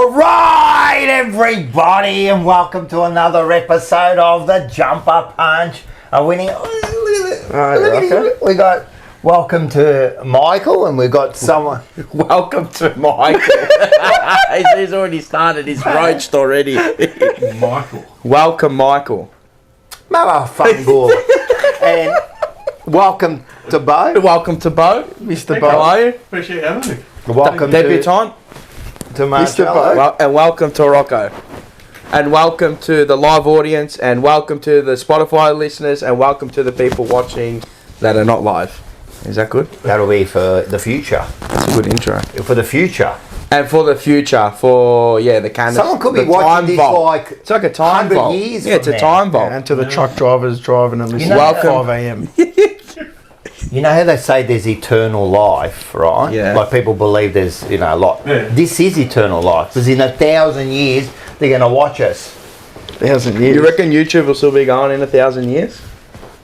All right, everybody, and welcome to another episode of the Jumper Punch. Winning. We got welcome to Michael, and we've got someone. Welcome to Michael. He's already started. He's roached already. Michael. Welcome, Michael. Motherfucker. And welcome to Bo. Welcome to Bo, Mr. Bo. you. How are you? Appreciate having me. Welcome Debutant. to Mr. Bo. And welcome to Rocco. And welcome to the live audience, and welcome to the Spotify listeners, and welcome to the people watching that are not live. Is that good? That'll be for the future. That's a good intro. For the future. And for the future, for the Canada. Someone could be watching this like it's like a time 100 vault. years Yeah, it's from a now. time vault. And to the truck drivers driving and listening know- at 5 a.m. You know how they say there's eternal life, right? Yeah. Like people believe there's, like, Yeah. this is eternal life. Because in 1,000 years, they're going to watch us. 1,000 years. You reckon YouTube will still be going in 1,000 years?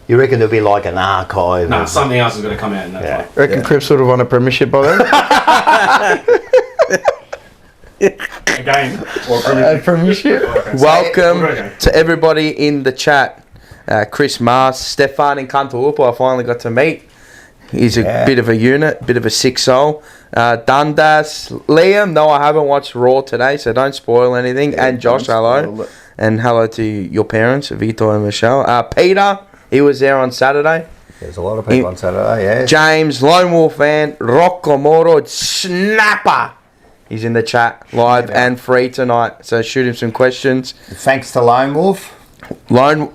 You reckon the'll be like an archive? No, of- something else is going to come out in that time. Reckon Crips would have won a premiership by then? Again, or A premiership? Okay. Welcome Okay. to everybody in the chat. Chris Mars, Stefan in Kantalupa, I finally got to meet. He's a bit of a unit, bit of a sick soul. Dundas, Liam, no, I haven't watched Raw today, so don't spoil anything. And Josh, hello. And hello to your parents, Vito and Michelle. Peter, he was there on Saturday. There's a lot of people on Saturday, yeah. James, Lone Wolf fan, Rocco Moro, Snapper. He's in the chat, live and free tonight, so shoot him some questions. Thanks to Lone Wolf. I'm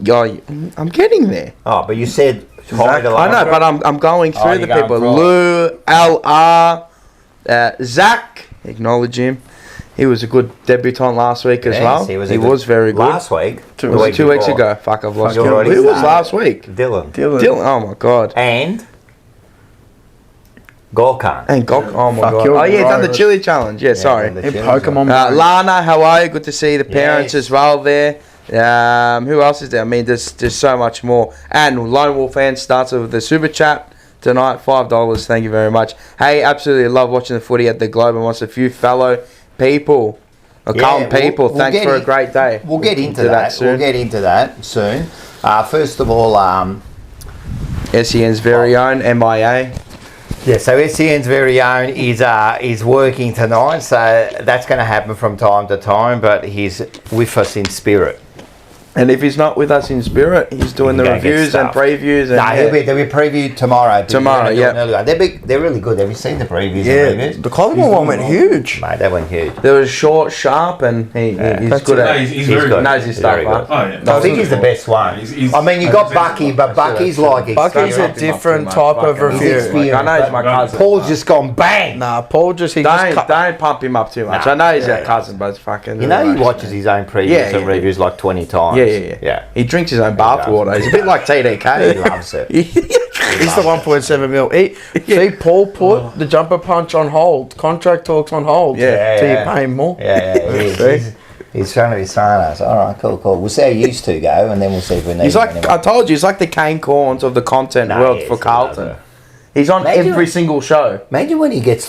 getting there. Oh, but you said hi to Lone I know, Wolf. but I'm going through you're the going people. through it. Lou, LR, Zach, acknowledge him. He was a good debutant last week as Yes, well. he was very good. Last week. It was 2 weeks ago. Fuck, I've lost Fuck, count. already Who was started. last week? Dylan. Dylan. Oh my god. And Gorkan. And Gok. Oh my Fuck, god. you're Oh yeah, done the right. chili challenge. Yeah, sorry. done the In chili Pokemon. Lana, how are you? Good to see the parents Yes. as well there. Who else is there? I mean, there's so much more. And Lone Wolf fan starts with the super chat tonight, $5. Thank you very much. Hey, absolutely love watching the footy at the Globe and wants a few fellow people, Carlton people. we'll Thanks get for a in- great day. We'll get into that. soon. We'll get into that soon. First of all, SEN's very own MIA. yeah, so SCN's very own is working tonight, so that's going to happen from time to time, but he's with us in spirit. And if he's not with us in spirit, he's doing the He can go get reviews and stuff. previews. And No, they'll be previewed tomorrow. Tomorrow, yeah. They're really good. Have you seen the previews Yeah, and reviews? the Collingwood one went huge. Mate, that went huge. There was short, sharp, and he's That's good it. at No, it. he's He's very good. good. Knows his He's stuff, very huh? good. Oh, yeah. I think he's the best one. He's- I mean, you got Bucky, but Bucky's like Bucky's a experienced. different type of He's review. experienced. I know he's my cousin. Paul's just gone bang. Nah, Paul just Don't pump him up too much. Nah, I know he's yeah. our cousin, but it's fucking. You know he watches his own previews Yeah, and yeah. reviews like 20 times. Yeah. He drinks his own bath water. He's a bit like He TDK. loves it. He's the 1.7 mil. See, Paul put the jumper punch on hold. Contract talks on hold. Yeah. Till you pay him more. Yeah, he is. He's trying to be signing us. All right, cool. We'll see how you used to go, and then we'll see if we need He's him like, anyway. I told you, he's like the Kane Corns of the content Nah, world he for is, he Carlton. loves it. He's on Imagine- every single show. Imagine when he gets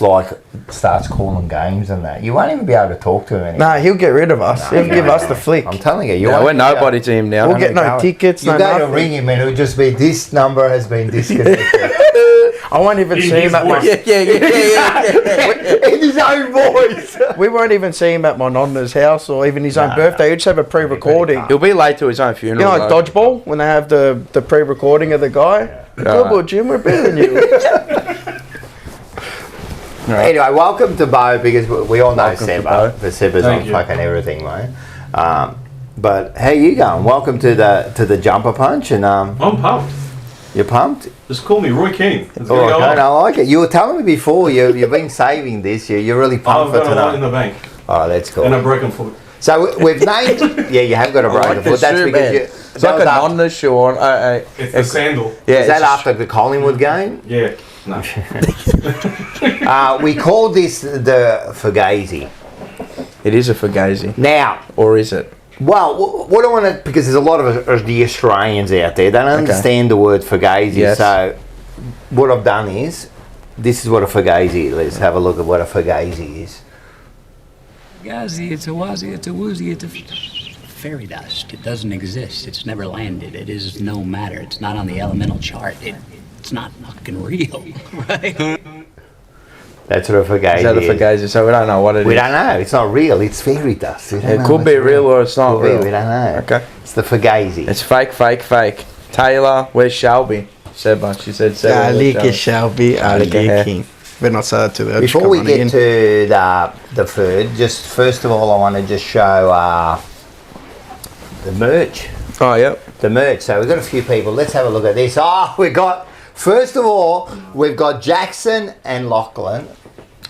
starts calling games and that. You won't even be able to talk to him anymore. Nah, he'll get rid of us. He'll give us the flick. I'm telling you, Yeah, we're nobody to him now. We'll get no tickets, You no go to nothing. ring him and it'll just be, this number has been disconnected. I won't even see him at my. In his own voice. We won't even see him at my nonna's house or even his own birthday. He'll just have a pre-recording. He'll be late to his own funeral. You know, like though. dodgeball when they have the pre-recording of the guy. Good boy, Jim, we're better than you. Anyway, welcome to Bo, because we all know Welcome to Seba. Bo. But Seba's Thank on you. fucking everything, mate. But how you going? Welcome to the Jumper Punch, and I'm pumped. you're pumped? Just call me Roy King. It's Oh, gonna go okay, on. I like it. You were telling me before you've been saving this. You're really pumped I've for got a lot in tonight. the bank Oh, that's cool. and a broken foot. So we've named. Yeah, you have got a broken like the foot. That's shoe, because man. you. It's like a nonna shoe on. It's the sandal. Yeah, Is that it's- after the Collingwood game? Yeah. No. We called this the Fugazi. It is a Fugazi. Now, Or is it? well, what I want to, because there's a lot of the Australians out there, they don't understand the word Fugazi. Yes. So what I've done is, this is what a Fugazi is. Let's have a look at what a Fugazi is. Fugazi, it's a wazi, it's a woozy, it's a fairy dust. It doesn't exist. It's never landed. It is no matter. It's not on the elemental chart. It's not fucking real, right? That's what a Fugazi Is that a Fugazi? So we don't know what it is. We don't know. It's not real. It's fairy dust. It could be real or it's not real. We don't know. Okay. It's the Fugazi. It's fake. Taylor, where's Shelby? Seba. She said Seba. Alika Shelby, Alika King. Better not say that too loud. Before we get to the food, just first of all, I want to just show the merch. Oh, yep. The merch. So we've got a few people. Let's have a look at this. First of all, we've got Jackson and Lachlan.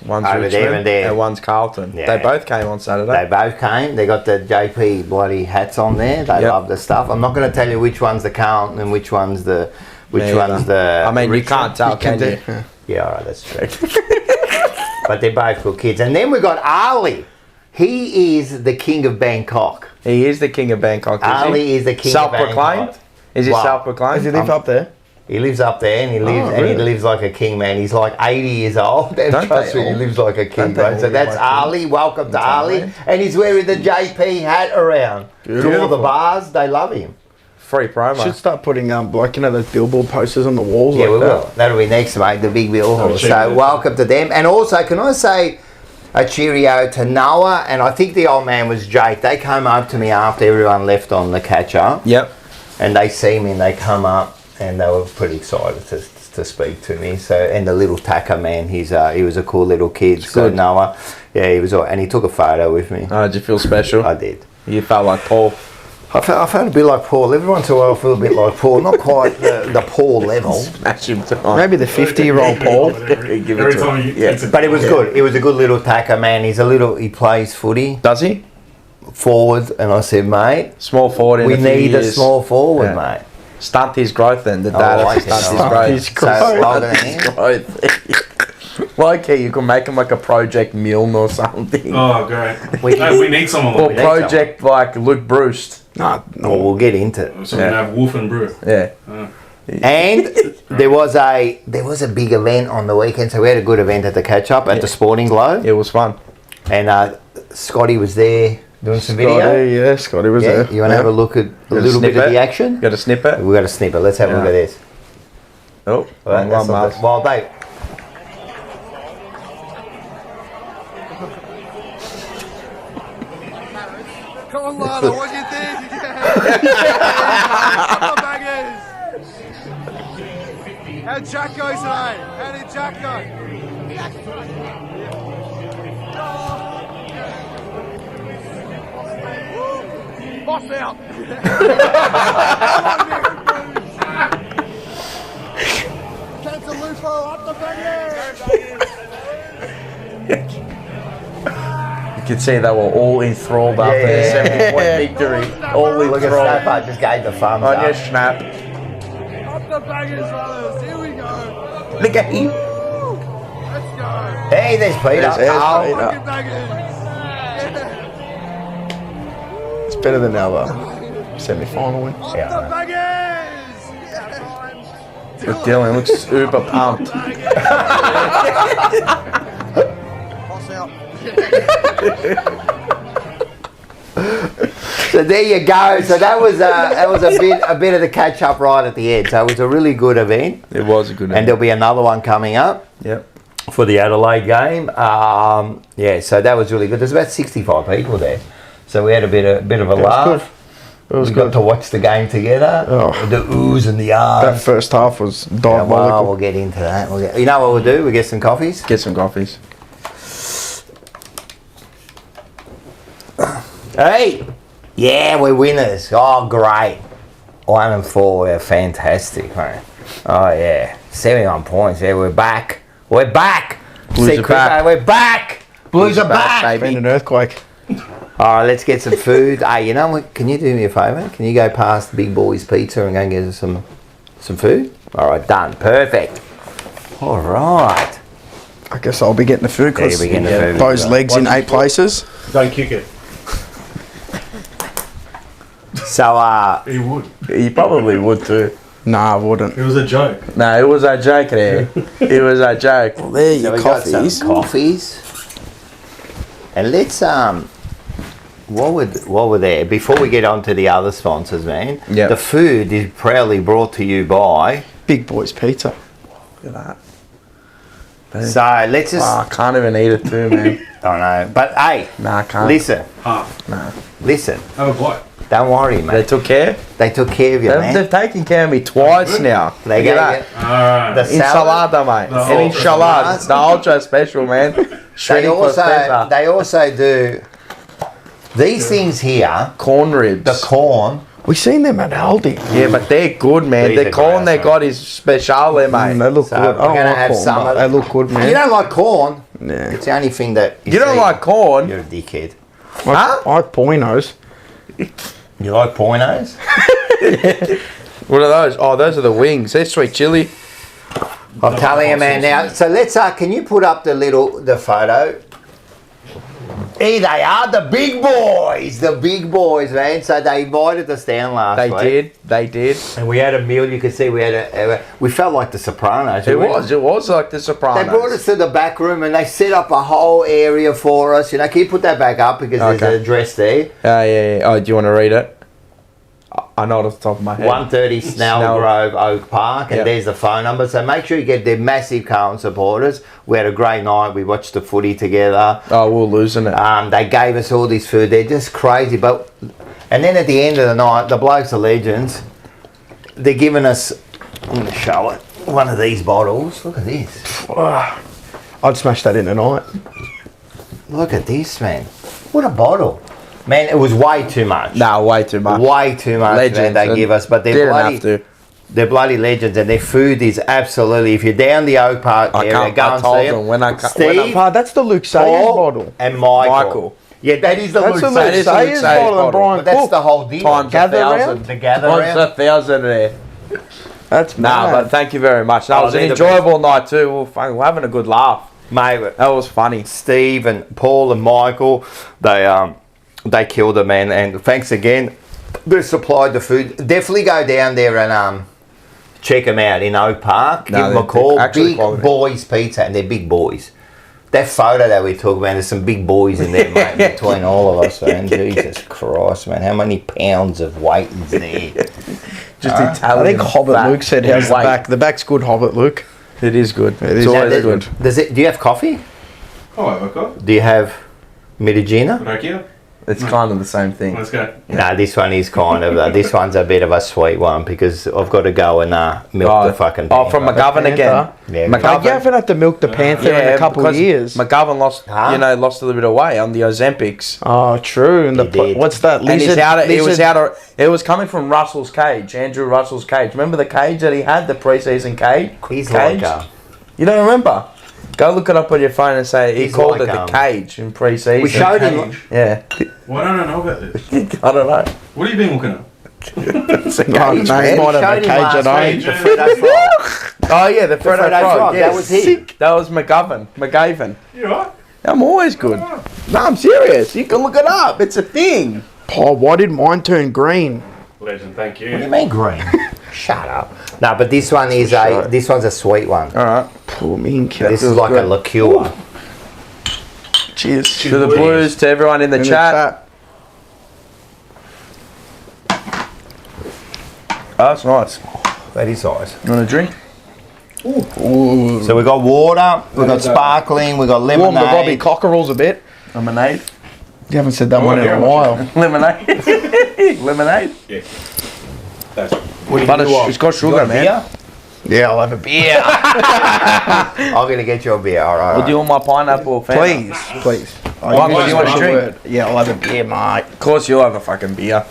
One's Over Richmond there and there. and one's Carlton. Yeah. They both came on Saturday. They both came. They got the JP bloody hats on there. They Yep. love the stuff. I'm not going to tell you which one's the Carlton and which one's the I mean, you can't tell, can you? Yeah, all right, that's true. But they're both good kids. And then we've got Ali. He is the king of Bangkok. He is the king of Bangkok. Ali is the king of Bangkok. Self-proclaimed? Is he Wow. self-proclaimed? Does he live up there? He lives up there and he lives like a king, man. He's like 80 years old. And Don't trust they me, he all? lives like a king, Don't they bro. all So that's live like Ali. Welcome to Ali. Ali. And he's wearing the JP hat around. To all the Beautiful. bars, they love him. Free promo. Should start putting those billboard posters on the walls Yeah, like we that. will. That'll be next, mate, the big bill. check So it. welcome to them. And also, can I say a cheerio to Noah? And I think the old man was Jake. They came up to me after everyone left on the catch-up. Yep. And they see me and they come up and they were pretty excited to speak to me. So, and the little tacker man, he was a cool little kid. So good. Noah, yeah, he was, and he took a photo with me. Oh, did you feel special? I did. You felt like Paul. I felt a bit like Paul. Every once in a while I feel a bit like Paul. Not quite the Paul level. Smash him tonight. Maybe the 50-year-old Paul. Give it Every to time him. you Yeah. But it was good. It was a good little tacker, man. He plays footy Does he? forward. And I said, mate, Small forward in we a few need a years. small forward, Yeah. mate. Stunt his growth then. The I data like it. stunt his I like growth. his So, growth. well done, Ian. Growth. Well, okay, you can make him like a Project Milne or something. Oh, great. We- No, we need someone Or like need Project like Luke Bruce. Nah, Well, we'll get into it. that. So we can have Wolf and Brew. Yeah. And there was a big event on the weekend, so we had a good event at the catch up at the Sporting Globe, It was fun. and Scotty was there doing some video. Scotty, yeah, Scotty was Yeah, there. you want to have a look at a Got a little bit of snippet? the action? Got a snippet? We got a snippet. Let's have a look Yeah. at this. Oh, All right, wrong that's one, not Mars. the- well, Dave. Come on, Lana, what do you think? Come on, bangers. How'd Jack go today? How did Jack go? Boss out. Cantalupo up the bangers. You could see they were all enthralled after the 70-point victory. All Look at enthralled. Snapper just gave the thumbs On your up. snap. Up the bangers, brothers. Here we go. Look at him. Let's go. Hey, there's Peter. There's Oh, Peter. Fucking bangers. It's better than our semi-final win. Up Yeah, the right. bangers. Yeah, time. Look, Dylan looks uber pumped. Boss out. So there you go. So that was a bit of the catch up right at the end. So it was a really good event, It was a good and there'll be another one coming up Yep. for the Adelaide game. Yeah, so that was really good. There's about 65 people there, so we had a bit of a laugh. It was We got good. to watch the game together. Oh. The oohs and the That ahs. first half was Yeah, diabolical. well, we'll get into that. You know what we'll do? We'll get some coffees. Get some coffees. Hey, yeah, we're winners. Oh, great. 1 and 4, we're fantastic, mate. Oh, yeah. 71 points. Yeah, we're back. We're back. Blues See, are Chris, back. We're back. Blues are back. baby. Been an earthquake. All right, let's get some food. Hey, you know what? Can you do me a favour? Can you go past the Big Boys Pizza and go and get us some food? All right, done. Perfect. All right. I guess I'll be getting the food Yeah, because you'll be getting the food. those legs in 8 places. Don't kick it. So, He would. You probably would too. Nah, I wouldn't. It was a joke. No, it was a joke there. It was a joke. There so you we got some coffees. coffees. And let's while we're there, before we get on to the other sponsors, man. Yep. The food is proudly brought to you by. Big Boys Pizza. Look at that. So let's just. Oh, I can't even eat it too, man. I know, but hey, Nah, I can't. listen, Half. listen. Have a bite. Don't worry, They mate. took care. They took care of you, They've, man. they've taken care of me twice now. They Look gave at you Alright. the salad. Enchilada, mate. The An ultra enchilada. The ultra special, man. They Shredding also costeza. they also do these things here. Corn ribs. The corn. We seen them at Aldi. Yeah, but they're good, man. These The are corn great, they got is special, mate. They look So good. we're I don't gonna like have corn, some but of- they look good, man. You don't like corn. Yeah. It's the only thing that You don't see. like corn? You're a dickhead. Huh? I like poinos. You like poinos? What are those? Oh, those are the wings. They're sweet chili. I'm telling you, man. Now, so let's. Can you put up the photo? Here they are, the big boys. The big boys, man. So they invited us down last They week. did. They did. And we had a meal. You could see we had we felt like the Sopranos. It We- was like the Sopranos. They brought us to the back room and they set up a whole area for us. You know, can you put that back up because there's Okay. an address there. Yeah. Oh, do you want to read it? I know it off the top of my head. 130 Snell Snell. Grove Oak Park, and Yep. there's the phone number. So make sure you get their massive Carlton supporters. We had a great night. We watched the footy together. Oh, we're losing it. They gave us all this food. They're just crazy. And then at the end of the night, the blokes are legends. They're giving us. I'm going to show it. One of these bottles. Look at this. I'd smash that in tonight. Look at this, man. What a bottle. Man, it was way too much. Nah, way too much. Way too much, man, they give us. But they're Didn't bloody, have to. they're bloody legends, and their food is absolutely. If you're down the Oak Park I area, can't- go I and told see them them. when I ca- Steve, when Ah, that's the Luke Sayers Paul, bottle. and Michael. Michael. Yeah, that is the That's Luke the Luke That is the Luke Sayers Sayers bottle and bottle. Brian But that's Cook. the whole deal. Times Gather a round? thousand. The gather Times round. 1,000 there. That's Nah, mad. but thank you very much. That Oh, was an they're the enjoyable night too. We're having a good laugh. Mate, That was funny. Steve and Paul and Michael, they killed it, man. And thanks again. They supplied the food. Definitely go down there and check them out in Oak Park. No, Give them a they're call. actually Big quality. Boys Pizza, and they're big boys. That photo that we took, man, there's some big boys in there, mate, between all of us, man. Jesus Christ, man. How many pounds of weight is there? Just I Italian. think Hobbit fat. Luke said, "How's the Weight. back? The back's good, Hobbit Luke." It is good. It It's is. always Now, good. do you have coffee? Oh, okay. Do you have Medicina? Rakia? It's kind of the same thing. Let's go. No, this one is kind of, this one's a bit of a sweet one because I've got to go and milk the fucking Oh, from panther. McGovern again. Panther. Yeah, Like, you McGovern. haven't had to milk the Panther in a couple of because years. McGovern lost, Huh? lost a little bit of weight on the Ozempics. Oh, true. And He did. what's that? And Lizard, it was coming from Russell's cage, Andrew Russell's cage. Remember the cage that he had, the preseason cage? He's cage? like You don't remember? Go look it up on your phone and say he He's called like, it the cage in pre-season. we showed him. Yeah, Why don't I know about this? I don't know. What have you been looking at? It's a No, cage, no, man. he might have a Showed him cage last at home. week, the Freddo Frog. Oh yeah, the Freddo Freddo Frog. Frog, Yeah. that was him. That was McGavin. You right? I'm always good. No, I'm serious. You can look it up. It's a thing. Oh, why did mine turn green? Legend, thank What do you you. mean green? Shut up. No, but this one is this one's a sweet one. All right. Poor me. This is like a liqueur. Cheers. To the Blues, to everyone in the chat. Oh, that's nice. That is nice. You want a drink? So we got water, we got sparkling, we got Warm the Robbie lemonade. cockerels a bit. Lemonade. You haven't said that one in a while. Lemonade. Lemonade. Yeah. That's But it's got You sugar, got man. beer? Yeah, I'll have a beer. I'm gonna get you a beer. All right. Or do you want my pineapple? Fanta? Please, please. Michael, do you want a Special drink? word. Yeah, I'll have a beer, mate. Of course, you'll have a fucking beer.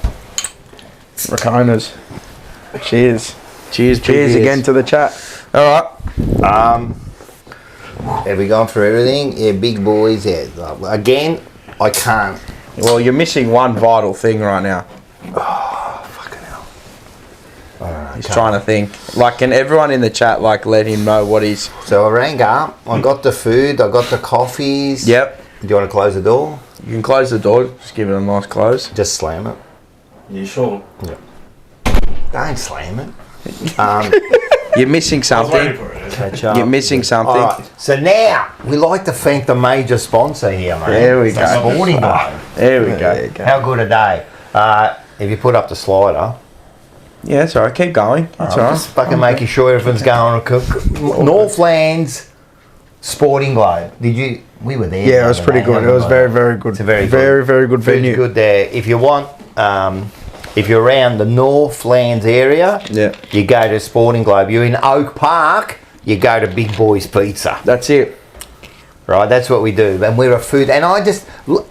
Raconas. Cheers. Cheers, Cheers again to the chat. All right. Have we gone through everything? Yeah, big boys. Yeah. Again, I can't. Well, you're missing one vital thing right now. Fucking hell. He's trying to think. Like, can everyone in the chat let him know what he's? So I rang up. I got the food. I got the coffees. Yep. Do you want to close the door? You can close the door. Just give it a nice close. Just slam it. You sure? Don't slam it. You're missing I was waiting something. for it. Catch up. You're missing something. All right. So now we like to thank the major sponsor here, mate. There we It's go. the Sporting Globe. There we go. How good a day. If you put up the slider, Yeah, it's alright. Keep going. It's I'm alright. just fucking making sure everything's going. Northlands Sporting Globe. Did you? We were there. Yeah, it was pretty good. It was very, very good. It's a very very good Food's venue. good there. If you want, if you're around the Northlands area, Yeah. you go to Sporting Globe. You're in Oak Park, you go to Big Boy's Pizza. That's it. Right, that's what we do. And we're a food. And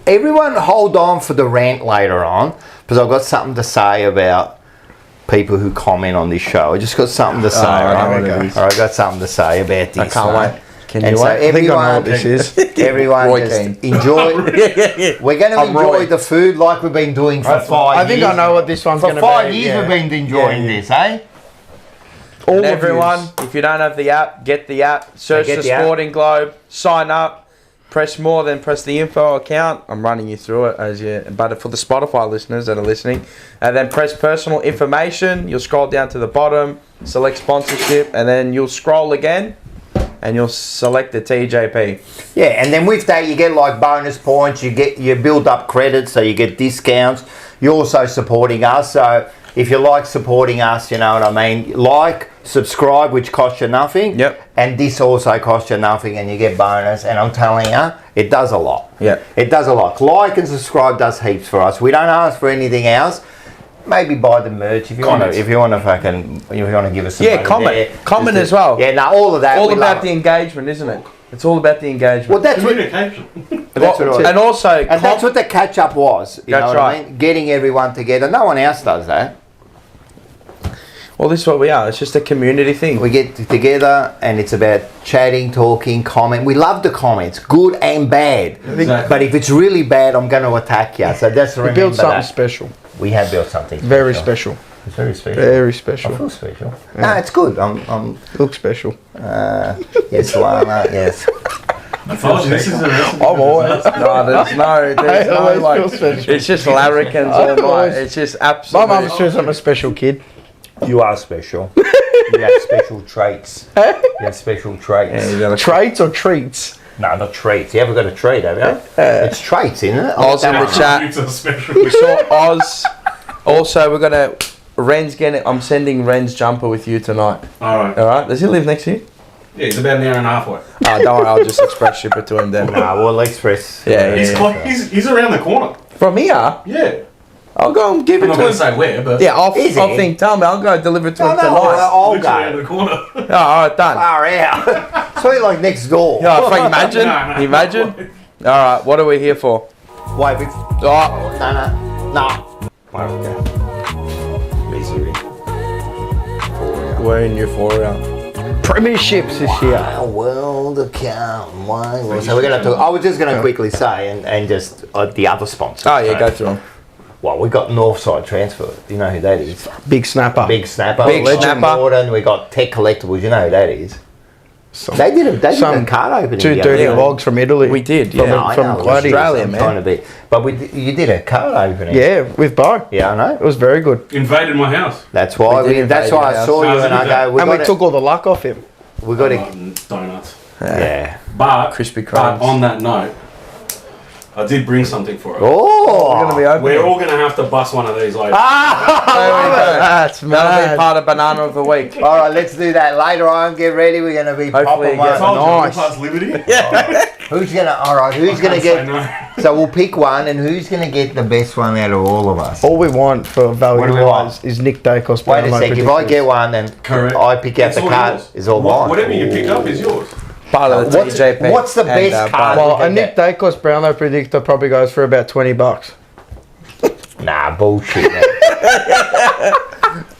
everyone hold on for the rant later on, because I've got something to say about people who comment on this show. I just got something to say. I know right? what it is. All right, I got something to say about this. I can't right? wait. Can And you so wait? I think I know what this is. everyone Roy just Keane. enjoy. We're going to I'm enjoy Roy. the food like we've been doing for 5 years. I think I know what this one's For going to be. 5 years yeah. we've been enjoying Yeah, yeah. this, eh? All And of everyone, yous. if you don't have the app, get the app. Search Get the the app. Sporting Globe. Sign up. Press more, then press the info account. I'm running you through it but for the Spotify listeners that are listening, and then press personal information. You'll scroll down to the bottom, select sponsorship, and then you'll scroll again, and you'll select the TJP. Yeah, and then with that you get like bonus points, you build up credits, so you get discounts. You're also supporting us, so if you like supporting us, you know what I mean, like, subscribe, which costs you nothing. Yep. And this also costs you nothing, and you get bonus, and I'm telling you, it does a lot. Yep. It does a lot. Like and subscribe does heaps for us. We don't ask for anything else. Maybe buy the merch if you want to. Comments. If you want to give us some Yeah, money comment. there. Comment Just as well. Yeah, no, all of that. All we about love the it. engagement, isn't it? It's all about the engagement. Well, that's what. Communication. That's what and also, And that's what the catch up was. You That's know what I right. mean? Getting everyone together. No one else does that. well, this is what we are. It's just a community thing. We get together and it's about chatting, talking, comment. We love the comments, good and bad. Exactly. But if it's really bad, I'm going to attack you. So just We remember built something that. special. We have built something Very special. It's very special. Very I special. feel special. No, it's good. I'm Looks special. yes, Lana, yes. I told you, this is a recipe. I'm always. There's I always no, feel special. it's just larrikins all night. It's just My absolutely. mum says I'm a special kid. You are special. You have special traits. You have special traits. Yeah, you gotta- Traits or treats? No, not traits. You ever got a trait, have you? It's traits, isn't it? Oz in the chat. It's a special. We saw Oz. Also, we're gonna. Ren's getting. I'm sending Ren's jumper with you tonight. Alright. All right. Does he live next to you? Yeah, it's about an hour and a half away. Oh, don't worry. I'll just express ship it to him then. Nah, well, Express. Yeah, He's, yeah. like, he's around the corner. From here, Yeah. I'll go and give I'm it not to going him. to say where, but Yeah, I'll Is I'll he? think. Tell me. I'll go deliver it to No, him no, tonight. I'll literally out go. of the corner. Oh, all right, done. Far out. It's only like next door. Yeah, I think imagine. No. Imagine. All right. What are we here for? Wait, Oh, no. Okay. Misery. we're in Euphoria. Premierships this year. A world of count. So we're gonna talk. I was just gonna quickly say, and just the other sponsors. Oh yeah, go through them. Well, we got Northside Transfer. Do you know who that is? Big snapper. Big Snapper. Big Legend Snapper. Morton. We got Tech Collectibles. You know who that is? They did a some card opening. Two the dirty other day. logs from Italy. We did. From, Yeah. I from know, Claudia. Australia, I'm man. trying to be, but you did a card opening. Yeah, with Bo. Yeah, I know. It was very good. Invaded my house. That's why. We did That's invade why your I saw house. you and I go. And we took all the luck off him. We got to. Donuts. Yeah. But, Crispy but crumbs. on that note, I did bring something for it. Oh. We're gonna be open. We're all going to have to bust one of these later. That's That'll be mad. part of banana of the week. All right, let's do that later on. Get ready. We're gonna be Hopefully popping you get one. Nice. Class Liberty. Who's gonna? All right, who's gonna Say get? no. So we'll pick one, and who's gonna get the best one out of all of us? All we want for What value do we want? wise is Nick Dacos. Wait a sec. If I get one, then Correct. I pick out It's the all card. yours. Is all mine. Whatever you pick up is yours. Part of the TJP. What's the best and, card? but- Well, a Nick Dacos Brownlow predictor probably goes for about $20. Nah, bullshit. Man.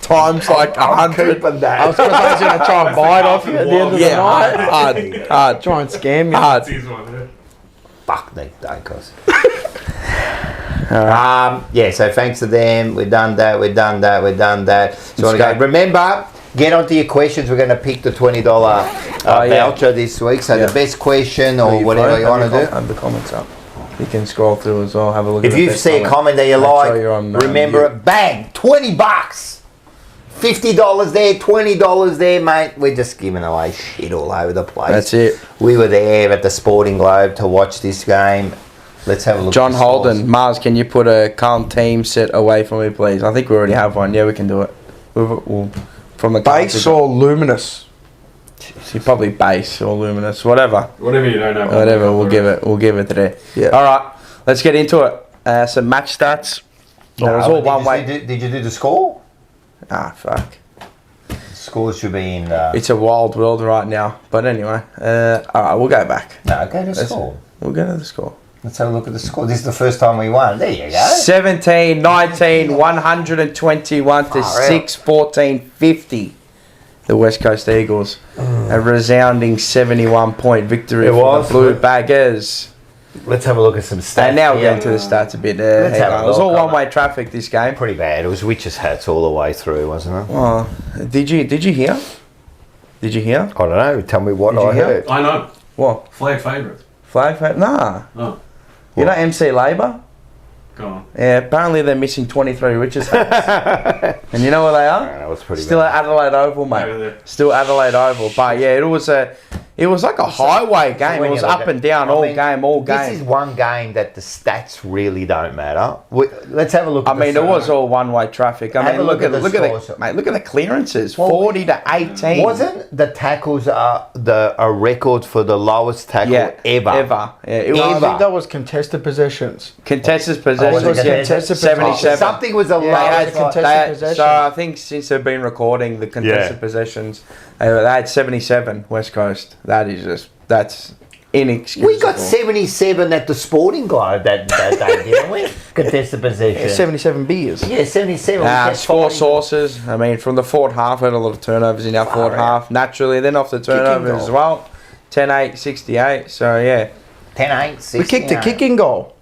Times like 100. Keeping I that. was going to try and buy it off you at the end of the Yeah, night. hard. Try and scam you. Hard. That's his one, yeah. Fuck Nick Dacos. Yeah, so thanks to them. We've done that. So go. remember, get onto your questions. We're going to pick the $20 yeah. voucher this week. So Yeah. the best question or whatever you want to do. Have the comments up. You can scroll through as well. Have a look. If at the you best see a comment that you Make like, sure you're on, remember mute. it. Bang, $20. $50 there, $20 there, mate. We're just giving away shit all over the place. That's it. We were there at the Sporting Globe to watch this game. Let's have a look. John at the Holden, scores. Mars, can you put a Carlton team set away from me, please? I think we already have one. Yeah, we can do it. We'll, from the Base or luminous? probably base or luminous, whatever. Whatever you don't know. Whatever, we'll give it today. Yeah. All right, let's get into it. Some match stats. It was all one way. Did you do the score? Ah, fuck. Scores should be in. It's a wild world right now. But anyway, all right, we'll go back. No, go to the score. We'll go to the score. Let's have a look at the score. This is the first time we won. There you go. 17, 19, 121 to Far out. 6, 14, 50. The West Coast Eagles. A resounding 71 point victory It for was. the Blue Baggers. Let's have a look at some stats. And now we're here. getting to the stats a bit. Let's Hang have a on. It was look, all come one-way traffic this game. Pretty bad. It was witches' hats all the way through, wasn't it? Oh, did you hear? Did you hear? I don't know. Tell me what Did you I hear? heard. I know. What? Flag favourite. Flag? Nah. Oh, You know MC Labour? go on. Yeah, apparently they're missing 23 riches hats. And you know where they are? That was pretty Still bad. at Adelaide Oval, mate. Over there. Still Adelaide Oval. But yeah, it was like a highway game. When It was you look up at- and down I all mean, game. This is one game that the stats really don't matter. Let's have a look. I at mean, the it was all one-way traffic. I Have mean, a look at the look scores. the mate. Look at the clearances. Well, 40 to 18. Wasn't the tackles a record for the lowest tackle Yeah, ever? ever. Yeah, it No, I was think that was contested possessions. contested was possessions. it yeah, contested 77. Something was a Yeah, low. they had contested possessions. So I think since they've been recording the contested Yeah. possessions, they had 77 West Coast. That's inexcusable. We got 77 at the Sporting Globe that day, didn't we? Contested possession. 77 beers. Yeah, 77. We kept Score fighting. sources. I mean, from the forward half, we had a lot of turnovers in our forward out. half. Naturally, then off the turnovers goal. as well. 10-8, 68. So yeah. 10-8, 69. We kicked a kicking goal.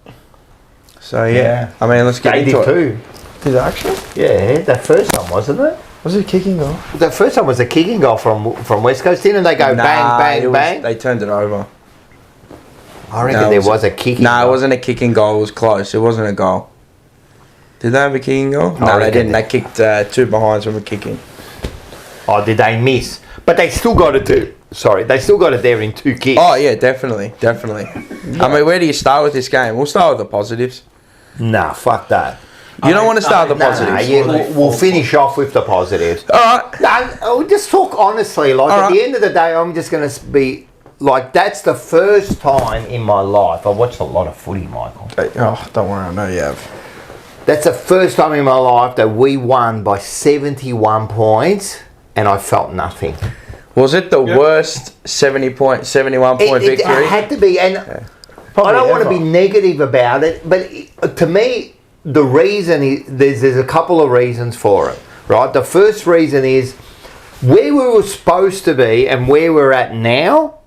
So yeah. Yeah. I mean, let's get They into did it. too. Did it actually? Yeah, that first one, wasn't it? Was it a kicking goal? The first one was a kicking goal from West Coast, didn't they go Nah, bang, it bang, was- bang? They turned it over. I reckon No, there was a kicking No, goal. it wasn't a kicking goal. It was close. It wasn't a goal. Did they have a kicking goal? No, they reckon didn't. They kicked two behinds from a kicking. Oh, did they miss? But they still got it there. Sorry, they still got it there in 2 kicks. Oh yeah, definitely. I mean, where do you start with this game? We'll start with the positives. Nah, fuck that. You don't want to start with the Nah, positives. yeah, we'll finish off with the positives. All right. No, we'll just talk honestly. Like, All at right. the end of the day, I'm just going to be... Like, that's the first time in my life... I watched a lot of footy, Michael. Oh, don't worry, I know you have. That's the first time in my life that we won by 71 points and I felt nothing. Was it the worst 71 point It victory? had to be, and I don't want to be negative about it, but to me, the reason is there's a couple of reasons for it, right? The first reason is where we were supposed to be and where we're at now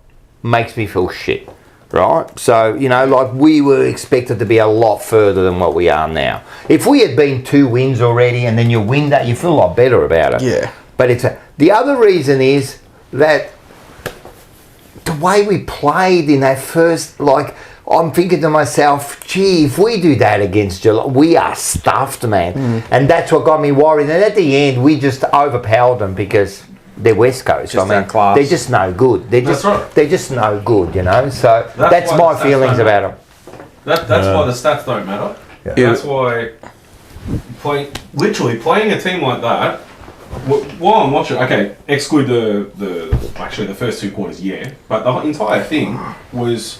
makes me feel shit, right? So, you know, like we were expected to be a lot further than what we are now. If we had been 2 wins already and then you win that, you feel a lot better about it. Yeah. But the other reason is that the way we played in that first, like, I'm thinking to myself, gee, if we do that against Geelong, we are stuffed, man. And that's what got me worried. And at the end, we just overpowered them because they're West Coast. Just that class. they're just no good. That's right. They're just no good, you know. So that's why my the stats feelings don't about them. That's why the stats don't matter. Yeah. That's why literally playing a team like that. While I'm watching, okay, exclude the first 2 quarters, yeah, but the entire thing was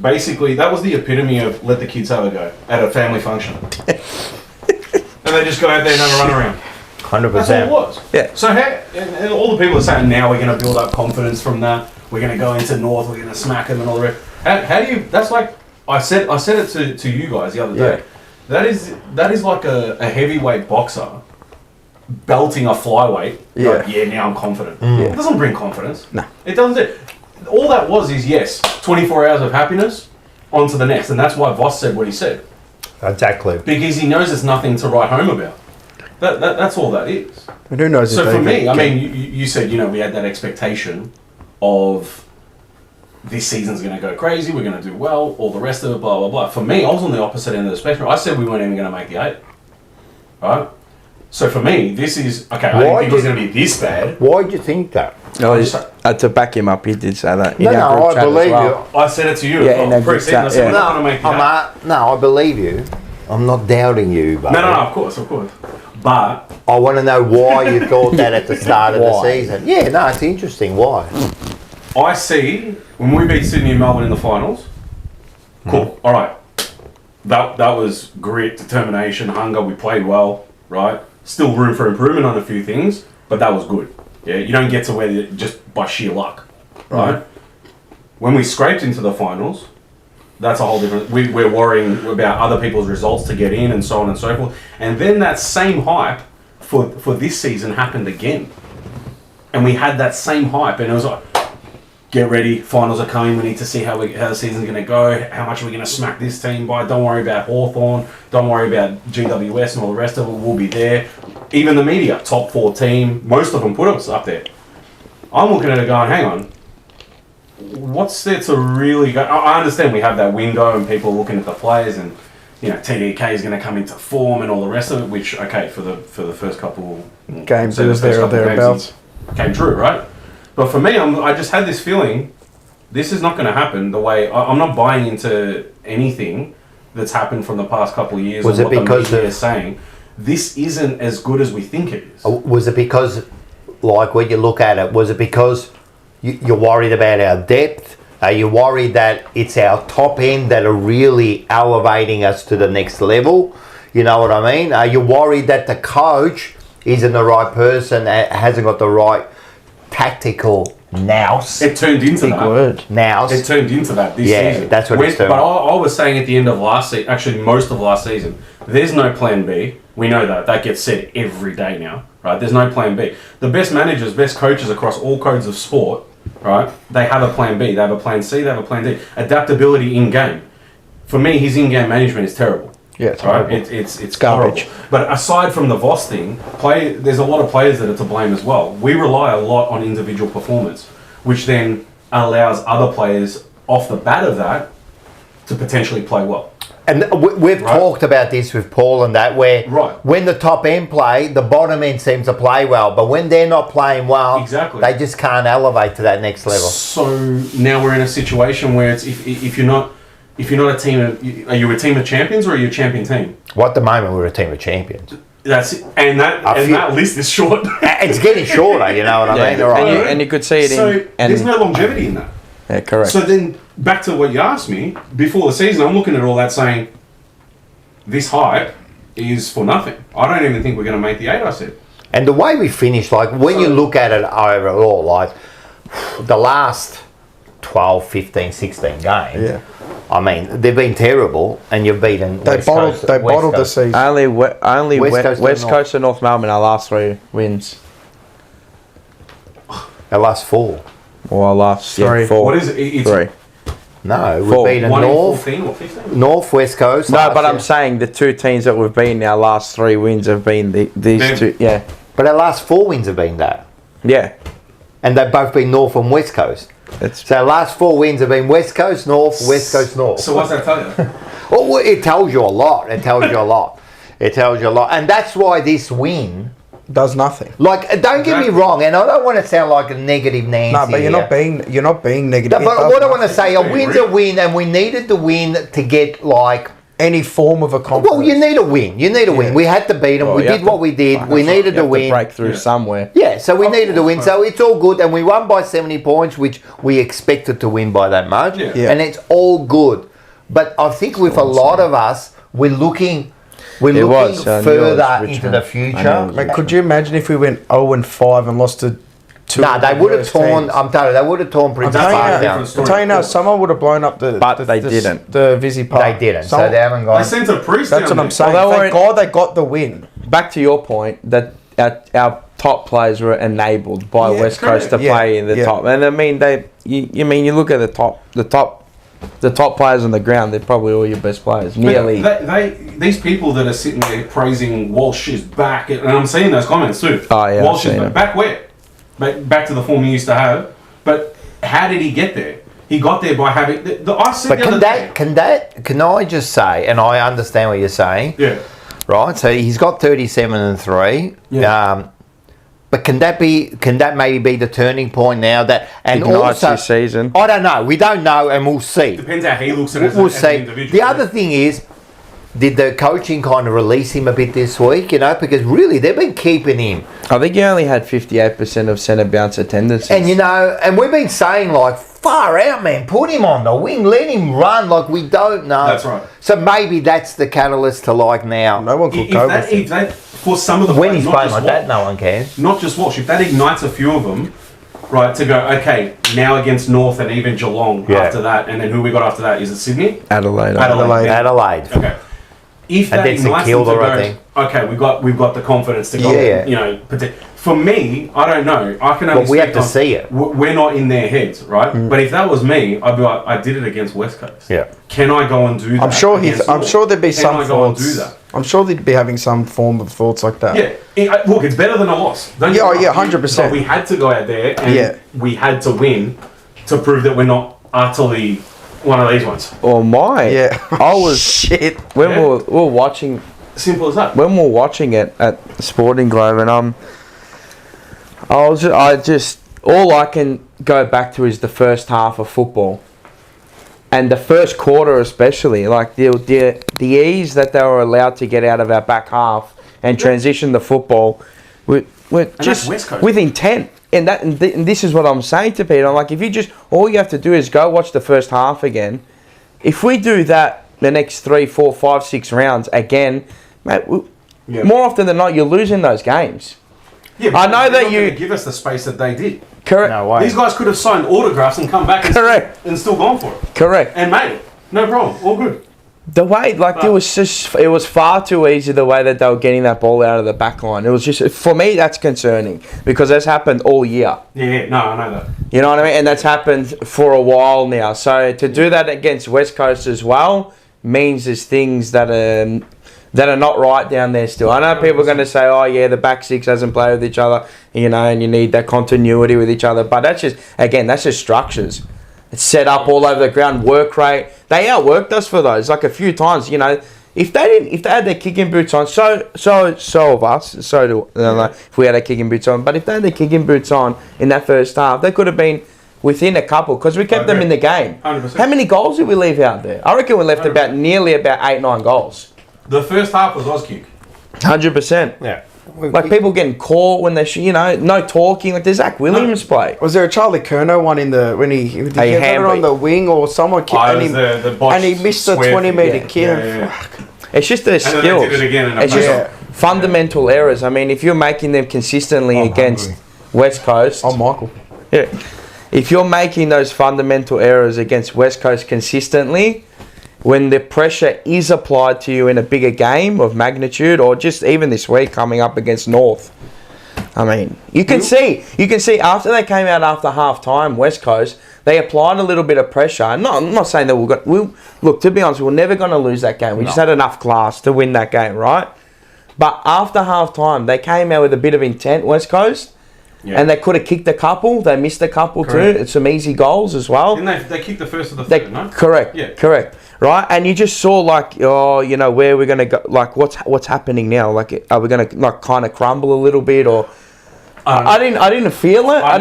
basically that was the epitome of let the kids have a go at a family function, and they just go out there and have a run around. 100%. That's all it was. Yeah. So and all the people are saying now we're going to build up confidence from that. We're going to go into North. We're going to smack them and all the rest. How do you? That's like I said it to you guys the other day. Yeah. That is like a heavyweight boxer belting a flyweight. Yeah. Like, yeah. Now I'm confident. It doesn't bring confidence. No. It doesn't. All that was is yes, 24 hours of happiness. On to the next, and that's why Voss said what he said. Exactly. Because he knows there's nothing to write home about. That's all that is. And who knows So if for they me, I can- mean, you said, you know, we had that expectation of this season's going to go crazy, we're going to do well, all the rest of it, blah, blah, blah. For me, I was on the opposite end of the spectrum. I said we weren't even going to make the 8. Right? So for me, this is okay. I Why didn't think it was did- going to be this bad. Why do you think that? No, to back him up, he did say that. No, no, I believe you. I said it to you. Yeah, in a group Pre-season, I chat, said, yeah. we're not going to make that. No, I believe you. I'm not doubting you, but No, of course. But I want to know why you thought that at the start of the Why? season. Yeah, no, it's interesting. Why? I see when we beat Sydney and Melbourne in the finals. Cool. All right. That was grit, determination, hunger. We played well, right? Still room for improvement on a few things, but that was good. Yeah, you don't get to where you just by sheer luck, right? When we scraped into the finals, that's a whole different. We're worrying about other people's results to get in and so on and so forth. And then that same hype for this season happened again, and we had that same hype, and it was like, get ready, finals are coming. We need to see how the season's going to go. How much are we going to smack this team by? Don't worry about Hawthorn. Don't worry about GWS and all the rest of it. We'll be there. Even the media, top 4 team, most of them put us up there. I'm looking at it going, hang on. What's there to really go? I understand we have that window and people are looking at the players and, you know, TDK is going to come into form and all the rest of it, which, okay, for the first couple Games, so it the was first there or couple thereabouts. games, came true, right? But for me, I just had this feeling this is not going to happen the way... I'm not buying into anything that's happened from the past couple of years Was or it what the because media of- is saying. This isn't as good as we think it is. Was it because, like, when you look at it, was it because you're worried about our depth? Are you worried that it's our top end that are really elevating us to the next level? You know what I mean? Are you worried that the coach isn't the right person, hasn't got the right tactical nous? It turned into Big that. word. Nous. It turned into that this Yeah, season. that's what it's doing. But I was saying at the end of last season, actually most of last season, there's no plan B. We know that. That gets said every day now, right? There's no plan B. The best managers, best coaches across all codes of sport, right? They have a plan B. They have a plan C. They have a plan D. Adaptability in game. For me, his in-game management is terrible. Yeah, it's right. horrible. It's garbage. horrible. But aside from the Voss thing, there's a lot of players that are to blame as well. We rely a lot on individual performance, which then allows other players off the bat of that to potentially play well. And we've talked about this with Paul and that, where when the top end play, the bottom end seems to play well. But when they're not playing well, Exactly. they just can't elevate to that next level. So now we're in a situation where it's if you're not a team of, are you a team of champions or are you a champion team? Well, at the moment, we're a team of champions. That's it. And that list is short. It's getting shorter, you know what I mean? All right. And you could see it So in... there's no longevity in that. Yeah, correct. So then, back to what you asked me, before the season, I'm looking at all that saying, this hype is for nothing. I don't even think we're going to make the 8, I said. And the way we finished, like, when you look at it overall, like, the last 12, 15, 16 games, Yeah. I mean, they've been terrible, and you've beaten They bottled the season. Only West West Coast Coast and North Melbourne are last 3 wins. The last 4. Or last 3. 4. What is it? It's 3. No, we've 4. beaten 1 in North, 14 or 15? North, West Coast. No, last but I'm year. saying the 2 teams that we've beaten, our last 3 wins have been these Them. 2. Yeah. But our last 4 wins have been that. Yeah. And they've both been North and West Coast. It's So our last 4 wins have been West Coast, North, West Coast, North. So what's that tell you? Oh, it tells you a lot. It tells you a lot. It tells you a lot. And that's why this win, Does nothing. like, don't get me Exactly. wrong, and I don't want to sound like a negative Nancy. No, but you're here. not being negative. No, It but does what I want to nothing. say, a win's a win, and we needed the win to get, like, Any form of a confidence. well, you need a win. You need a win. We had to beat them. Well, we you did have what to- we did. We you needed to have to win. break through Yeah. somewhere. Yeah, so we needed to win. So it's all good, and we won by 70 points, which we expected to win by that much. Yeah. Yeah. And it's all good. But I think with a lot of us, we're looking was, I knew it was further Richmond. into the I knew it future. was Mate, could you imagine if we went 0-5 and lost to 2? No, they of the would have worst torn. teams? I'm telling you, they would have torn pretty That's far a down. different story. I'm telling you now, someone would have blown up the. But they didn't. The Vizzy Park. They didn't. So Someone- they haven't They gone. sent a priest That's down what I'm there. saying. Well, they Thank weren't- God they got the win. Back to your point that our top players were enabled by Yeah, West Coast to correct. play in the Yeah. top, and I mean you look at the top players on the ground, they're probably all your best players. But Nearly. these people that are sitting there praising Walsh's back, and I'm seeing those comments too. Oh, yeah, I've Walsh's seen it. back where? Back to the form he used to have. But how did he get there? He got there by having. I said But the other day. can I just say, and I understand what you're saying. Yeah. right? So he's got 37 and 3. Yeah. But can that maybe be the turning point now that and Ignites also this season? I don't know. We don't know, and we'll see. Depends how he looks at it We'll as see. an individual. The other thing is, did the coaching kind of release him a bit this week? You know, because really they've been keeping him. I think he only had 58% of centre bounce attendance. And you know, and we've been saying like, far out, man, put him on the wing, let him run. Like we don't know. That's right. So maybe that's the catalyst to like now. No one could cope with if that, for some of the When players, he's not playing just like that, Walsh, no one cares. not just Walsh. If that ignites a few of them, right, to go, okay, now against North and even Geelong Yeah. after that, and then who we got after that? Is it Sydney? Adelaide. Adelaide. Okay. If And that then St ignites them to Kilda, I go, think. okay, we've got the confidence to go, Yeah. you know, for me, I don't know. I can only But we have speak to on- see it. We're not in their heads, right? But if that was me, I'd be like, I did it against West Coast. Yeah. Can I go and do that? I'm sure against I'm North? sure there'd be Can some I go and thoughts. do that? I'm sure they'd be having some form of thoughts like that. Yeah, look, it's better than a loss. Don't Yeah, get me oh, yeah, wrong. 100%. But we had to go out there and Yeah. we had to win to prove that we're not utterly one of these ones. Or my. Yeah. I was Shit. when Yeah. we were watching Simple as that. when we were watching it at Sporting Globe, and I just all I can go back to is the first half of football, and the first quarter especially, like the ease that they were allowed to get out of our back half and transition the football, with that's just West Coast. with intent. And this is what I'm saying to Peter. I'm like, if you just all you have to do is go watch the first half again. If we do that the next 3, 4, 5, 6 rounds again, mate, more often than not, you're losing those games. Yeah, I know they're that not you- gonna give us the space that they did. Correct. No way. These guys could have signed autographs and come back and, Correct. and still gone for it Correct. and made it. No problem. All good. The way, like, it was far too easy the way that they were getting that ball out of the back line. It was just, for me, that's concerning because that's happened all year. Yeah. No, I know that. You know what I mean? And that's happened for a while now. So to do that against West Coast as well means there's things that are not right down there still. I know people are going to say, oh yeah, the back six hasn't played with each other, you know, and you need that continuity with each other. But that's just structures. It's set up all over the ground, work rate. They outworked us for those, like a few times. You know, if they had their kicking boots on, so of us. So do if we had our kicking boots on. But if they had their kicking boots on in that first half, they could have been within a couple because we kept them in the game. 100%. How many goals did we leave out there? I reckon we left nearly about 8-9 goals. The first half was Auskick. 100%. Yeah. Like people getting caught when they no talking. Like the Zach Williams play. Was there a Charlie Kerno one in the when he did he have it on the wing or someone kicked Oh, it and, was the botched and he missed the square 20-meter thing. kick. Yeah. It's just their And then they skills. did it again in a It's just playoff. fundamental errors. I mean, if you're making them consistently against West Coast, Oh, Michael. yeah. If you're making those fundamental errors against West Coast consistently, when the pressure is applied to you in a bigger game of magnitude, or just even this week coming up against North, I mean, you can see after they came out after half time, West Coast, they applied a little bit of pressure. I'm not saying that look, to be honest, we're never going to lose that game. We just had enough class to win that game, right? But after half time, they came out with a bit of intent, West Coast. Yeah. And they could have kicked a couple. They missed a couple Correct. too. It's some easy goals as well. Didn't they kicked the first of the third, no? Correct. Yeah. Correct. Right. And you just saw like, oh, you know, where we're gonna go. Like, what's happening now? Like, are we gonna like kind of crumble a little bit, or? I didn't feel it. I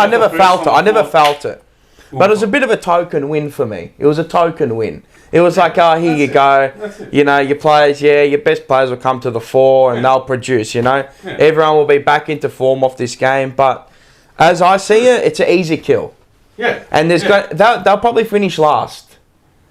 never felt it. I never felt it. But it was a bit of a token win for me. It was a token win. It was like, oh, here you go. You know, your players, your best players will come to the fore and they'll produce, you know. Yeah. Everyone will be back into form off this game. But as I see it, it's an easy kill. Yeah. And they'll probably finish last.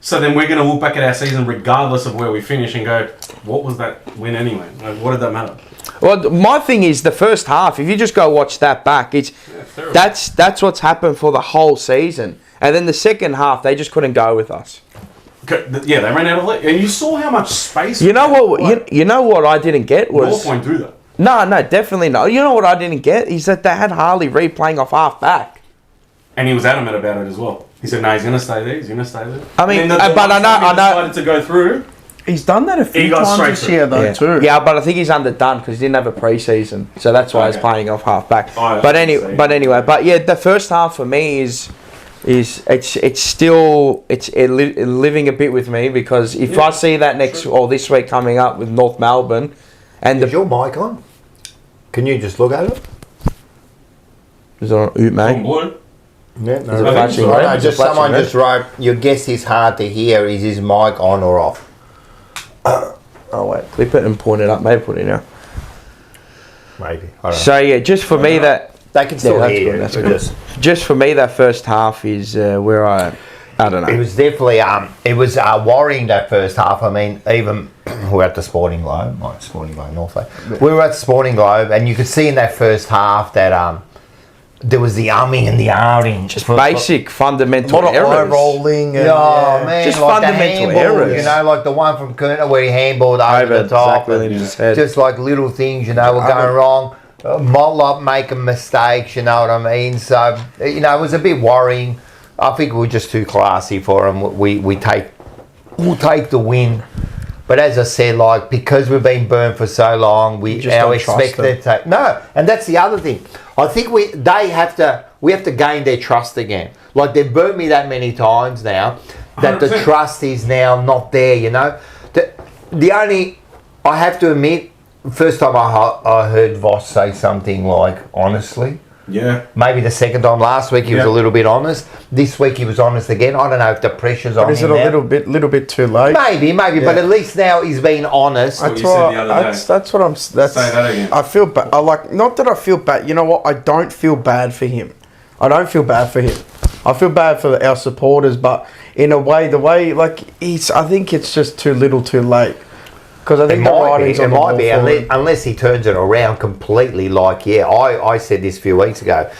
So then we're going to look back at our season regardless of where we finish and go, what was that win anyway? Like, what did that matter? Well, my thing is the first half. If you just go watch that back, terrible. that's what's happened for the whole season. And then the second half, they just couldn't go with us. Yeah, they ran out of lead. And you saw how much space... You know what? You know what I didn't get was... North won't do that. No, definitely not. You know what I didn't get is that they had Harley replaying off half back. And he was adamant about it as well. He said, no, he's going to stay there. He's going to stay there. I mean, And then but I know. decided to go through. He's done that a He few got times straight this through. year though Yeah. too. Yeah, but I think he's underdone because he didn't have a pre-season, so that's why he's Okay. playing off half back. Oh, But I see. anyway, but yeah, the first half for me is is it's still living a bit with me, because if I see that this week coming up with North Melbourne, and Is your mic on? Can you just look at it? is it on Oot, mate? Blue. Yeah, Is it no. flashing No, red? no, Is it just flashing someone red? just wrote, your guess is hard to hear. Is his mic on or off? Oh wait, clip it and point it up. Maybe put it now. Maybe. I don't know. So yeah, just for me that They can still that's hear good, you. that's but good. Just for me that first half is where I don't It know. was definitely it was worrying that first half. I mean, even we were at the Sporting Globe, Northside. We were at the Sporting Globe, and you could see in that first half that there was the umming and the ahhing. Just basic A fundamental lot of eye errors. rolling. And, Oh man, Just like the fundamental handball, errors. you know, like the one from Kerner where he handballed over the top. Zach Williams' head. Just like little things, you know, were going wrong. Motlop making mistakes, you know what I mean? So, you know, it was a bit worrying. I think we were just too classy for him. We'll take the win. But as I said, like, because we've been burned for so long, we just don't trust expect them to no. And that's the other thing. I think we have to gain their trust again. Like, they've burnt me that many times now that the 100%. trust is now not there. You know, the only I have to admit, first time I heard Voss say something like, honestly. Yeah. Maybe the second time. Last week he was a little bit honest. This week he was honest again. I don't know if the pressure's on him. Is it a now. little bit too late? Maybe, Yeah. but at least now he's been honest. What you said the other day. That's what I'm. That's, Say that again. I feel bad. Not that I feel bad. You know what? I don't feel bad for him. I don't feel bad for him. I feel bad for our supporters, but in a way, I think it's just too little, too late. Because I think the writing's on the wall for him. Unless he turns it around completely. Like, I said this a few weeks ago.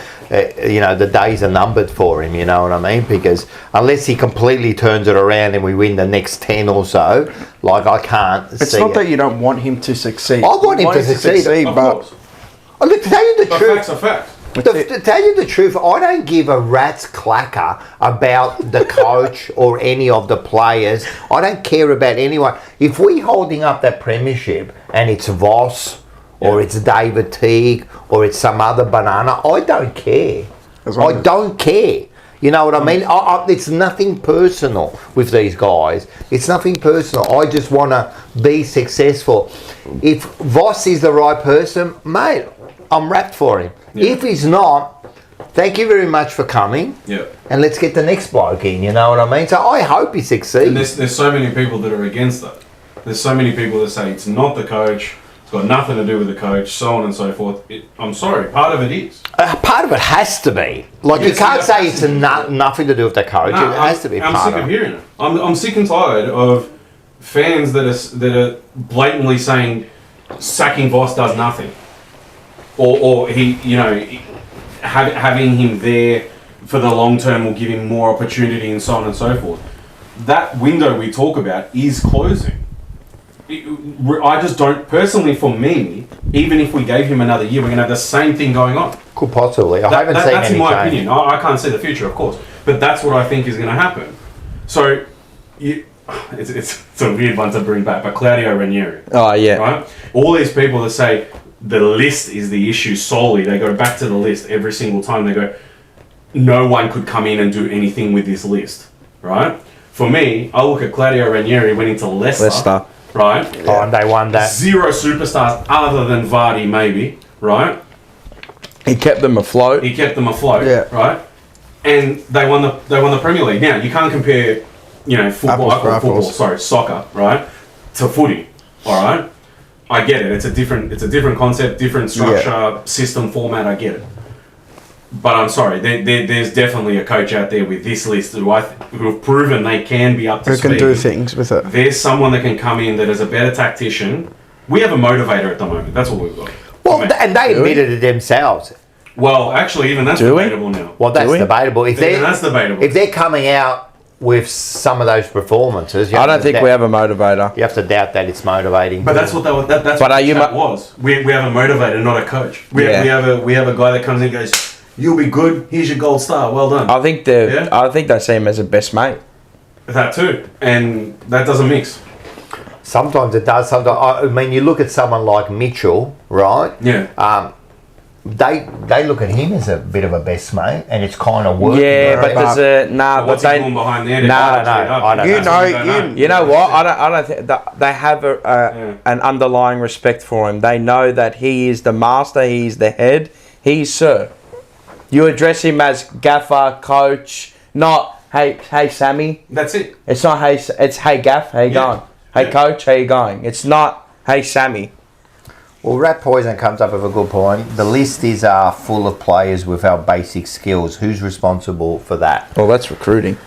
You know, the days are numbered for him. You know what I mean? Because unless he completely turns it around and we win the next 10 or so, like, I can't. It's see not it. that you don't want him to succeed. I want him to succeed. Of but course. Oh, look, to tell you the But truth. facts are facts. To tell you the truth, I don't give a rat's clacker about the coach or any of the players. I don't care about anyone. If we holding up that premiership and it's Voss or it's David Teague or it's some other banana, I don't care. I don't care. You know what I mean? It's nothing personal with these guys. It's nothing personal. I just want to be successful. If Voss is the right person, mate, I'm wrapped for him. Yeah. If he's not, thank you very much for coming. Yeah. And let's get the next bloke in, you know what I mean? So I hope he And succeeds. there's so many people that are against that. There's so many people that say it's not the coach, it's got nothing to do with the coach, so on and so forth. I'm sorry, part of it is. Part of it has to be. Like, you Yes, can't it say has it's to be. nothing to do with the coach. No, It has to be I'm part sick of of it. hearing it. I'm sick and tired of fans that are blatantly saying sacking Voss does nothing, or he, you know, having him there for the long term will give him more opportunity and so on and so forth. That window we talk about is closing. I just don't, personally for me, even if we gave him another year, we're going to have the same thing going on. Could possibly. I haven't seen That's any in my change. opinion. I can't see the future, of course, but that's what I think is going to happen. So, it's a weird one to bring back, but Claudio Ranieri, Oh yeah. right? All these people that say the list is the issue solely, they go back to the list every single time. They go, no one could come in and do anything with this list, right? For me, I look at Claudio Ranieri went into Leicester. Right? Oh, and they won that. Zero superstars other than Vardy, maybe, right? He kept them afloat. He kept them afloat, Yeah. right? And they won the Premier League. Now you can't compare, you know, soccer, right, to footy. All right, I get it. It's a different concept, different structure, system, format. I get it. But I'm sorry, there's definitely a coach out there with this list who have proven they can be up to who speed. can do things with it. There's someone that can come in that is a better tactician. We have a motivator at the moment. That's what we've got. Well, I mean, and they admitted it themselves. well, actually, even that's Do we? debatable now. Well, that's we? debatable. Even that's debatable. If they're coming out with some of those performances, I don't think we have a motivator. You have to doubt that it's motivating. But that's what that's But what are the you chat mo- was. We have a motivator, not a coach. We Yeah. have a guy that comes in and goes, "You'll be good. Here's your gold star. Well done." I think they see him as a best mate. That too, and that doesn't mix. Sometimes it does. Sometimes I mean, you look at someone like Mitchell, right? Yeah. they look at him as a bit of a best mate, and it's kind of working. Yeah, but right? there's a nah. What's But he they doing behind there? I don't know. You know what? I don't think that they have an underlying respect for him. They know that he is the master. He is the head. He's sir. You address him as gaffer, coach, not hey Sammy. That's it. It's not hey. It's hey Gaff. How you going? Hey coach. How you going? It's not hey Sammy. Well, Rat Poison comes up with a good point. The list is full of players without basic skills. Who's responsible for that? Well, that's recruiting.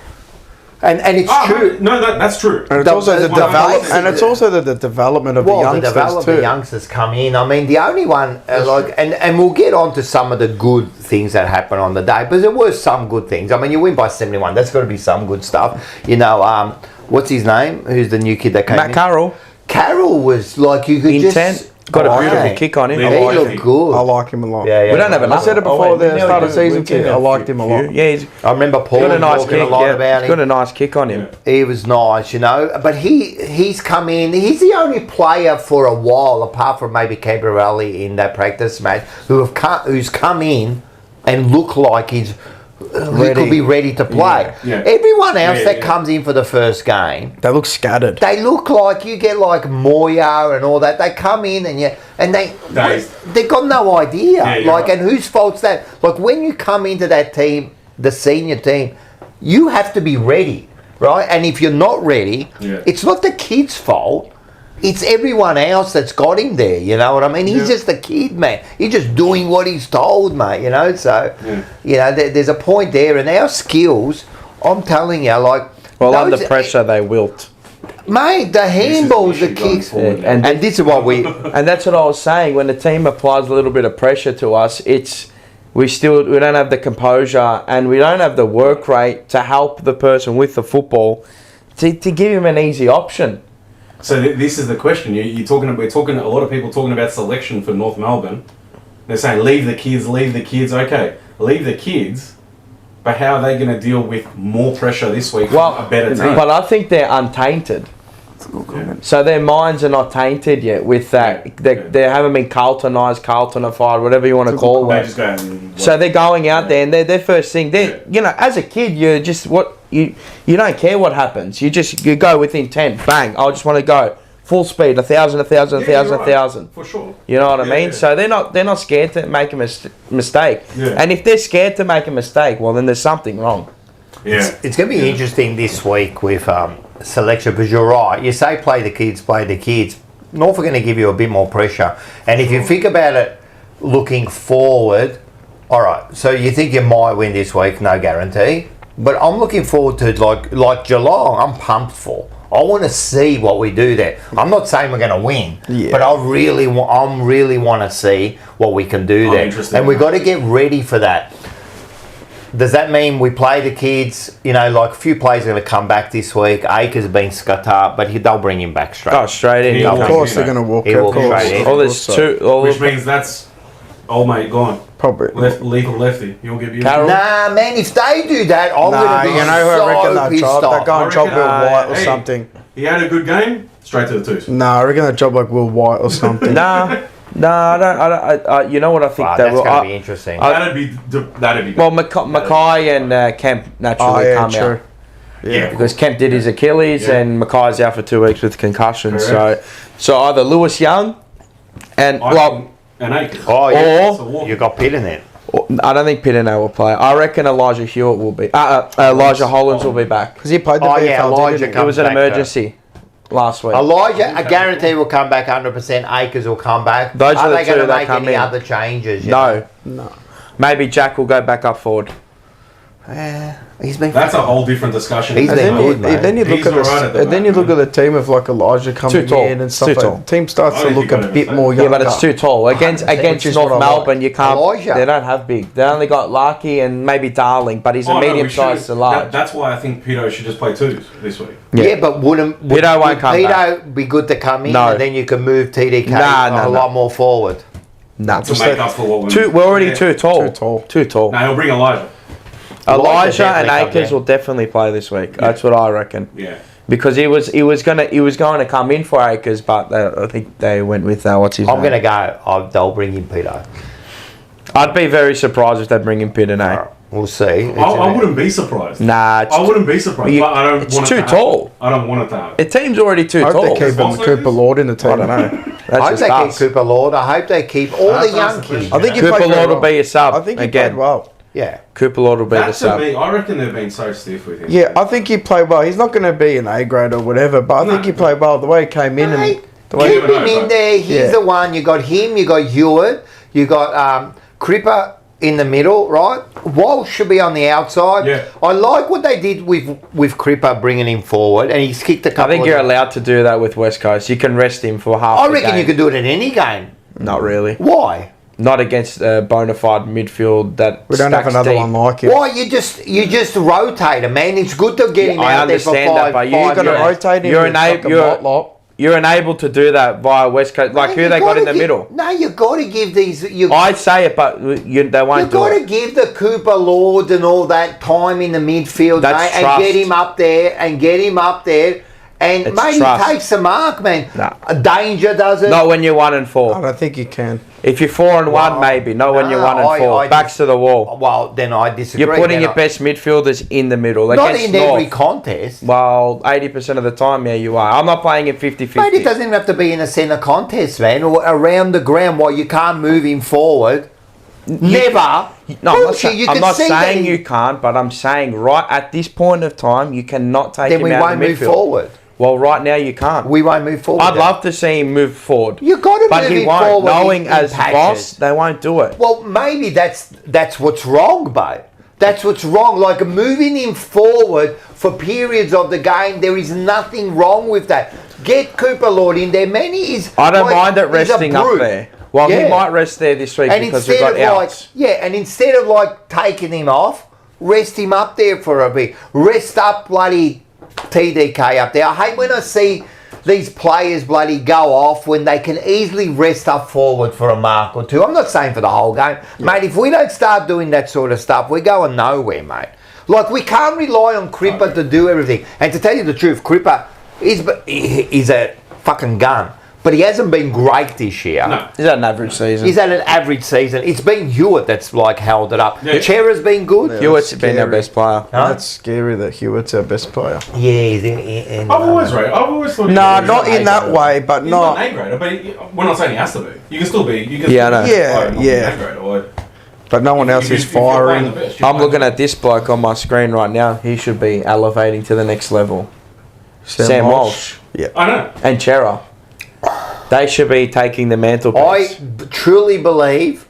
And it's true. No, that's true. And it's also the development of the youngsters too. The youngsters come in. I mean, the only one and we'll get on to some of the good things that happen on the day, but there were some good things. I mean, you win by 71. That's got to be some good stuff. You know, what's his name? Who's the new kid that came in? Matt Carroll. Carroll was like you could Intent. Got a beautiful kick on him. He looked good. I like him a lot. Yeah. We don't have enough. I said it before the start of season 2. I liked him a lot. Yeah, I remember Paul got a nice talking kick. a lot about He's him. got a nice kick on him. He was nice, you know. But he's come in. He's the only player for a while, apart from maybe Cabrerelli in that practice match, who's come in and look like he could be ready to play. Yeah. Everyone else that comes in for the first game, They look scattered. they look like you get like Moya and all that. They come in and they got no idea. Yeah, you're right. And whose fault's that? Like when you come into that team, the senior team, you have to be ready, right? And if you're not ready, it's not the kid's fault. It's everyone else that's got him there, you know what I mean? He's just a kid, man. He's just doing what he's told, mate, you know? So, you know, there's a point there. And our skills, I'm telling you, like... Well, under pressure, they wilt. Mate, the handballs, the kicks... And this is what we... And that's what I was saying. When the team applies a little bit of pressure to us, we don't have the composure and we don't have the work rate to help the person with the football to give him an easy option. So this is the question. We're talking. A lot of people talking about selection for North Melbourne. They're saying leave the kids. Okay, leave the kids. But how are they going to deal with more pressure this week from a better team? But I think they're untainted. So their minds are not tainted yet with that. They haven't been Carltonified, whatever you want to call it. So they're going out there and their first thing. You know, as a kid, you're just you don't care what happens. You go with intent. Bang! I just want to go full speed, 1,000, for sure. You know what I mean? So they're not scared to make a mistake. Yeah. And if they're scared to make a mistake, well, then there's something wrong. Yeah. It's going to be interesting this week with selection, because you're right. You say play the kids. North are going to give you a bit more pressure. And if you think about it looking forward, all right, so you think you might win this week, no guarantee. But I'm looking forward to like Geelong, I'm pumped for. I want to see what we do there. I'm not saying we're going to win, but I really want to see what we can do there. And we've got to get ready for that. Does that mean we play the kids? You know, like a few players are going to come back this week. Akers been scut up, but they'll bring him back straight. Oh, straight in. Of course they're going to walk. He walks straight in. Oh, there's two. Which means that's old mate gone. Probably. Lethal lefty. You'll give you. Carroll. Nah, man, if they do that, I'm going to be you know who I reckon so they'll pissed job? off. They'll go and job Will White or something. He had a good game. Straight to the twos. Nah, I reckon they'll job like Will White or something. Nah, I don't. You know what I think? Wow, that's going to be interesting. That'd be. Well, Mackay and Kemp naturally come out. Yeah, because Kemp did his Achilles and Mackay's out for 2 weeks with concussion. So either Lewis Young and Akers. Oh, yeah. Or you got Pitt in there. I don't think Pitino will play. I reckon Elijah Hewitt will be. Elijah Hollins will be back because he played the VFL. Elijah it was an emergency last week. Elijah, I guarantee will come back 100%. Akers will come back. Those are they the two going to that make come any in. other changes? No. Maybe Jack will go back up forward. He's been. That's a whole different discussion. He's been good, mate. Then you look at the team of like Elijah coming in and stuff. The team starts to look a bit more younger. Yeah, but it's too tall against North Melbourne. You can't. Elijah. They don't have big. They only got Larky and maybe Darling, but he's a medium sized to large. That's why I think Pito should just play twos this week. Yeah, but would Pito be good to come in and then you can move TDK a lot more forward? No, to make up for what we're already too tall. Too tall. No, he'll bring Elijah. Elijah and Akers will definitely play this week. Yeah. That's what I reckon. Yeah. Because he was going to come in for Akers, but I think they went with what's his name? I'm going to go. They'll bring in Pito. I'd be very surprised if they bring in Pitane. We'll see. I wouldn't be surprised. Nah, I wouldn't be surprised, but I don't it's want it too to happen. tall. I don't want it to happen. The team's already too I hope tall. they keep False Cooper focus? Lord in the team. I don't know. I That's hope just they us. keep Cooper Lord. I hope they keep all the That's young the kids. question. I think he Cooper played Lord very will be well. a sub I think he again. played well. Yeah. Cooper Lord will be the That to sub. me, I reckon they've been so stiff with him. Yeah, I think he played well. He's not going to be an A grade or whatever, but I think he played well. The way he came in Hey, and the way keep him in there. He's Yeah. the one. You got him. You got Hewitt. You got Cripper in the middle, right? Walsh should be on the outside. Yeah. I like what they did with Cripper bringing him forward, and he's kicked a I couple. think of you're them. allowed to do that with West Coast. You can rest him for half I the reckon game. you could do it in any game. Not really. Why? Not against a bona fide midfield that we don't have stacks another deep. one like it. Why you just rotate him, man? It's good to get him I out there for understand that, five. but you five You're going to minutes. rotate him. You're with an like a you're- bot lot. You're unable to do that via West Coast. Like Man, who you they got gotta in the give- middle? No, you got to give these. You I'd say it, but they you won't do got to it. give the Cooper Lords and all that time in the midfield, That's mate, and trust. get him up there and It's maybe trust. takes the mark, man. Nah. Danger does it. Not when you're 1 and I 4. don't think he can. If you're 4 and 1, maybe. Not when you're 1 and 4. I Backs to the wall. Well, then I disagree. You're putting Then your best midfielders in the middle. not Against in North. every contest. Well, 80% of the time, yeah, you are. I'm not playing in 50-50. Mate, it doesn't even have to be in a centre contest, man, or around the ground while you can't move him forward. Never. No, I'm not, Bullshit, you I'm can not see that saying he- you can't, but I'm saying right at this point of time, you cannot take Then him we out won't of the move midfield. forward. Well, right now you can't. We won't move forward. I'd then. love to see him move forward. You got to But move he him won't. forward. Knowing in as patches. boss, they won't do it. Well, maybe that's what's wrong, mate. That's what's wrong. Like moving him forward for periods of the game, there is nothing wrong with that. Get Cooper Lord in there, man. I don't like, mind it he's a resting up brute. there. Well, he Yeah. might rest there this week And because we've instead got of like, outs. and instead of like taking him off, rest him up there for a bit. Rest up bloody TDK up there. I hate when I see these players bloody go off when they can easily rest up forward for a mark or two. I'm not saying for the whole game. Mate, if we don't start doing that sort of stuff, we're going nowhere, mate. Like, we can't rely on Cripper to do everything. And to tell you the truth, Cripper is a fucking gun. But he hasn't been great this year. No. Is that an average season? He's had an average season. It's been Hewitt that's like held it up. Yeah. Chera's been good. Hewitt's been our Scary. best player. Huh? That's scary that Hewitt's our best player. Yeah, he's in I've always thought. No, he's not an in A that grader. way, but He's not not. an A grader, but we're not saying he has to be. You can still be. You can Yeah, still I know. be Yeah, not yeah. an A grader, or But no one else is firing. I'm looking at this bloke on my screen right now. He should be elevating to the next level. Sam Walsh. Yeah. I know. And Chera. They should be taking the mantle. I truly believe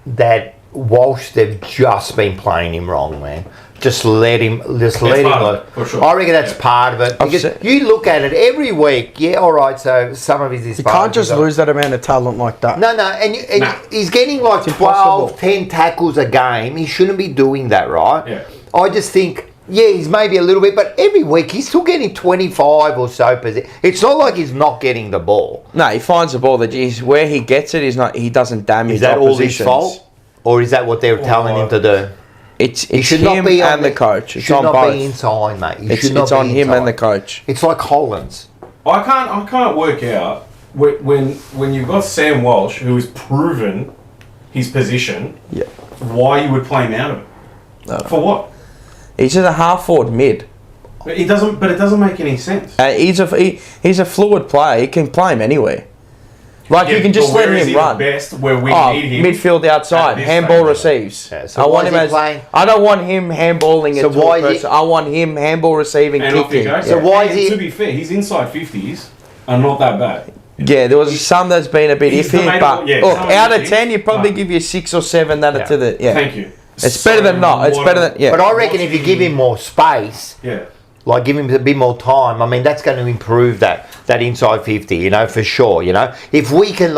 that Walsh, they've just been playing him wrong, man. Just let him part go. of it, for sure. I reckon that's Yeah. part of it. Because seen- you look at it every week. Yeah, all right. So some of his You can't just lose that amount of talent like that. No, and Nah. he's getting like It's 12, impossible. 10 tackles a game. He shouldn't be doing that, right? Yeah. I just think, yeah, he's maybe a little bit, but every week he's still getting 25 or so. It's not like he's not getting the ball. No, he finds the ball. That where he gets it is not. He doesn't damage. Is that all his oppositions. fault? Or is that what they're telling him to do? It's He should him not be on and the coach. He It's should on not both. be inside, mate. He It's should not on be him and the inside. coach. It's like Hollins. I can't work out when you've got Sam Walsh, who has proven his position, Yeah. why you would play him out of it. For what? He's just a half forward mid. It doesn't make any sense. He's a fluid player. He can play him anywhere. Like Yeah, you can just but let where is him he run. the best where we Oh, need him? midfield outside, at this handball stage. receives. Yeah, so I why want is him he as. playing? I don't want him handballing it So to why a is he- person. I want him handball receiving, And off you kicking. go. So why and is he- to be fair, his inside 50s are not that bad. Yeah, there was some that's been a bit He's iffy, debatable, but yeah, look, some out of iffy, 10, you'd probably but- give you 6 or 7 that are to the Thank you. It's better than not. It's better than yeah. But I reckon if you give him more space, Yeah. like give him a bit more time, I mean, that's going to improve that inside 50, for sure, If we can,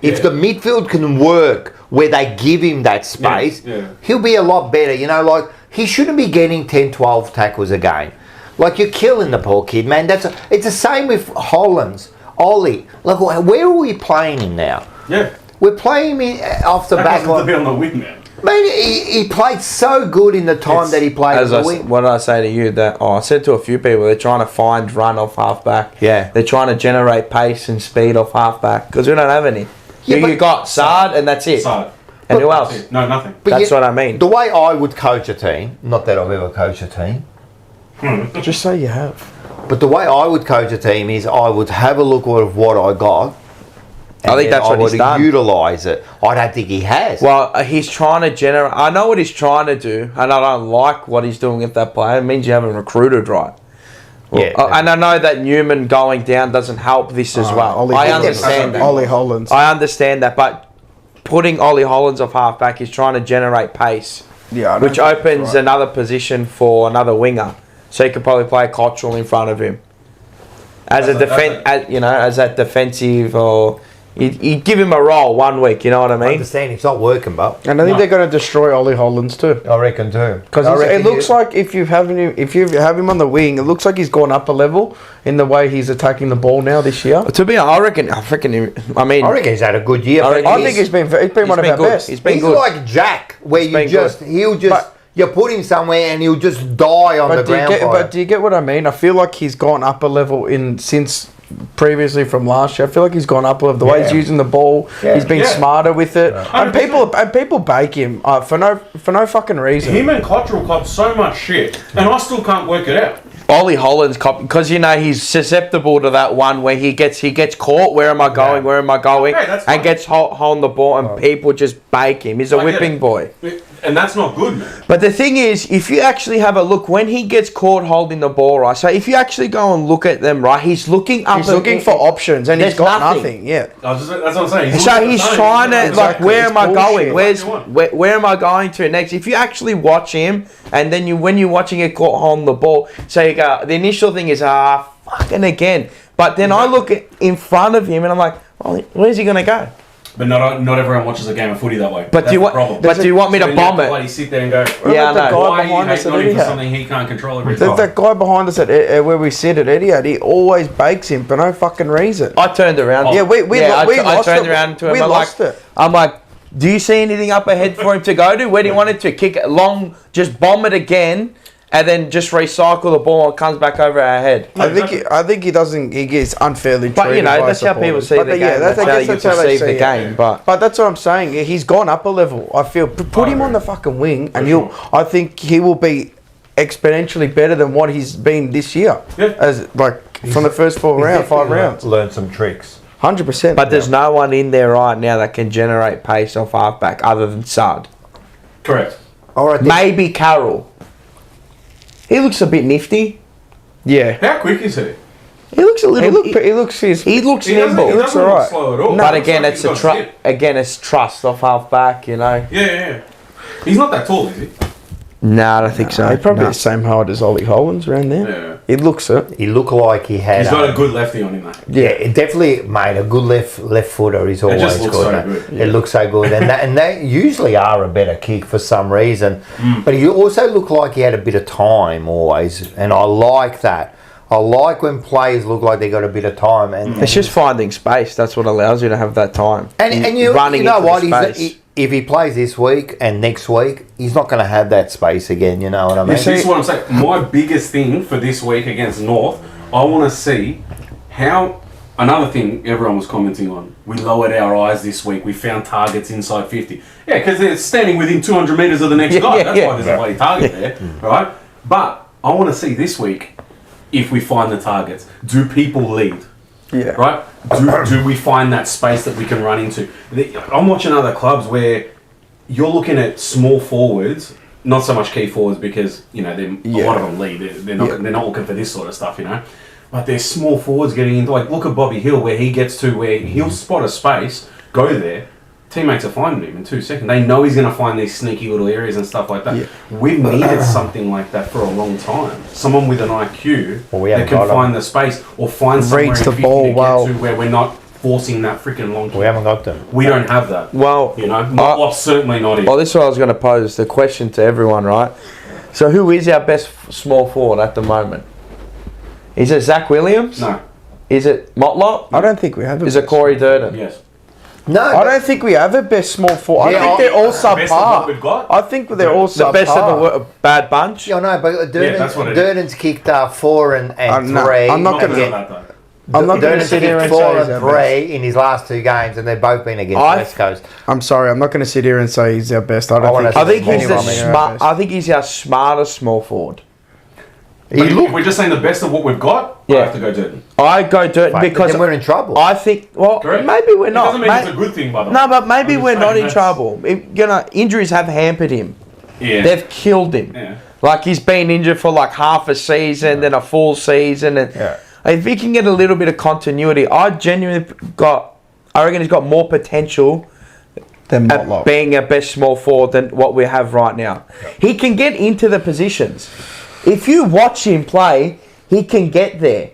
if the midfield can work where they give him that space, Yeah. he'll be a lot better, he shouldn't be getting 10, 12 tackles a game. Like, you're killing the poor kid, man. It's the same with Hollins, Ollie. Like, where are we playing him now? Yeah. We're playing him off the That back wasn't to be line. on the wing, man. Man, he played so good in the time It's- that he played As on I, the wing. what did I say to you? That I said to a few people, they're trying to find run off halfback. Yeah. They're trying to generate pace and speed off halfback because we don't have any. Yeah, you but- got Sard and that's it. So, And who else? No, nothing. But That's what I mean. The way I would coach a team, not that I've ever coached a team, Just say you have. but the way I would coach a team is I would have a look at what I got. I think that's what he's done. Utilise it. I don't think he has. Well, he's trying to generate. I know what he's trying to do, and I don't like what he's doing with that player. It means you haven't recruited right. Yeah. And I know that Newman going down doesn't help this as well. I understand that. Ollie Hollands. I understand that, but putting Ollie Hollands off halfback is trying to generate pace, Yeah, which opens another position for another winger. So he could probably play Cottrell in front of him as as that defensive, or you give him a role 1 week. You know what I I mean? understand it's not working, but And I think they're going to destroy Ollie Hollands too. I reckon too. Because it looks like if you have him on the wing, it looks like he's gone up a level in the way he's attacking the ball now this year. To be honest, I reckon. I mean, I reckon he's had a good year. I think he's been one of our good. best. He's been He's good. like Jack, where he'll just But- you put him somewhere and he'll just die on the ground. But do you get what I mean? I feel like he's gone up a level since previously from last year. I feel like he's gone up a level. The way he's using the ball, he's been smarter with it. And people bake him for no fucking reason. Him and Cottrell cop so much shit, and I still can't work it out. Ollie Hollands, because he's susceptible to that one where he gets caught. Where am I going? Where am I going? Okay, that's fine. And gets holding the ball, and people just bake him. He's a whipping boy. And that's not good, man. But the thing is, if you actually have a look, when he gets caught holding the ball, right? So if you actually go and look at them, right, he's looking up. He's looking for options, and he's There's got nothing. nothing. Yeah. That's what I'm saying. So he's trying to Exactly. where am I It's going? bullshit. Where am I going to next? If you actually watch him, and then when you're watching it caught holding the ball, so you go, the initial thing is fucking again. But then I look in front of him and I'm like, oh, where's he gonna go? But not everyone watches a game of footy that way. But do you want me to bomb it? Bloody sit there and go, Yeah, I That know. guy why are you behind us hating at on him for Etihad? something he can't control every That, time? that guy behind us at where we sit at Etihad, he always bakes him for no fucking reason. I turned around. Yeah, we I lost turned it. around to him. We lost it. I'm like, do you see anything up ahead for him to go to? Where do you want it to kick it long? Just bomb it again, and then just recycle the ball and it comes back over our head. I think he doesn't. He gets unfairly treated. But you know, by that's how people supporters. see But the game. yeah, That's how you they perceive see the it. game. But But that's what I'm saying. He's gone up a level. I feel. Put him on the fucking wing, and I think he will be exponentially better than what he's been this year. Yeah. As from the first 5 rounds. Learn some tricks. 100%. But there's no one in there right now that can generate pace off halfback other than Sard. Correct. All right. Maybe Carroll. He looks a bit nifty. yeah. How quick is he? He looks a little. He looks. He looks He doesn't, nimble. he doesn't alright. look slow at all. But It looks again, like it's he's got zip. it's trust off halfback. You know. Yeah. He's not that tall, is he? No, I don't think so. He's probably No. the same height as Ollie Hollands around there. Yeah. He looks it. He looked like he had. He's got a good lefty on him, though. Yeah, it definitely made a good left footer. He's always just looks good. so mate. good. It looks so good, and they usually are a better kick for some reason. But he also looked like he had a bit of time always, and I like that. I like when players look like they got a bit of time, and It's just finding space. That's what allows you to have that time. and you know into what? the space. If he plays this week and next week, he's not going to have that space again. You know what I mean? This is what I'm saying. My biggest thing for this week against North, I want to see how. Another thing everyone was commenting on. We lowered our eyes this week. We found targets inside 50. Yeah, because they're standing within 200 metres of the next guy. That's why there's a bloody target there, right? But I want to see this week if we find the targets. Do people lead? Yeah. Right? Do we find that space that we can run into? I'm watching other clubs where you're looking at small forwards, not so much key forwards because, you know, a lot of them lead. They're not looking for this sort of stuff, you know. But there's small forwards getting into, like, look at Bobby Hill where he gets to where he'll spot a space, go there, teammates are finding him in 2 seconds. They know he's going to find these sneaky little areas and stuff like that. Yeah. We've needed something like that for a long time. Someone with an IQ that can find the space or find somewhere Reads in the 50 ball to get well. to where we're not forcing that freaking long kick. we haven't got them. We don't have that. Well, You know, certainly not here. Well, this is what I was going to pose the question to everyone, right? So, who is our best small forward at the moment? Is it Zach Williams? No. Is it Motlop? I don't think we have. Is it Corey Durden? Yes. No, I don't think we have a best small forward. Yeah, I think they're all best of what we've subpar. got? I think they're all The subpar. best of a bad bunch? Yeah, I know, but that's what it is. Durden's kicked 4 and 3. I'm not Not gonna- because of that, though. I'm not going to Durnan's sit here and kicked say 4 he's and our 3 in his last 2 games, and they've both been against West Coast. I'm sorry, I'm not going to sit here and say he's our best. I wanna don't I think think he's the anyone smart. I think he's our smartest small forward. But if we're just saying the best of what we've got, Yeah. I have to go Durden. I go Dirt But because then we're in trouble. I think. Well, Correct? maybe we're It not. doesn't mean it's a good thing, by the way. No, but maybe I'm just we're not saying in that's- trouble. Injuries have hampered him. Yeah. They've killed him. Yeah. Like he's been injured for like half a season, then a full season, and if he can get a little bit of continuity, I reckon he's got more potential Then at Motlop. being our best small forward than what we have right now. He can get into the positions. If you watch him play, he can get there.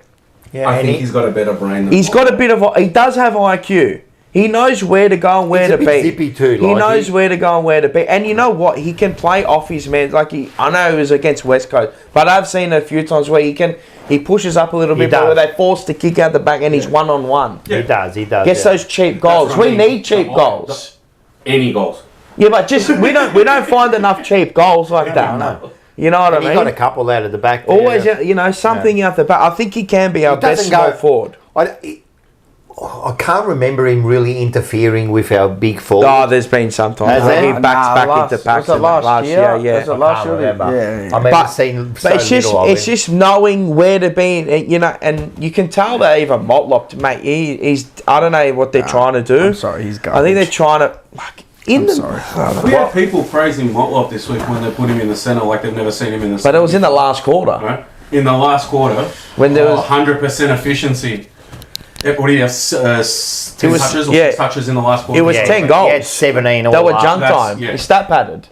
Yeah, I and think he's got a better brain than He's got a bit of. He does have IQ. He knows where to go and where He's a to bit be. zippy too, He like knows he- where to go and where to be. And you know what? He can play off his man. Like I know it was against West Coast, but I've seen a few times where he pushes up a little bit, but where does. they force the kick out the back, and he's 1-on-1. He does. Gets those cheap goals. That's what We I mean. need cheap goals. Any goals. Yeah, but just we don't find enough cheap goals like that. no. You know what And I he mean? got a couple out of the back there. Always, something out the back. I think he can be our He best doesn't small go- forward. I can't remember him really interfering with our big forward. Oh, there's been some times. Has there? He backs back into packs. Was it last year? Yeah. Was it last year? remember. Yeah. I remember But, seeing so but it's just little of him. just knowing where to be, and you can tell that even Motlop, mate. He's I don't know what they're trying to do. I'm sorry, he's I think they're garbage. trying to like in the. sorry. We had people praising Motlop this week when they put him in the centre like they've never seen him in the But centre. it was in the last quarter Right? In the last quarter, when there was 100% efficiency. What do you have? 10 was- touches or yeah. 6 touches in the last quarter? It was 10 goals. He had 17 all they were up. junk That's- time. yeah. He stat padded.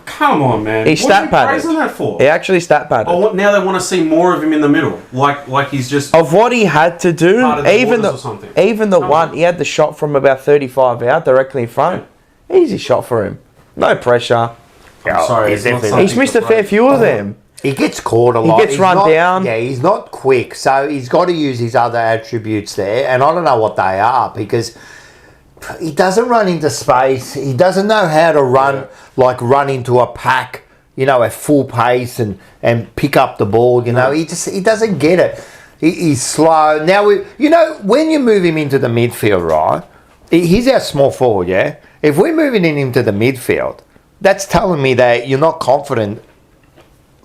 Come on, man. He What stat are you padded. praising that for? He actually stat padded. Now they want to see more of him in the middle, like he's just. Of what he had to do, Part of the even orders or something. the Come one on. he had the shot from about 35 out directly in front. Easy shot for him. No pressure. I'm sorry, he's it's not definitely- something He's missed to a fair praise. few of them. He gets caught a lot. gets He's run not- down. Yeah, he's not quick, so he's got to use his other attributes there, and I don't know what they are because he doesn't run into space. He doesn't know how to run into a pack, at full pace and pick up the ball. He doesn't get it. He's slow. Now when you move him into the midfield, right? He's our small forward, yeah. If we're moving him into the midfield, that's telling me that you're not confident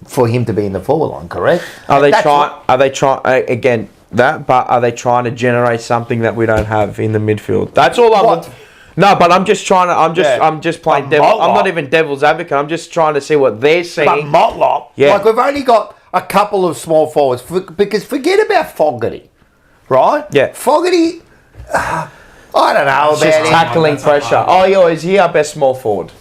for him to be in the forward line, correct? Are they That's trying? what- Are they trying again? But are they trying to generate something that we don't have in the midfield? That's all I'm. What? No, but I'm just trying to. Yeah. I'm just playing But devil. I'm Motlop- not even devil's advocate. I'm just trying to see what they're But seeing. Motlop, Yeah. like we've only got a couple of small forwards because forget about Fogarty, right? Yeah. Fogarty, I don't know It's about just him. tackling That's pressure. hard. Is he our best small forward?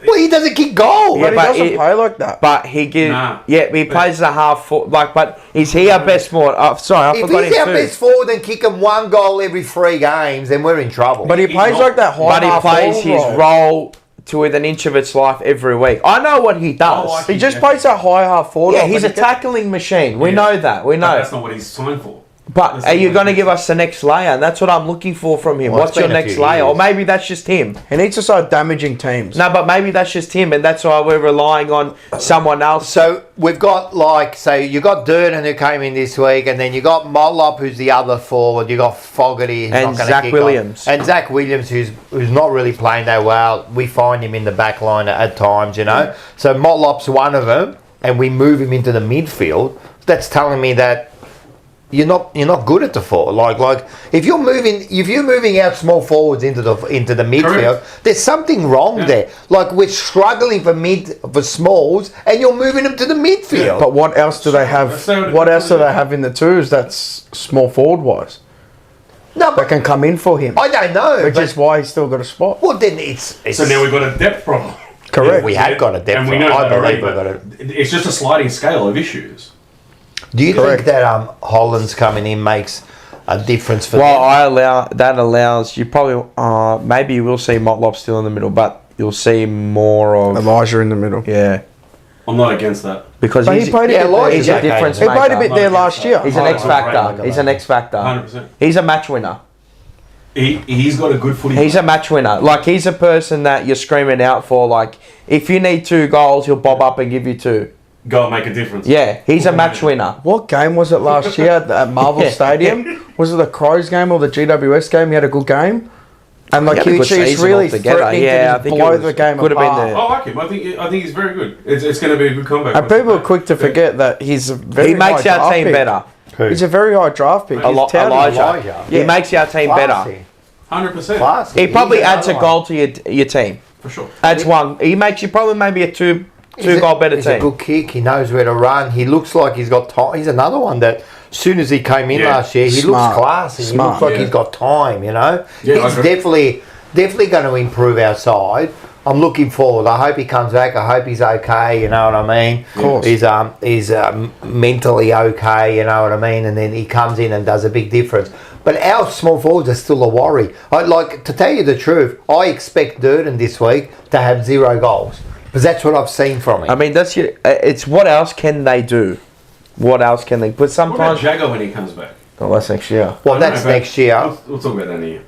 Well, he doesn't kick goals. Yeah, But he but doesn't it- play like that. But he gives. Nah. Yeah, he plays a half foot. But is he our best forward? Sorry, I If forgot he's him our too. best forward and kicking one goal every 3 games, then we're in trouble. But he He's plays not- like that high But he half plays forward his role to within an inch of its life every week. I know what he does. Oh, He just plays that high half forward. Yeah, role, he's but a tackling machine. We know that. We But know. that's not what he's signed for. But That's are not you what going to he's- give us the next layer? And that's what I'm looking for from him. Well, What's it's your been a next few layer? Or years. maybe that's just him. He needs to start damaging teams. No, but maybe that's just him, and that's why we're relying on someone else. So we've got you got Durden who came in this week, and then you got Motlop who's the other forward. You got Fogarty who's And not gonna Zach kick off. Williams. and Zach Williams who's not really playing that well. We find him in the back line at times, So Motlop's one of them, and we move him into the midfield. That's telling me that you're not good at the forward. Like if you're moving out small forwards into the midfield, Correct. there's something wrong there. Like we're struggling for smalls, and you're moving them to the midfield. But what else do they have? So- What else do they have in the twos that's small forward wise no, that but can come in for him? I don't know. Which but- is why he's still got a spot. well, then it's So now we've got a depth problem. Correct. we have got a depth. And we know I that already, believe we've got but it. it's just a sliding scale of issues. Do you Correct. think that Holland's coming in makes a difference for Well, them? that allows you probably maybe you will see Motlop still in the middle, but you'll see more of Elijah in the middle. yeah I'm not against that. because But he's he played yeah, a bit there. Elijah's he's a okay. difference He played a maker. bit there last year. He's an Oh, X factor. great. He's an X factor. 100%. He's a match winner. He's got a good footy. He's a match winner. Like he's a person that you're screaming out for. Like if you need 2 goals, he'll bob up and give you 2. go and make a difference. Yeah, he's a match winner. What game was it last year at Marvel Stadium? Was it the Crows game or the GWS game? He had a good game. And like He had a he's good season really altogether. threatening Yeah, I to think blow it was- the game could have been apart. the- I like him. I think he's very good. It's going to be a good comeback. And people are quick to forget that he's a very He makes high our draft team pick. better. He's a very high draft pick. He's touted. Elijah. He Yeah. makes our team better. 100%. Classy. He probably He's adds a another goal to your team. For sure. Adds one. He makes you probably maybe a two goal better he's team. a good kick. He knows where to run. He looks like he's got time. He's another one that, as soon as he came in Yeah. last year, he Smart. looks classy. He Smart. looks like Yeah. he's got time. You know, Yeah, I he's agree. definitely going to improve our side. I'm looking forward. I hope he comes back. I hope he's okay. You know what I mean? Of course. He's mentally okay. You know what I mean? And then he comes in and does a big difference. But our small forwards are still a worry. To tell you the truth, I expect Durden this week to have 0 goals because that's what I've seen from him. I mean, that's it's what else can they do? What else can they? But What about sometimes. Jagger when he comes back? Oh, that's next year. well, I don't that's know, but next year. We'll talk about that in a year.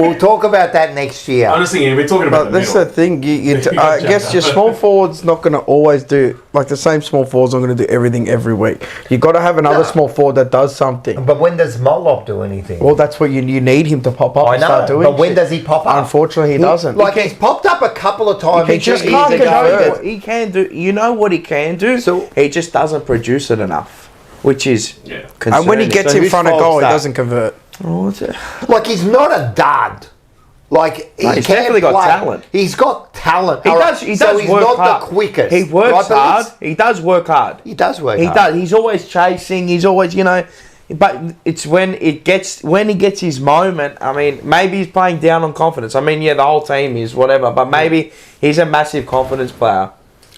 We'll talk about that next year. Honestly, we're talking about But the that's the middle. thing. You got I guess Jagger. your small forward's not going to always do like the same small forward's not going to do everything every week. You got to have another small forward that does something. But when does Mollop do anything? Well, that's what you need him to pop up I and start know, doing. but when shit. does he pop up? Unfortunately, he doesn't. Like he's popped up a couple of times. He just He's can't a convert. guy He can do. You know what he can do? So- he just doesn't produce it enough, which is Yeah. concerning. and when he gets So in whose front of fault's goal, he that? doesn't convert. Oh, what's it? Like he's not a dud. Like he No, he's can definitely got play. talent. He's got talent. He All right, does. He so does he's work not hard. the quickest. He works right, but hard. it's- He does work hard. He does work. He hard. does. He's always chasing. He's always, but it's when he gets his moment. I mean, maybe he's playing down on confidence. I mean, yeah, the whole team is whatever, but maybe he's a massive confidence player.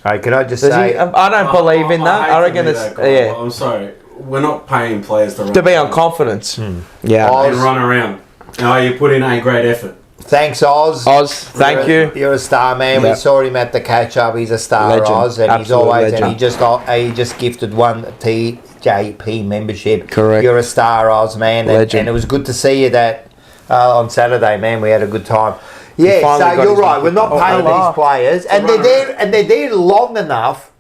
Hey, can I just Does say? he? I don't believe in that. hate I to reckon be it's that guy. yeah I'm sorry. We're not paying players to run to be on around confidence. Yeah. Oh, and run around. No, you put in a great effort. Thanks, Oz. Oz, thank you. You're a star, man. Yeah. We saw him at the catch up. He's a star, Legend. Oz, and he's Absolute always and legend. he just gifted one TJP membership. Correct. You're a star, Oz, man, and Legend. it was good to see you that on Saturday, man. We had a good time. Yeah, finally so got you're his- right. We're not paying these players, and they're there, and they're there long enough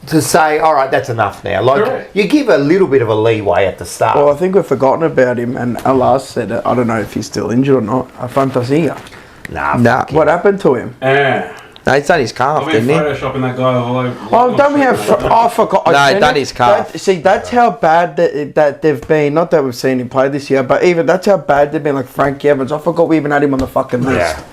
to say, all right, that's enough now. Like Correct. you give a little bit of a leeway at the start. Well, I think we've forgotten about him, and Alas said it. I don't know if he's still injured or not. A Fantasia. Nah. What happened to him? Yeah. No, he's done his calf, I've been didn't he? photoshopping that guy all over. Oh, don't we have? I forgot. No, I done his calf. See, that's how bad that they've been. Not that we've seen him play this year, but even that's how bad they've been. Like Frankie Evans, I forgot we even had him on the fucking list. Yeah.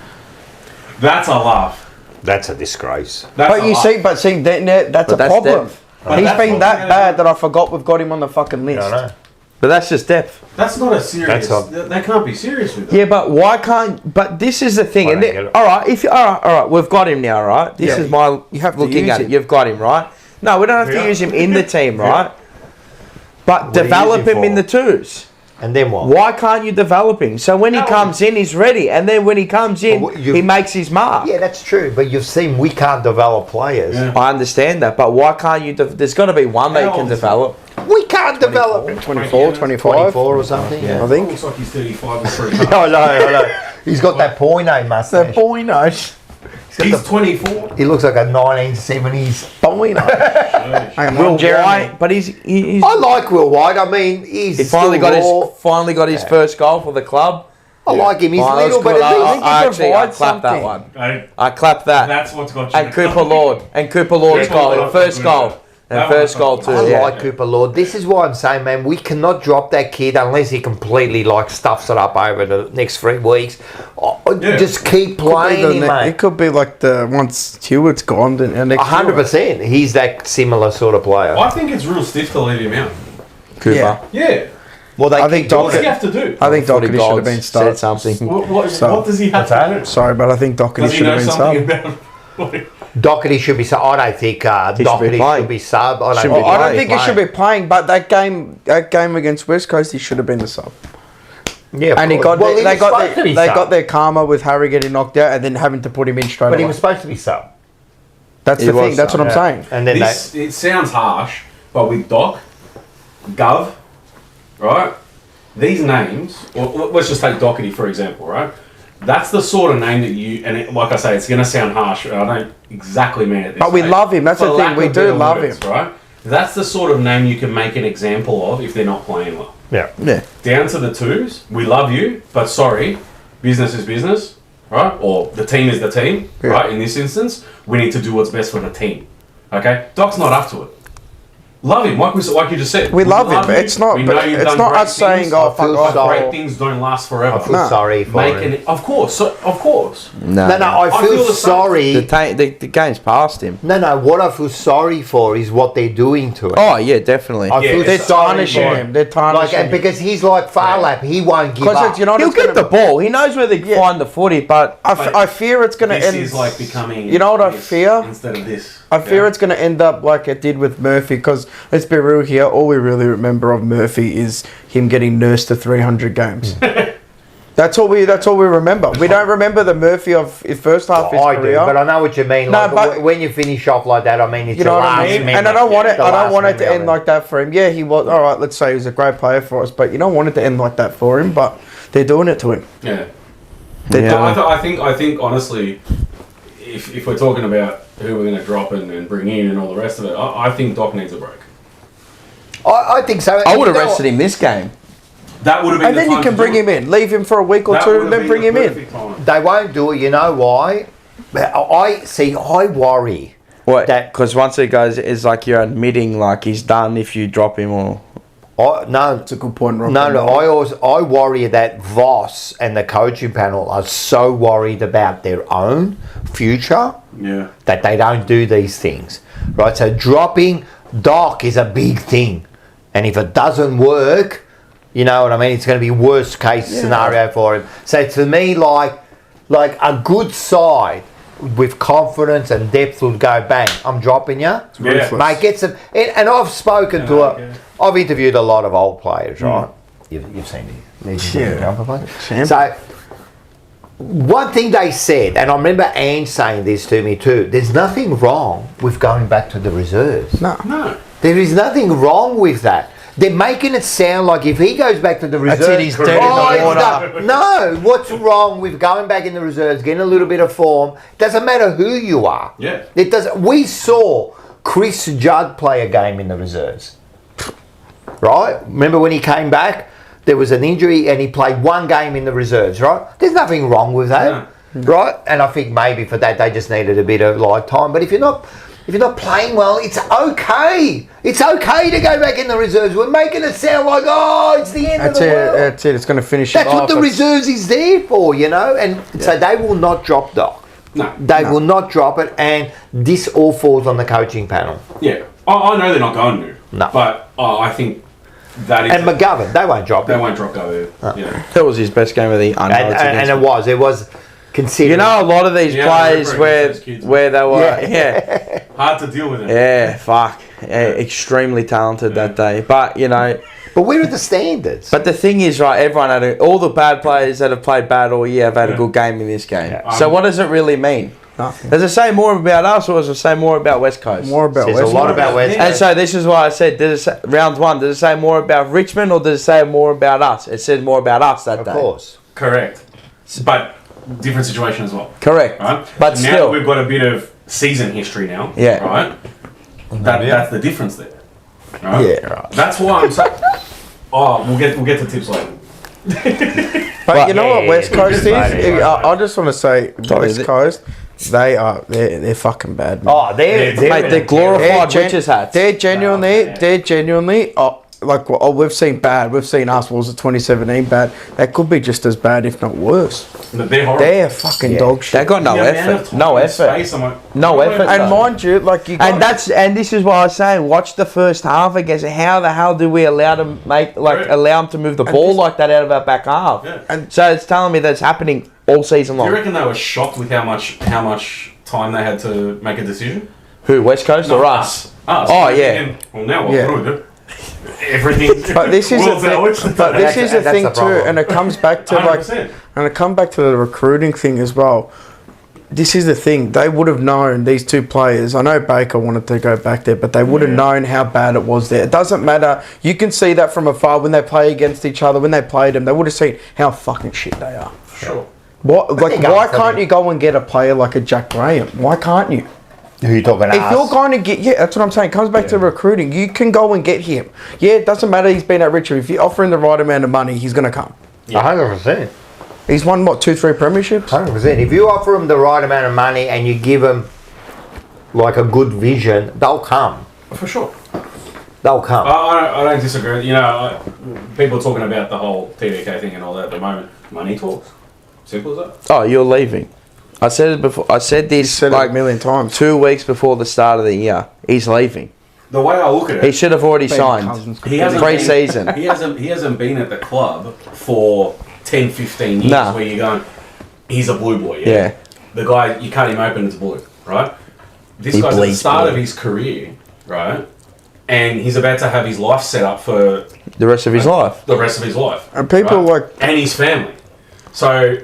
That's a laugh. That's a disgrace. That's But a you laugh. see, that's But a that's problem. depth. But He's that's been what that we're gonna bad do. that I forgot we've got him on the fucking list. I know. But that's just depth. That's not a serious. That's They can't be serious with that. Yeah, but why can't? But this is the thing, I and don't get it. all right, all right, we've got him now, right? This Yeah, is my you have to looking use at it. him. You've got him, right? No, we don't have Yeah. to use him in the team, right? But What do you develop use him him in for? the twos. And then what? Why can't you develop him? So when he No. comes in, he's ready, and then when he comes in, Well, you- he makes his mark. Yeah, that's true. But you've seen we can't develop players. Yeah. I understand that, but why can't you? There's got to be one that you How can old is he? develop. We can't develop 24, 25. 24 or something. I It think. looks like he's 35 and 3 I know. He's got that Poino mustache. The boy knows. He's 24. He looks like a 1970s. Boy knows. Will White, but he's I like Will White. I mean, he's he finally still got raw. his first goal for the club. I like him. He's Oh, little, that's but good. at least I actually provides clapped that something. one. Hey, I clapped that. that's what's got you. And Cooper Lord's Cooper goal, Lord, first good. goal, and That first one goal was too. I Yeah. like Cooper Lord. This is why I'm saying, man, we cannot drop that kid unless he completely like stuffs it up over the next 3 weeks. Yeah. Just keep playing him, It mate. could be like the once Hewitt's gone, then next 100%. He's that similar sort of player. I think it's real stiff to leave him out. Cooper. Yeah. Yeah. Well, they I think keep doing What does he it. have to do? I think Footy Doherty should have gods been said started. something. What does he have to do? Sorry, but I think Doherty Does he should know have been something started. about? Doherty should be sub. I don't think Doherty playing. should be sub. I don't, Should think be I don't playing. think he should be playing, but that game against West Coast, he should have been the sub. Yeah, And he of got course. Well, they was supposed to be they sub. got their karma with Harry getting knocked out and then having to put him in straight But away. he was supposed to be sub. That's He the was thing. That's sub, what I'm saying. And then It sounds harsh, but with Doc, Gov, right? These names, or let's just take Doherty for example, right? That's the sort of name that you, and like I say, it's going to sound harsh. I don't exactly mean it this But we way. love him. That's For the thing. lack We of do better love words, him. right? That's the sort of name you can make an example of if they're not playing well. Yeah. Yeah. Down to the twos, we love you, but sorry, business is business, right? Or the team is the team, right? In this instance, we need to do what's best for the team. Okay? Doc's not up to it. Love him, like you just said. We love him. you. It's not. We know But you've it's done not great us saying, things. "Oh, fuck feel off." sorry. Great things don't last forever. I feel sorry for him. Of course, of course. No. No, I I feel feel the same. sorry. The game's past him. No, what I feel sorry for is what they're doing to him. Oh yeah, definitely. I Yeah, feel they're sorry tarnishing for him. They're Like, tarnishing and him. because he's like Farlap, he won't give Because up. you know what He'll it's get gonna the ball. He knows where to find the footy, but I fear it's going to This end. is like becoming. You know what I this fear? Instead of this. I fear Yeah. it's going to end up like it did with Murphy. Because let's be real here, all we really remember of Murphy is him getting nursed to 300 games. That's all we remember. We don't remember the Murphy of his first half of his I do, career. but I know what you mean. No, Like, but- when you finish off like that, I mean, it's You know the what I last mean? minute. And I don't want it. The I don't last want it to minute end of like that for him. Yeah, he was all right. Let's say he was a great player for us, but you don't want it to end like that for him. But they're doing it to him. Yeah. They're Yeah. doing. I think honestly, if we're talking about who we're going to drop and bring in and all the rest of it, I think Doc needs a break. I think so. I would have You know rested him this game. That would have been. And the then you time can to bring do him it. in, leave him for a week or That two, would and have then been bring the him in. perfect time. They won't do it. You know why? I worry. What? That- Because once it goes, it's like you're admitting like he's done if you drop him or. No, That's a good point, Rob. No, I worry that Voss and the coaching panel are so worried about their own future Yeah. that they don't do these things, right? So dropping Doc is a big thing, and if it doesn't work, you know what I mean. It's going to be worst case scenario for him. So to me, like a good side with confidence and depth will go bang. I'm dropping you, ruthless. mate. Get some, and I've spoken to okay. I've interviewed a lot of old players, right? You've seen these jumper players. So one thing they said, and I remember Ange saying this to me too, there's nothing wrong with going back to the reserves. No. No. There is nothing wrong with that. They're making it sound like if he goes back to the That's reserves, it, he's dead in the it's water. done. No, what's wrong with going back in the reserves, getting a little bit of form? Doesn't matter who you are. Yeah. It doesn't. We saw Chris Judd play a game in the reserves. Right? Remember when he came back? There was an injury and he played one game in the reserves, right? There's nothing wrong with that. Right? And I think maybe for that they just needed a bit of like time. But if you're not playing well, it's okay. It's okay to go back in the reserves. We're making it sound like, oh, it's the end That's of the it. world. That's it. It's going to finish. That's it what off. the It's- reserves is there for, you know? And so they will not drop Doc. No. They will not drop it, and this all falls on the coaching panel. Yeah. I know they're not going to. No. But I think that is. And McGovern, they won't drop they it. won't drop go there. Yeah. That was his best game of the And it was considered. You know, a lot of these Yeah, players I remember those kids. where they were, yeah, Hard to deal with it. yeah, fuck, yeah, extremely talented that day. But you know, but where are the standards? but the thing is, right? Everyone had all the bad players that have played bad all year have had a good game in this game. Yeah. So what does it really mean? Nothing. Does it say more about us, or does it say more about West Coast? More about Says a West lot Coast. about West Yeah. And so this is why I said, does it say, round one, does it say more about Richmond or does it say more about us? It said more about us that Of day. course. Correct. But different situation as well. Correct. Right? But now still. we've got a bit of season history now. Yeah. Right? That's the difference there. Right? Yeah, right. That's why I'm saying. Oh, we'll get to tips later. But you know yeah, what yeah, West yeah. Coast is? Right. I just want to say West Coast. They're fucking bad. Man. Oh, they're Mate, they're glorified They're witches hats. They're genuinely, Yeah. they're genuinely. We've seen bad. We've seen us. What was it 2017 bad? That could be just as bad, if not worse. They're horrible. They're fucking dog They shit. got no The amount of effort. time No and effort. space, I'm like, No effort. And though. mind you, like you. And this is why I was saying, watch the first half against. How the hell do we allow them allow them to move the ball like that out of our back half? Yeah. And so it's telling me that's happening all season Do you long. reckon they were shocked with how much time they had to make a decision? Who, West Coast or us? Us. Oh, They're yeah. thinking, well, now what Yeah. do we do? Everything. But this is the world's ours. thing. But this is the That's thing the too, problem. and it comes back to like, 100%. and it comes back to the recruiting thing as well. This is the thing. They would have known, these two players. I know Baker wanted to go back there, but they would have known how bad it was there. It doesn't matter. You can see that from afar when they play against each other. When they played them, they would have seen how fucking shit they are. Sure. What? Like, they're going why for can't him. you go and get a player like a Jack Graham? Why can't you? Who you talking If us? you're going to get, yeah, that's what I'm saying. It comes back to recruiting. You can go and get him. Yeah, it doesn't matter. He's been at Richard. If you offer him the right amount of money, he's going to come. 100%. He's won what 2-3 premierships. 100%. If you offer them the right amount of money and you give them like a good vision, they'll come. For sure. They'll come. I don't disagree. You know, people talking about the whole TDK thing and all that at the moment. Money talks. Simple as that. Oh, you're leaving. I said it before. I said this Said it like a million times. 2 weeks before the start of the year. He's leaving. The way I look at it, He should have already signed he hasn't pre-season. Been, he hasn't been at the club for 10, 15 years Nah. where you're going, he's a blue boy. Yeah. The guy, you cut him open, it's blue, right? This He guy's at the bleeds start blue. of his career, right? And he's about to have his life set up for The rest of his life. the rest of his life. And people and his family. So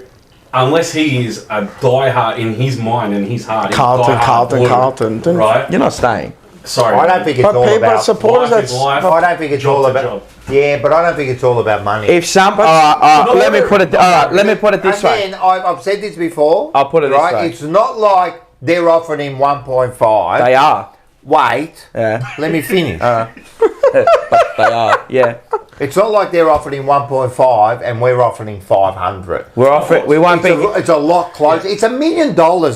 unless he is a diehard in his mind and his heart, he's diehard blue, Carlton. right? You're not staying. Sorry, I don't think it's But all people, about. supporters, life is that's life. I don't think it's Job all to about. job. Yeah, but I don't think it's all about money. If some, let me put it. Let me put it this and way. then I've said this before. I'll put it this right. way. It's not like they're offering him 1.5. They are. Wait. Yeah. Let me finish. They are. Yeah. It's not like they're offering him 1.5 and we're offering him 500. We're offering. We won't be. It's a lot closer. It's $1 million,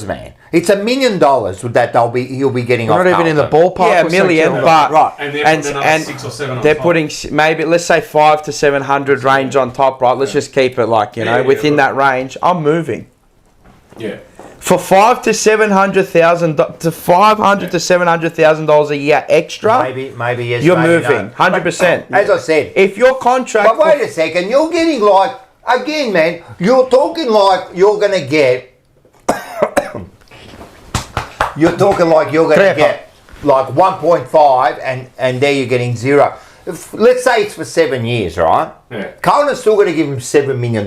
man. It's $1 million that he'll be getting not off even in the Carlton. ballpark. Yeah, a with million, St. Kilda. but Right. And they're putting another 6 or 7 on they're top. putting maybe let's say 500 to 700 range on top, right? Let's just keep it like Yeah, within right. that range. I'm moving Yeah. for $500,000 to $700,000 a year extra. Maybe yes. You're maybe moving no. 100%. As I said. If your contract, But wait a second, you're getting like, again, man, you're talking like you're going to get, you're talking like you're going to get like 1.5 and there you're getting 0. Let's say it's for 7 years, right? Yeah. Carlton's still going to give him $7 million.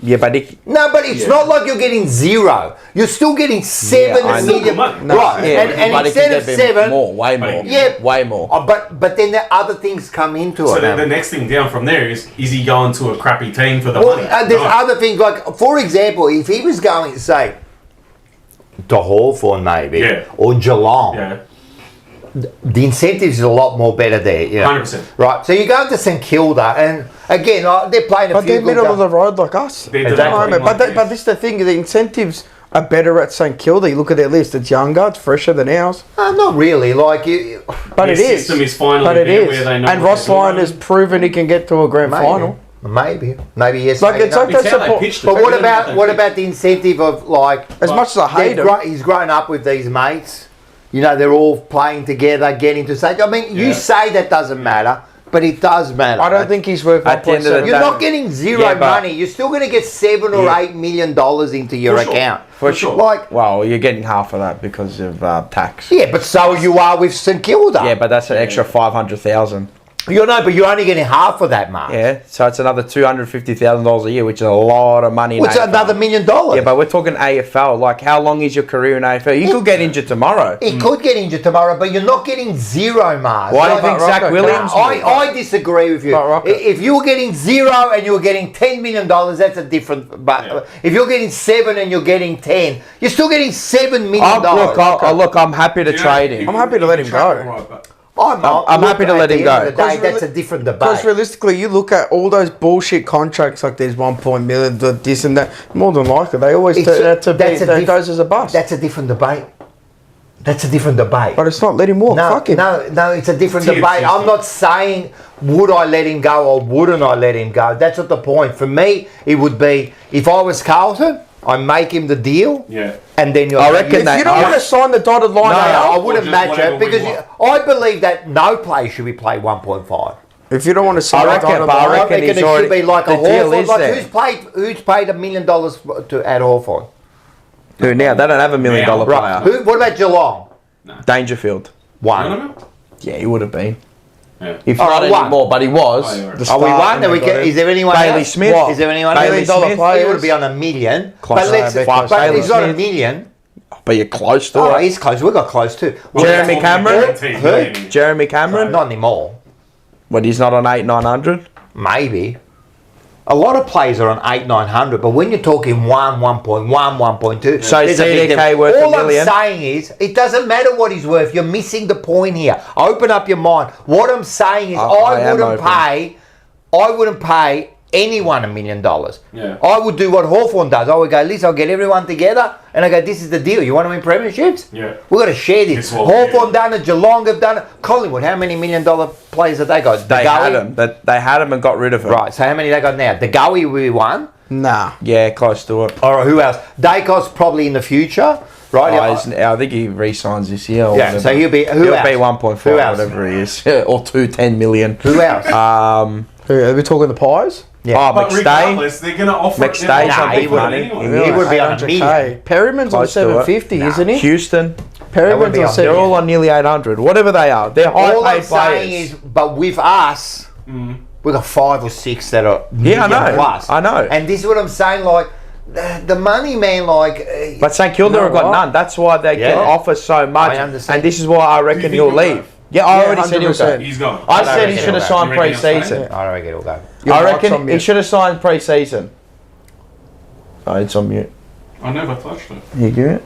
yeah, but No, but it's not like you're getting 0. You're still getting $7 I know. million. Still good money. Right, yeah, and but it instead can of get 7, more, way more, yeah, way more. but then the other things come into So it. then the next thing down from there is he going to a crappy team for the Well, money? there's No. other things like, for example, if he was going, say, to Hawthorn maybe, Yeah. or Geelong, Yeah. the incentives is a lot more better there. Yeah. 100%. Right, so you go to St Kilda, and again, they're playing a But few they're good middle of games. the road like us. They're Exactly. developing But, like but this is the thing. The incentives are better at St Kilda. You look at their list. It's younger. It's fresher than ours. Not really, like you. But Their it is. system is finally But it there is. where they know And what Ross they're Lyon doing. has proven he can get to a grand final. Maybe yes. Like, maybe it's no. like It's that how they support. pitched it. But what They don't about know what they about the incentive of like? As much as I hate him, he's grown up with these mates. You know, they're all playing together, getting to say. I mean, you Yeah. say that doesn't matter, but it does matter. I don't think he's worth. At the end of the 1.7. You're day- not getting zero Yeah, but- money. You're still going to get $7 or $8 million into your For sure. account. For sure. Like, Well, you're getting half of that because of tax. yeah, but so you are with St Kilda. Yeah, but that's an extra 500,000. but you're only getting half of that, Mark. Yeah, so it's another $250,000 a year, which is a lot of money. Which is in AFL. another $1 million. Yeah, but we're talking AFL. Like, how long is your career in AFL? You could get injured tomorrow. it could get injured tomorrow, but you're not getting zero, Mars. Why do you Like, think Zach Rocco, Williams? I disagree with you. But Rocco- If you were getting 0 and you were getting $10 million, that's a different. But Yeah. if you're getting 7 and you're getting 10, you're still getting $7 million. Look, I'm happy to You know, trade him. I'm happy to let him go. Right, but I'm happy to let him go. Day, Because that's a different Because debate. realistically, you look at all those bullshit contracts like there's 1 million, this and that. More than likely, they always It's turn a- out to be that's a that diff- goes as a bust. That's a different debate. That's a different debate. But it's not let him walk. No, Fuck him. no, it's a different Tier debate. 50. I'm not saying would I let him go or wouldn't I let him go. That's not the point. For me, it would be if I was Carlton, I make him the deal. yeah. And then you're I reckon If that- you You don't don't want to sign the dotted line. no, AL. I wouldn't just match whatever it we because want. I believe that no play should be played 1.5. If you don't want to sign I the reckon, dotted but I line, I reckon reckon he's it already- should be like a the deal Hawthorn. is Like there. who's paid $1 million to add Hawthorn? Who now? They don't have $1 million Now. player. Who? What about Geelong? Dangerfield. You know One. what I mean? Yeah, he would have been. Yeah. If Oh, not one. anymore, but he was. Oh, yeah, right. the Are we start one? when Are we they got get, him. is there anyone Bailey else? Smith. Is there anyone Bailey else? Smith. He would be on $1 million. Close. But let's. Fuck, But Bailey he's not a Smith. million. But you're close to Oh, it. he's close. We got close too. Jeremy Cameron? Who? Jeremy Cameron? Not anymore. But he's not on 800-900? Maybe. A lot of players are on 800-900, but when you're talking 1.1, 1.2, So is there's a big TDK difference. worth All $1 million? I'm saying is, it doesn't matter what he's worth. You're missing the point here. Open up your mind. What I'm saying is, I am open. I wouldn't pay anyone $1 million. Yeah. I would do what Hawthorn does. I would go, listen, I'll get everyone together, and I go, this is the deal. You want to win premierships? Yeah. We've got to share this. It's what- Hawthorn done it, Geelong have done it. Collingwood, how many $1 million players have they got? They DeGoey? had him, but they had him and got rid of him. Right, so how many they got now? DeGoey we won. Nah. Yeah, close to it. All right, who else? Dacos probably in the future, right? I think he re-signs this year. Or Yeah, whatever. so he'll be He'll else? be 1.5, Who else? whatever he is, or 10 million. Who else? Who, are we talking the Pies? Yeah. Oh, But McStay. regardless, they're going to offer McStay's they're on gonna big offer it money. anyway. He would be on $1 800K. million. Perryman's on Close to it. 750, isn't he? Houston. That Perryman's would be on on- They're 750. all on nearly 800. Whatever they are, they're All I'm high-paid saying players. is, but with us, we got 5 or 6 that are Yeah, I million know. plus. I know. And this is what I'm saying, like, the money, man, like... But St Kilda You know have got what? none. That's why they Yeah. can offer so much. I understand. And this is why I reckon think he'll he'll leave. go? Yeah, I Yeah, already said he'll go. 100%. He's gone. I don't said he reckon should have he'll signed go. You reckon he'll pre-season. I don't reckon it'll go. Your I mic's reckon on he mute. should have signed pre-season. Oh, it's on mute. I never touched it. You get it?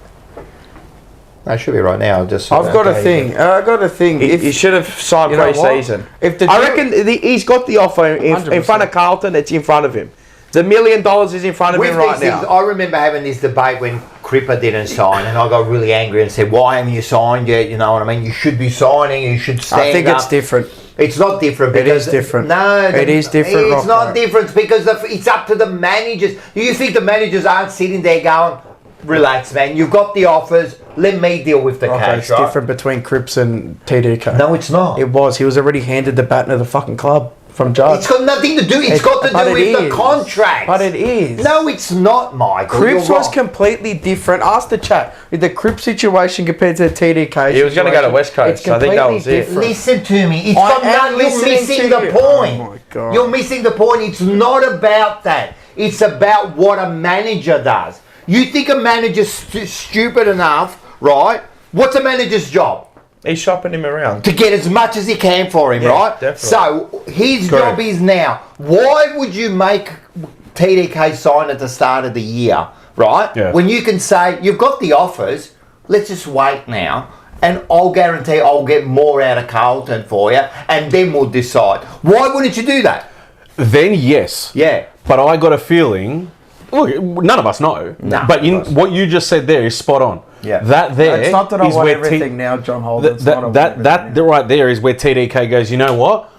I should be right now. Just I've got a thing. I got a thing. He should have signed You know what? pre-season. If the I deal- reckon he's got the offer in 100%. front of Carlton. It's in front of him. The $1 million is in front of With him right these things, now. I remember having this debate when Cripper didn't sign, and I got really angry and said, "Why haven't you signed yet? You know what I mean? You should be signing. You should stand I think up." it's different. It's not different. It Because is different. No, It is different, It's Rocco. not different because it's up to the managers. You think the managers aren't sitting there going, "Relax, man. You've got the offers. Let me deal with the Okay, cash." it's Right? different between Cripps and TDK. No, it's not. It was. He was already handed the baton of the fucking club from Judge. It's got nothing to do. It's got to but do it with the is. contract. But it is. No, it's not, Michael. Cripps You're was wrong. completely different. Ask the chat. With the Cripps situation compared to the TDK He was gonna go to West Coast, it's I think that completely was it. different. Listen to me. It's I got am nothing. You're listening missing to the you. point. Oh my God. You're missing the point. It's not about that. It's about what a manager does. You think a manager's stupid enough, right? What's a manager's job? He's shopping him around. To get as much as he can for him, Yeah, right? definitely. So his Correct. job is now. Why would you make TDK sign at the start of the year, right? Yeah. When you can say you've got the offers, let's just wait now, and I'll guarantee I'll get more out of Carlton for you, and then we'll decide. Why wouldn't you do that? Then yes. Yeah. But I got a feeling. Look, none of us know. Nah, but of course. what you just said there is spot on. Yeah. That there It's not that I is want where everything now, John Holden. It's not I want that everything right there is where TDK goes. You know what?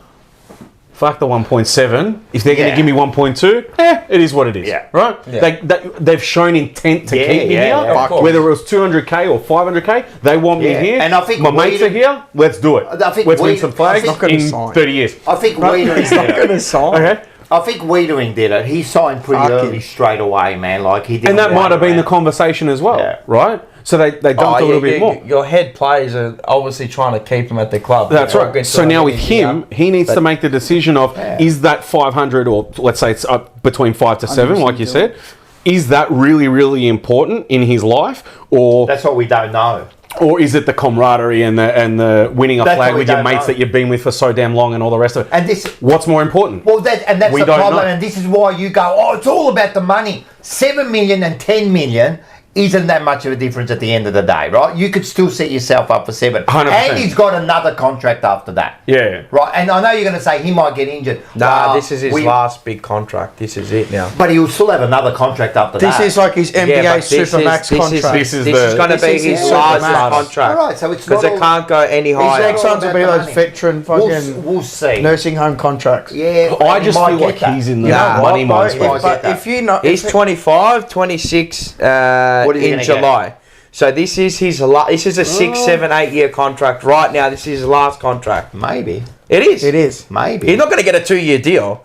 Fuck the 1.7. If they're going Yeah. to give me 1.2, it is what it is. Yeah. Right? Yeah. They've shown intent to Yeah, keep me yeah, here. yeah. Of course. Whether it was 200k or 500k, they want Yeah. me here. And I think my mates we- are here. Let's do it. I think Let's we- win some I flags think- gonna in sign. 30 years. I think Wiedering He's not did going it. to sign. Okay. I think Wiedering did it. He signed pretty Fuck early him. straight away, man. Like he did. And that might have been the conversation as well, Yeah. right? So they dumped a little bit more. Your head players are obviously trying to keep him at the club. That's They're right. good So to now with have him, he needs to make the decision of is that 500 or let's say it's up between 5 to 7, like you said, is that really, really important in his life, or That's what we don't know. is it the camaraderie and the winning a That's flag what we with your don't mates know. that you've been with for so damn long and all the rest of it? And this. What's more important? Well, that's We the don't problem, know. and this is why you go, oh, it's all about the money. 7 million and 10 million isn't that much of a difference at the end of the day, right? You could still set yourself up for 7. 100%. And he's got another contract after that. Yeah. Right, and I know you're going to say he might get injured. Nah, Well, this is his last big contract. This is it now. But he'll still have another contract after This that. is like his Yeah, NBA but this Supermax is- this is- contract. This is This is the- going to this be is his his last Supermax. contract. All right, so it's Because not it all- can't go any His higher. Next one's will be about the those money. veteran fucking We'll see. nursing home contracts. Yeah, I and just he might feel get like that. he's in the You know what, money bro? mindset. If- But that. if you know, He's 25, 26 What is he in gonna July. So this is his this is a 6, 7, 8 year contract right now. This is his last contract. Maybe. It is. it is. Maybe. He's not going to get a 2-year deal.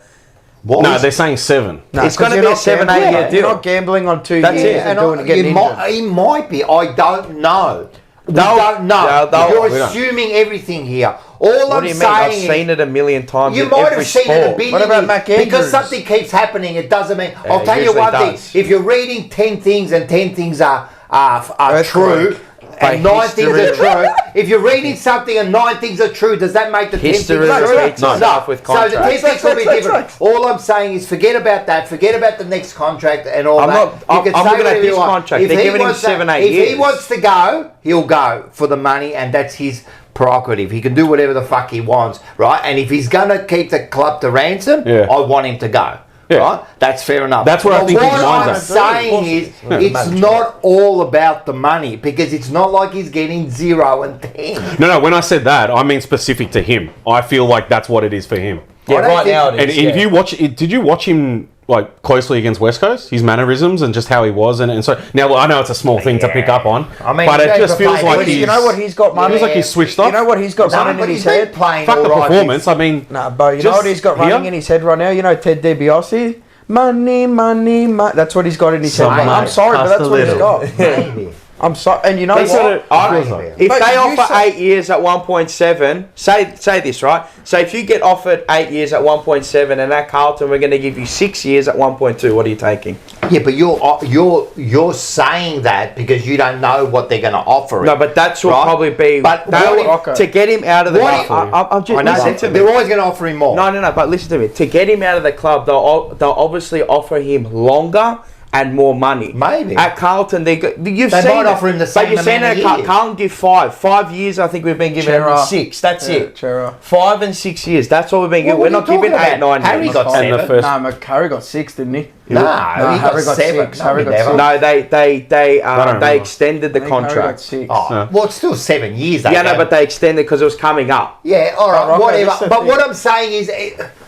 What No, was- they're saying 7. No, It's gonna 'cause be you're a not 7, gambling. 8 year deal. You're not gambling on 2 That's years it. and and doing it, getting injured. he might be. I don't know. We They'll- don't know. they'll- You're we don't. assuming everything here. All What I'm do you mean? I've saying seen it a million times you in might every have seen sport. it a billion What about years. Mac Because Andrews? something keeps happening, it doesn't mean. I'll it tell you usually one does. thing. If you're reading 10 things and 10 things are true, Earthquake. and 9 things are true. If you're reading something and 9 things are true, does that make the 10 things true? No. With So the 10 things will be different. All I'm saying is forget about that. Forget about the next contract and all that. I'm looking at this contract. They're giving him 7-8 years. If he wants to go, he'll go for the money, and that's his prerogative. He can do whatever the fuck he wants, right? And if he's going to keep the club to ransom, I want him to go. Yeah. Right? That's fair enough. That's what I think his mind's What I'm saying is, it's not all about the money, because it's not like he's getting 0 and 10. No, when I said that, I mean specific to him. I feel like that's what it is for him. Yeah, right now it is. And if you watch it, did you watch him like closely against West Coast? His mannerisms and just how he was, and so now I know it's a small thing to pick up on, I mean, but it just feels like you know what he's got money. Feels like he's switched off. You know what he's got running in his head. Playing Fuck the performance. I mean, Nah, but you know what he's got running in his head right now. You know Ted DiBiase. Money. That's what he's got in his head. I'm sorry, but that's what he's got. Maybe. I'm sorry, and you know They said what? it- If But they you offer said- 8 years at 1.7, say this, right? So if you get offered 8 years at 1.7 and at Carlton we're going to give you 6 years at 1.2, what are you taking? Yeah, but you're saying that because you don't know what they're going to offer him. No, but that's will Right? probably be But to get him out of the club. I know, Listen to me. they're always going to offer him more. No, but listen to me. To get him out of the club, they'll obviously offer him longer and more money. Maybe. At Carlton, they might offer him the same But you've seen amount it of at years. Carlton give 5 years. I think we've been giving him 6. That's it. 5 and 6 years. That's what we've been giving. What We're are not you giving talking 8, 9 about? Harry years. got And the 7. first- Nah, Harry got 6, didn't he? No, he got Harry got 7. 6. Harry got never. 6. No, they remember. extended the I think Harry got contract. 6. Oh, well, it's still 7 years. Yeah, no, but they extended because it was coming up. Yeah, all right, Oh, okay, whatever. that's the But thing. what I'm saying is,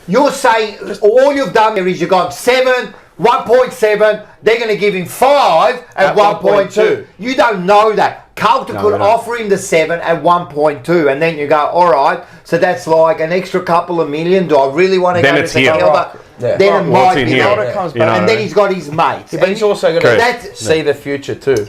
you're saying all you've done there is you've gone 7, 1.7. They're going to give him 5 at 1.2. You don't know that. Carlton could offer him the 7 at 1.2, and then you go, all right. So that's like an extra couple of million. Do I really want to Then go it's to here. Hilda? Yeah. Then it Well, might it's in be here. there. It comes You back. know. And then he's got his mates. But he's also going Correct. to see the future too.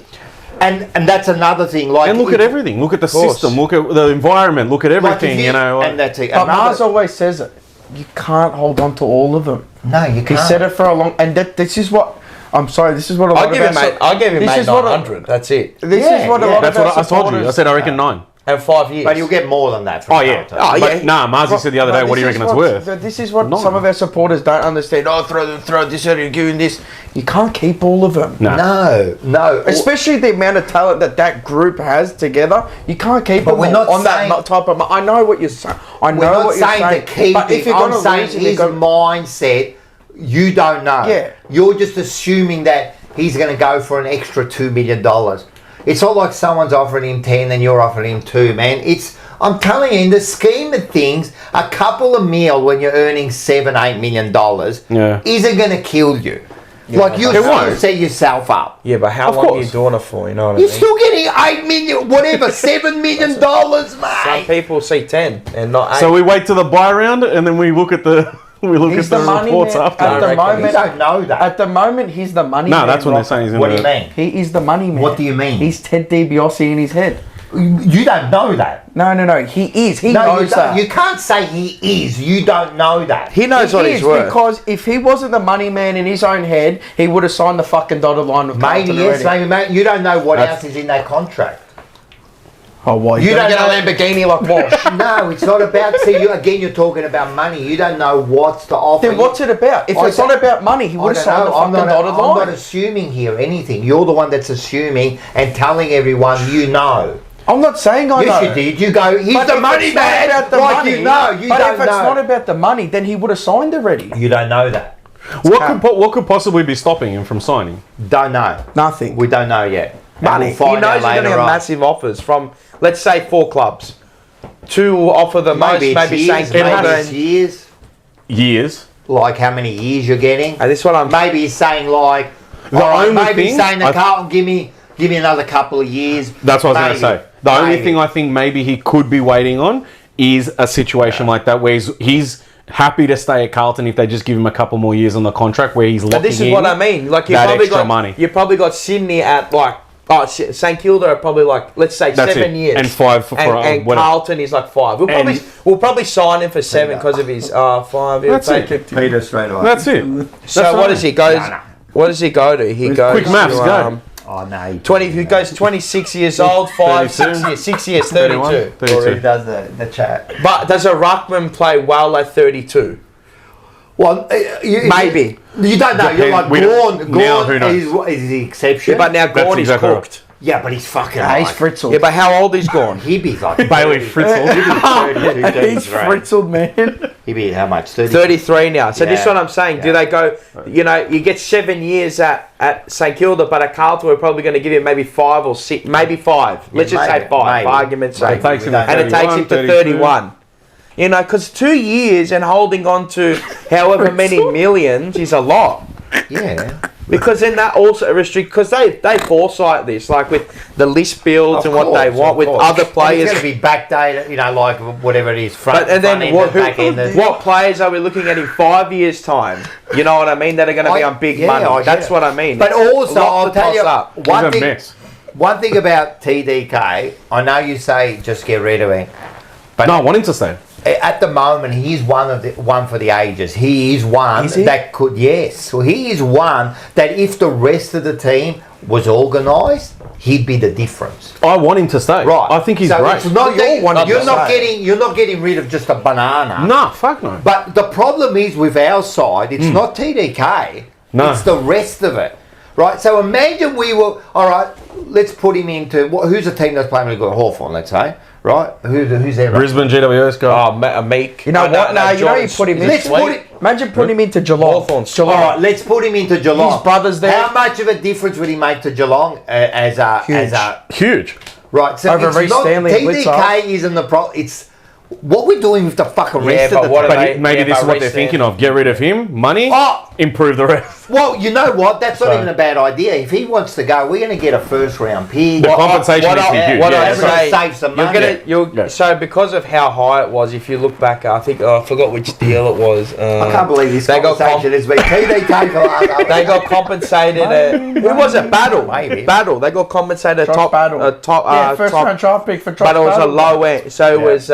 And that's another thing. Like, and look at everything. Look at the system. Look at the environment. Look at like, everything. You know. and that's it. But Mars always says it. You can't hold on to all of them. No, you can't. He said it for a long, and this is what. I'm sorry. This is what a lot I'll give him of our mate. I'll give him this mate is what a- 900. That's it. This Yeah, is what a yeah. lot That's of what our I told you. I supporters- said I reckon 9. And 5 years. But you'll get more than that from Oh yeah. Carlton. Oh, yeah. But nah, Marzi said the other day. What do you reckon it's worth? This is what No. some of our supporters don't understand. Oh, throw this out, you're doing this. You can't keep all of them. No. Especially the amount of talent that group has together. You can't keep But them we're all not on saying- that type of. I know what you're saying. I know We're not what you're saying saying. to keep but if it. you're I'm going to saying lose it, his mindset, you don't know. Yeah. You're just assuming that he's going to go for an extra $2 million. It's not like someone's offering him 10 and you're offering him 2, man. I'm telling you, in the scheme of things, a couple of mil when you're earning $7-8 million isn't going to kill you. Like, you'll still set yourself up. Yeah, but how Of long are course. you doing it for? You know what I You're mean? still getting 8 million, whatever, $7 million, Some mate. people see 10 and not 8. So we wait till the buy round and then we look at the He's the money reports man. after. At the You moment, don't know that. at the moment, he's the money No, man. that's when they're Rocker. saying he's in What do the. you mean? He is the money man. What do you mean? He's Ted DiBiase in his head. You don't know that. No. He is. He No, you, knows don't. that. You can't say he is. You don't know that. He knows what he's is, worth. because if he wasn't the money man in his own head, he would have signed the fucking dotted line with Maybe Carlton yes, already. maybe mate. You don't know what That's- else is in that contract. Oh, why? You You don't don't get a Lamborghini like Walsh. No, it's not about. See, you're talking about money. You don't know what's to offer. Then what's it about? If I it's don't- not about money, he I would have don't signed the know. I'm fucking dotted I'm not line. assuming here anything. You're the one that's assuming and telling everyone you know. I'm not saying I know. Yes, you did. You go. He's But the if money it's not man. about the like money, you know. You but don't if it's know. not about the money, then he would have signed already. You don't know that. What could possibly be stopping him from signing? Don't know. Nothing. We don't know yet. And Money. we'll find He knows out he's going to later get on. massive offers from, let's say, 4 clubs. 2 will offer the most, Maybe maybe it's years. St. Maybe it's Kilda. years. Years. Like how many years you're getting. And this is what I'm... Maybe he's saying like. The only maybe he's thing saying to I- Carlton, give me another couple of years. That's what I was going to Maybe. say. The only Maybe. thing I think maybe he could be waiting on is a situation like that where he's happy to stay at Carlton if they just give him a couple more years on the contract where he's locking But this is in what I mean. Like, that extra money. You probably got Sydney at, like... Oh, St Kilda are probably like, let's say, That's 7 it. years. And 5 for and whatever. Carlton is like 5. We'll probably sign him for 7 because of his 5 years. That's it. Peter straight away. That's it. So That's what right. does he go? What does he go to? He goes quick maths, to, go. Oh, no. 20. Who goes 26 years old? 5, 6 years. 6 years. 32. 32. Already does the chat. But does a ruckman play well at 32? Well, Maybe. You don't know. You're like, We don't- now, who Gorn knows? is the exception. Yeah, but now Gorn is exactly right. cooked. Yeah, but he's fucking He's like, fritzled. Yeah, but how old is Gorn? he'd be like Bailey 30, Fritzl. He'd be 32, He's 33. fritzled, man. He'd be how much? 30? 33 now. So this is Yeah. what I'm saying. Do Yeah. they go, you know, you get 7 years at St Kilda, but at Carlton we're probably going to give him maybe 5 or 6, maybe 5. Let's just maybe, say 5, maybe. for argument's Maybe. sake. Takes him to And it takes him to 32. 31. You know, because 2 years and holding on to however many millions is a lot. Yeah. Because then that also restrict, because they foresight this, like with the list builds and what they want with other players. It's going to be backdated, you know, like whatever it is, front, But and then front what, end, back end. what players are we looking at in 5 years' time? You know what I mean? That are going to be on big I money. get That's it. what I mean. But also, A lot I'll to tell you, toss up. He's one a thing, mess. one thing about TDK, I know you say just get rid of him, but No, I want him to stay. at the moment he's one for the ages. He is one Is he? that could, yes. So he is one that if the rest of the team was organised, he'd be the difference. I want him to stay. Right. I think he's so great. It's not We all that want him you're to not stay. you're not getting rid of just a banana. Nah, fuck no. But the problem is with our side, it's not TDK. No. It's the rest of it. Right? So imagine we were, all right, let's put him into, who's the team that's playing really good? Hawthorn, let's say. Right? Who's there? Brisbane GWS guy. Oh, Meek. You know what? No, you know you put him in. Let's put it. Imagine putting him into Geelong. Hawthorn's All right, let's put him into Geelong. His brother's there. How much of a difference would he make to Geelong as a Huge. right? So Over it's Reece not Stanley and TDK Blitzer. isn't the problem. It's what we're doing with the fucking Yeah, rest but of the what team. about- But maybe yeah, this is but what they're Reece thinking of. Get rid of him, money, Oh. improve the rest. Well, you know what? That's not even a bad idea. If he wants to go, we're going to get a first round pick. The compensation what needs to be I- huge. what yeah. I That's gonna say, save some you're money. gonna, so because of how high it was, if you look back, I think I forgot which deal it was. I can't believe this They got conversation has been TDK for last They got compensated. Who was it? Battle. Maybe. Battle. They got compensated a Josh top. Battle. A top. Yeah, first top. round draft pick for Josh But it was a Battle. low end. So it was.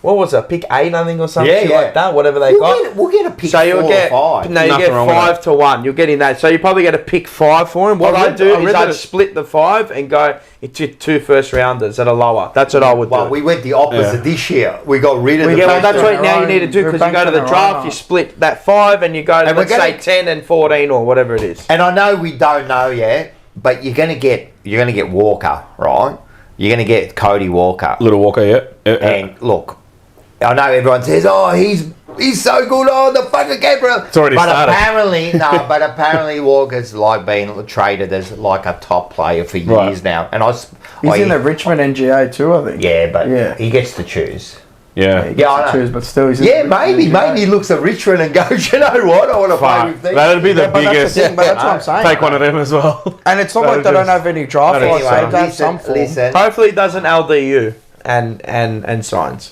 What was it? Pick 8, I think, or something Yeah, yeah. like that. Whatever they got. We'll get a pick So you'll 4 get or 5. no, you Nothing get wrong with 5 to 1. You're getting that. So you probably get a pick 5 for him. What I I'd read- do I is read I'd that- split the 5 and go into 2 first rounders that are lower. That's what I would Well, do. we went the opposite Yeah. this year. We got rid of the Yeah, well, first that's round. what now you need to do We're because you go to the banking draft, around. you split that 5 and you go to, And we're let's say, gonna- 10 and 14 or whatever it is. And I know we don't know yet, but you're gonna get Walker, right? You're gonna get Cody Walker. Little Walker, yeah. And look, I know everyone says, "Oh, he's so good on the fucking camera." It's already but started. apparently Walker's like being traded as like a top player for years Right. now. And He's in the Richmond NGA too, I think. yeah, but Yeah. he gets to choose. Yeah. He gets Yeah, I to know. choose, but still he's in Yeah, the maybe Richmond NGA. he looks at Richmond and goes, "You know what? I want to play Fuck. with these." That'd be the Yeah, but that's biggest. the thing, but that's what I'm saying. Take one of them as well. And it's not like they That don't is- have any draft that is rights. They Anyway, have some form. listen. Hopefully it doesn't LDU and signs.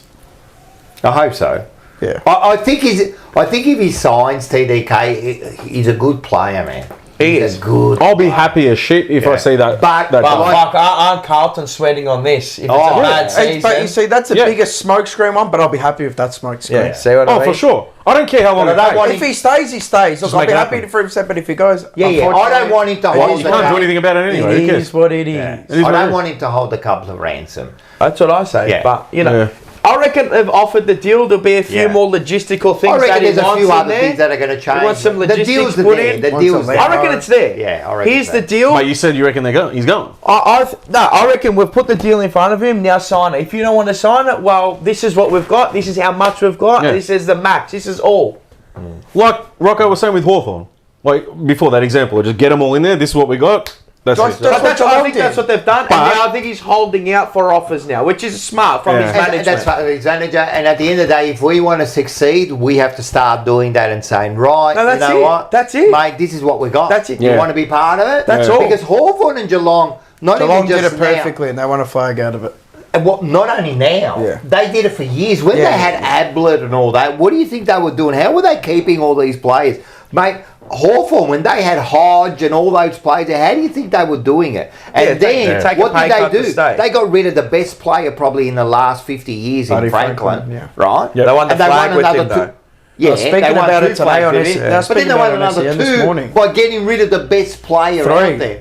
I hope so. Yeah. I think if he signs TDK, he's a good player, man. He He's is. a good. I'll be happy as shit if I Yeah. see that. But- that But guy. fuck, aren't Carlton sweating on this? If it's Oh, a yeah. bad season. But you see, that's the Yeah. biggest smokescreen one, but I'll be happy if that smokescreen. yeah, see what I Oh, mean? for sure. I don't care how long But it I don't takes. want If he stays, he stays. Look, Just I'll make be it happy happen. for him, but if he goes, Yeah. I don't unfortunately, want him to Well, hold you the can't do cup. anything about it anyway. Who It cares? is what it is. Yeah. It is I what it don't is. want him to hold the couple of ransom. That's what I say. Yeah. But, you know, Yeah. I reckon they've offered the deal. There'll be a few Yeah. more logistical things I reckon that he there's a wants few in other there. things that are going to change. wants some the logistics deals are put there. in. The Wants deals a are I there. reckon it's there. Yeah, I reckon Here's so. the deal. But you said you reckon he's going. I reckon we've put the deal in front of him. Now sign it. If you don't want to sign it, well, this is what we've got. This is how much we've got. Yeah. This is the max. This is all. Like Rocco was saying with Hawthorn. Like before that example, just get them all in there. This is what we got. That's Josh, it. Josh, But that's, I think that's what they've done. But- and now I think he's holding out for offers now, which is smart from Yeah. his And management. that's what his manager. And at the end of the day, if we want to succeed, we have to start doing that and saying, right, No, that's you know it. what? That's it. Mate, this is what we got. That's it. You Yeah. want to be part of it? That's all. Because Hawthorn and Geelong, not Geelong even did just it perfectly, and they won a flag out of it. now, and what, not only now, Yeah. they did it for years. When Yeah. they had Ablett and all that, what do you think they were doing? How were they keeping all these players? Mate, Hawthorn, when they had Hodge and all those players, how do you think they were doing it? And Yeah, then, take a what pay did cut they to do? stay. They got rid of the best player probably in the last 50 years in Buddy Franklin, Franklin, yeah. right? Yep. They won the And they flag won with another him, two. though. Yeah, I was speaking they won about 2 it today flags on with S- him. I was But then speaking they about won it on another SEN this 2 morning. by getting rid of the best player 3. out there.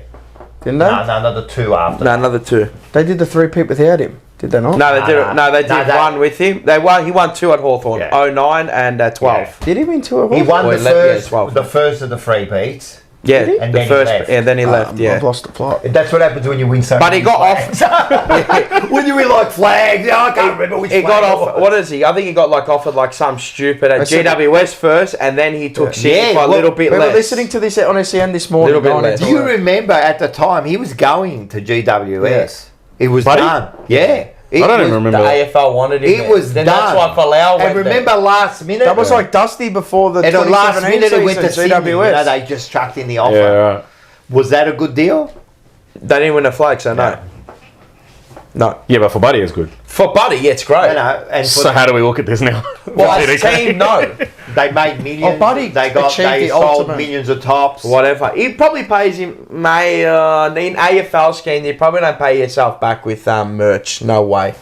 Didn't they? No, another 2 after. No, another 2. They did the 3-peat without him. Did they not? No, they did. no. They did No, one with him. He won 2 at Hawthorn. Yeah. 09 and 12. Yeah. Did he win 2 of He won Well, the he left, yeah, first, 12. the first of the 3 beats. Yeah, And the then he first, left. and then he left. Yeah, I've lost the plot. That's what happens when you win so but he many got flags. off. When you win like flags, I can't remember which He flag got it off. was. What is he? I think he got offered some stupid at I said- GWS first, and then he took City Yeah, for a well, little bit We less. were listening to this on SEN this morning. Little bit going less. Do into you it. remember at the time he was going to GWS? It was Buddy? done. Yeah. It I don't even was- remember. The that. AFL wanted him. It there. was then done. That's why Falau went And remember there. last minute? That was like Dusty before the at the last 2017 minute it went to season, Sydney. You know, GWS. they just chucked in the offer. Yeah, right. Was that a good deal? They didn't win a flag, so no. No. Yeah, but for Buddy, it's good. For Buddy, yeah, it's great. No, and for So how do we look at this now? Well, as a team, no. they made millions. Oh, Buddy they achieved the sold ultimate. millions of tops. Whatever. He probably pays him, in AFL scheme, you probably don't pay yourself back with merch. No way.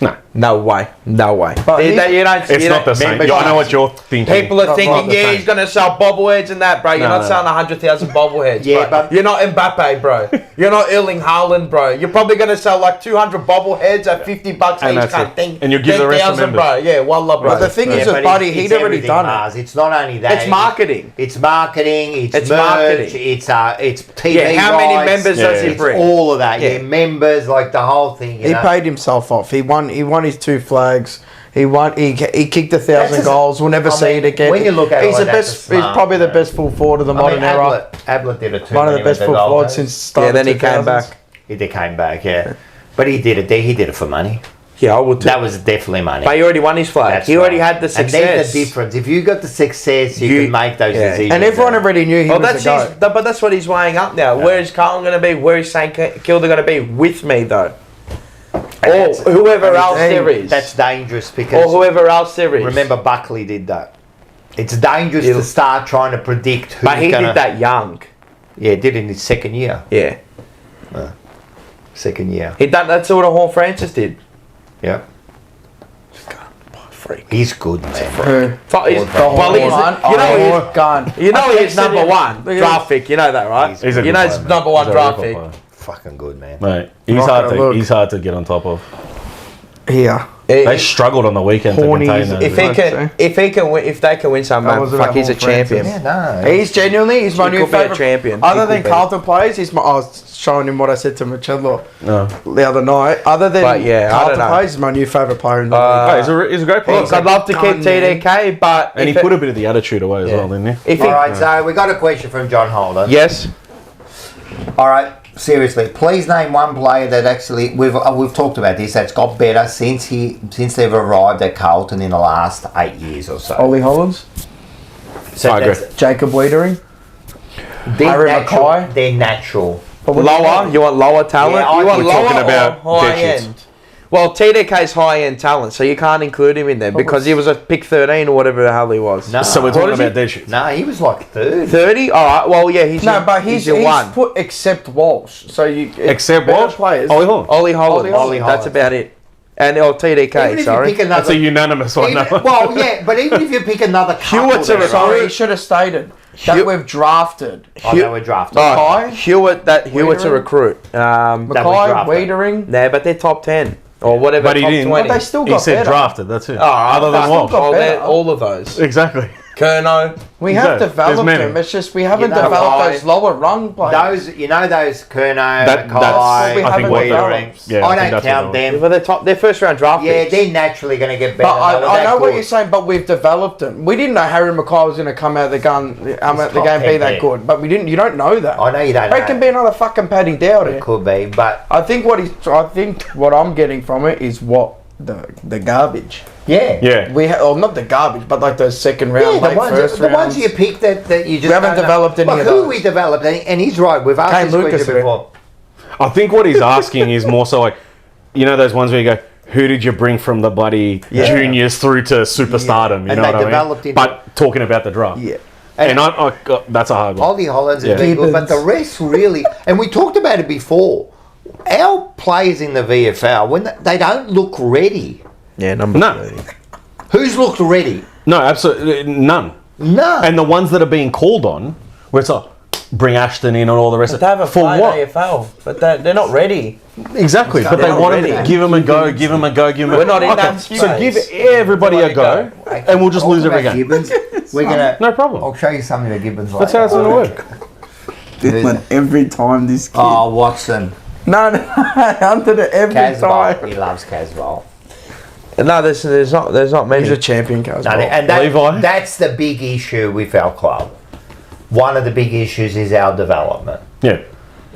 No. No way. No way. But You don't- It's you not the don't- same. membership. I know what you're thinking. People are Not thinking, the yeah, same. he's going to sell bobbleheads and that, bro. You're No, not no. selling 100,000 bobbleheads. Yeah, bro. but- you're not Mbappe, bro. You're not Erling Haaland, bro. You're probably going to sell like 200 bobbleheads at $50 And each. that's Can't it. think. And you give the rest to 10,000, bro. members. Yeah, wallah, bro. But the thing is but with Buddy, it's he'd already everything, done Mars. it. It's not only that. It's marketing. It's marketing. It's merch. marketing. It's TV. Yeah, how many rights, members does he it's bring? all of that. Yeah, Yeah. members, like the whole thing. You He know? paid himself off. He won his 2 flags. He won. He kicked 1,000 That's goals. We'll never I see mean, it again. when you look at it he's like the that, best. it's He's smart, probably the man. best full forward of the modern era. Ablett did it too. One of when the he best went full to Gold forwards Coast. since start. Yeah, then he came 2000s. back. He came back, yeah. But he did it. He did it for money. Yeah, I would too. That was definitely money. But he already won his flag. That's He already right. had the And success. there's the difference. If you got the success, you can make those yeah. decisions. And everyone already knew he Well, was that's the his, go. but that's what he's weighing up now. Where is Carlton going to be? Where is St Kilda going to be with me though? Or whoever else there is. That's dangerous because Or whoever else there is. remember Buckley did that. It's dangerous Yeah. to start trying to predict who's But he gonna, did that young. Yeah, did it in his second year. Yeah. Second year. He done that's what Hall Francis did. Yeah. Freak. He's good, man. Who? Well, he's, you know he's, gun. you know he's said number it. one Look at draft pick. You know that, right? He's a you good know player, he's man. number one He's a draft real pick. player. Fucking good, man. Mate, he's Rocket hard a to look. he's hard to get on top of. Here. They struggled on the weekend to Horny contain as- them. If they can win some, That man, was fuck, about he's a Hall Francis. champion. Yeah, no. He's genuinely, he's my He new could be a favourite champion. Other He than could be. Carlton players, I was showing him what I said to Marcello No. the other night. Other than But yeah, I Carlton don't know. players, he's my new favourite player in the Hey, league. he's a great player. Look, I'd love to keep Gun, man. TDK, but And he if put a bit of the attitude away as well, didn't he? if All he, right, so we got a question from John Holder. yes, All right, seriously, please name one player that actually we've talked about this that's got better since they've arrived at Carlton in the last 8 years or so. Ollie Hollands, So I that's- agree. Jacob Wiedering. They're Harry natural. Mackay. They're natural. But what do you lower. mean? You want lower talent? Yeah, I you want think we're lower talking about or high dead shits. end? Well, TDK's high end talent, so you can't include him in there because he was a pick 13 or whatever the hell he was. No, So we're What talking is he? about their shit. no, he was like third. 30? All right. Well, yeah, he's No, your, but he's your one. put except Walsh. So you Except better what? players. Ollie Holland. Ollie Holland. Ollie That's Holland. about it. And TDK. Even if Sorry. you pick another, That's a unanimous one. even, No. well, yeah, but even if you pick another couple, Hewitt's a there, Sorry, he should have stated that Hew- we've drafted I know we're drafted. Oh, Hewitt's a Wiedering? recruit. That was Mackay, drafted. Wiedering. Nah, but they're top 10 or whatever. But he top didn't. 20. But they still He got said better. drafted, that's it. All right, Other but than still Walsh. got better. all of those. Exactly. Kerno. We Exactly. have There's developed many. them. It's just we haven't You know developed why? those lower rung players. Those, you know, those Kerno, That's what we Mackay, I think haven't what developed. they're. Yeah, I think don't that's count what they're. them. But they're first round draft Yeah, picks. they're naturally going to get better. But They were I that know what good. you're saying, but we've developed them. We didn't know Harry Mackay was going to come out of the gun, out the top game, be 10 that pick. good. But we didn't. You don't know that. I know you don't It know. can be another fucking Paddy Dowd. It could be, but I think what I'm getting from it is what the garbage. yeah. Yeah. Not the garbage, but like those second round, Yeah, late the first ones rounds. you pick that you just We haven't don't know. developed any But of who those. we developed, and he's right. We've asked Kane this Lucas question did. before. I think what he's asking is more so like, you know, those ones where you go, who did you bring from the bloody juniors through to superstardom? You And know they what I developed mean? into- But talking about the draft. Yeah. And that's a hard one. Ollie Hollands has Yeah. been good, but the rest really, and we talked about it before. Our players in the VFL, when they don't look ready. Yeah, number No. 30. Who's looked ready? No, absolutely none. No. And the ones that are being called on, where it's like, bring Ashton in and all the rest of They haven't for played what? AFL, but they're not ready. Exactly, but they They're not want to ready. give them a go, give them a go, give them a We're not in Okay, that so space. give everybody a go, and we'll just lose every game. Gibbons. We're gonna. No problem. I'll show you something of Gibbons later. That's how it's going to work. Dylan, every time this kid. Oh, Watson. No, under the every Casbolt. time. He loves Casbolt. No, there's not many. He's a champion, guys. No, and that, Levi? that's the big issue with our club. One of the big issues is our development. Yeah.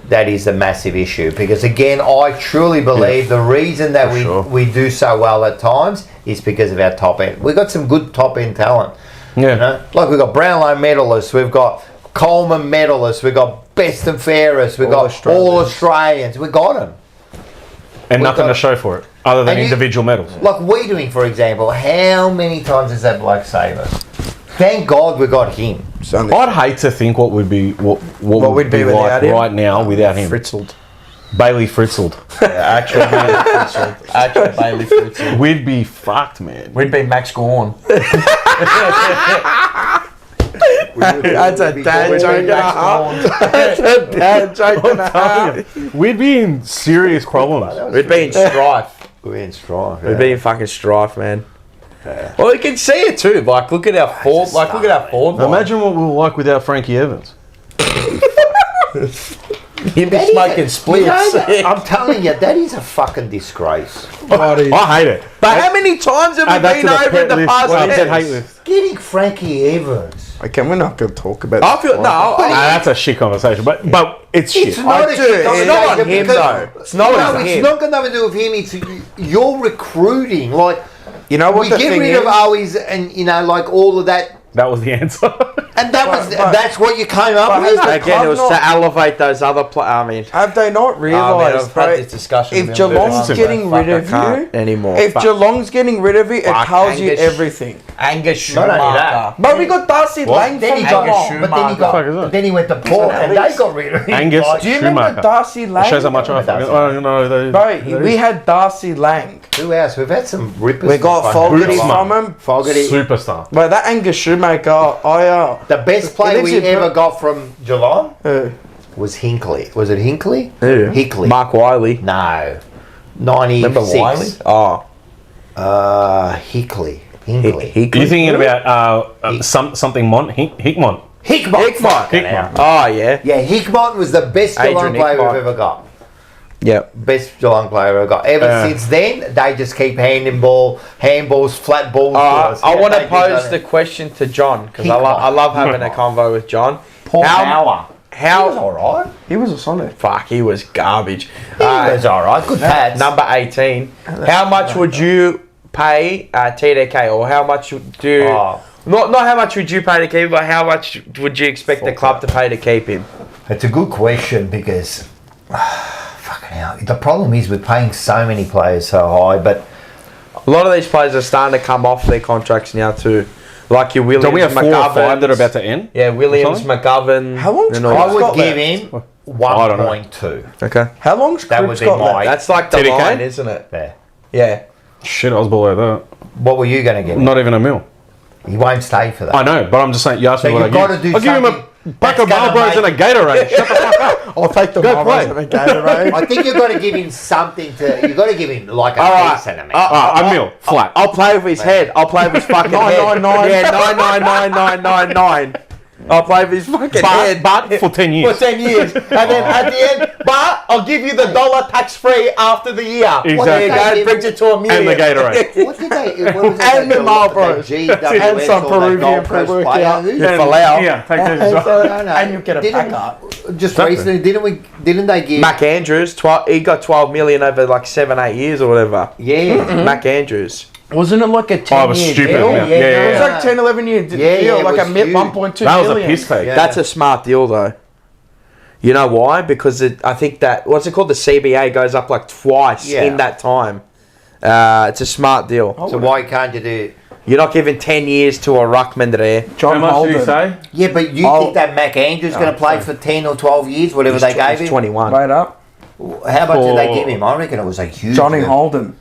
That is a massive issue because, again, I truly believe the reason that we do so well at times is because of our top end. We've got some good top end talent. Yeah. You know? Like we've got Brownlow medalists, we've got Coleman medalists, we've got best and fairest, we've got all Australians. We got them. And nothing to show for it, other than And you- individual medals. Like we doing, for example, how many times has that bloke saved us? Thank God we got him. I'd hate to think what would be what we'd be like without him? right now without him. Fritzled. Bailey Fritzled. Actually, Bailey Fritzl. We'd be fucked, man. We'd be Max Gorn. That's a dad joke and a half. That's a dad joke and a half. We'd be in serious problems. We'd be in strife. We're in strife. We'd be in fucking strife, man. Well, you can see it too. Like, look at our form. Like, look at our form. line. Imagine what we were like without Frankie Evans. He'd be smoking splits. I'm telling you, that is a fucking disgrace. I hate it. But how many times have Add we that been to the over in pet the list. past? Well, I said years? hate list. Getting Frankie Evans. Okay, we're not going to talk about I this. feel That's a shit conversation, but it's shit. It's not a do. shit It's not on conversation him, because- though. It's not on it's him. not got nothing to do with him. It's you're recruiting. Like, You know what we the get thing rid is? of Owies and, you know, like all of that. That was the answer. And that's what you came up but with. has the Again, it was club to elevate those other I mean, Have they not realised, I've had bro, this discussion if with him Geelong's before. getting Fuck, rid I of can't you, anymore. if Geelong's getting rid of you, it Fuck, tells you Angus. everything. Angus Not only that. Schumacher. But we got Darcy Lang Then he from got, Geelong. but then he Fuck is got, that? then he went to Port and they got rid of him. Angus Like, Do you remember Schumacher. Darcy Lang? It shows how much I fucking. Oh, no, Bro, we had Darcy Lang. who else? We've had some rippers. We got from Fogarty Bootsman. from him. Fogarty. Superstar. But that Angus Schumacher, The best player Let's we see, ever got from Geelong uh, was Hinkley. Was it Hinkley? Who? Hickley. Mark Wiley. No. Remember 96. Wiley? Oh. Hickley. Hinkley. Are you thinking about something Mont? Hickmont. Hickmont. Hickmont. Oh, yeah. Yeah, Hickmont was the best Geelong Adrian player Hickmont. we've ever got. Yep. Best Geelong player ever got. Ever since then, they just keep handballs, flat balls to us. I Yeah, want they to do pose that. the question to John because Hickmont. I love having a convo with John. Paul Bauer. He was How? alright. he was a solid. Fuck, he was garbage. He was alright. Good pads. Number 18. How much would you pay TDK, or how much do? Oh. Not how much would you pay to keep him, but how much would you expect the club to pay to keep him? It's a good question because, fucking hell, the problem is we're paying so many players so high, but A lot of these players are starting to come off their contracts now too, like your Williams, Don't we have 4 or 5 that are McGovern. about to end? Yeah, Williams, Something? McGovern. How long's and all I that. would got give left? him I don't know. 1.2. Okay. How long's That would Cripps be got my- left? That's like the TDK? line, isn't it? Yeah. Yeah. Shit, I was below that. What were you going to get? Not even a mil. He won't stay for that. I know, but I'm just saying. You asked me So what I you've got give. to do I'll give him something a buck of that's gonna Marlboros and a Gatorade. Shut the fuck up. I'll take the Go Marlboros play. and the Gatorade. I think you've got to give him something to. You've got to give him like a All right. decent amount. A mil, flat. I'll play with his head. I'll play with his fucking head. 999. Yeah, 99999. I'll play with his fucking head. But for 10 years. For 10 years. And then at the end, but I'll give you the $1 tax free after the year. Exactly. There you go. It brings it to $1 million. And the Gatorade. What did they? What was it And they the called it? Marlboros. The GWS And some or the Peruvian Gold Coast pre-workout. player. Who- Yeah. Falau. Yeah, take that as well. No, no. And you get a Didn't- backup. Just recently, didn't they give? Mac Andrews, he got 12 million over like 7-8 years or whatever. Yeah. Mac Andrews. Wasn't it like a 10-year Oh, it was stupid. deal? Yeah, Yeah, yeah, It was yeah. like 10, 11-year deal, Yeah, it like a was huge. 1.2 That was a million. piss take. Yeah. That's a smart deal though. You know why? Because I think that, what's it called? The CBA goes up like twice Yeah. in that time. It's a smart deal. So why can't you do? You're not giving 10 years to a ruckman there. John How much Holden. did he say? Yeah, but you think that Mac Andrews going to play for 10 or 12 years, whatever they gave He's him? 21. Wait up. How much did they For- give him? I reckon it was a huge. Johnny deal. Holden.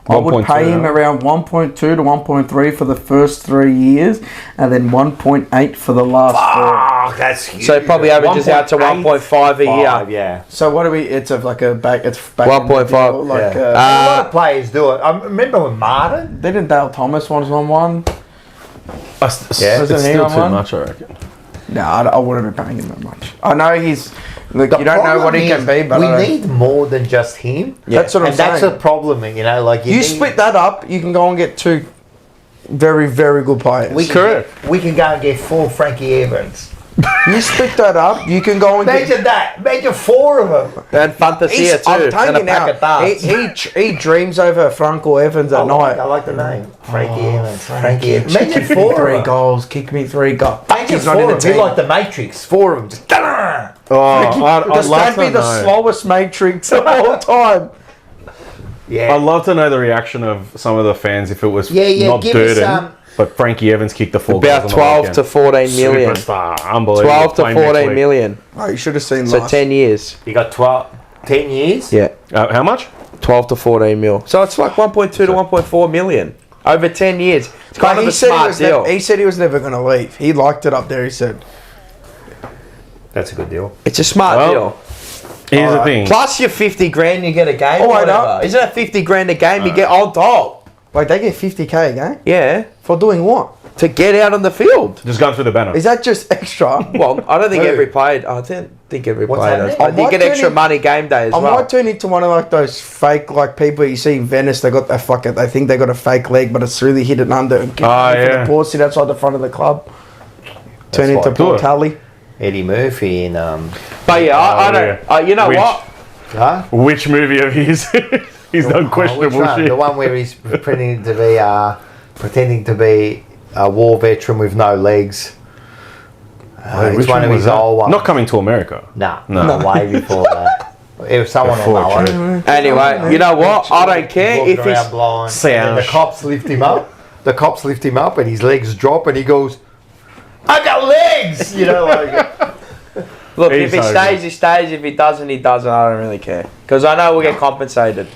I would 1.2, pay him huh? around 1.2 to 1.3 for the first 3 years, and then 1.8 for the last 4. Oh, that's huge. So it probably averages out to 1.5 a year. Yeah. So what do we? It's like a back. It's back 1.5, in the deal, like a lot of players do it. I remember when Martin. didn't Dale Thomas was on one? Yeah, Wasn't it's he still on too one? much, I reckon. No, I wouldn't be paying him that much. I know he's. Look, The you don't know what problem he can is be, but we I don't- need more than just him. That's what I'm and that's saying. the problem, you know. Like You need- split that up, you can go and get 2 very, very good players. We can Correct. we can go and get 4 Frankie Evans. You split that up, you can go and get. Imagine that. Imagine 4 of them. And Fantasia too. I'm telling And you a pack now, of darts. he dreams over Franco Evans at night. I like the name. Frankie Evans. Frankie. Frankie Evans. Imagine Kick me 4 3 of them. goals, kick me 3 goals. Imagine He's not 4 in the of them. Be team. like the Matrix. 4 of them. Just Oh, I'd Because love that'd be to the know. slowest matrix of all time. Yeah. I'd love to know the reaction of some of the fans if it was Yeah, not give us, Durden, but Frankie Evans kicked the 4 About goals. 12 to 14 million. Superstar, unbelievable. 12 to Playing next 14 week. million. Oh, you should have seen So last. 10 years. You got 10 years? Yeah. How much? 12 to 14 mil. So it's like 1.2 to 1.4 million over 10 years. It's kind of a smart deal. He said he was never going to leave. He liked it up there, he said. That's a good deal. It's a smart Well, deal. Here's the thing. Plus your 50 grand, you get a game. Oh, or wait whatever. up. Isn't it 50 grand a game? You get on top. Like, they get 50k a game? Yeah. For doing what? To get out on the field. Just going through the banner. Is that just extra? Well, I don't think Who? every player. I don't think every What's player that does. mean? But you I get might extra turn it- money game day as I well. might turn into one of like those fake like people you see in Venice. They got that fucking. They think they got a fake leg, but it's really hidden under. And get Ah, paid for yeah. the poor sit outside the front of the club. Turn That's into why I do poor it. Tally. Eddie Murphy in But yeah, I Oh, don't. yeah. You know Which- what? huh? Which movie of his? He's done Which questionable one? shit. The one where he's pretending to be a war veteran with no legs. It's Which one of was his that? old ones. Not Coming to America. Nah, No. way before that. It was someone will know Before it. Anyway, you know what? I don't care Walking if around he's. blind. And the cops lift him up. The cops lift him up and his legs drop and he goes, I got legs! You know, like. Look, He's if he so stays, good. he stays. If he doesn't, he doesn't. I don't really care. Because I know we'll get compensated.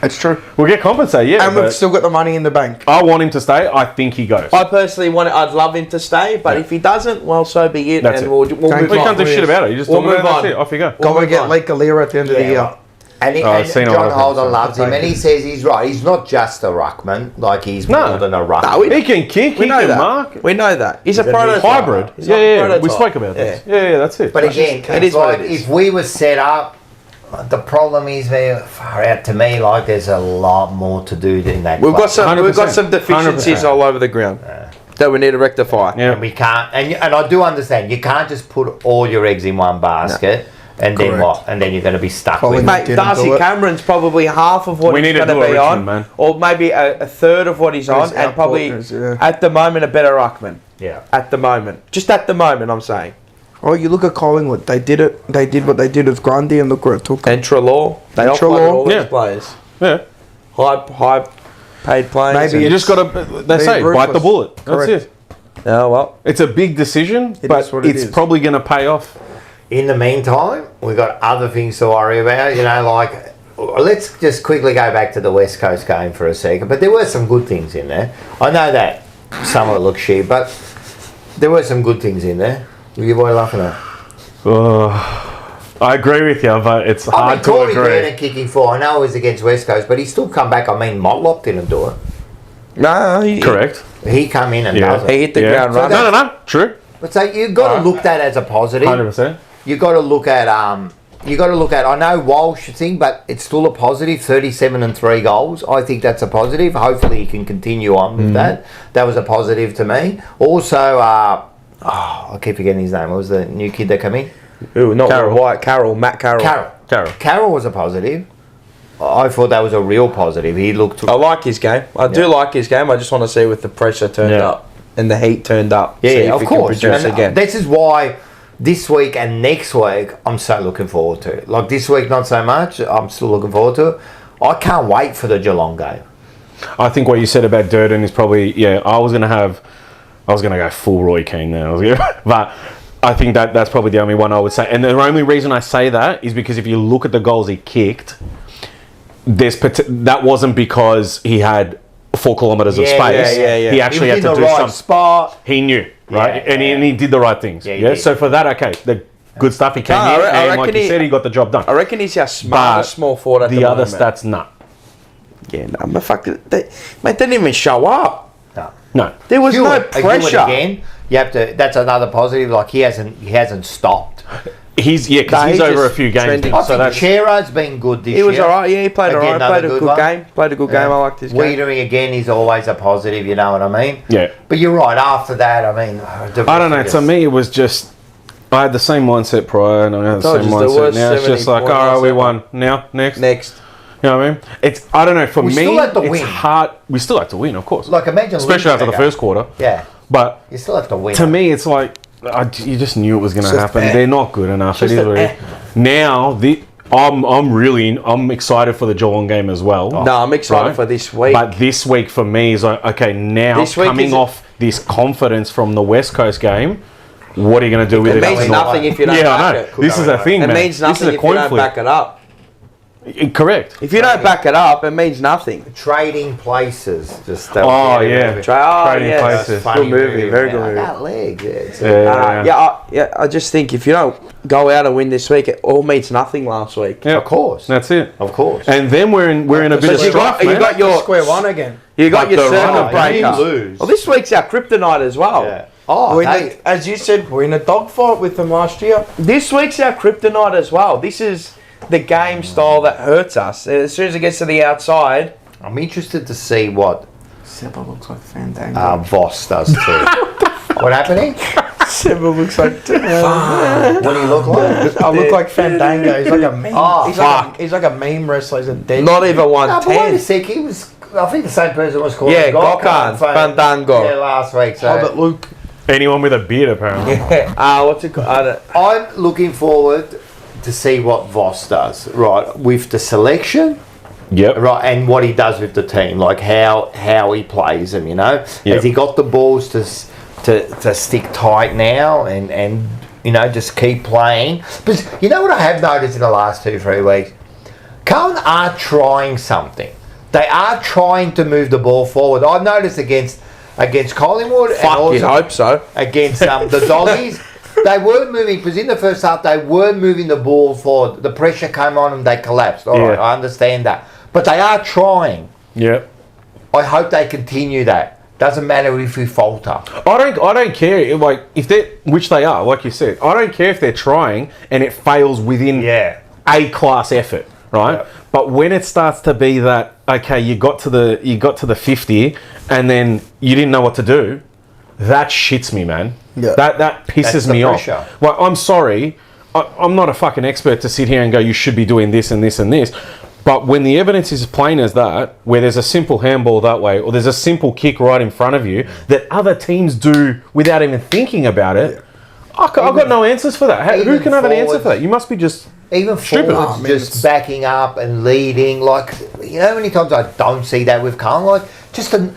It's true. We'll get compensated, yeah. And we've but still got the money in the bank. I want him to stay. I think he goes. I personally want it. I'd love him to stay, but if he doesn't, well, so be it. That's and it. we'll Thank move Well, you on. can't do shit about it. You just We'll talk about move it. on. That's it. Off you go. Go and get on. Lake Galera at the end of the year. And, Oh, I've seen a lot John of Holden him, loves him, and he says he's right. He's not just a ruckman, like he's No. more than a ruckman. No, He can kick. We He know can that. mark. We know that. He's a He's a prototype. Hybrid. He's Yeah, like a yeah. We prototype. spoke about this. Yeah, that's it. But again, It is what like, it is. if we were set up, the problem is, man, far out to me, like there's a lot more to do than that. We've club. got some. We've got some 100%. deficiencies all over the ground that we need to rectify. Yeah. And we can't, and I do understand, you can't just put all your eggs in one basket, and then Correct. what? And then you're going to be stuck Colin with Mate, Didn't Darcy do it. Cameron's probably half of what We he's need to going to do be a on, Richmond, man. or maybe a third of what he's on, His and probably output is, yeah. at the moment a better ruckman. Yeah. At the moment, just at the moment, I'm saying. Oh, you look at Collingwood. They did it. They did what they did with Grundy, and look where it took them. And Trelaw, they And offered Treloar. all these Yeah. players, Yeah. high paid players. Maybe and- You just got to, they Be say, bite the ruthless. bullet. That's Correct. it. Oh well. It's a big decision, It but is what it it's is. probably going to pay off. In the meantime, we've got other things to worry about. You know, like, let's just quickly go back to the West Coast game for a second. But there were some good things in there. I know that some of it looks shit, but there were some good things in there. What are you boy laughing at? I agree with you, but it's I mean, hard to Corey agree. Burnett kicking 4. I know it was against West Coast, but he still come back. I mean, Motlop didn't do it. No, Correct. He come in and Yeah. does it. He hit the Yeah. ground So running. No. True. But so you've got to look at that as a positive. 100%. You got to look at I know Walsh thing, but it's still a positive. 37 and 3 goals. I think that's a positive. Hopefully he can continue on with that. That was a positive to me. Also, I keep forgetting his name. What was the new kid that came in? Ooh, not Carroll. White. Carroll. Matt Carroll. Carroll. Carroll was a positive. I thought that was a real positive. He looked. I like his game. I do like his game. I just want to see with the pressure turned Yeah. up and the heat turned up. Yeah, see if of he course. can produce And again. this is why this week and next week I'm so looking forward to it. Like this week, not so much. I'm still looking forward to it. I can't wait for the Geelong game. I think what you said about Durden is probably, I was going to go full Roy Keane there. But I think that's probably the only one I would say. And the only reason I say that is because if you look at the goals he kicked, that wasn't because he had 4 kilometers of space. Yeah. He actually He was had in to the do right some spot. He knew, right? Yeah, and he did the right things. Yeah, he Yeah. did. So for that, okay, the good stuff. He came No, in, I and reckon like you said, he got the job done. I reckon he's our smartest small forward at the the other moment. stats, nah. Yeah, no, but fuck it. They didn't even show up. No. There was no Hewitt pressure. again. You have to. That's another positive. Like he hasn't stopped. He's Nah, because he's he's over a just few games. trending. now, I so think that's Chero's been good this He was year. alright. Yeah, he played Again, alright. Played another a good good one. game. Played a good game. I liked his game. Wiedering again is always a positive. You know what I mean? Yeah. But you're right. After that, I mean, I don't know. To me, it was just I had the same mindset prior, and I had the told same you, there mindset was now. It's 70 just like, all points right, we left. won. Now, next. Next. You know what I mean? It's I don't know. For We me, still have to it's win. hard. We still have to win, of course. like imagine, Especially after the losing that first quarter. game. Yeah, But you still have to win. to me, it's like you just knew it was going to just happen. eh. They're not good enough. It Just is what an it is. Now, I'm excited for the Geelong game as well. No, I'm excited Right. for this week. But this week for me is like, okay, now This week coming is- off this confidence from the West Coast game, what are you going to do with it it? means going nothing away. if you don't Yeah, I back know. it. This is a thing, It man. means This nothing is a if you coin don't flip. back it up. Correct. If you don't back it up, it means nothing. Trading places. Just Oh, yeah. Trading Trading places. Good movie, very good I movie. got legs. Yeah, it's Yeah. I just think if you don't go out and win this week, it all means nothing last week. Yeah. Of course. That's it. Of course. And then we're in a bit of But you got- strife, you man. got your- Square one again. You got Like your the circuit run-up breaker. games. Lose. Well, this week's our kryptonite as well. Yeah. Oh, We're in hey. a, as you said, we're in a dogfight with them last year. This week's our kryptonite as well. This is the game style that hurts us. As soon as it gets to the outside, I'm interested to see what Seba looks like Fandango. Voss does too. What happening? Seba looks like. What do you look like? I look like Fandango. He's like a meme. Oh, he's like a meme wrestler. He's a dead. not even No, but wait a 110. sec. He was. I think the same person was called. Yeah, Gokhan, Fandango. Yeah, last week. So Hobbit Luke. Anyone with a beard, apparently. What's it called? I don't- I'm looking forward to see what Voss does. Right, with the selection. Yep. Right, and what he does with the team, like how he plays them. You know, Yep. has he got the balls to stick tight now and you know just keep playing? But you know what I have noticed in the last 2-3 weeks, Carlton are trying something. They are trying to move the ball forward. I've noticed against Collingwood and Fuck, also you hope so. against the Doggies. They were moving, because in the first half they were moving the ball forward. The pressure came on them, they collapsed. All right, Yeah. I understand that. But they are trying. Yep. I hope they continue that. Doesn't matter if we falter. I don't care. Like if they, which they are, like you said. I don't care if they're trying and it fails within A class effort, right? Yeah. But when it starts to be that, okay, you got to the 50 and then you didn't know what to do, that shits me, man. Yeah. That pisses That's the me off. pressure. Well, I'm sorry. I'm not a fucking expert to sit here and go, you should be doing this and this and this. But when the evidence is plain as that, where there's a simple handball that way, or there's a simple kick right in front of you that other teams do without even thinking about it, I've got no answers for that. Who even can have an answer for forwards- that? You must be just... Even Stupid. forwards Oh, man, just it's- backing up and leading. Like, you know how many times I don't see that with Carlton? Like, just they're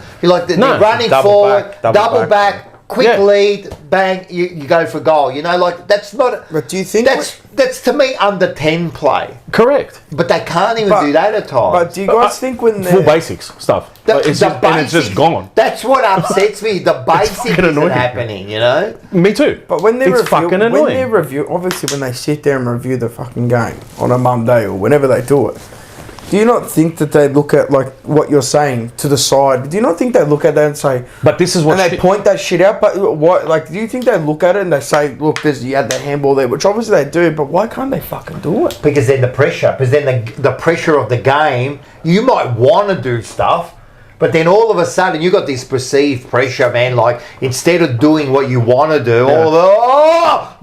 running double forward, back, double back, quick Yeah. lead, bang, you go for goal. You know, like, that's not... But do you think That's to me under 10 play. Correct. But they can't even But- do that at times. But do you guys think when Full they're basics stuff. The- Like, it's the just, and it's just basics- gone. That's what upsets me. The basics fucking isn't annoying. happening, you know? Me too. But when they it's review, fucking when annoying. they review, obviously when they sit there and review the fucking game on a Monday or whenever they do it, do you not think that they look at like what you're saying to the side? Do you not think they look at that and say, But this is what... and they shit- point that shit out? But what, like, do you think they look at it and they say, look, you had that handball there, which obviously they do, but why can't they fucking do it? Because then the pressure, the pressure of the game, you might want to do stuff, but then all of a sudden you got this perceived pressure, man. Like, instead of doing what you want to do,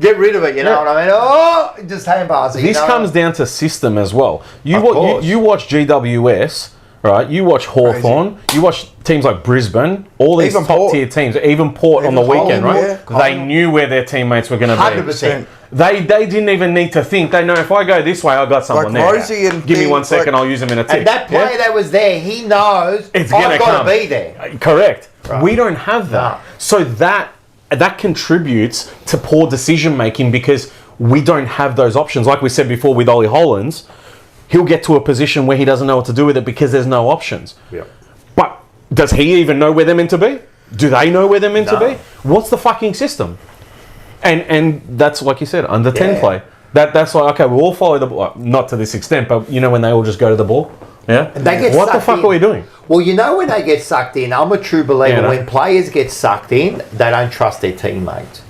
get rid of it. You know what I mean? Oh, just hand pass it. This comes down to system as well. Of course. You watch GWS, right? You watch Hawthorn. You watch teams like Brisbane. All these Even top Port. tier teams. Even Port on the Even weekend, Collingwood, right? yeah. They knew where their teammates were going to be. 100%. They didn't even need to think. They know if I go this way, I got someone Like there. Rosie and Give me things 1 second, like- I'll use them in a tick. And that player that was there, he knows It's gonna I've got come. to be there. Correct. We don't have that. No. So that contributes to poor decision making because we don't have those options. Like we said before with Ollie Hollands, he'll get to a position where he doesn't know what to do with it because there's no options. Yeah. But does he even know where they're meant to be? Do they know where they're meant to No. be? What's the fucking system? And that's like you said, under 10 Yeah. play. That's like, okay, we'll all follow the ball. Not to this extent, but you know when they all just go to the ball? Yeah? And they get what the sucked fuck in. are we doing? Well, you know when they get sucked in, I'm a true believer, Yeah, no. when players get sucked in, they don't trust their teammates.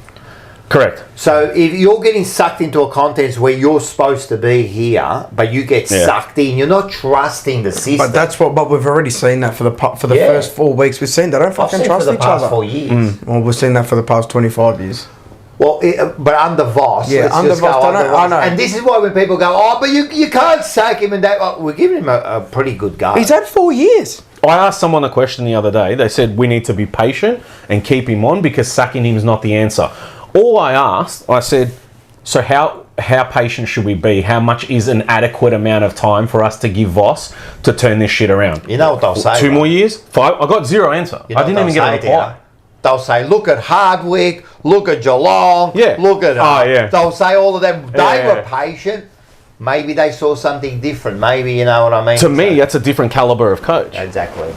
Correct. So if you're getting sucked into a contest where you're supposed to be here, but you get Yeah. sucked in, you're not trusting the system. But that's what. But we've already seen that for the Yeah. first 4 weeks. We've seen they don't I've fucking seen trust for the each past other. 4 years. Well, we've seen that for the past 25 years. Well, but under Voss, Yeah, let's under just go Voss, under I Voss. know. And this is why when people go, oh, but you can't sack him and that, well, we're giving him a pretty good go. He's had 4 years. I asked someone a question the other day. They said we need to be patient and keep him on because sacking him is not the answer. All I asked, I said, so how patient should we be? How much is an adequate amount of time for us to give Voss to turn this shit around? You know what they'll say? 2 more right? years? 5? I got zero answer. You know I didn't what even they'll get a say, do you? reply. They'll say, look at Hardwick, look at Geelong, Yeah. look at... Oh, yeah. They'll say all of them. They Yeah. were patient. Maybe they saw something different. Maybe, you know what I mean? To me, that's a different caliber of coach. Exactly.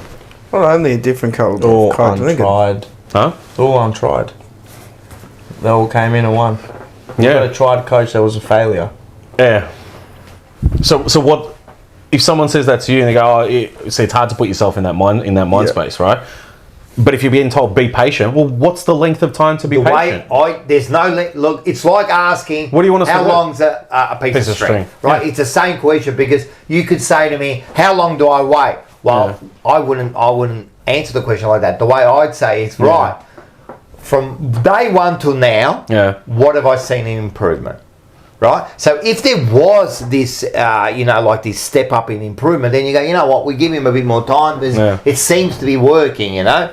Not only a different colour. All untried. Huh? All untried. They all came in and won. You got Yeah. a tried coach that was a failure. Yeah. So what? If someone says that to you and they go, "Oh, see, it's hard to put yourself in that mind space, right?" But if you're being told be patient, well, what's the length of time to be The patient? way there's no look. It's like asking, What do you want us how to do? long's a piece of string? Right, Yeah. it's the same question because you could say to me, how long do I wait? Well, I wouldn't answer the question like that. The way I'd say is right from day one till now. Yeah. What have I seen in improvement? Right. So if there was this, like this step up in improvement, then you go, you know what, we give him a bit more time because it seems to be working, you know.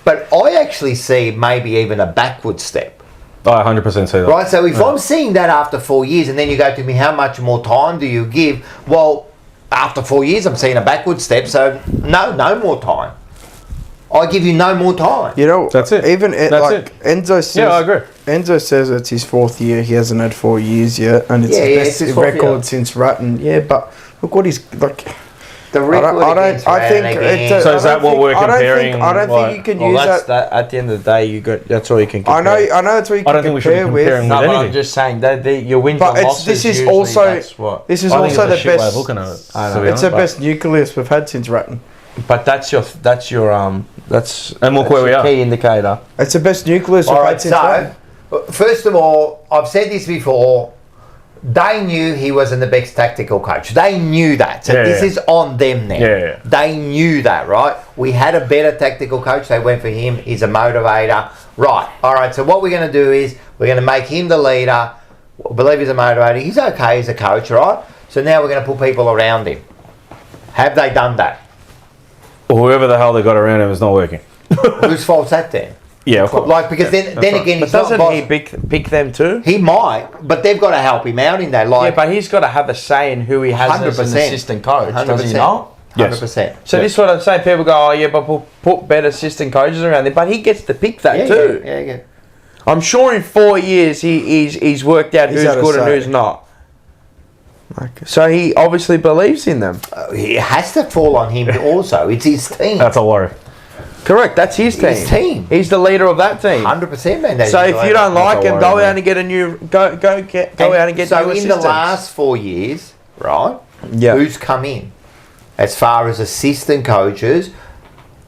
But I actually see maybe even a backward step. I 100% see that. Right, so if I'm seeing that after 4 years and then you go to me, how much more time do you give? Well, after 4 years, I'm seeing a backward step, so no more time. I give you no more time. You know, That's it. Even That's like it. Enzo says. Yeah, I agree. Enzo says it's his 4th year. He hasn't had 4 years yet, and it's Yeah, his it's best his 4th record year. since Ratton. Yeah, but look what he's like. The record against I think Ratton again. it's So is that what we're comparing, I don't like- think you can Well, use that's that. that. At the end of the day, you got that's all you can I compare. know that's what you I can don't think we should be compare with. comparing No, with but I'm anything. just saying that your wins But and losses. this is usually also that's what. this is I think also it's a the shit way of best. looking at it. I know. to be It's the honest. best nucleus we've had since Ratton. But that's your And look that's where we your are. key indicator. It's the best nucleus we've All had right, since Ratton. so, first of all, I've said this before, they knew he wasn't the best tactical coach. They knew that. So Yeah, this yeah. is on them now. Yeah, yeah. They knew that, right? We had a better tactical coach. They went for him. He's a motivator. Right. All right. So what we're going to do is we're going to make him the leader. I believe he's a motivator. He's okay as a coach, right? So now we're going to put people around him. Have they done that? Or whoever the hell they got around him is not working. Whose fault's that then? Yeah, of course. Like, because then right. again, But he's not doesn't boss. he pick them too? He might, but they've got to help him out in that. Yeah, Like, but he's got to have a say in who he has as an 100%. assistant coach, does he 100%. not? 100%. So this is what I'm saying. People go, oh yeah, but we'll put better assistant coaches around there. But he gets to pick that Yeah, too. yeah. I'm sure in 4 years he's worked out He's who's had a good and say. who's not. So he obviously believes in them. It has to fall on him also. It's his team. That's a worry. Correct. That's his team. His team. He's the leader of that team. 100%, man. that So is if right. you don't like That's a him, go worry, out and get a new go out and get so new in assistants. the last 4 years, right? Yeah. Who's come in as far as assistant coaches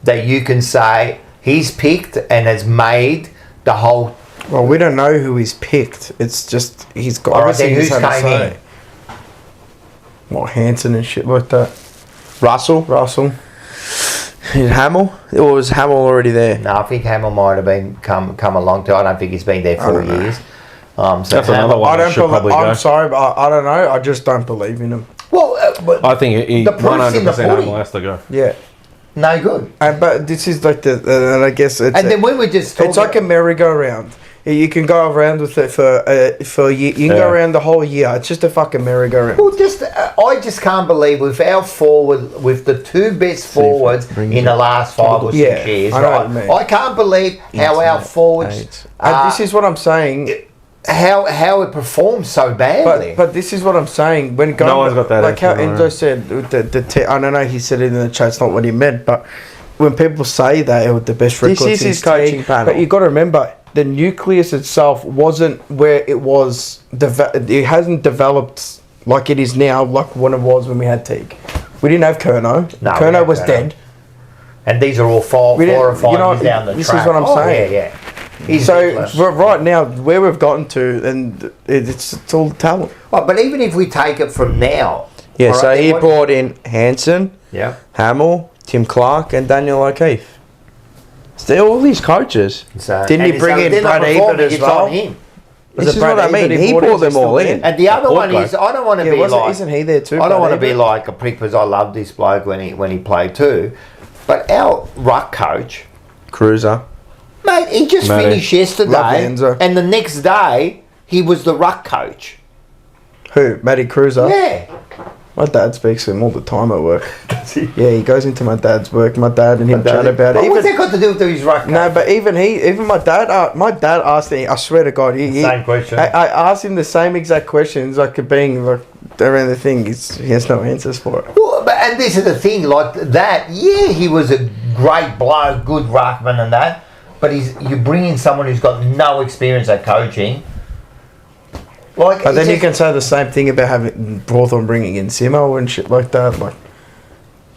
that you can say he's picked and has made the whole. Well, we don't know who he's picked. It's just he's got. All right, Obviously, then he's who's had a came say. What Hanson and shit like that. Russell, Hamill, or was Hamill already there? No, I think Hamill might have been come along to. I don't think he's been there 4 don't know. years. So That's Hamill- another one. I don't should believe. probably I'm go. sorry, but I don't know. I just don't believe in him. Well, but I think he The proof's in the 100% pudding. Hamill has to go. Yeah, no good. but this is like and I guess it's. And then when we just It's like a merry-go-round. You can go around with it for a year. You can go Yeah. around the whole year. It's just a fucking merry-go-round. Well, I just can't believe with our forward, with the two best forwards in the last 5 or 6 Yeah, years, I know right? what you mean. I can't believe how our forwards. And this is what I'm saying. how it performs so badly. But this is what I'm saying. When going, No one's got that like how attitude, Enzo said, I don't know. He said it in the chat. It's not what he meant. But when people say that the best This records is his in coaching team, panel. But you got to remember, the nucleus itself wasn't where it was. It hasn't developed like it is now, like when it was when we had Teague. We didn't have Kerno. No, we Kerno had was Kerno. dead. And these are all four or five years down the track. This is what I'm saying. Yeah. He's So ridiculous. right now, where we've gotten to, and it's all talent. Oh, but even if we take it from now. Yeah, all so right, he what- brought in Hansen, Yeah. Hamill, Tim Clark, and Daniel O'Keefe. So they're all these coaches. So, Didn't and he bring so in they're not Brad performing, Ebert as it's well? on him. This is what I mean. He brought brought them all in. And the other one Portland. is, I don't want to Yeah, be like, isn't he there too? I don't Brad want to be Ebert? like a prick because I love this bloke when he played too. But our ruck coach, Cruiser. mate, he just Matty. finished Love yesterday, Enzo. and the next day he was the ruck coach. Who? Matty Cruiser? Yeah. My dad speaks to him all the time at work. Yeah, he goes into my dad's work. My dad and him chat about But it. what's that got to do with his ruck coach? No, but even my dad asked me. I swear to God, Same question. I asked him the same exact questions, like it being like around the thing. He has no answers for it. Well, and this is the thing, like that. Yeah, he was a great bloke, good ruckman and that. But you bring in someone who's got no experience at coaching. Like, But then it's you just- can say the same thing about having Hawthorn bringing in Simo and shit like that. Like,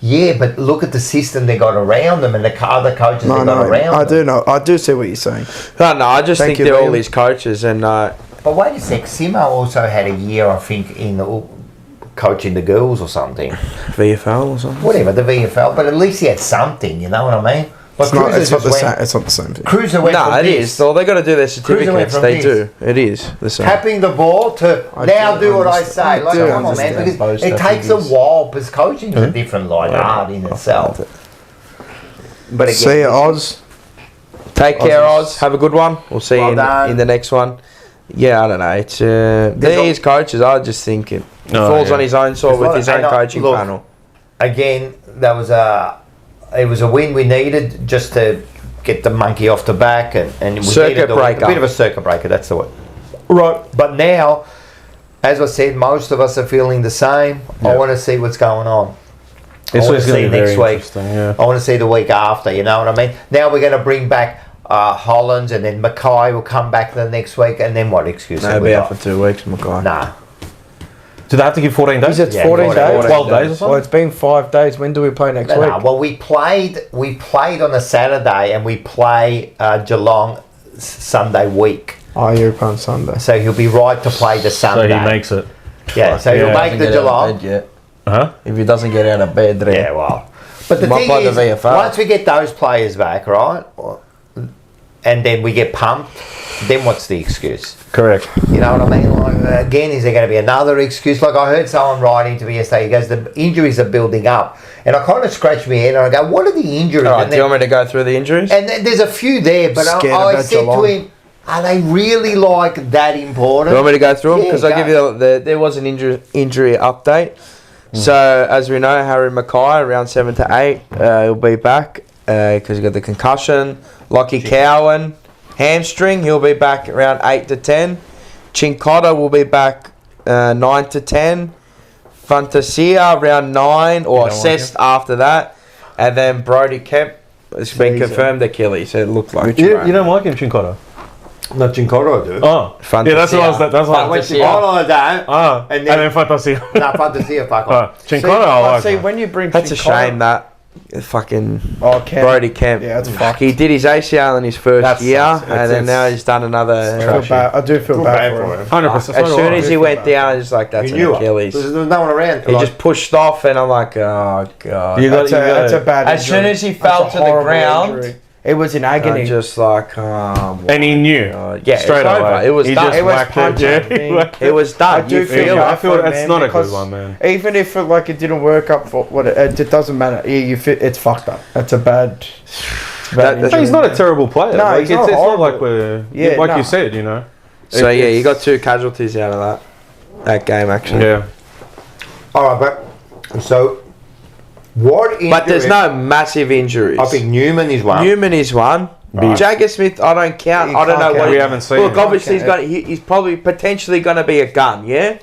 yeah, but look at the system they got around them and the other coaches they got around I them. do know. I do see what you're saying. No, I just Thank think you, they're all Liam. these coaches, and But wait a sec, Simo also had a year, I think, in the, coaching the girls or something. VFL or something. Whatever, the VFL. But at least he had something, you know what I mean? Like It's not, Cruiser it's not just the went- same. It's not the same thing. Cruiser went No, from it this, is. So they got to do their Cruiser went certificates. from They this. do. It is the same. tapping the ball to now do what I say. I Like, do come on, man, understand because both it takes a strategies. while because coaching is a different art in itself. But again, See ya, Oz. Take care, Aussies. Oz. Have a good one. We'll see Well you done. in the next one. Yeah, I don't know. It's these coaches. I just think it falls yeah. on his own sword It's with not- his own and I- coaching look, panel. again, it was a win we needed just to get the monkey off the back and we Circuit needed breaker. a bit of a circuit breaker. That's the word. Right, but now, as I said, most of us are feeling the same. I want to see what's going on. This I want week's to going see to be very next week. interesting. Yeah. I want to see the week after. You know what I mean? Now we're going to bring back Hollands, and then Mackay will come back the next week, and then what excuse? No, have he'll we be out got? for 2 weeks, Mackay. Nah. Do they have to give 14 days? Is it Yeah, 14 days? 12 days or Well, something? it's been 5 days. When do we play next No, week? no, well, we played on a Saturday, and we play Geelong Sunday week. Oh, you're on Sunday. So he'll be right to play the So Sunday. he makes it. Yeah, so he'll Yeah. make the Geelong. yet. Huh? If he doesn't get out of bed, then Yeah, well. But the Might thing play the is, VFL. once we get those players back, right, and then we get pumped, then what's the excuse? Correct. You know what I mean? Like, again, is there going to be another excuse? Like I heard someone writing to me yesterday, he goes, the injuries are building up. And I kind of scratched my head and I go, what are the injuries? All right, And do you want me to go through the injuries? there's a few there, but Scared I about said Geelong. to him, are they really like that important? You want me to go through them? Yeah, Because I'll give you there was an injury update. So, as we know, Harry Mackay, around 7 to 8, he'll be back because he got the concussion. Lockie Cowan, hamstring, he'll be back around 8 to 10. Chincotta will be back 9 to 10. Fantasia around 9 or assessed after that. And then Brody Kemp, it's been confirmed Achilles. It looked like. You don't like him, Chincotta? Not Chincotta, I do. Oh. Fantasia. Yeah, that's what I was. That's what I When was. Fantasia. Chincotta, I don't. Ah, and then Fantasia. No, Fantasia, fuck off. Chincotta, I like. See, him. when you bring That's a Chincotta- shame that fucking Oh, Kemp. Brody Kemp. Yeah, that's fucked. He did his ACL in his first That year, sucks. and then now he's done I another. feel bad. I do feel bad for him. 100%. As soon as he went down, it's like that's You an knew it. Achilles. There was no one around. He just pushed off, and I'm like, oh god. That's a bad As injury. soon as he That's fell a to the horrible ground, injury. It was in agony. I'm just like, oh. And he knew. Yeah, straight it's over. away. It was He done. just It was whacked punched, I think. It was I done. do You feel feel bad I it. feel for him, it's man, not a because good one, man. Even if it didn't work up for what it doesn't matter. You fit. It's fucked up. That's a bad. That- He's not a terrible player. No, like, he's not it's not horrible. like we're Yeah, like no. you said, you know. So yeah, you got 2 casualties out of that game actually. Yeah. All right, but so what injury? But there's no massive injuries. I think Newman is one. Newman is one. Jagger Smith, I don't count. I don't know what We haven't seen Look, him. obviously he's probably potentially going to be a gun, yeah?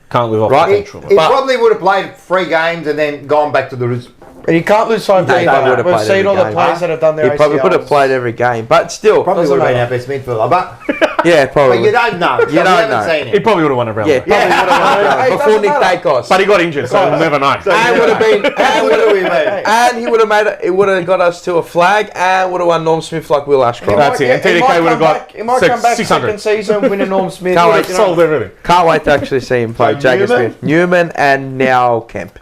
Can't live off Right. potential. He But- probably would have played 3 games and then gone back to the roots. And you can't lose sight of He probably would have We've played seen every all the game. players that have done their He probably would have ACLs. played every game, but still, Probably Doesn't would have been matter. our best midfielder, but yeah, probably. you don't know. So You don't we haven't know. seen He him. probably would have won a round. Yeah, probably would have won Hey, it before doesn't Nick matter. Dacos. But he got injured, so we'll never know. And would have been, and What do we mean? and he would have made it. It would have got us to a flag, and would have won Norm Smith like Will Ashcroft. That's it. And TDK would have got He might come back 600. second season, win a Norm Smith. Can't you wait. know. Sold everything. Can't wait to actually see him play. So Jagger Newman? Smith, Newman, and now Kemp.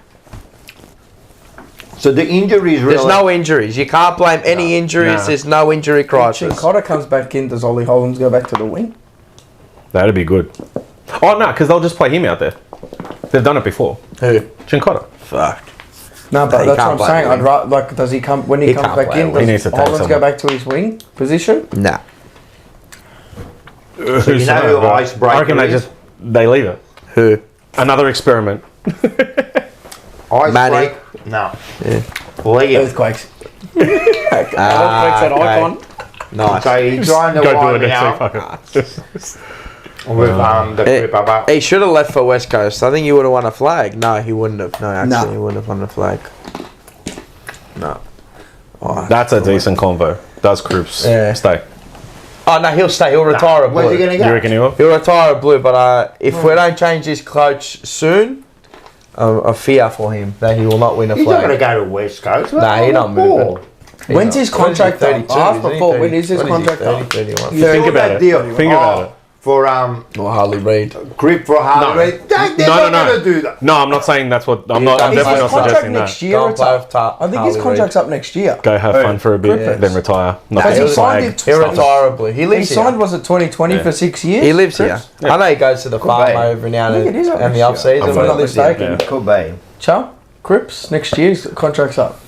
So the injuries really. There's no injuries. You can't blame any injuries. No. There's no injury crisis. Chincotta comes back in. Does Ollie Holmes go back to the wing? That'd be good. Oh, no, because they'll just play him out there. They've done it before. Who? Chincotta. Fuck. No, but he that's can't what I'm play saying. wing. I'd rather, like, does he come when he, He comes can't back play in? wing. He needs Does to take Hollands go someone. back to his wing position? Nah. So you know who icebreaker I reckon they is? just they leave it. Who? Another experiment. Icebreak? No. Yeah. Liam. Earthquakes. Earthquakes that icon. Nice. So he's trying to Go do wind it me next week. out Fuck it. with the grip up. He should have left for West Coast. I think he would have won a flag. No, he wouldn't have. No, actually, No. he wouldn't have won a flag. No. Oh, That's a decent convo. Does Cripps Yeah. stay? oh no, he'll stay. He'll retire a Where's he blue. going to You go? reckon he will? He'll retire a blue. But if we don't change this coach soon, I fear for him that he will not win a He's not going to flag. go to West Coast. Nah, he's not moving. When's his contract up? I asked before, when is his contract up? 31. You Think saw about that it. deal? Think about it. For Or Harley Reid. grip for Harley. No. They're not going to do that. No, I'm not saying that's what. I'm not. I'm Is Is definitely his not contract suggesting next that. year? Can't It's play up? with Ta- I think his Harley contract's up next year. Go have fun for a bit, Griffiths. then retire. Not Nah, for he some was flag. signed it- He'll stuff. retire a blue. He He lives signed, here. was it 2020 for 6 years? He lives here. Yeah. I know he goes to the farm be. over now I think it is up and the next off year. season. If I'm but not he lives here. mistaken. Yeah. Could be. Chubb, Cripps, next year's contract's up.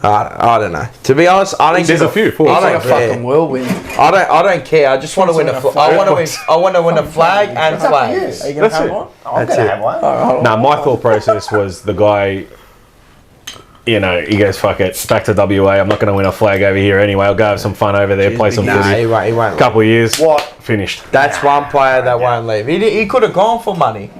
I don't know. To be honest, I don't. There's give a few. Four. I Like a don't care. fucking whirlwind. I don't care. I just want to win a. I want to win. I want to win a flag and It's up to you. flags. Are you going That's to have it. one? I'm That's going to it. have one. Now, my thought process was the guy, you know, he goes, fuck it, back to WA. I'm not going to win a flag over here anyway. I'll go have some fun over there, play some Nah, footy. he won't. He won't. Couple of years, What? finished. That's one player that won't leave. He could have gone for money.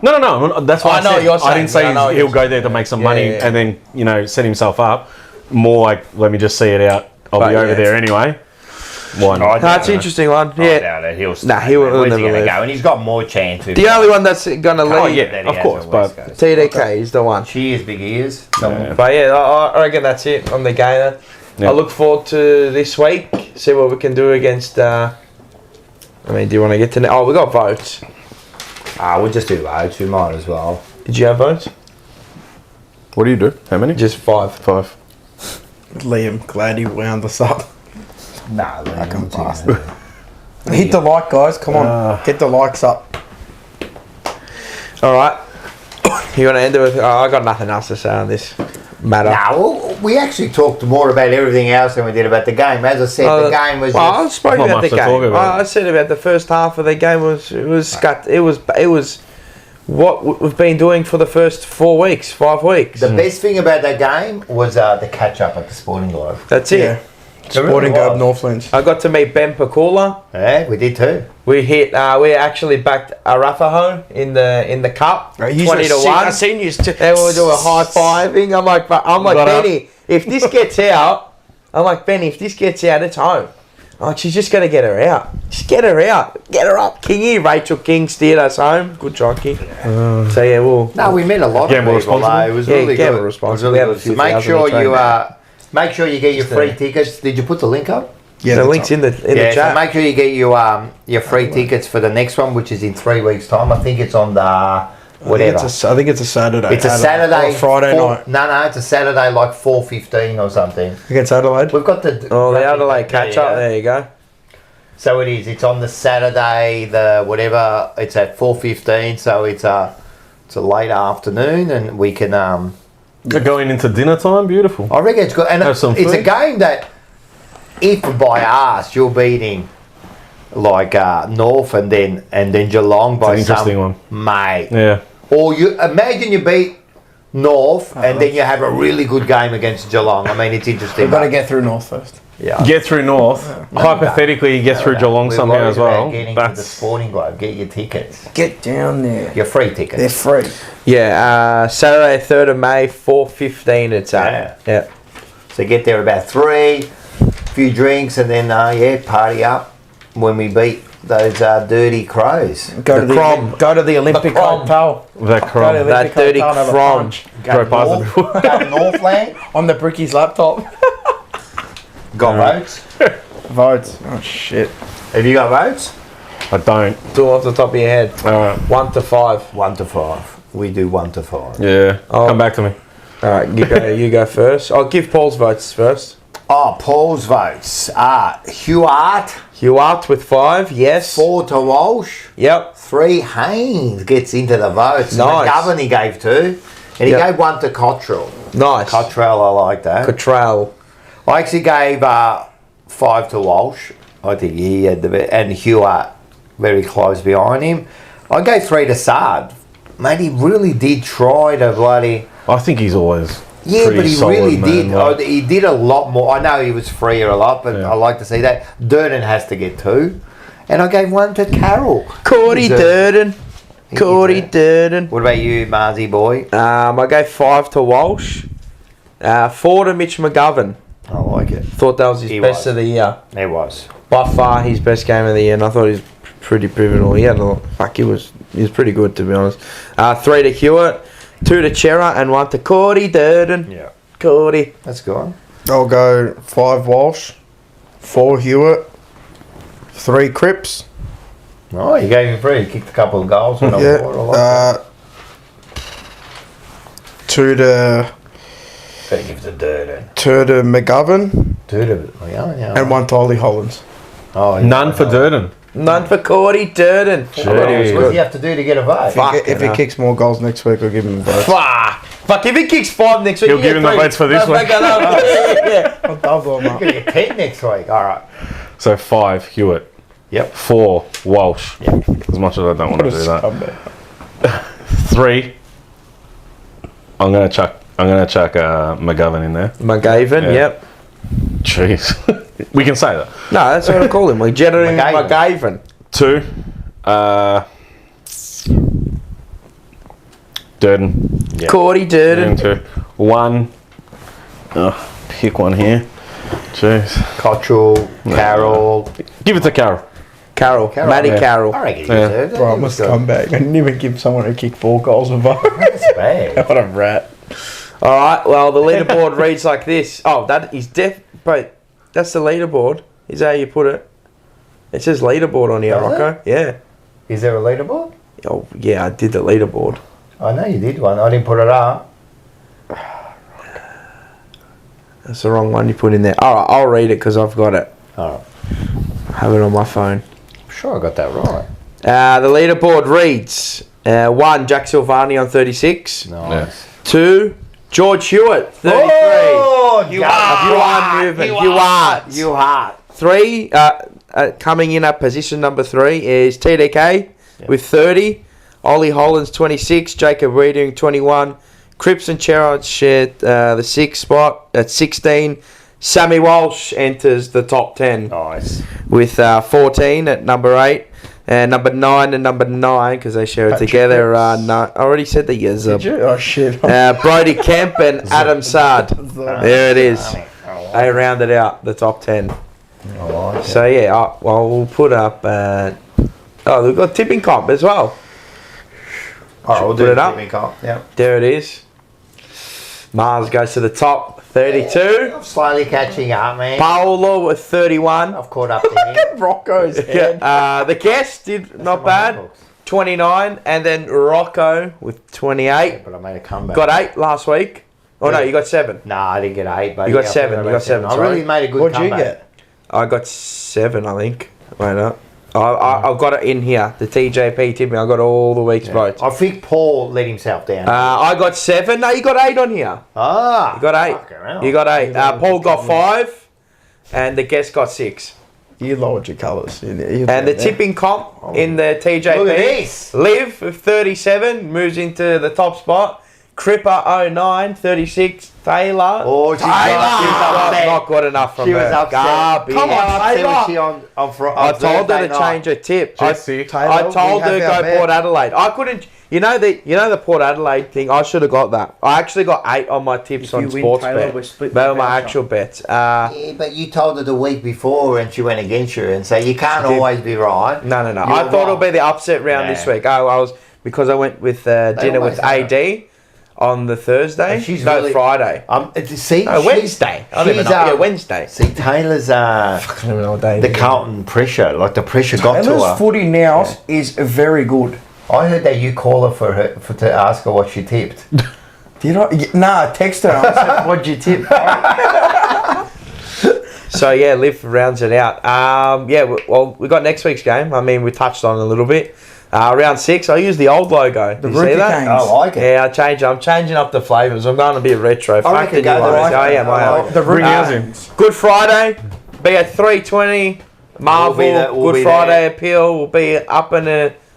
No. That's why I know what you're I didn't say saying. I know what he'll you're go there to make some Yeah, money yeah. and then, you know, set himself up. More like, let me just see it out. I'll But be over yeah. there anyway. Why not? That's an interesting one. I Yeah. doubt it. He'll stay. Nah, he will Where's never he going to leave. go? And he's got more chance. The only one that's gonna Oh, leave, yeah, than he of has course. at But West Coast. TDK is the one. She has big ears. Yeah. But yeah, I reckon that's it on the gainer. Yeah. I look forward to this week. See what we can do against. I mean, do you want to get to? Oh, we got votes. We'll just do votes. We might as well. Did you have votes? what do you do? How many? Just 5. 5. Liam, glad he wound us up. Nah, I can pass. Hit the like, guys. Come on. Get the likes up. All right. You want to end it with? I got nothing else to say on this matter. Nah, well, we actually talked more about everything else than we did about the game. As I said, the game was Well, I just... spoke Not about the much to talk game. about. I said about the first half of the game it was what we've been doing for the first 4 weeks, 5 weeks. The best thing about that game was the catch-up at the Sporting Globe. That's it. Yeah. Sporting really Globe was. Northlands. I got to meet Ben Pakula. Yeah, we did too. We hit. We actually backed Arapaho in the cup, 20 to 1. I seen you. They were doing high fiving. I'm like Benny, if this gets out, it's home. I'm like, she's just gonna get her out. Just get her out. Get her up, Kingy. Rachel King steered us home. Good job, King. So yeah, we'll. No, we met a lot Gamble of people. responsible? It was Yeah, really gamble good. responsible. It We was have a really few good. So thousand to train make sure you get your free tickets. Did you put the link up? Yeah, the that's link's up. in the Yeah, the so chat. make sure you get your free tickets for the next one, which is in 3 weeks' time. I think it's on the whatever. I think it's a Saturday. It's a Saturday. Or Friday night. No, it's a Saturday, like 4:15 or something. Against Adelaide. We've got the. Oh, the Adelaide catch up. There you go. So it is. It's on the Saturday. The whatever. It's at 4:15. So it's a late afternoon, and we can. Going into dinner time, beautiful. I reckon it's good, and Have some it's a food. game that, if by us you're beating, like North and then Geelong by an interesting some one. mate, Yeah. or you imagine you beat North and then you have a really good game against Geelong. I mean, it's interesting. We've got to but get through North first. Yeah. Get through North. Hypothetically, you get through Geelong We're somehow worried as well. about getting to the That's Sporting Globe. Get your tickets. Get down there. Your free tickets. They're free. Yeah, Saturday, 3rd of May, 4:15 it's at. Yeah. So get there about 3, few drinks, and then party up when we beat those dirty crows. Go to the Olympic Crom. Hotel. that Go to crime. the That Olympic dirty Hotel and have a Crom. punch. Drove past it before. Go to Northland. On the Bricky's laptop. Got votes? Votes. Oh shit. Have you got votes? I don't. Do off the top of your head. Alright. 1 to 5. 1 to 5. We do 1 to 5. Yeah. Oh. Come back to me. Alright, you go first. I'll give Paul's votes first. Oh, Paul's votes are Hewart with 5, yes. 4 to Walsh, Yep. 3 Haynes gets into the votes. Nice. McGovern he gave 2, and he Yep. gave 1 to Cottrell. Nice. Cottrell, I like that. Cottrell. I actually gave 5 to Walsh. I think he had the best, and Hewart very close behind him. I gave 3 to Sard. Mate, he really did try to bloody. I think he's always. Yeah, pretty but he solid, really man. did. Like, He did a lot more. I know he was freer a lot, but Yeah. I like to see that. Durden has to get 2, and I gave 1 to Carroll. Cordy Durden. Cordy Durden. What about you, Marzi boy? I gave 5 to Walsh. 4 to Mitch McGovern. I like it. Thought that was his He best was. of the year. It was. By far his best game of the year, and I thought he was pretty pivotal. He had he was pretty good, to be honest. 3 to Hewitt, 2 to Chera, and 1 to Cordy Durden. Yeah. Cordy. That's good. I'll go 5 Walsh, 4 Hewitt, 3 Cripps. Oh, you gave him 3. He kicked a couple of goals. And Yeah. I like that. 2 to Better give it to Durden. McGovern, Yeah. and 1 to Ollie Hollins. Oh, none for Durden. None for Cordy Durden. What does he have to do to get a vote? If he kicks more goals next week, I'll give him a vote. Fuck, if he kicks 5 next week, He'll give him the votes for this week. Yeah. I'll double him up. You're going to get 10 next week. All right. So 5 Hewitt. Yep. 4 Walsh. As much as I don't want to do that. 3. I'm gonna chuck McGovern in there. McGavin, Yeah. yep. Jeez. We can say that. No, that's what I call him. We jetted him McGavin. 2. Durden. Cordy Durden. And 2. 1. Pick one here. Jeez. Cottrell, Carroll. Give it to Carroll. Carroll. Matty Yeah. Carroll. I reckon he Yeah. deserved it. Bro, I He must was come back. I didn't even give someone who kicked 4 goals a vote. That's bad. What a rat. All right. Well, the leaderboard reads like this. Oh, that is But that's the leaderboard. Is how you put it. It says leaderboard on here, Does Rocco. Yeah. Is there a leaderboard? Oh, yeah. I did the leaderboard. I know you did one. I didn't put it up. That's the wrong one you put in there. All right. I'll read it because I've got it. All right. I have it on my phone. I'm sure I got that right. The leaderboard reads 1, Jack Silvani on 36. Nice. 2, George Hewitt, 33. Oh, You are moving. You are. You heart. 3, coming in at position number 3 is TDK with 30. Ollie Hollins, 26. Jacob Reading, 21. Cripps and Cherrod shared the 6th spot at 16. Sammy Walsh enters the top 10 Nice. with 14 at number 8. And number 9 and number 9, because they share it Patrick together. Cripps. No, I already said the years. Did you? Oh, shit. Brody Kemp and Adam Sard. There it is. They rounded out the top 10. I like it. So yeah, well we'll put up. We've got tipping comp as well. All right, we'll Put do it up. tipping comp. Yep. There it is. Mars goes to the top, 32. I'm slowly catching up, man. Paolo with 31. I've caught up to him. Rocco's head. The guest did not bad, 29, and then Rocco with 28. But I made a comeback. Got 8 last week. Oh no, you got 7. Nah, I didn't get 8. But You got 7, you got 7, I really made a good What'd you comeback. get? I got 7, I think. Wait up. I've got it in here. The TJP tipping. I got all the week's votes. I think Paul let himself down. I got 7. No, you got 8 on here. You You got 8. You got 8. Paul got 5, and the guest got 6. You lowered your colours. And the tipping comp in the TJP. Look at this. Liv with 37 moves into the top spot. Cripper 09, 36, Taylor. Oh, she was upset. Not good enough from She her. was upset. Garbage. Come on, upset Taylor. was she on I told her to change her tip. Jesse. I told her go Port Adelaide. I couldn't. You know the Port Adelaide thing. I should have got that. I actually got 8 on my tips on sports bet. They were my actual bets. Yeah, but you told her the week before and she went against you and say you can't always be right. No. You're I thought it would be the upset round Yeah. this week. I was because I went with dinner with always AD on the Thursday. And she's no, really- Friday. See, No, Wednesday. I don't even know. Yeah, Wednesday. See, Taylor's I don't even know what day it the is. Carlton pressure, like the pressure got to Taylor's her. footy now is very good. I heard that you call her to ask her what she tipped. Did I? Nah, I texted her. I said, "What'd you tip?" So yeah, Liv rounds it out. We got next week's game. I mean, we touched on it a little bit. Round 6, I use the old logo. Did you see Rookie that? Canes. I like it. Yeah, I'm changing up the flavours. I'm going to be retro. Fuck reckon the go new the ones. right I am. way. I am. The Rookie Uh, Good Friday. Be at 3:20. Marvel. we'll be Good Friday there. appeal. We'll be up and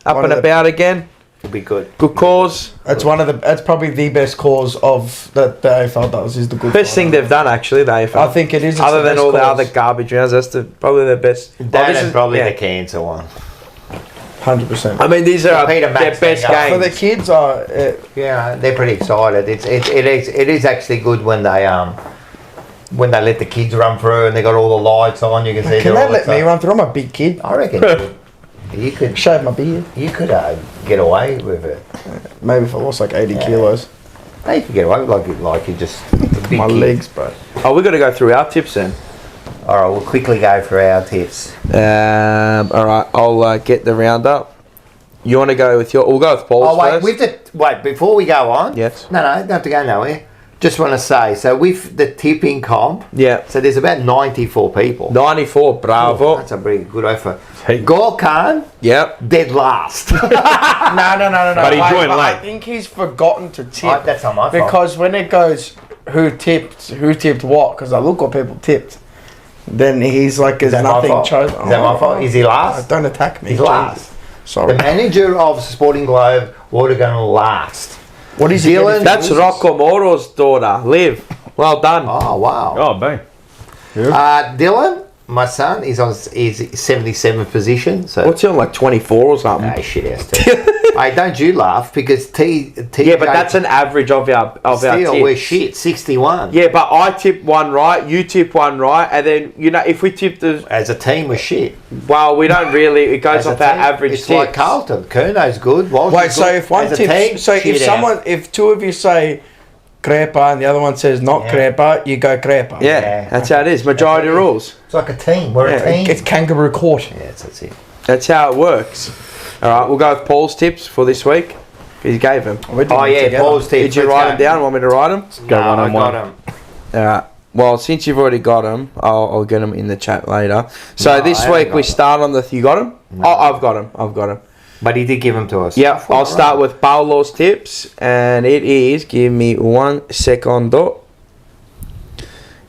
One of the- about again. It'll be good. Good cause. That's probably the best cause of that the AFL does is the good. Best thing they've done actually. The AFL. I think it is. It's Other the than best all the cause. other garbage rounds, that's probably the best. That this is is- probably yeah. the cancer one. 100%. I mean, these are Peter their Max best thing, For the games. kids, Yeah, they're pretty excited. It is actually good when they let the kids run through and they got all the lights on. You can see. can they're they all let me excited. run through? I'm a big kid. I reckon you could Shave my beard. get away with it. Maybe if I lost like 80 kilos. Hey, you could get away with like you just a big My kid. legs, bro. Oh, we got to go through our tips then. All right, we'll quickly go through our tips. All right, I'll get the roundup. You want to go with your? We'll go with Paul's Oh wait, first. wait before we go on. Yes. No, you don't have to go nowhere. Just want to say, so with the tipping comp, Yeah. so there's about 94 people. 94, bravo. That's a pretty good effort. Hey. Gorkhan, Yep. dead last. No. But he joined I late. think he's forgotten to tip. That's not my fault. Because when it goes, who tipped what? Because I look what people tipped. Then he's like, Is there's that my nothing fault? chosen. Is that my fault? Is he last? Don't attack me. He's last. Sorry. The manager of Sporting Globe would have gone last. What is he? Dylan- getting? That's Rocco Moro's daughter, Liv. Well done. Oh wow. Oh, bang. Dylan, my son, is on his 77th position. So What's he on, like 24 or something? Nah, shit ass team. Hey, don't you laugh because TJ Yeah, but that's an average of our still we're tips. shit 61. Yeah, but I tip one right, you tip one right, and then if we tip the As a team, we're shit. we don't really. It goes As a off our team, average it's tips. like Carlton. Kerno's good. Walsh Wait, is so good. if one As a team, tips, so shit if if two of you say crepa and the other one says not Yeah. crepa, you go crepa. Yeah, Yeah. that's how it is. Majority That's it. rules. It's like a team. We're Yeah, a team. It's kangaroo court. Yes, that's it. That's how it works. All right, we'll go with Paul's tips for this week. He gave them. We did Oh it yeah, together. Paul's team. Did you write them down? Want me to write them? Go No, I one-on-one. got 'em. All right. Well, since you've already got them, I'll get them in the chat later. So No, this I haven't week got we 'em. start on the. You got them? No. Oh, I've got them. I've got them. But he did give them to us. Yeah, I'll start with Paulo's tips, and it is. Give me 1 second.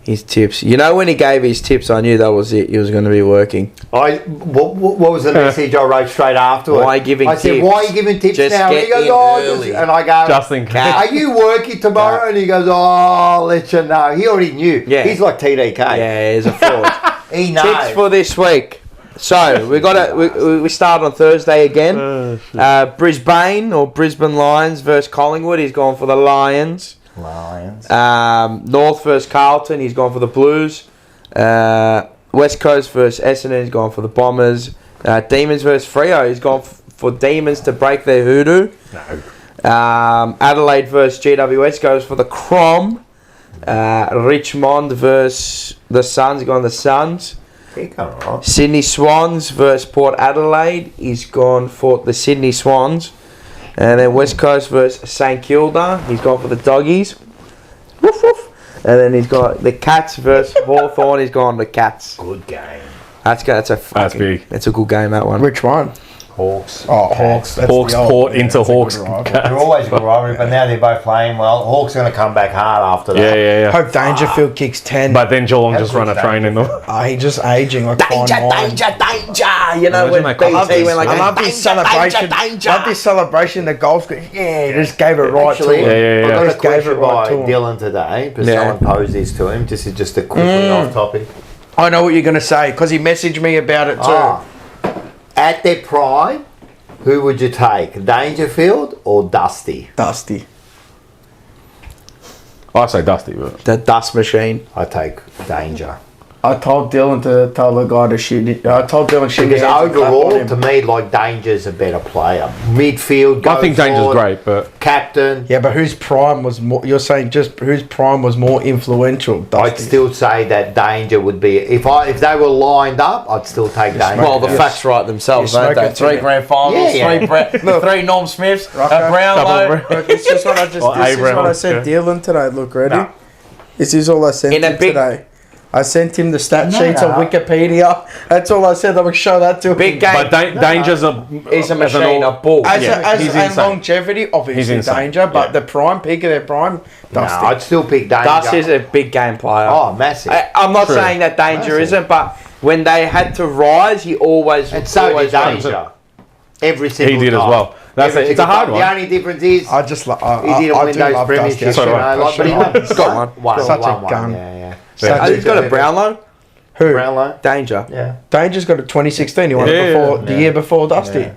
His tips. You know, when he gave his tips, I knew that was it. He was going to be working. What was the message I wrote straight afterwards? Why giving I said, tips? why are you giving tips Just now? And he get goes, in oh, early. and I go, Just in case. are you working tomorrow? And he goes, oh, I'll let you know. He already knew. Yeah. He's like TDK. Yeah, he's a fraud. He knows. Tips for this week. So we start on Thursday again. Brisbane Lions versus Collingwood. He's gone for the Lions. Lions. North versus Carlton. He's gone for the Blues. West Coast versus Essendon. He's gone for the Bombers. Demons versus Freo. He's gone for Demons to break their hoodoo. No. Adelaide versus GWS goes for the Crom. Richmond versus the Suns. He's gone the Suns. Sydney Swans versus Port Adelaide. He's gone for the Sydney Swans. And then West Coast versus St Kilda. He's gone for the Doggies. Woof woof. And then he's got the Cats versus Hawthorn. He's gone the Cats. Good game. That's good. That's big. That's a good game, that one. Which one? Hawks. Oh, Hawks. That's Hawks the old- Port into that's a good Hawks. rivalry. They're always a good rivalry, but now they're both playing well. Hawks are going to come back hard after that. Yeah, yeah, yeah. Hope Dangerfield kicks 10. But then Geelong just That's run a good train in them. He just aging like fine Danger, wine. danger, danger! You know, Imagine when they come BT went like, I love danger, this celebration. danger. Love this celebration. The golf. Yeah, he just gave it right Actually, to him. Yeah, yeah, yeah. I got a Just gave it question right by to him. Dylan today, because Yeah. someone posed this to him. This is just a quickly off topic. I know what you're going to say because he messaged me about it too. At their prime, who would you take, Dangerfield or Dusty? Dusty. I say Dusty, but The dust machine. I take Danger. I told Dylan to tell the guy to shoot it. I told Dylan to shoot Because his hands and clap on overall, him. to me, like Danger's a better player. Midfield, I think goes Danger's forward, great. But Captain. Yeah, but whose prime was more? You're saying just whose prime was more influential? I'd Dusty. still say that Danger would be if they were lined up. I'd still take Danger. Well, the Yes. facts write themselves, You're don't they? smoking 3 too. grand finals, Yeah, yeah. three Norm Smiths, a Rocco. Brownlow. Look, this is what I just. Or This is what I Abraham, sent yeah. Dylan today. Look, ready? No. This is all I sent In a him big- today. I sent him the stat No, sheets no. on Wikipedia. That's all I said. I would show that to him. Big game. but Danger's a He's a as an machine, all- a bull. As, Yeah, as he's and insane. longevity, obviously He's insane. Danger, but Yeah. the prime peak of their prime, No, Dusty. I'd still pick Danger. Dusty's a big game player. Oh, massive. I'm not True. saying that Danger Massive. isn't, but when they had to rise, he always. And so always did Danger. Every He single did as time. well. That's Every it. It's a single hard time. one. The only difference is I just like. he didn't I win do those love premierships. Dusty. So do I. Like, but he won. He's got one. One, Such a one, gun. Yeah. Such He's got a Brownlow. Who? Brownlow. Danger. Yeah. Danger's got a 2016. He won Yeah, it before the yeah. year before Dusty. Yeah.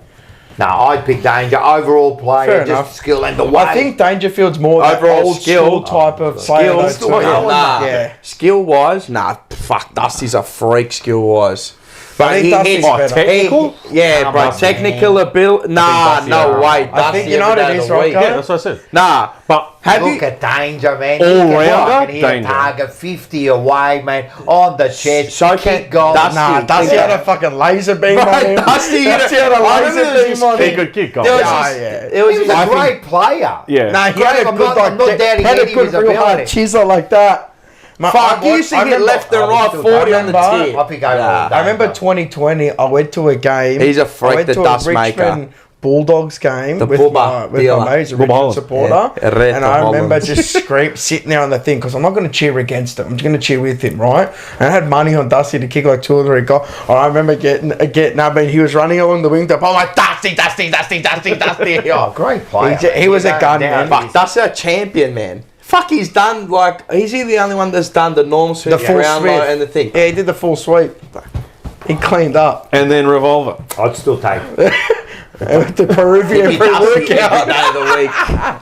No, I'd pick Danger. Overall player, Fair just enough. skill and the way. I think Dangerfield's more that Overall old skill. school type of player. Skill, though, still too. nah. Yeah. Skill wise, nah. Fuck, Dusty's a freak. Skill wise. I think Dusty's better. technical? Yeah, Come bro. on, Technical ability. Nah, Dusty- no way. I think you know what it is, right? Rocco? Yeah, that's what I said. Nah. But Have Look you? at Danger, man. All He can rounder, fucking hit a Danger. target 50 away, man. On the chest. So kick can goal. Dusty. Nah, Dusty had a fucking laser beam on him. Dusty, Dusty had a I laser remember beam on he him. could kick goal. There was Yeah, this- yeah. It was He was this- a great player. Yeah. Nah, he had a I'm good not- like I'm not doubting had a any of good his real hard ability. chisel like that. Man, Fuck, you used to hit left and right, 40 on the remember- tip. I think overall Nah. Danger. I remember 2020. I went to a game. He's a freak, I went the to dust a maker. Richmond Bulldogs game The with Bubba my dealer. mate, who's a Bubba Richmond Holland. supporter, Yeah, Red and I Holland. remember just sitting there on the thing because I'm not going to cheer against him. I'm just going to cheer with him, right? And I had money on Dusty to kick like 2 or 3 goals. I remember getting. I mean, he was running along the wing top. I'm like Dusty. Oh, great player. He was a Without gun, doubt, man. Fuck, that's our champion, man. Fuck, he's done like he's he the only one that's done the norm swing, The full Brownlow, sweep and the thing. Yeah, he did the full sweep. He cleaned up. And then Revolver. I'd still take The Peruvian He does every pre-workout. day of the week.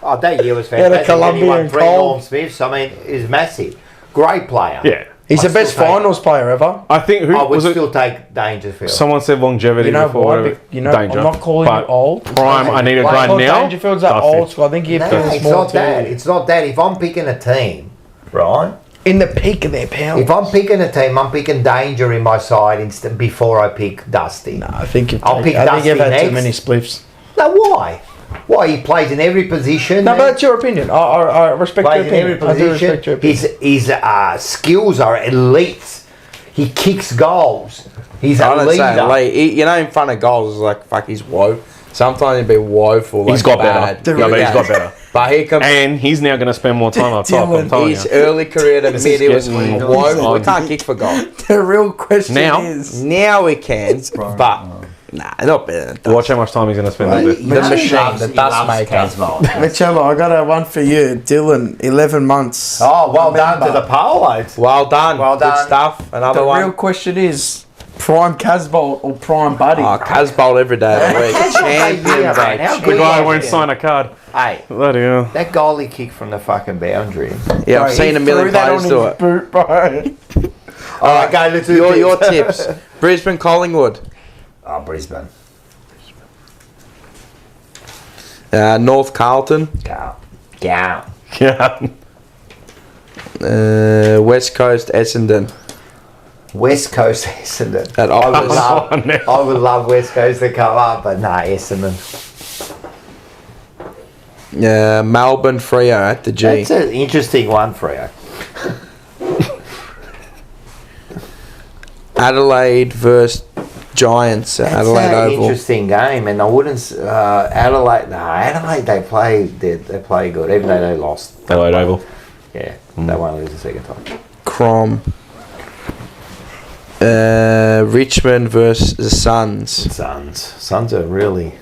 Oh, that year was had a fantastic. Colombian Anyone pre cold. Norm Smiths, I mean, is massive. Great player. Yeah. He's the I'd best still take- finals player ever. I think who I would was it? still take Dangerfield. Someone said longevity You know before. why? whatever. You know, Danger. I'm not calling But you old. Prime, I need a Like, grind Well, now. Dangerfield's that Dusty. old school. I think he No, feels it's more not too. that. It's not that. If I'm picking a team, right? In the peak of their powers. If I'm picking a team, I'm picking Danger in my side instead before I pick Dusty. Nah, I think you've, I'll pick I think you've Dusty had too next. many spliffs. No, why? Why? He plays in every position. No, man. but that's your opinion. I respect your Plays in every opinion. I do respect your position. opinion. His skills are elite. He kicks goals. He's I a don't leader. say late. You know, in front of goals, it's like fuck, he's woe. Sometimes he'd be woeful. He's like, got bad. better. Yeah, but he's got better. But here comes And he's now going to spend more time up top. I'm telling his you. early career to This mid. is He was getting woeful. We on. can't kick for goal. The real question Now- is... Now we can, but nah, not better. Than Watch how much time he's going to spend on Well, this. you know he machine, loves- the he dust loves maker. Casbolt. Michelle, I got a one for you. Dylan, 11 months. Oh, well done to Remember. the Polos. Well done. Well done. Good stuff. Another The one. real question is, prime Casbolt or prime Buddy? Oh, Casbolt every day of the week. That's what they Champion, hear, bro. man. How The good guy is won't he? sign a card. Hey, Bloody hell. that goal he kicked from the fucking boundary. Yeah, Bro, I've seen he a million threw that players on do his it. boot, bro. All right, go. Let's do Your this. tips. Brisbane, Collingwood. Oh, Brisbane. North Carlton. Go. Go. Yeah. West Coast, Essendon. West Coast Essendon. At I would Optus. love, I would love West Coast to come up, but nah, Essendon. Melbourne, Freo at the G. That's an interesting one for you. Adelaide versus Giants at That's Adelaide an Oval. interesting game, and I wouldn't. Adelaide, no, Adelaide they play good, even though they lost. Adelaide Oval. Yeah, they won't lose the second time. Crom. Richmond versus the Suns. Suns are really.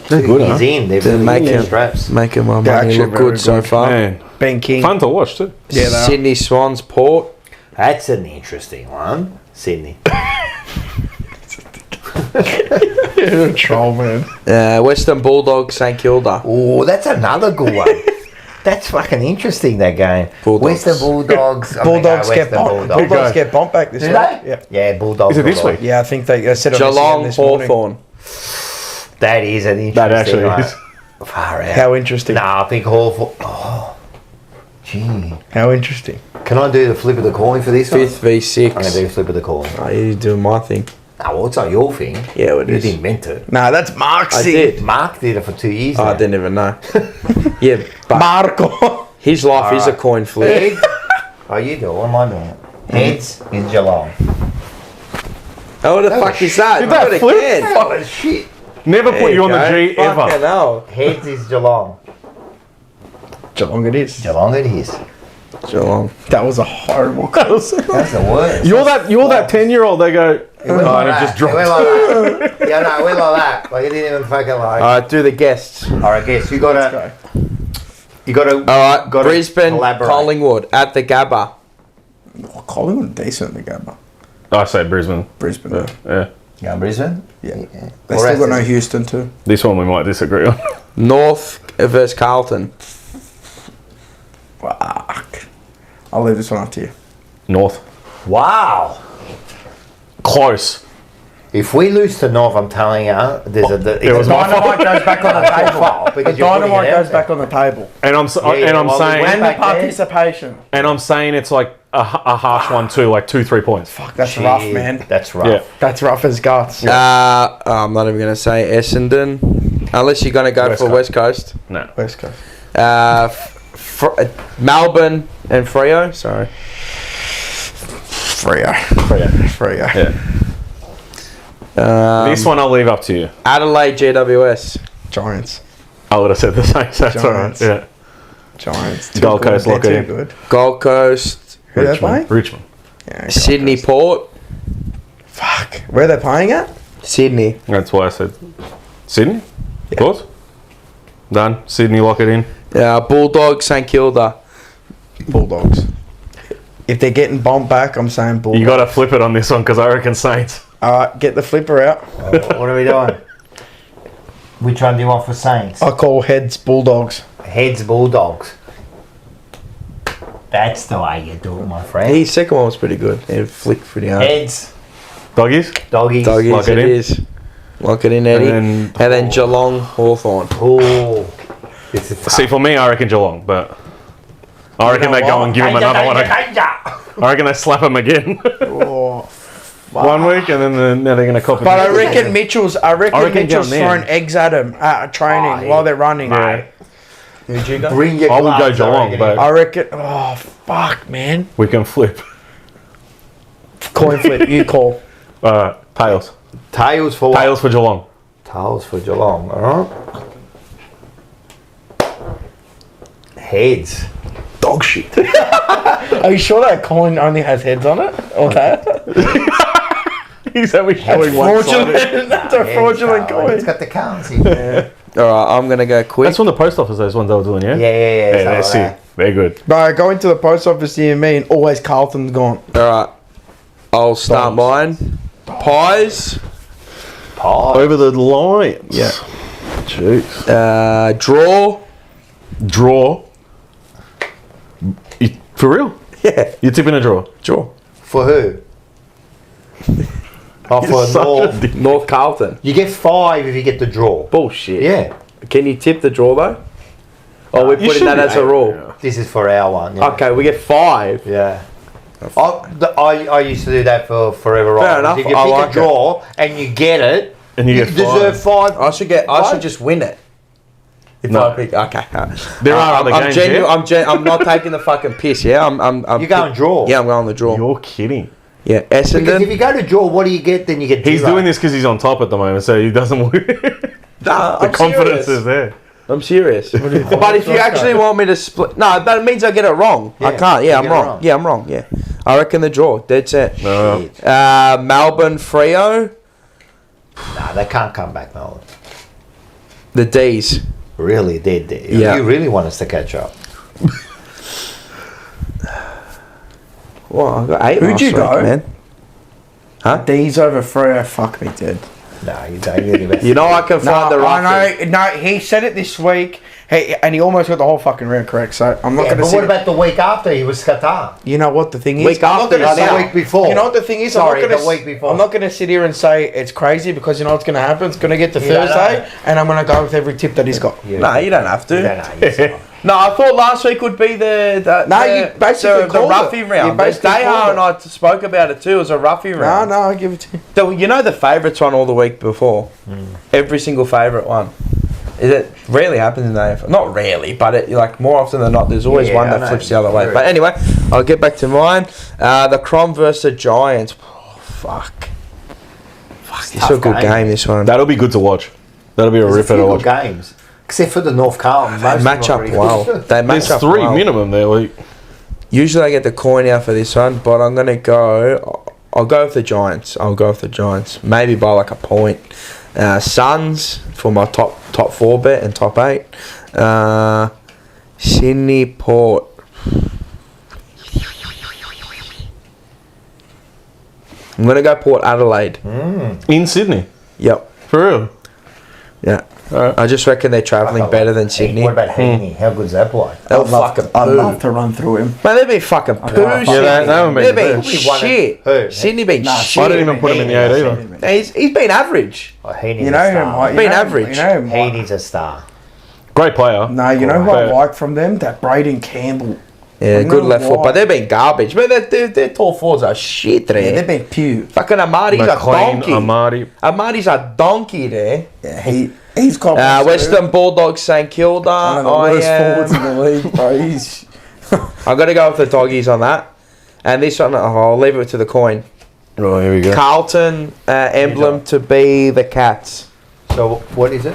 They're good, He's huh? in. They're They're really making- in straps. Making my They're money actually look very good so good. far. Man, Ben King. fun to watch too. Yeah, they are. Sydney Swans Port. That's an interesting one. Sydney. You're a troll, man. Western Bulldogs St Kilda. Oh, that's another good one. That's fucking interesting, that game. Bulldogs. Western Bulldogs. Bulldogs get Western bumped. Bulldogs get bumped back this Do week. they? Yeah. Yeah, Bulldogs. Is it this Bulldogs. week? Yeah, I think they said it on Geelong SEN this morning. Hawthorn. That is an interesting That actually one. is. Far out. How interesting. Nah, I think Hawthorn. Oh, gee. How interesting. Can I do the flip of the coin for this one? 5th v I'm going to 6. do the flip of the coin. Oh, you're doing my thing. Nah, well, it's not your thing. Yeah, it You is. didn't invent it. Nah, that's Mark's. I did. Mark did it for 2 years Oh, I now. didn't even know. Yeah, but Marco. his life is a coin flip. Heads. Oh, you do it. What am I doing? Heads is Geelong. Oh, what the fuck is that? Did that Do it flip? again. Oh, shit. Never There put you on the go. G ever. Fucking hell. Heads is Geelong. Geelong it is. Geelong it is. Geelong. That was a horrible close. That's the worst. You're that 10-year-old. They go. It went Oh, like and it that. just dropped. It went like that. Yeah, no, it went like that. Like, it didn't even fucking like. Alright, do the guests. Alright, guess. You gotta. You gotta. Alright, gotta Brisbane, collaborate. Collingwood at the Gabba. Collingwood decent in the game. I say Brisbane. Brisbane. Yeah. Yeah, Brisbane? Yeah. Yeah. They Or still got no Essendon. Houston too. This one we might disagree on. North versus Carlton. Fuck. I'll leave this one up to you. North. Wow. Close. If we lose to North, I'm telling you, there's a. It was my fault. Dynamite goes back on the table. Because The you're putting dynamite it out goes back on the table. And I'm well, saying we And back the there. participation. and I'm saying it's like a harsh one too, like 2-3 points. Fuck, that's Gee, rough, man. That's rough. Yeah. That's rough as guts. I'm not even going to say Essendon. Unless you're going to go West for Coast. West Coast. No. West Coast. Melbourne and Freo. Sorry. Freo. Yeah. This one I'll leave up to you. Adelaide GWS. Giants. I would have said the same. So that's all right. Giants. Yeah. Giants. Too Gold good. Coast, They're lock it too in. good. Gold Coast. Who are they playing? Richmond. Yeah, Gold Sydney Coast. Port. Fuck. Where are they playing at? Sydney. That's why I said Sydney. Of course. Done. Sydney, lock it in. Bulldogs St Kilda. Bulldogs. If they're getting bumped back, I'm saying Bulldogs. You got to flip it on this one because I reckon Saints. Alright, get the flipper out. What are we doing? Which one do you want for Saints? I call heads Bulldogs. Heads Bulldogs. That's the way you do it, my friend. His second one was pretty good. It flicked pretty hard. Heads, Doggies. doggies. Doggies, Lock it it in. is. Lock it in, Eddie. And And then Geelong Hawthorn. Oh, this is tough. See, for me, I reckon Geelong, but I reckon know they go what? and give him another one. Danger. I reckon they slap him again. Oh. 1 week, and then now they're going to copy. But I reckon Mitchell's reckon Mitchell's down there. throwing eggs at him at training while they're running. Mate, Who'd you go? bring your I would go gloves, Geelong, reckon. but I reckon. Oh fuck, man! we can flip. Coin flip. You call. Tails. Tails for what? Tails for Geelong. Tails for Geelong, alright? Heads. Dog shit. Are you sure that coin only has heads on it? Or that? He's only showing one side. Fraudulent. That's a fraudulent It's coin. got the currency. Yeah, Alright, I'm going to go quick. That's from the post office, those ones they were doing, yeah? yeah. They're something sick. like that. They're good. Bro, go into the post office near me and always Carlton's gone. Alright. I'll start mine. Pies. Pie. Over the Lions. Yeah. Jeez. Draw. Draw. For real? Yeah. You're tipping a draw? Draw. For who? Oh, for North. North Carlton. You get 5 if you get the draw. Bullshit. Yeah. Can you tip the draw though? Oh, we're You putting that should as a be. rule. This is for our one. Yeah. Okay, we get 5. Yeah. I used to do that for Forever Fair Island. enough, If you I pick like a draw and you get it, And you you get deserve 5. I should just win it. If No. I pick, okay. There are other games, yeah? I'm not taking the fucking piss. Yeah, I'm You're going draw. Yeah, I'm going the draw. You're kidding. Yeah, Because if Essendon. you go to draw, what do you get? Then you get He's zero. doing this because he's on top at the moment, so he doesn't. Nah, The I'm confidence serious. is there. I'm serious. But if you actually want me to split, no, that means I get it wrong. I Yeah, can't. you Yeah, I'm get it wrong. wrong. Yeah, I'm wrong. Yeah, I reckon the draw. Dead set. No. Shit. Melbourne, Freo, Nah, they can't come back, Melbourne. the D's. Really, dead. Yeah. You really want us to catch up. Well, I got 8 Who'd last you week, go? man. D's over Freo. Fuck me dead. No, you don't really. You know I can find the roughie. I know. No, he said it this week. And he almost got the whole fucking round correct. So I'm not Yeah, going to but say. what about the week after? He was Qatar. You know what the thing is? Week I'm not after, gonna not say- now. The week before. You know what the thing is? Sorry, I'm not gonna, the week before. I'm not going to sit here and say it's crazy because you know what's going to happen. It's going to get to You don't Thursday, know. and I'm going to go with every tip that he's got. No, you don't have to. You don't know. Yes, you are. No, I thought last week would be the you basically the called roughie it. round. You basically Deha called and I spoke about it too. It was a roughie No, round. no, I give it to you. You know the favourites one all the week before. Every single favourite one. It rarely happens in the AFL. Not rarely, but it, like more often than not, there's always Yeah, one I that know. flips the other way. True. But anyway, I'll get back to mine. The Crom versus the Giants. Oh, fuck. It's a good game, this one. That'll be good to watch. That'll be a There's a ripper few to good watch. games, except for the North Carlton. They match up well. They match There's up 3 well. minimum there. Like, Usually I get the coin out for this one, but I'm gonna go. I'll go with the Giants. Maybe by like a point. Suns for my top 4 bet and top 8. Sydney Port. I'm gonna go Port Adelaide. in Sydney, Yep. for real. Yeah. Alright. I just reckon they're travelling better than Sydney. What about Heaney? How good's that bloke? They'll fucking I'd poo. love to run through him. Man, they've been fucking poo. Yeah, Sydney. they haven't been They've the been best. He won it. shit. Who? Sydney been Nah, shit. I didn't even put him in the 8 either. He's been average. Oh, Heaney's You know a him, star. right? You Been know him- average. You know him, right? Heaney's a star. Great player. No, you know who I But- like from them? That Braden Campbell. Yeah, I good know left foot, why. but they've been garbage. But their tall forwards are shit there. Yeah, they've been pew. Fucking Amari's a McLean, donkey. Amari. Amari's a donkey there. Yeah, he's got Western Bulldogs, St Kilda. one of the worst forwards in I the league, bro. He's I'm gonna go with the doggies on that. And this one, I'll leave it to the coin. Oh, here we go. Carlton emblem to be the Cats. So what is it?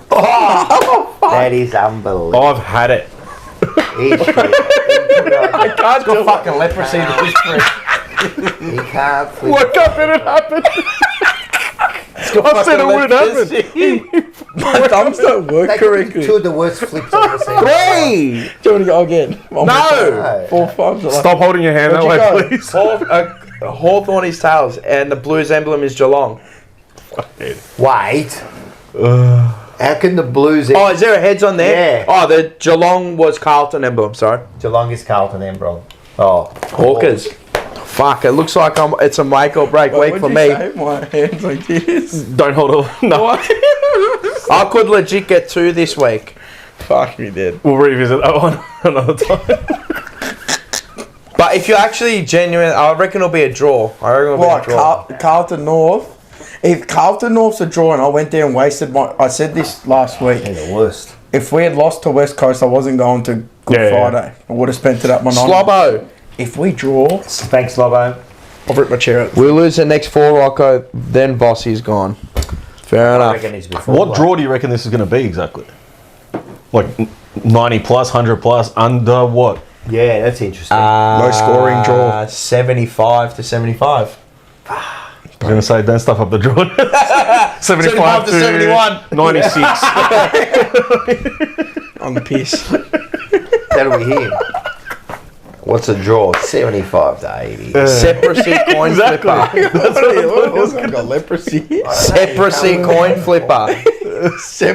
Oh, that is unbelievable. I've had it. He's shit. I can't got fucking leprosy to this He can't. flip. What did it happen? I said it wouldn't happen. my thumbs don't work They could be correctly. two of the worst flips I've ever seen. Three! Do you want to go again? One more time. No! 4 5. Like, Stop holding your hand that Where'd way, you go? please. Hawthorn is tails, and the Blues emblem is Geelong. Wait. How can the Blues? Oh, is there a heads on there? Yeah. Oh, the Geelong was Carlton emblem, sorry. Geelong is Carlton Embron. Oh, Hawkers. Fuck, it looks like it's a make or break week what'd for you me. say? My hands like this. Don't hold it. No. I could legit get 2 this week. Fuck me dead. We'll revisit that one another time. But if you're actually genuine, I reckon it'll be a draw. What, Carlton North? If Carlton North's a draw and I went there and wasted I said this last week. they're the worst. If we had lost to West Coast, I wasn't going to Good Yeah, yeah. Friday. I would have spent it up my nine. Slobbo. If we draw, Thanks, Lobo. I'll rip my chair out. We lose the next 4, Rocco, then Bossy's gone. Fair I enough. reckon he's before. What draw do you reckon this is going to be exactly? Like 90 plus, 100 plus, under what? Yeah, that's interesting. Low scoring draw. 75 to 75. I was going to say, don't stuff up the draw. 75 to 71. 96. On the piss. That'll be him. What's a draw? 75 to 80. Separacy coin flipper. I've got leprosy. Separacy coin flipper.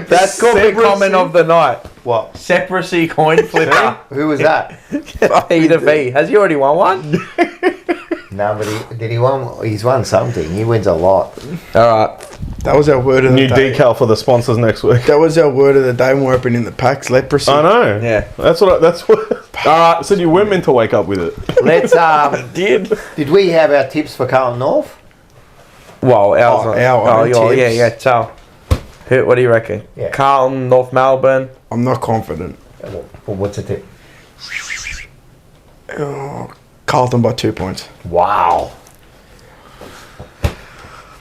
That's called the comment of the night. What? Separacy coin flipper. Who was that? E to V. Has he already won one? No, but he's won something. He wins a lot. Alright. That was our word of the New day. decal for the sponsors next week. That was our word of the day when we're opening the packs. Leprosy. I know. Yeah. That's what. Alright, I said you were meant to wake up with it. Let's Did. Did we have our tips for Carlton North? Well, ours. our own yeah, tips. yeah. Tell. What do you reckon? Yeah. Carlton, North Melbourne. I'm not confident. Well, what's the tip? Carlton by 2 points. Wow.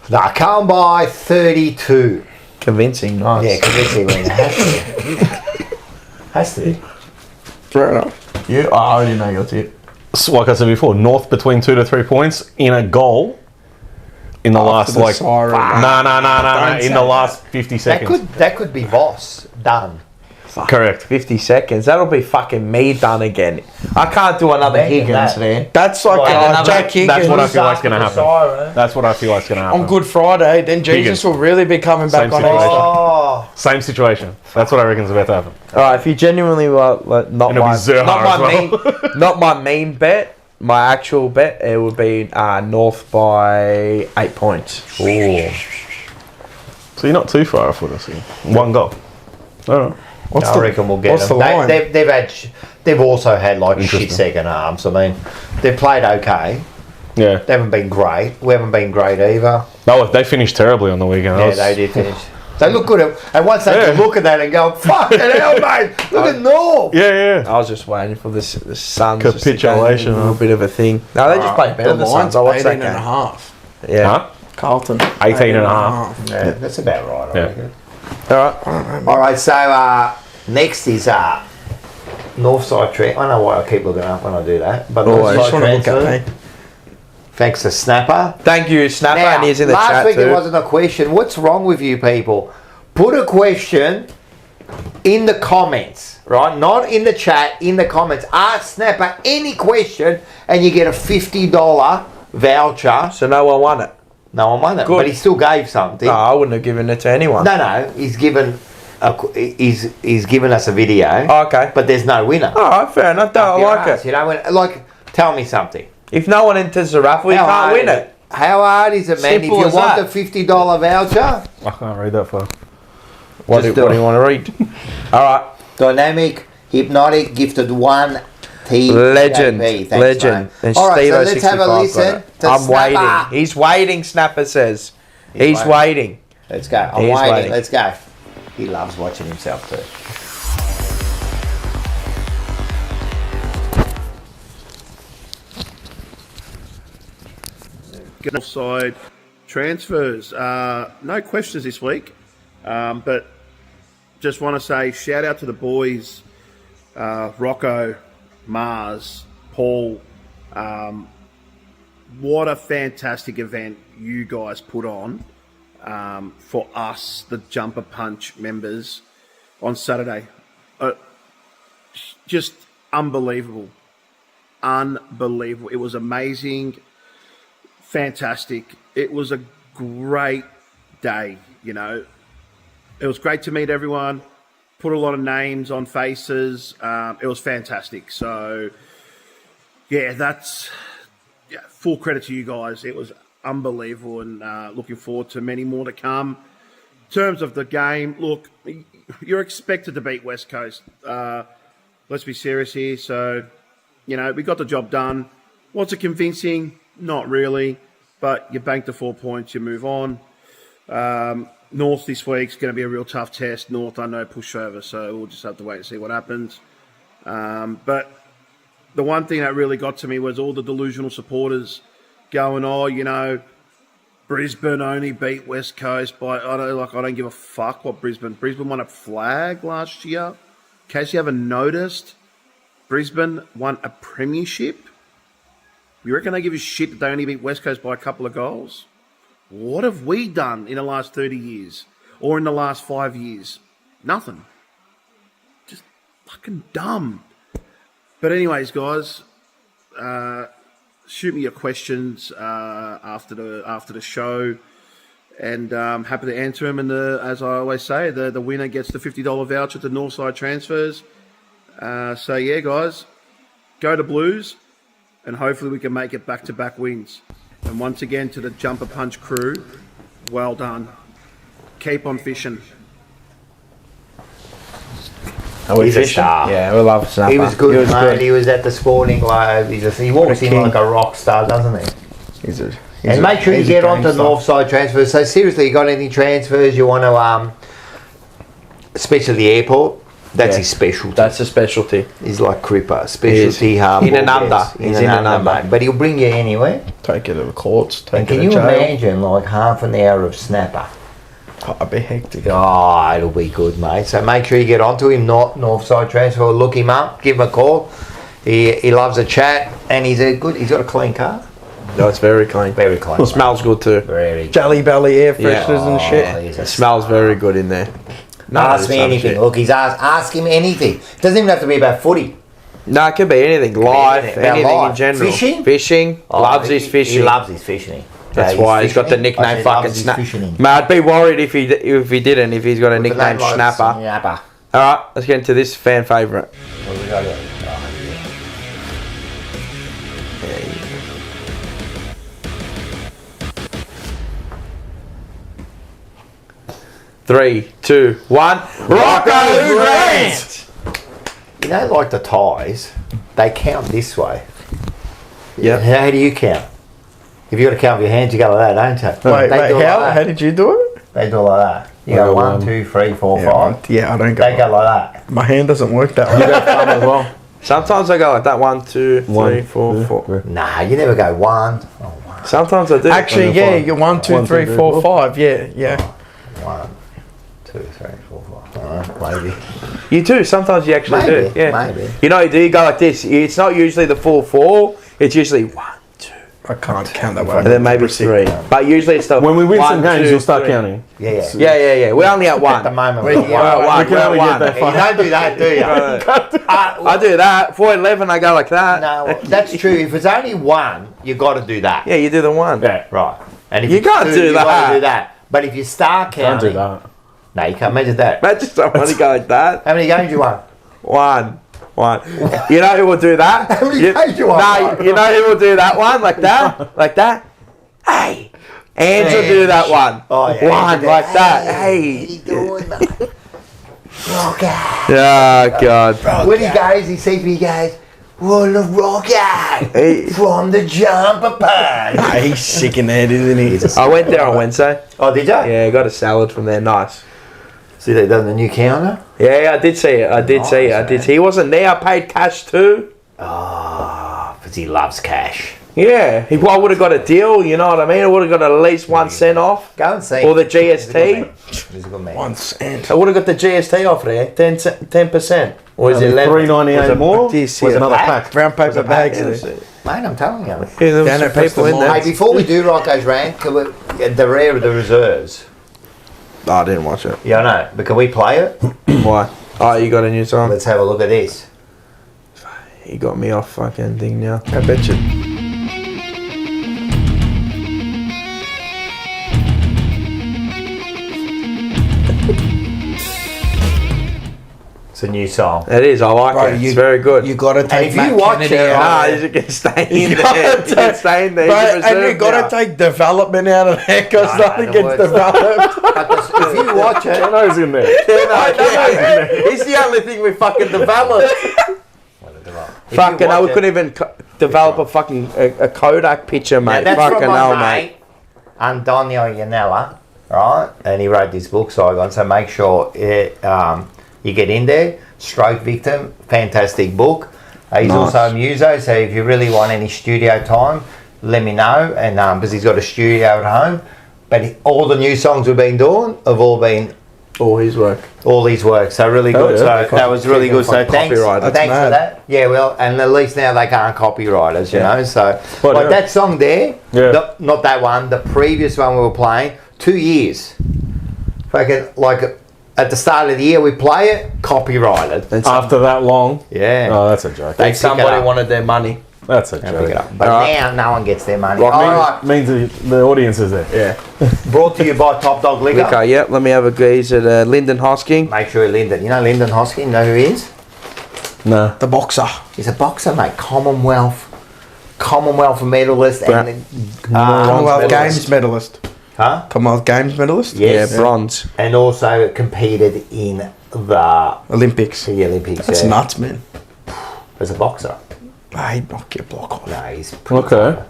Nah, Carlton by 32. Convincing, nice. Yeah, convincing win. Has to. Fair enough. I already know your tip. So like I said before, North between 2 to 3 points in a goal in the last the Siren. no. In the last 50 seconds. That could be Voss done. Correct. 50 seconds. That'll be fucking me done again. I can't do another Imagine Higgins that. there. That's like Jack Higgins. That's what I feel like's going to After the happen. Siren. That's what I feel like's going to happen. on Good Friday. Then Jesus Higgins. will really be coming back Same on situation. Easter. Oh, Same situation. That's what I reckon's about to happen. Alright, if you genuinely not And it'll be my Zerha not my as well. main not my main bet, my actual bet, it would be North by 8 points. So you're not too far off with us here. One goal. All right. I reckon we'll get what's them. the line? They've also had like shit Interesting. second halves. I mean, they've played okay. Yeah. They haven't been great. We haven't been great either. No, they finished terribly on the weekend. Yeah, they did finish. They look good. And once they can look at that and go, fucking hell, mate, look at North. Yeah. I was just waiting for the Suns Capitulation, a little bit of a thing. No, they just played better The than the line's Suns. I watched 18 that and a game. half. Yeah. Huh? Carlton. 18 and a half. Yeah, that's about right, I Yeah. reckon. Alright. All right, so next is Northside transfer. I know why I keep looking up when I do that, but Always. Northside Just want to look transfer. at me. Thanks to Snapper. Thank you, Snapper, Now, and he's in the last chat week too. it wasn't a question. What's wrong with you people? Put a question in the comments, right? Not in the chat, in the comments. Ask Snapper any question and you get a $50 voucher. So no one won it. No one won it, Good. but he still gave something. No, I wouldn't have given it to anyone. No, he's given he's given us a video. Oh, okay. But there's no winner. Alright, fair enough. I like it. You know, tell me something. If no one enters the raffle, you How can't hard win is it. How hard is it, man? Simple If you as want that. the $50 voucher, I can't read that far. What Just do do you want to read? Alright. dynamic, hypnotic, gifted one. Legend. Thanks, Legend. mate. And All right, so Steve-O let's have a 65 listen got it. to I'm Snapper. waiting. He's waiting, Snapper says. He's waiting. Let's go. I'm He's waiting. waiting. Let's go. He loves watching himself too. Northside transfers. No questions this week, but just want to say shout out to the boys, Rocco, Mars, Paul. What a fantastic event you guys put on for us, the Jumper Punch members, on Saturday. Just unbelievable. Unbelievable. It was amazing. Fantastic. It was a great day, you know. It was great to meet everyone, put a lot of names on faces. It was fantastic. So, yeah, full credit to you guys. It was unbelievable, and looking forward to many more to come. In terms of the game, look, you're expected to beat West Coast. Let's be serious here. So, you know, we got the job done. Was it convincing? Not really, but you banked the 4 points, you move on. North this week's going to be a real tough test. North, I know, pushover, so we'll just have to wait and see what happens. But the one thing that really got to me was all the delusional supporters going, oh, you know, Brisbane only beat West Coast by, I don't give a fuck what Brisbane won a flag last year. In case you haven't noticed, Brisbane won a premiership. You reckon they give a shit that they only beat West Coast by a couple of goals? What have we done in the last 30 years? Or in the last 5 years? Nothing. Just fucking dumb. But anyways, guys, shoot me your questions after the show, and I'm happy to answer them. And as I always say, the winner gets the $50 voucher to Northside transfers. So yeah, guys, go to Blues, and hopefully we can make it back-to-back wins. And once again, to the Jumper Punch crew, well done. Keep on fishing. He's a star. Yeah, we love Snapper. He was good, mate. He was at the Sporting Globe. He walks in like a rock star, doesn't he? And make sure you get onto Northside transfers. So seriously, you got any transfers you want to, especially the airport, That's Yeah. his specialty. That's a specialty. He's like Cripper. Specialty hardball. In and under. yes. He's in and under. mate. But he'll bring you anywhere. Take it to the courts. And Take can it you to jail. imagine like half an hour of snapper? Oh, I'd be hectic. Oh, it'll be good, mate. So make sure you get onto him. Northside Transfer. Look him up. Give him a call. He loves a chat, and he's got a clean car. No, it's very clean. Very clean. It smells good too. Very good. Jelly belly air Yeah. fresheners and shit. he's a It smells very good in there. Ask me anything. Look, ask him anything. Doesn't even have to be about footy. No, it could be anything. Life, anything. About anything life. in general. Fishing? Fishing. Loves his fishing. He loves his fishing. That's Yeah, why he's got the fishing. nickname I said fucking loves his Snap. fishing. Man, I'd be worried if he didn't. If he's got a With the nickname name like Snapper. Snapper. All right, let's get into this fan favourite. What do we got here? 3, 2, 1. Rocco Grant. You know, like the ties, they count this way. Yeah. How do you count? If you got to count with your hands, you go like that, don't you? Wait, They do it how? like How that. did you do it? They do it like that. You go 1, 2, 3, 4, 5. Yeah, I don't go. They go like that. My hand doesn't work that way. as well. Sometimes I go like that. 1, 2, 3, 1, 4, 4. Nah, you never go 1. Oh, 1, Sometimes I do. Actually, yeah, you're 1, 2, 1, 3, 2, 4, 5. Yeah. 1, 2, 3, 4, 5. Maybe. You do. Sometimes you actually Maybe, do. Yeah. maybe. You know, do you go like this? It's not usually the full 4. It's usually 1, 2, I can't count that way. and then maybe 3. But usually it's the When we win 1, some games, 2, you'll start 3. counting. Yeah. Yeah. We're only at 1. At the moment, We're at 1. We can We're only at 1. get that You don't do that, do you? I do that. 4-11, I go like that. No, that's true. If it's only 1, you got to do that. Yeah, you do the 1. Yeah. Right. And if You it's can't 2, do you got that. to do that. But if you start Don't counting, do that. no, you can't measure that. Imagine somebody go like that. How many games you won? 1. You know who will do that? How many games you won? No, you know who will do that one? Like that? Like that? Hey! Ange will do that one. Oh, yeah. One, like that. Hey! What are you doing, mate? Rocker. Oh, God. When he goes, he sees me, he goes, "What a rocker Hey. from the jumper punch." He's sick in the head, isn't he? I went there on Wednesday. Oh, did you? Yeah, got a salad from there. Nice. See, they done the new counter. Yeah, I did see it. I did see it. I did. He wasn't there. I paid cash too. Oh, because he loves cash. Yeah, I would have got a deal. You know what I mean? I would have got at least 1 cent off. Go and see. Or the He's a good man. GST. He's a good man. 1 cent. I would have got the GST off there. 10%. Or is it 11? $3.98 more? This, Was yeah. another Pack. pack. Brown paper bags. Mate, I'm telling you. Yeah, there was Down some at Preston people in there. Hey, before we do Rocco's rant, can we, the rare of the reserves. Oh, I didn't watch it. Yeah, I know. But can we play it? Why? Oh, you got a new song? Let's have a look at this. You got me off fucking thing now. I bet you. It's a new song. It is. I like Bro, it. you- It's very good. You got to And take if you Matt watch Kennedy it, Nah, out. you can stay in there. You can stay in there. Bro, You can and you reserve got now. to take development out of there because No, nothing the gets words- developed. But if you watch it, Jono's in there. It's the only thing we fucking developed. Fucking hell, we couldn't even develop a fucking a Kodak picture, mate. That's Fucking from hell, my mate. mate, Antonio Iannella, right? And he wrote this book, Saigon. So make sure you get in there. Stroke Victim, fantastic book. He's Nice. also a muso, so if you really want any studio time, let me know. And because he's got a studio at home. But all the new songs we've been doing have all been All his work. all his work. So really good. yeah. So that was really good. So thanks, Copyright. thanks That's for mad. that. Yeah, well, and at least now they can't copyright us, you know. So Well, like yeah. that song there, Yeah. not that one, the previous one we were playing, 2 years. Fucking like at the start of the year we play it, copyrighted. And After that long? Yeah. Oh, that's a joke. They pick it somebody up. wanted their money. That's a They pick it joke. up. But Alright. now no one gets their money. Rock All me. right. Means the audience is there. Yeah. Brought to you by Top Dog Liquor. Okay, yeah. Let me have a gaze at Lyndon Hosking. Make sure Lyndon. You know Lyndon Hosking? You know who he is? No. The boxer. He's a boxer, mate. Commonwealth medalist. And Commonwealth medalist. Games medalist. Huh? Commonwealth Games medalist. Yes. Yeah, bronze. And also competed in the Olympics. Olympics. That's yeah, nuts, man. as a boxer. He'd knock your block off. No, he's pretty Okay.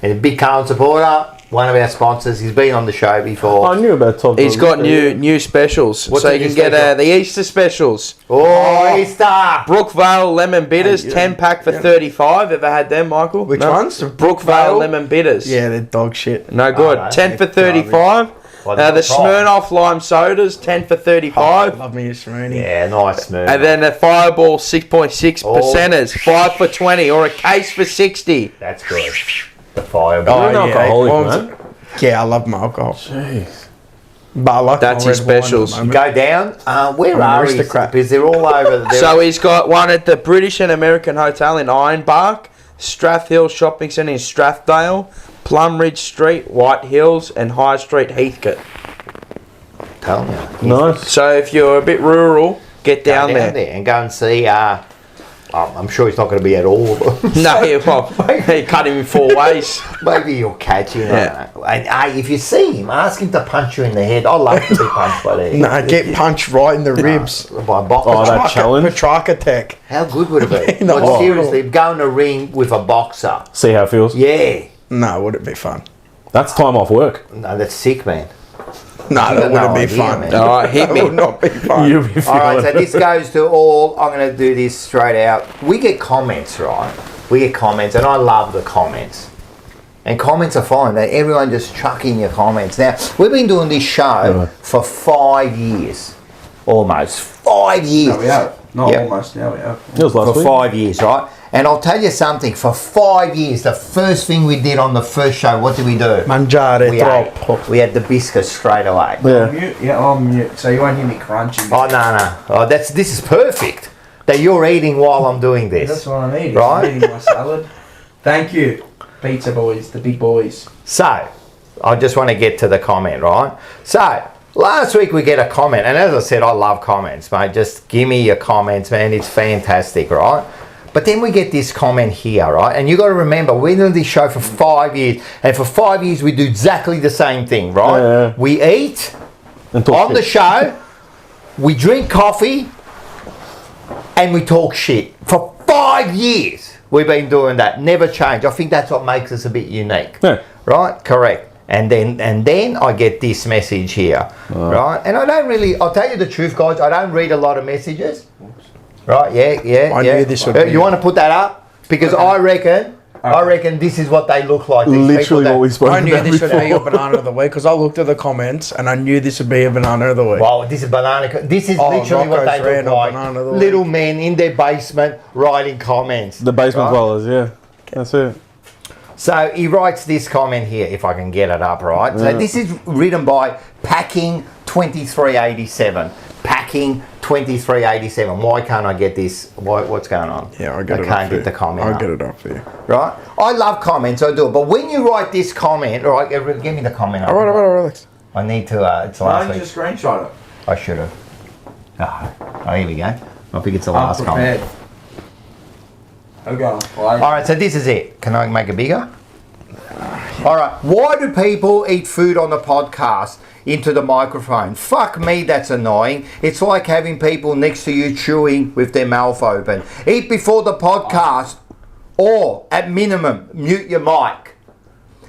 And a big Carlton supporter. one of our sponsors. He's been on the show before. I knew about Todd. He's got new specials. What's so the you new can get special? the Easter specials. Oh, Easter! Brookvale lemon bitters, 10 pack for 35. Ever had them, Michael? Which No? ones? Brookvale lemon bitters. Yeah, they're dog shit. No good. no, 10 for 35. Well, The they're not Smirnoff lime sodas, 10 for 35. Love me a Serene. Yeah, nice smooth. And then the Fireball 6.6 percenters, 5 for 20, or a case for 60. That's good. The fireball. You're an alcoholic, ones- man. Yeah, I love my alcohol. Jeez. But I like That's my his red wine at the specials. moment. Go down. Where I'm an are he? aristocrat. Because they're all over. So he's got one at the British and American Hotel in Ironbark, Strathhill Shopping Centre in Strathdale, Plum Ridge Street, White Hills, and High Street, Heathcote. Tell me. Nice. So if you're a bit rural, get down, Go there. and go and see. I'm sure he's not going to be at all. No, he cut him in 4 ways. Maybe you'll catch him. Yeah. And if you see him, ask him to punch you in the head. I love to be punched by the Nah, get punched right in the ribs. by a boxer. Oh, that challenge. Petrarca tech. How good would it be? No, Like, no. seriously, go in a ring with a boxer. See how it feels. Yeah. No, would it be fun? That's time off work. No, that's sick, man. No, that got wouldn't no be idea, fun. man. All right, hit That me. would not be fun. You'll be All right, so feeling this goes to all. I'm going to do this straight out. We get comments, right? We get comments, and I love the comments. And comments are fine. Everyone just chuck in your comments. Now, we've been doing this show for 5 years. Almost. 5 years. Not Yeah. almost, now we have. It was last For week. 5 years, right? And I'll tell you something. For 5 years, the first thing we did on the first show, what did we do? Mangiare We troppo. ate. We had the biscuits straight away. Yeah. Mute? Yeah, I'm mute. So you won't hear me crunching. Oh, no. Oh, this is perfect. That you're eating while I'm doing this. That's what I'm eating. Right? I'm eating my salad. Thank you, pizza boys, the big boys. So, I just want to get to the comment, right? So, last week we get a comment, and as I said, I love comments, mate. Just give me your comments, man. It's fantastic, right? But then we get this comment here, right? And you got to remember, we're doing this show for 5 years, and for 5 years we do exactly the same thing, right? Yeah. We eat And talk on the shit. show, we drink coffee, and we talk shit. For 5 years we've been doing that. Never change. I think that's what makes us a bit unique. Yeah. Right? Correct. And then I get this message here. Right? And I don't really, I'll tell you the truth, guys, I don't read a lot of messages. Right? Yeah. I knew this would be- You want to put that up? Because I reckon this is what they look like. These Literally people that- what we spoke I knew about this would be before. your banana of the week because I looked at the comments and I knew this would be a banana of the week. Wow, this is banana. This is Oh, literally what Rocco's they look random like. banana of the week. Little men in their basement writing comments. The basement Right? dwellers, yeah. That's it. So he writes this comment here, if I can get it up, right? So this is written by Packing 2387. Packing 2387. Why can't I get this? What's going on? Yeah, I get it. can't get the comment. I'll up, get it up for you. Right? I love comments, I do. But when you write this comment, all right, give me the comment. Up. All right, Alex. I need to. It's last week. screenshot it. I should have. Oh, here we go. I think it's the last comment. Okay. All right, so this is it. Can I make it bigger? All right. Why do people eat food on the podcast into the microphone? Fuck me, that's annoying. It's like having people next to you chewing with their mouth open. Eat before the podcast, or at minimum, mute your mic.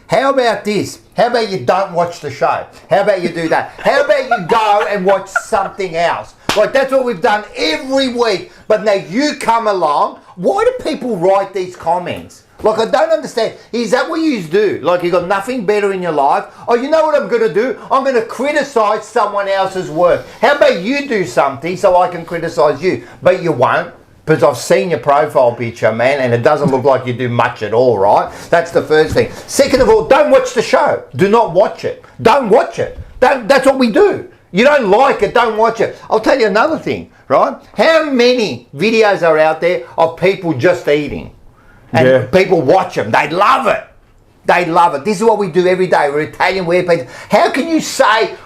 How about this? How about you don't watch the show? How about you do that? How about you go and watch something else? Like, that's what we've done every week. But now you come along. Why do people write these comments? Like, I don't understand. Is that what you do? Like, you got nothing better in your life? Oh, you know what I'm going to do? I'm going to criticize someone else's work. How about you do something so I can criticize you? But you won't. Because I've seen your profile picture, man, and it doesn't look like you do much at all, right? That's the first thing. Second of all, don't watch the show. Do not watch it. Don't watch it. That's what we do. You don't like it, don't watch it. I'll tell you another thing, right? How many videos are out there of people just eating? And people watch them. They love it. They love it. This is what we do every day. We're Italian weird people. How can you say,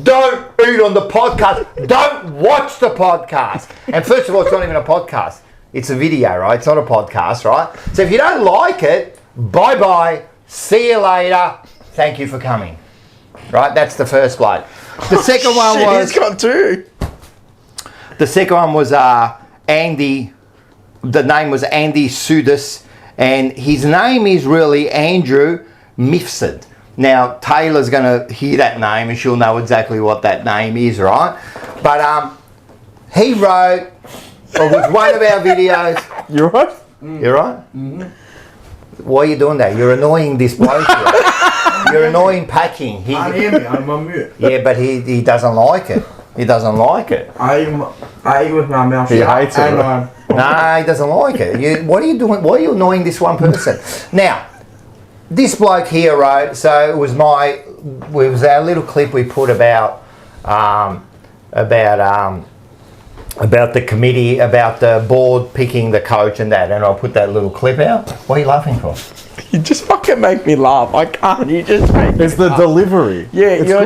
don't eat on the podcast? Don't watch the podcast. And first of all, it's not even a podcast. It's a video, right? It's not a podcast, right? So if you don't like it, bye-bye. See you later. Thank you for coming. Right? That's the first bloke. The second one was... He's got two. The second one was Andy. The name was Andy Sudis. And his name is really Andrew Mifsud. Now, Taylor's going to hear that name and she'll know exactly what that name is, right? But he wrote, or was one of our videos. You're right. You're right? Mm-hmm. Why are you doing that? You're annoying this bloke here. You're annoying packing. He, Can't hear me. I'm on mute. yeah, but he doesn't like it. He doesn't like it. I eat with my mouth He shut. hates it, And right? No, he doesn't like it. What are you doing? Why are you annoying this one person? Now, this bloke here wrote, so it was our little clip we put about the committee, about the board picking the coach and that, and I'll put that little clip out. What are you laughing for? You just fucking make me laugh. I can't. You just make me It's the laugh. delivery. Yeah, It's you're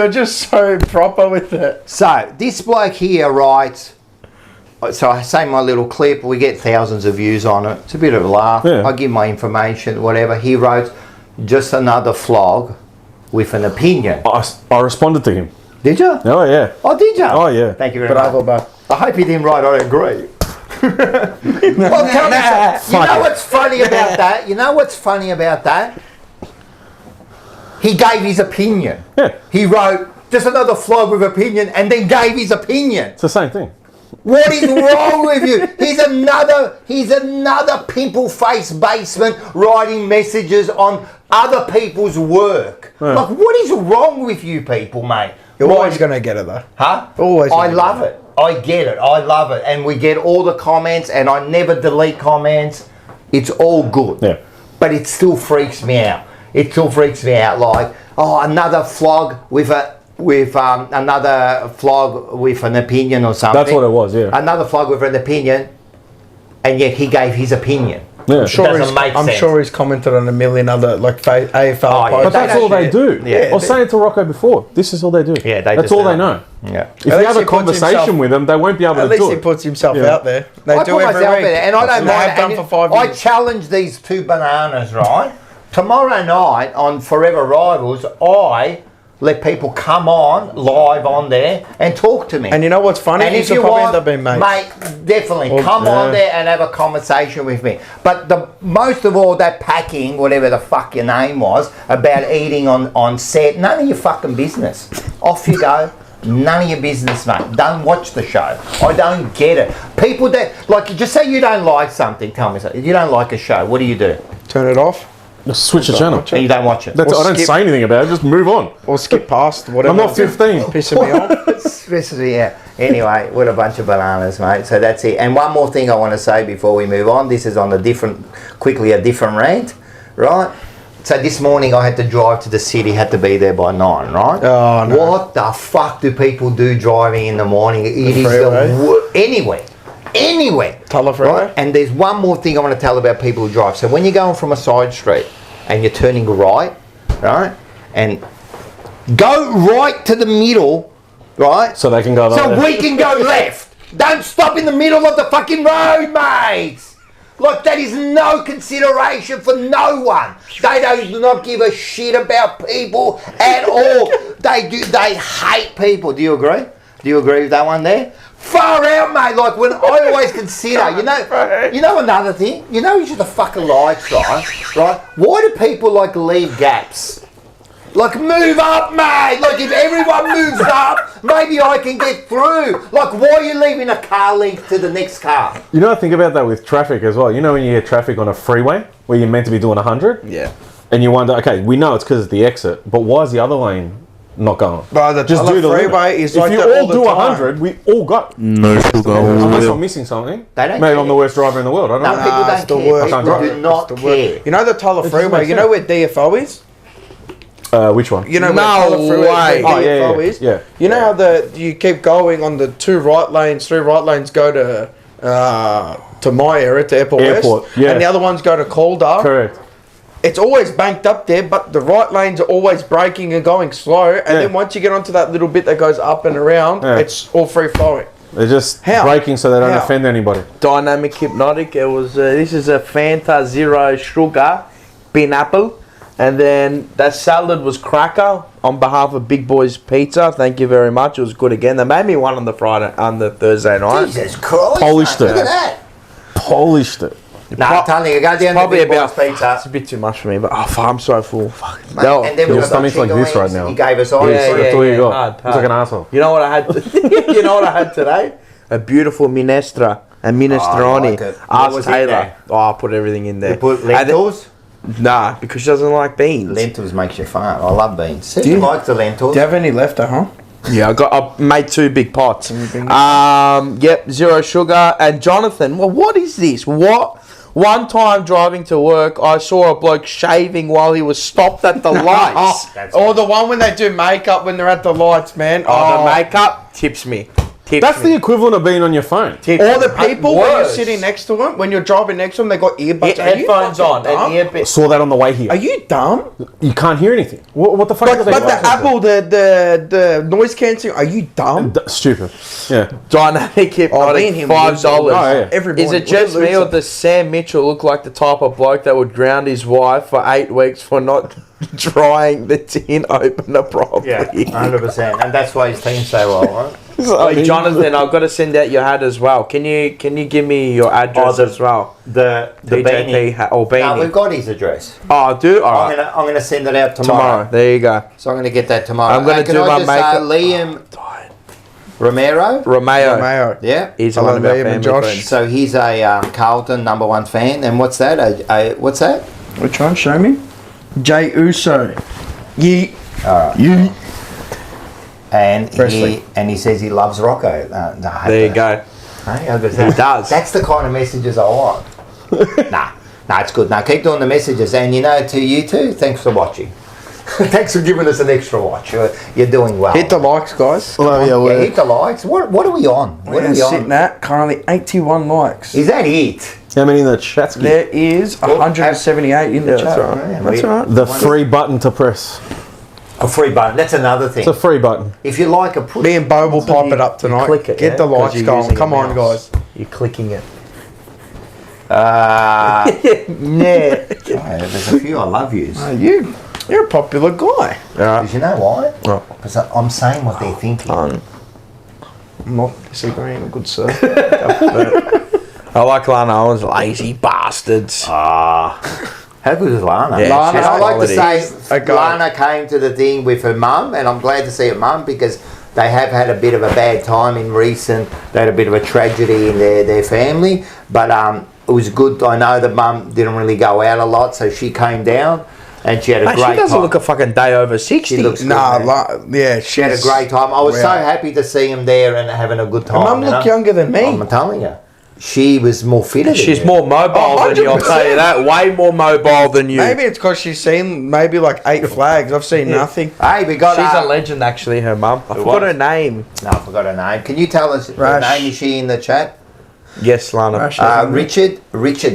good. just so proper with it. So, this bloke here writes, so I say my little clip, we get thousands of views on it. It's a bit of a laugh. Yeah. I give my information, whatever. He wrote, just another flog with an opinion. I responded to him. Did you? Oh yeah. Oh, did you? Oh yeah. Thank you very Bravo, much. bro. I hope he didn't write, I agree. Well, tell me something. You know what's funny about that? You know what's funny about that? He gave his opinion. Yeah. He wrote, just another flog with opinion, and then gave his opinion. It's the same thing. What is wrong with you? He's another pimple-faced basement writing messages on other people's work. Yeah. Like, what is wrong with you people, mate? You're always going to get it, though. Huh? Always. I love it. I get it. I love it. And we get all the comments, and I never delete comments. It's all good. Yeah. But it still freaks me out. It still freaks me out. Like, oh, another flog with another flog with an opinion or something. That's what it was. Yeah. Another flog with an opinion, and yet he gave his opinion. Yeah. I'm sure, doesn't make I'm sense. sure he's commented on a million other like AFL yeah. But posts. that's all they do. Yeah. I was saying to Rocco before, this is all they do. Yeah, that's all they know. Yeah. If you least have he a puts conversation himself- with them, they won't be able At to least do he it. puts himself Yeah. out there. They I do put every myself week. in there, and I don't And they mind. have done and for 5 I years. challenge these two bananas, right? Tomorrow night on Forever Rivals, I let people come on live on there and talk to me. And you know what's funny? And You if should you probably want, end up being mates. mate, definitely Well, come on yeah. there and have a conversation with me. But the most of all, that packing, whatever the fuck your name was, about eating on set, none of your fucking business. Off you go. None of your business, mate. Don't watch the show. I don't get it. People that, like, just say you don't like something, tell me something. You don't like a show, what do? Turn it off Just switch the channel. And you don't watch it. That's, Or I don't skip- say anything about it. Just move on. or skip past whatever. I'm not 15. Pissing me off. Stresses me out. Anyway, what a bunch of bananas, mate. So that's it. And one more thing I want to say before we move on. This is on a different rant, right? So this morning I had to drive to the city, had to be there by 9, right? Oh, no. What the fuck do people do driving in the morning? It is freeway? anywhere. Tulla Freeway? Right? And there's one more thing I want to tell about people who drive. So when you're going from a side street and you're turning right, and go right to the middle, right? So they can go So there. we can go left. Don't stop in the middle of the fucking road, mate. Like, that is no consideration for no one. They do not give a shit about people at all. They hate people. Do you agree? Do you agree with that one there? Far out, mate. Like, when I always consider, you know another thing? You know, the fucking lights, right? Why do people, like, leave gaps? Like, move up, mate. Like, if everyone moves up, maybe I can get through. Like, why are you leaving a car length to the next car? You know, I think about that with traffic as well. You know when you hear traffic on a freeway where you're meant to be doing 100? Yeah. And you wonder, okay, we know it's because of the exit, but why is the other lane not going? Bro, the Just Tulla do the Freeway limit. is if like you that all all the do time. 100, we all go. No sugar. Unless I'm missing something. They don't Maybe care. I'm the worst driver in the world. I don't No, know. people it's don't the care. worst. People Right. do not It's the worst. care. You know the Tulla It Freeway? doesn't You make know where DFO is? Which one? You know No where Tulla Freeway way. where Oh, yeah, DFO yeah, is? yeah. You know how you keep going on the 3 right lanes go to my area, to Airport Airport, West, yeah. and the other ones go to Calder. Correct. It's always banked up there, but the right lanes are always braking and going slow. And Yeah. then once you get onto that little bit that goes up and around, Yeah. it's all free flowing. They're just How? braking so they don't How? offend anybody. Dynamic Hypnotic. It was this is a Fanta Zero Sugar pineapple, and then that salad was cracker on behalf of Big Boys Pizza. Thank you very much. It was good again. They made me one on the Thursday night. Jesus Christ. Polished mate, it. Look at that. Polished it. Nah, I'm telling you, go down to Probably Big about Boss Pizza. It's a bit too much for me, but I'm so full. Fuck. Mate, No. and then we Your got stomach's like chicken this right wings. now. He gave us Yeah, ice. That's all you got. hard, It's like an asshole. You know what I had? You know what I had today? A beautiful minestra and minestrone. like it. What Ask was in Taylor. there? Oh, I put everything in there. You put And then- lentils? Nah, because she doesn't like beans. Lentils makes you fart. I love beans. Said Do you you- like the lentils. Do you have any left at home? Yeah, I made 2 big pots. Yep, 0 sugar. And Jonathan, well, what is this? What? One time driving to work, I saw a bloke shaving while he was stopped at the lights. Or the one when they do makeup when they're at the lights, man. Oh, the makeup tips me. That's the equivalent of being on your phone. Or the people when you're Worse. sitting next to them, when you're driving next to them, they got earbuds. Are you Headphones on fucking dumb? and I earbuds. saw that on the way here. Are you dumb? You can't hear anything. What the fuck? But the Apple, the noise cancelling. Are you dumb? Stupid. Yeah. Dynamic Oh, me and hypnotic, him $5. Oh, yeah. Every Is morning. it just me or does Sam Mitchell look like the type of bloke that would ground his wife for 8 weeks for not drying the tin opener properly? Yeah, 100%. And that's why his team's so well, right? Oh, Jonathan, I've got to send out your hat as well. Can you give me your address as well? The DJP beanie. hat or No, beanie? we've got his address. Oh, do all right. I'm gonna send it out tomorrow. There you go. So I'm gonna get that tomorrow. I'm gonna Can do I my just makeup. Liam Romero. Romeo. Mayo. Yeah. He's Hello, one of our Liam and family Josh. friends. So he's a Carlton #1 fan. And what's that? What's that? Which one? Show me. Jay Uso. Yeet. Yeet. And Presley. he says he loves Rocco. There you go. He does. That's the kind of messages I want. Nah, it's good. Now keep doing the messages, and to you too. Thanks for watching. Thanks for giving us an extra watch. You're doing well. Hit the likes, guys. Yeah, hit the likes. What are we on? What are We're we sitting on? at currently 81 likes. Is that it? How many in the chat? There is 178 in the chat. That's right. The free button to press. A free button. That's another thing. It's a free button. If you like a push, Me and Bo will pipe it up tonight. click it, Get yeah? the 'Cause likes you're going. using Come a on, mouse. guys. You're clicking it. Yeah. Yeah. There's a few I love yous. You're a popular guy. Because you know why? What? Because I'm saying what they're thinking. I'm not disagreeing, good sir. I like Lana Owens, lazy bastards. How good is Lana? Yeah, Lana, she's I like to quality. say Lana came to the thing with her mum, and I'm glad to see her mum because they have had a bit of a bad time in recent. They had a bit of a tragedy in their family, but it was good. I know the mum didn't really go out a lot, so she came down and she had a Hey, great she doesn't time. look a fucking day over 60. She looks good, Nah, man. yeah, She had a great time. I was so Wow. happy to see him there and having a good time. Mum you know? looked younger than me. I'm telling you. She was more fitter than She's you. more mobile than you, I'll tell you that. Way more mobile than you. Maybe it's because she's seen maybe like 8 flags. I've seen nothing. Hey, we got She's a legend, actually, her mum. I forgot what? her name. No, I forgot her name. Can you tell us her Rash. name? Is she in the chat? Yes, Lana. Rash. Richard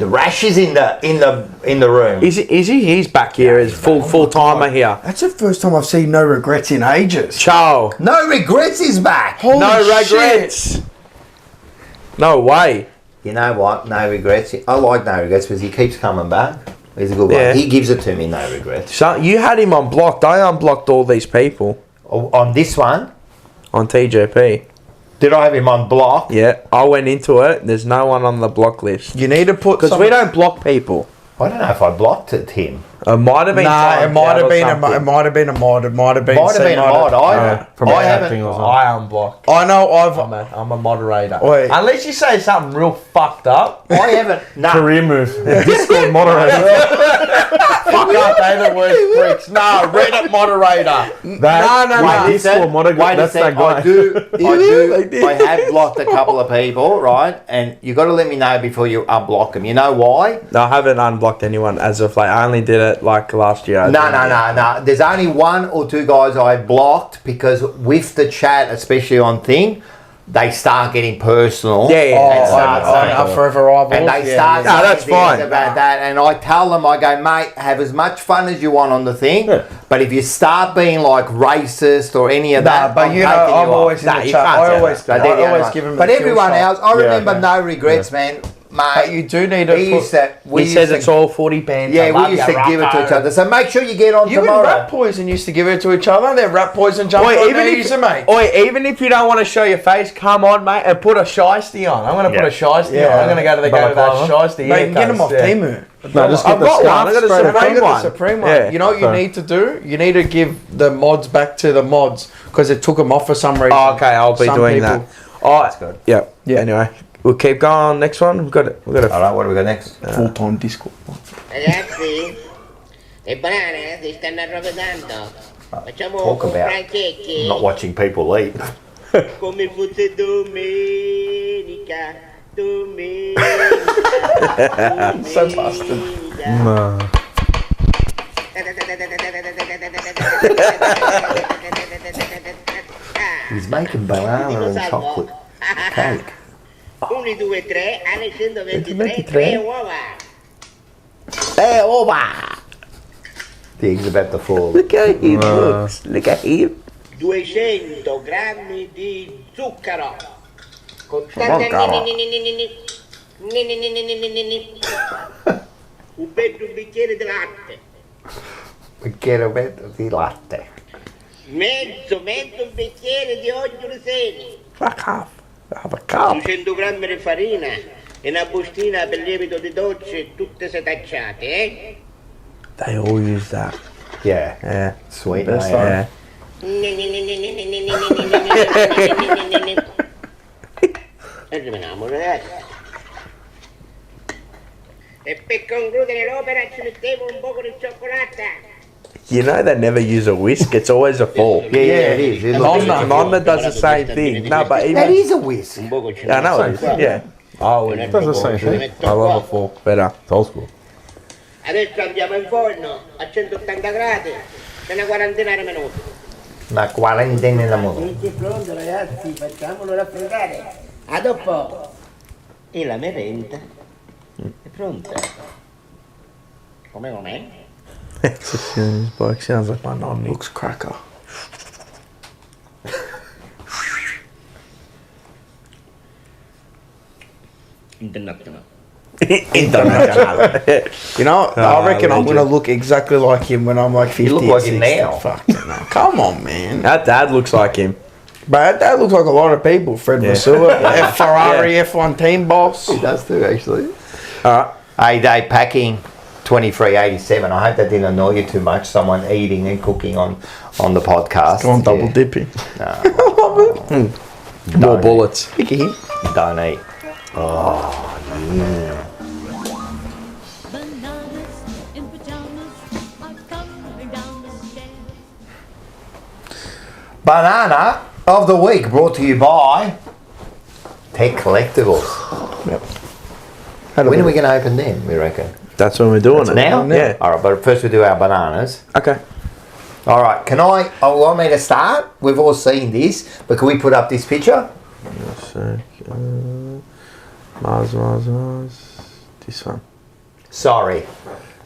Rash is in the room. Is he? He's back here as full timer here. That's the first time I've seen no regrets in ages. Chow. No regrets is back. Holy No shit. regrets. No way. You know what? No regrets. I like no regrets because he keeps coming back. He's a good Yeah. one. He gives it to me. No regrets. So you had him unblocked. I unblocked all these people On this one, on TJP. did I have him on block? Yeah, I went into it. There's no one on the block list You need to put because we don't block people. I don't know if I blocked him. It might have been. Nah, it timed might out have or been something. it might have been a mod. It might have been. Might have been a mod. From I a haven't. thing or something. I unblock. I know. I'm a moderator. Wait. Unless you say something real fucked up. I haven't. No. Career move. Discord moderator. Fuck up, they the worst pricks. Nah, Reddit moderator. No. Discord moderator. Wait a That's sec. that guy. I have blocked a couple of people, right? And you got to let me know before you unblock them. You know why? No, I haven't unblocked anyone as of late. I only did it like last year. No. There's only 1 or 2 guys I blocked because with the chat, especially on thing, they start getting personal. Yeah, yeah. And start saying- Our forever rivals. and they start No, saying that's things fine. about that, and I tell them, I go, mate, have as much fun as you want on the thing, Yeah. but if you start being like racist or any of that, but I'm you know, taking I'm you always off. in the you chat. can't I do always- that. I They're the always only give one. them But the everyone kill shot. else, I remember okay. no regrets, man. But you do need to. He says it's all footy bands. Yeah, we used to give it to each other. So make sure you get on You and tomorrow. Rat Poison used to give it to each other. They're Rat Poison jump on mate. Even if you don't want to show your face, come on, mate, and put a shiesty on. I'm going to put a shiesty on. I'm going to go to the that shiesty. Mate, you can get them off Temu. No, just get I've the got one. scarf I got a straight Supreme across. one. Supreme one. Yeah. You know what you need to do? You need to give the mods back to the mods because it took them off for some reason. Oh, okay, I'll be doing that. Oh, That's good. Yeah. Anyway, we'll keep going. Next one. We've got it. All right, what do we got next? Full-time Discord. Ragazzi, le banane si stanno arrovesando. Facciamo Talk un about franchetti not watching people eat. come fosse domenica. So busted. No. He's making banana and chocolate cake. 1, 2, 3, alle 123, 3 uova. The egg's about to fall. Look how he looks. Look at him. 200 grammi di zucchero. Con un bel bicchiere di latte. Bicchiere di latte. Mezzo bicchiere di olio di semi. Fuck off. Have a cup. 200 grammi di farina e una bustina per lievito di dolce tutte setacciate, eh? They all use that. Yeah. Yeah. Sweet. Best Yeah. E rimaniamo, ragazzi. E per concludere l'opera ci mettevo un poco di cioccolata. You know they never use a whisk. It's always a fork. Yeah, it is. It looks Nonna does the same thing. No, but even... That is a whisk. Un poco ci I know it is. Yeah. Oh, It does the same thing. I love a fork. better. It's old school. Adesso andiamo in forno a 180 gradi per una quarantina di minuti. Una quarantina di minuti. Tutto è pronto, ragazzi, facciamolo raffreddare. A dopo. E la merenda è pronta. Com'è? It's a feeling his bike. Sounds like my nonni. Looks cracker. Internazionale. International. You know, I reckon I'm gonna look exactly like him when I'm like 50. You look like him 60. now. Fuck no. Come on, man. Our dad looks like him. But that looks like a lot of people. Fred Vasua, Ferrari F1 team boss. He does too, actually. All right. A-Day Packing 2387. I hope that didn't annoy you too much. Someone eating and cooking on the podcast. Go on double dipping. More bullets. Pick a hit. Don't eat. Oh, yeah. Bananas in pajamas are coming down the stairs. Banana of the week brought to you by Tech Collectibles. Yep. When are we going to open them, we reckon? That's when we're doing it. Now? Yeah. All right, but first we do our bananas. Okay. All right, can I, want me to start? We've all seen this, but can we put up this picture? Mars. This one. Sorry.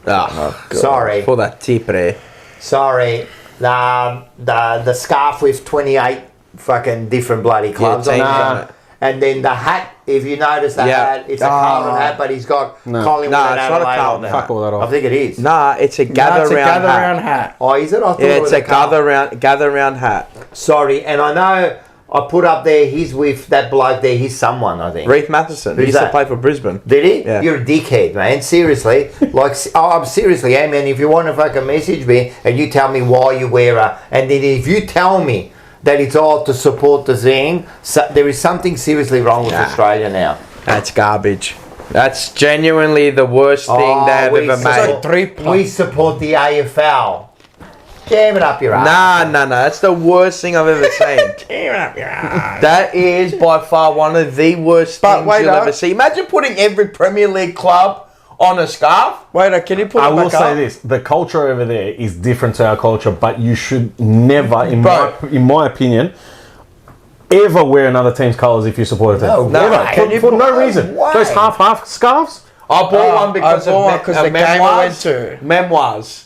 Oh, God. Sorry. For that tip there. Sorry. The scarf with 28 fucking different bloody clubs teams on on it. it. And then the hat, if you notice the Yeah. hat, it's a Carlton hat, but he's got Collingwood No, and it's not a Adelaide Carlton on hat. Fuck all that I off. think it is. Nah, it's a gather round hat. Oh, is it? I thought Yeah, it was it's a Carlton. gather round hat. Sorry, and I know I put up there, he's with that bloke there, he's someone, I think. Reith Matheson. He Who's used to that? play for Brisbane. Did he? Yeah. You're a dickhead, man. Seriously. Like, I'm seriously, hey, man, if you want to fucking message me and you tell me why you wear a, and then if you tell me that it's all to support the Zing, so there is something seriously wrong with Australia now. That's garbage. That's genuinely the worst thing they've we ever support- made. We support the AFL. Jam it up your ass. Nah. That's the worst thing I've ever seen. Tear up your ass. That is by far one of the worst things wait you'll up. ever see. Imagine putting every Premier League club on a scarf. Wait, can you put I it will back say up? this: the culture over there is different to our culture, but you should never, in my opinion, ever wear another team's colours if you support a team. No, never. why? For no reason. Why? Those half I scarves. bought one because of the game I went to. Memoirs.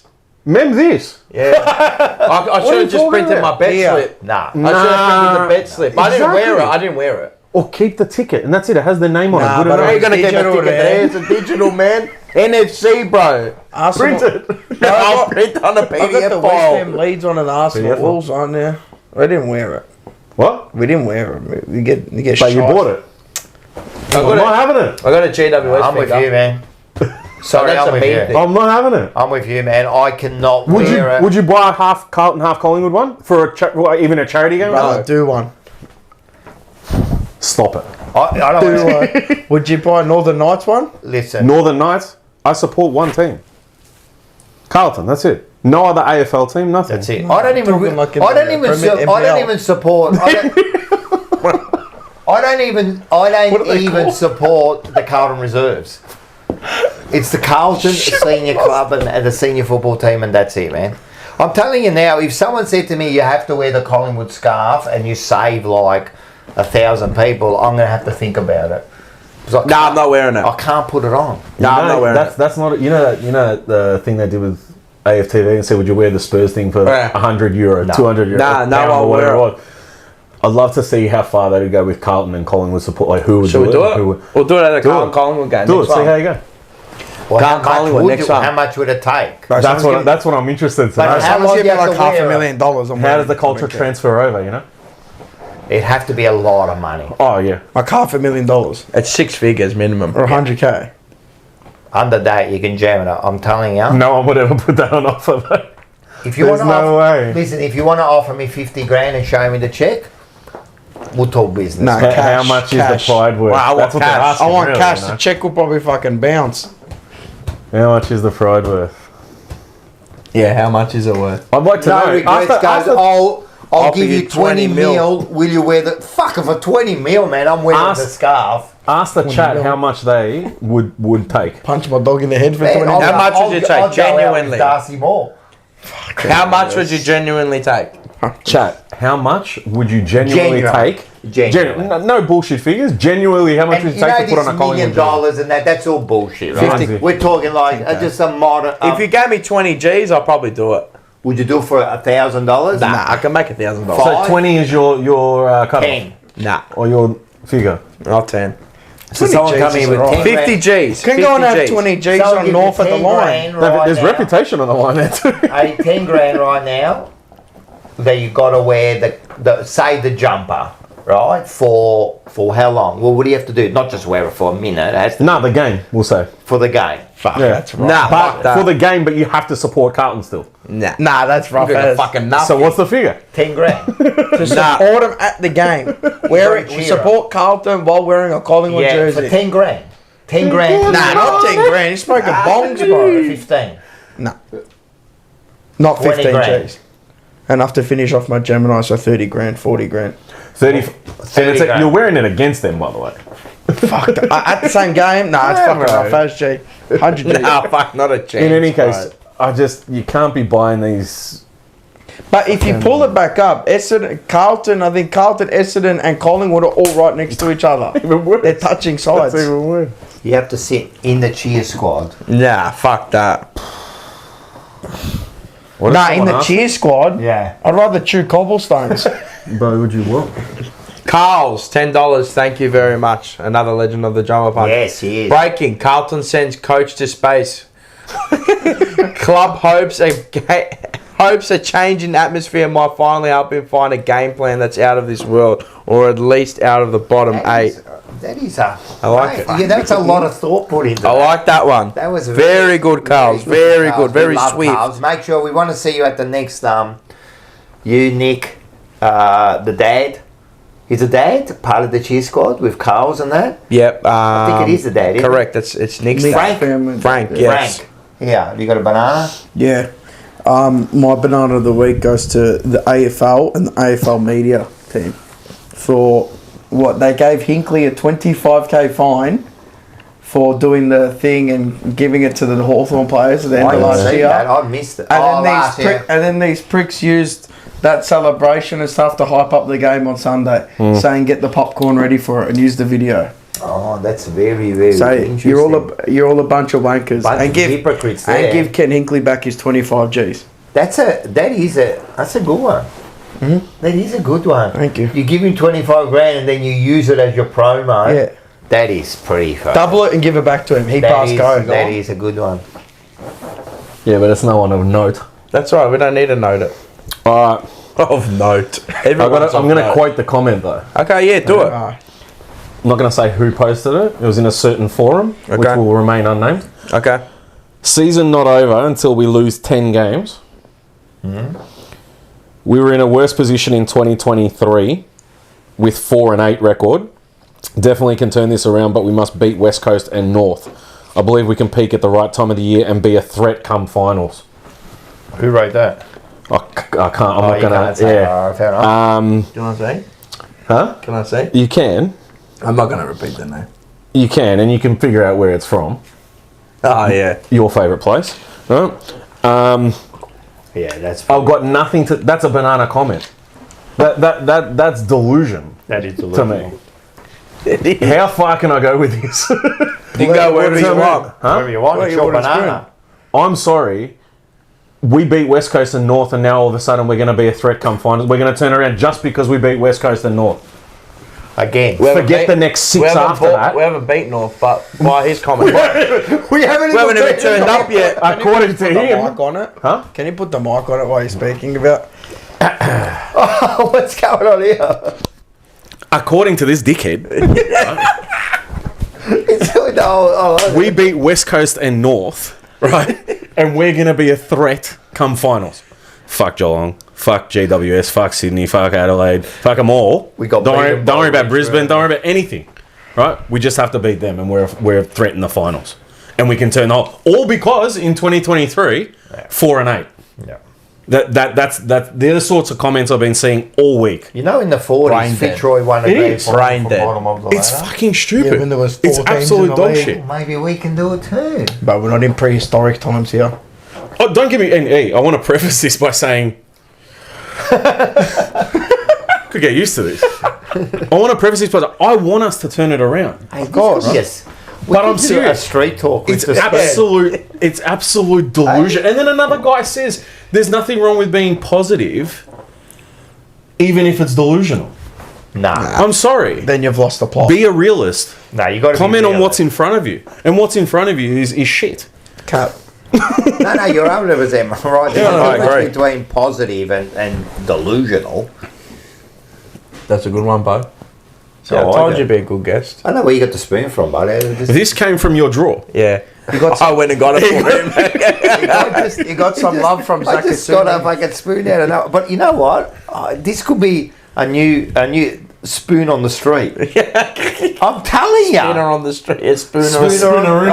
Mem this. Yeah. I should have just printed my bet slip. Nah. I should have printed the bet slip. I didn't wear it. Exactly. I didn't wear it. or keep the ticket, and that's it. It has their name on it. Good but enough. you're gonna get the Digital, ticket man. there. It's a digital, man. NFC, bro. Arsenal. Print it. I'll print on a I got the PDF West file. Ham Leeds on an Arsenal PDF. Wolves on there. I didn't wear it. What? We didn't wear it. You get But shot. you bought it. I'm not having it. I got a GWS. I'm with you, man. Sorry, that's I'm a with main you. thing. I'm not having it. I'm with you, man. I cannot Would wear it. you? Would you buy a half Carlton, half Collingwood one for even a charity game? Brother, do one. Stop it. I don't Do one. Would you buy Northern Knights one? listen. Northern Knights. I support one team. Carlton. That's it. No other AFL team. Nothing. That's it. I don't even. talking like in I don't the even. Premier I don't NPL. even support. I don't even support the Carlton Reserves. It's the Carlton senior club and the senior football team, and that's it, man. I'm telling you now. If someone said to me, "You have to wear the Collingwood scarf and you save like 1,000 people," I'm gonna have to think about it. No, I'm not wearing it. I can't put it on. No, I'm not wearing it. That's not. You know the thing they did with AFTV and said, "Would you wear the Spurs thing for Yeah. €100, No. 200 euros?" Nah, no, pound, I'll or whatever wear it. it was. I'd love to see how far they would go with Carlton and Collingwood support. Like who would Should we do it? Who would, We'll do it at a Do Carlton it. Collingwood game. do it. next See one. how you go. Well, Can't Collingwood next one. How much would it take? That's what I'm interested to But know. how Someone's long do giving you me have like to wear $500,000. I'm How does the wearing culture it. transfer over? You know? It'd have to be a lot of money. Oh yeah. Like $500,000 It's 6 figures minimum. or 100K. Under that, you can jam it up. I'm telling you. No one would ever put that on offer. Though. If you There's want to no way. Listen, if you want to offer me 50 grand and show me the check, we'll talk business. No. How Cash, much cash. is the pride worth? Well, I want That's what they're cash. asking. I want really, cash. you know? The check will probably fucking bounce. How much is the pride worth? Yeah, how much is it worth? I'd like to No know. regrets, After- guys. after- I'll Offer give you you 20 20 mil. Will you wear the... Fuck, for 20 mil, man, I'm wearing Ask- the scarf. Ask the chat mil. how much they would take. Punch my dog in the head for Man, 20 I'll How go- much would I'll- you take, I'll go out with genuinely? Darcy Moore. How much would you genuinely take? Chat, how much would you genuinely Genuine. take? Genuine. No bullshit figures. Genuinely, how much And would you you know take to put this on a $1 million Collingwood jersey? and that's all bullshit, right? 50. We're talking like just a modern... If you gave me 20 G's, I'll probably do it. would you do it for $1,000? Nah, I can make $1,000. Five. So 20 is your cut 10. Nah, or your figure. not 10. So someone G's come in is with alright. 10 50 grand. G's. Can go and 50 have Gs. 20 G's Someone on give north you of the 10 line. grand right There's now. reputation on the line there too. Hey, 10 grand right now that you got to wear the say the jumper, right? For how long? Well, what do you have to do? Not just wear it for a minute. It has to No, the game, we'll say. for the game. Fuck, Yeah. that's right. Nah, But fuck that. for the game, but you have to support Carlton still. Nah. Nah, that's rough I'm gonna as. fucking nothing. So what's the figure? 10 grand. To support him at the game. Wearing, Cheer support Carlton while wearing a Collingwood Yeah, jersey. for 10 grand. 10 grand. Nah, not 10 grand. You're smoking bongs, bro. 15. Nah. Not 20 15 grand. G's. Enough to finish off my Gemini, so 30 grand, 40 grand. 30. 30 grand. You're wearing it against them, by the way. Fuck that. At the same game? Nah, it's Yeah, fucking bro. rough as G. 100 G. Nah, fuck, not a chance. In any case, bro. you can't be buying these. But if you pull it back up, Essendon, Carlton, I think Carlton, Essendon and Collingwood are all right next to each other. Even worse. They're touching sides. That's even worse. You have to sit in the cheer squad. Nah, fuck that. What if Nah, in someone the asked- cheer squad, Yeah. I'd rather chew cobblestones. Bro, would you what? Carl's, $10. Thank you very much. Another legend of the Jumper Punch. Yes, he is. Breaking. Carlton sends coach to space. Club hopes a change in atmosphere might finally help him find a game plan that's out of this world, or at least out of the bottom eight. That is a... I like it. Yeah, that's a lot of thought put into I that. like that one. That was very good, Carls. Very Carls. good. Very We love sweet. Carls. Make sure we want to see you at the next. You, Nick, the dad. Is the dad part of the cheer squad with Carls and that? Yep. I think it is the dad. Isn't Correct. It's Nick's Nick dad. family. Frank. it? Yes. Frank. Yeah. Have you got a banana? Yeah. My banana of the week goes to the AFL and the AFL media team for what they gave Hinkley a 25k fine for doing the thing and giving it to the Hawthorn players at the end I of didn't last see year. that. I missed it. And then, last year. and then these pricks used that celebration and stuff to hype up the game on Sunday, saying get the popcorn ready for it and use the video. Oh, that's very, very So interesting. you're all a bunch of wankers Bunch and of give hypocrites there. and give Ken Hinkley back his 25 Gs. That's a good one. That is a good one. Thank you. You give him 25 grand and then you use it as your promo. Yeah. That is pretty fun. Double it and give it back to him. He That passed is- go. That is a good one. Yeah, but it's no one of note. That's right. We don't need to note it. All right. Of note. I'm going to quote the comment though. Okay, yeah, do it. I'm not going to say who posted it. It was in a certain forum, which Okay. will remain unnamed. Okay. Season not over until we lose 10 games. We were in a worse position in 2023 with 4-8 record. Definitely can turn this around, but we must beat West Coast and North. I believe we can peak at the right time of the year and be a threat come finals. Who wrote that? I can't. I'm not you going can't to. say. Yeah. Oh, fair enough. Can I say? Huh? Can I say? You can. I'm not going to repeat the name. You can, and you can figure out where it's from. Oh, yeah. Your favourite place. Right? Yeah, that's I've got nothing to. That's a banana comment. That's delusion. That is to delusional. me. How far can I go with this? You can go wherever you want. Whatever you want, it's your banana. I'm sorry. We beat West Coast and North, and now all of a sudden we're going to be a threat come finals. We're going to turn around just because we beat West Coast and North. Again. Forget the next six after that. We haven't beat North, but by his comment. We haven't even turned up yet. According to him. Mic on it. Huh? Can you put the mic on it while you're speaking about? Oh, what's going on here? According to this dickhead, we beat West Coast and North, right? And we're going to be a threat come finals. Fuck Geelong. Fuck GWS. Fuck Sydney. Fuck Adelaide. Fuck them all. We got don't beaten don't by worry about Richmond. Brisbane. Don't worry about anything. Right? We just have to beat them, and we're a threat in the finals. And we can turn the whole... All because in 2023, 4-8. Yeah. That's they're the sorts of comments I've been seeing all week. You know, in the 40s, Brain dead. Fitzroy won a It grand is. final Brain from dead. bottom of the It's ladder. fucking stupid. Yeah, when there was 4 it's teams in absolute the dog league. shit. Maybe we can do it too. But we're not in prehistoric times here. Oh, don't give me... And, hey, I want to preface this by saying... Could get used to this. I want to preface this by saying, I want us to turn it around. Of course. Yes. But I'm serious. A street talk. It's absolute delusion. And then another guy says there's nothing wrong with being positive, even if it's delusional. Nah. I'm sorry. Then you've lost the plot. Be a realist. Nah, you got to Comment on what's in front of you. And what's in front of you is shit. Cut. No, you're 100% right. There's Yeah, a I difference agree. between positive and delusional. That's a good one, Bo. So I told like you it. to be a good guest. I know where you got the spoon from, buddy. This came from your drawer. Yeah. I went and got it for him. You got some love from I just got a fucking spoon out of nowhere. But you know what? This could be a new spoon on the street. I'm telling you. Spooner on the street. Yeah, Spooner Spooner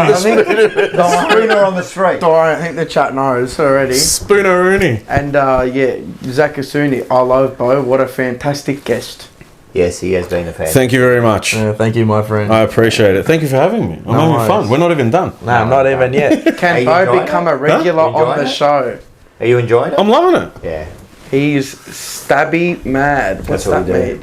on the street. I think the chat knows already. Spooner-Rooney. And yeah, Zach Asuni, I love Bo. What a fantastic guest. Yes, he has been a fan. Thank you very much. Thank you, my friend. I appreciate it. Thank you for having me. I'm having worries. fun. We're not even done. No, not even yet. Can Are you Bo enjoying become it? a regular Huh? You on enjoying the it? show? Are you enjoying it? I'm loving it. Yeah. He's stabby mad. What's That's what that we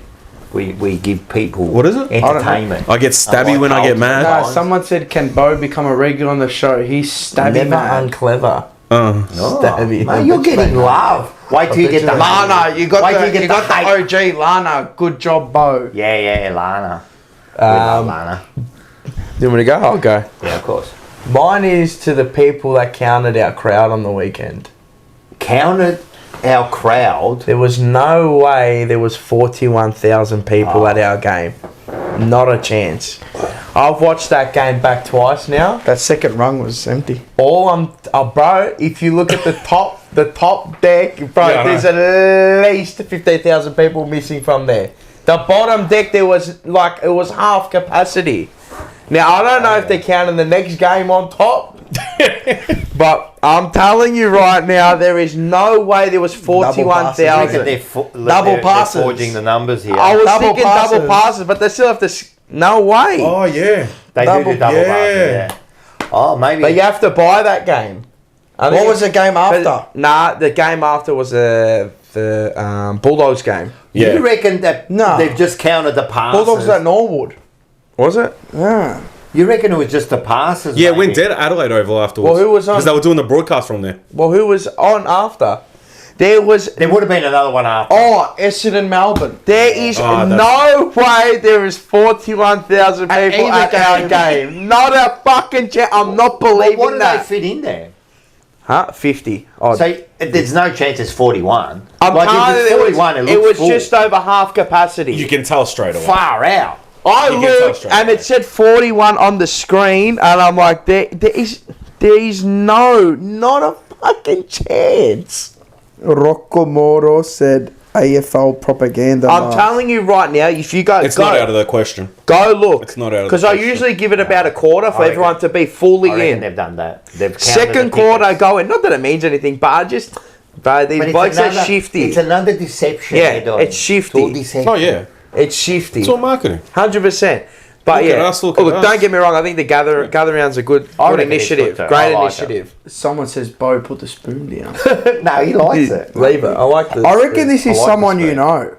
do. mean? We give people What is it? entertainment. I get stabby Unlike when I get Carlton. mad. No, someone said, can Bo become a regular on the show? He's stabby Never mad. unclever. Oh, Stabby. mate, you're getting love. Wait till you get the Lana, you got Wait till the, you got hate. the OG Lana. Good job, Bo. Yeah, Lana. We love Lana. Do you want me to go? I'll go. Yeah, of course. Mine is to the people that counted our crowd on the weekend. Counted our crowd. There was no way there was 41,000 people at our game. Not a chance. I've watched that game back twice now. That second rung was empty. Bro, if you look at the top deck, bro, Yeah, I there's at least 15,000 people missing from there. The bottom deck, it was half capacity. Now, I don't know if they're counting the next game on top, but I'm telling you right now, there is no way there was 41,000. Double passes. They're forging the numbers here. I was Double thinking passes. double passes, but they still have to... No way. Oh, yeah. They do double yeah. passes, yeah. Oh, maybe. But you have to buy that game. What was the game after? Nah, the game after was the Bulldogs game. Yeah. You reckon that No. they've just counted the passes? Bulldogs at Norwood. Was it? Yeah. You reckon it was just the passes? Yeah, maybe? went dead at Adelaide Oval afterwards. Well, who was on? Because they were doing the broadcast from there. Well, who was on after? There was There would have been another one after. Essendon, Melbourne. There is Oh, no way there is 41,000 people either at our game. Not a fucking chance. I'm not Well, believing what did they that. fit in there? Huh? 50. Oh, So there's no chance it's 41. I'm like telling if it's you, 41, it looks was full. just over half capacity. You can tell straight away. Far out. I you can tell looked straight and away. it said 41 on the screen, and I'm like, there is not a fucking chance. Rocco Moro said AFL propaganda. I'm telling you right now, if you go, It's go, not out of the question. go look. It's not out of the Because I question. usually give it about a quarter for I reckon- everyone to be fully I reckon in. they've done that. They've counted Second the quarter tickets. going. Not that it means anything, but I just, bro, these But it's blokes are another- shifty. It's another deception. Yeah, they're doing. it's shifty. all deception. Oh, yeah. It's shifty. It's all marketing. 100%. But Look yeah, at us, look at us. don't get me wrong. I think the gather rounds a good I reckon it's initiative. good too. Great I like initiative. Someone says, Bo, put the spoon down. No, he likes it. Leave it. I like the. I reckon this is I like someone the you know.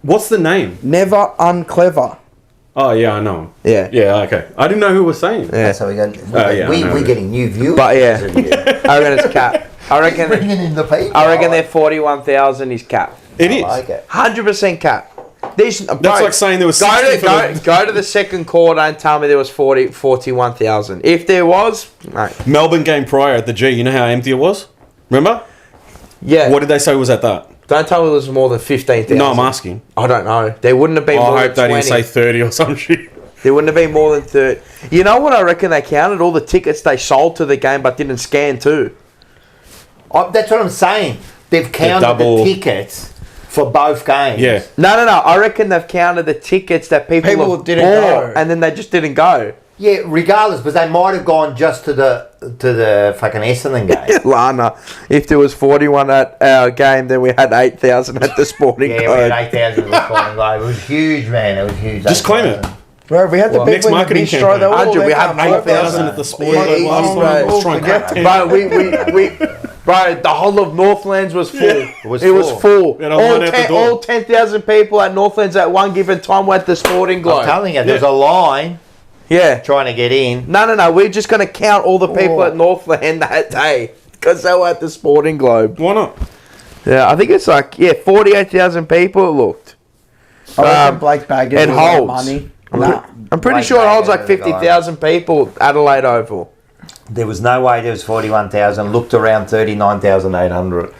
What's the name? Never unclever. Oh, yeah, I know him. Yeah. Yeah, okay. I didn't know who was saying. Yeah. So we're yeah, I know. getting new viewers. But yeah, I reckon it's cap. I reckon. Bringing in the people. I reckon their 41,000 is cap. It is. I like it. 100% cap. That's like saying there was 60 for the- go to the second quarter and tell me there was 41,000. If there was, mate. Melbourne game prior at the G, you know how empty it was? Remember? Yeah. What did they say was at that? Don't tell me there was more than 15,000. No, I'm asking. I don't know. There wouldn't have been Oh, more I hope than they 20. didn't say 30 or some shit. There wouldn't have been more than 30. You know what I reckon they counted? All the tickets they sold to the game but didn't scan too. That's what I'm saying. They've counted double- the tickets for both games. Yeah. No. I reckon they've counted the tickets that people have didn't bought, go. and then they just didn't go. Yeah, regardless, but they might have gone just to the fucking Essendon game. Lana, if there was 41 at our game, then we had 8,000 at the Sporting Yeah, Club. we had 8,000 at the Sporting Globe. It was huge, man. It was huge. Just claim it. 8,000. Bro, we had the Next people in the marketing bistro. campaign. They were all 100, we there had going, 8,000 at the Sporting Yeah, Club last easy, time. bro. Let's try and crack 10. Bro, bro, the whole of Northlands was full. It was full. We had a line out the door. All 10,000 people at Northlands at one given time were at the Sporting Globe. I'm telling you, there's a line Yeah. trying to get in. No. We're just going to count all the people Oh. at Northland that day because they were at the Sporting Globe. Why not? Yeah, I think it's 48,000 people it looked. I reckon Blake Baggett and will get holds. money. I'm pretty Blake sure it holds Baggett like is the guy. 50,000 people, Adelaide Oval. There was no way there was 41,000. Looked around 39,800.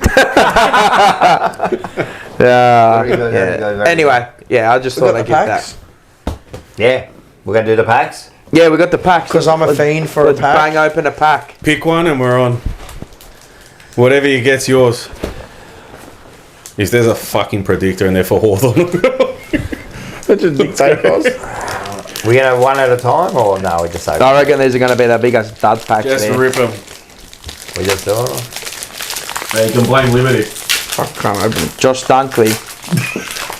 Yeah. Very good, very good, very Anyway, yeah, I just We thought got I'd the get packs. that. Yeah, we're going to do the packs. Yeah, we got the packs. Because I'm a fiend for a Let's pack. bang open a pack. Pick one and we're on. Whatever you get's yours. If there's a fucking predictor in there for Hawthorn. Such a dictator. We're going to one at a time or no? We just open. I reckon these are going to be the biggest dud packs Just there. rip them. We just do it. Hey, you can blame Liberty. I can't open it. Josh Dunkley.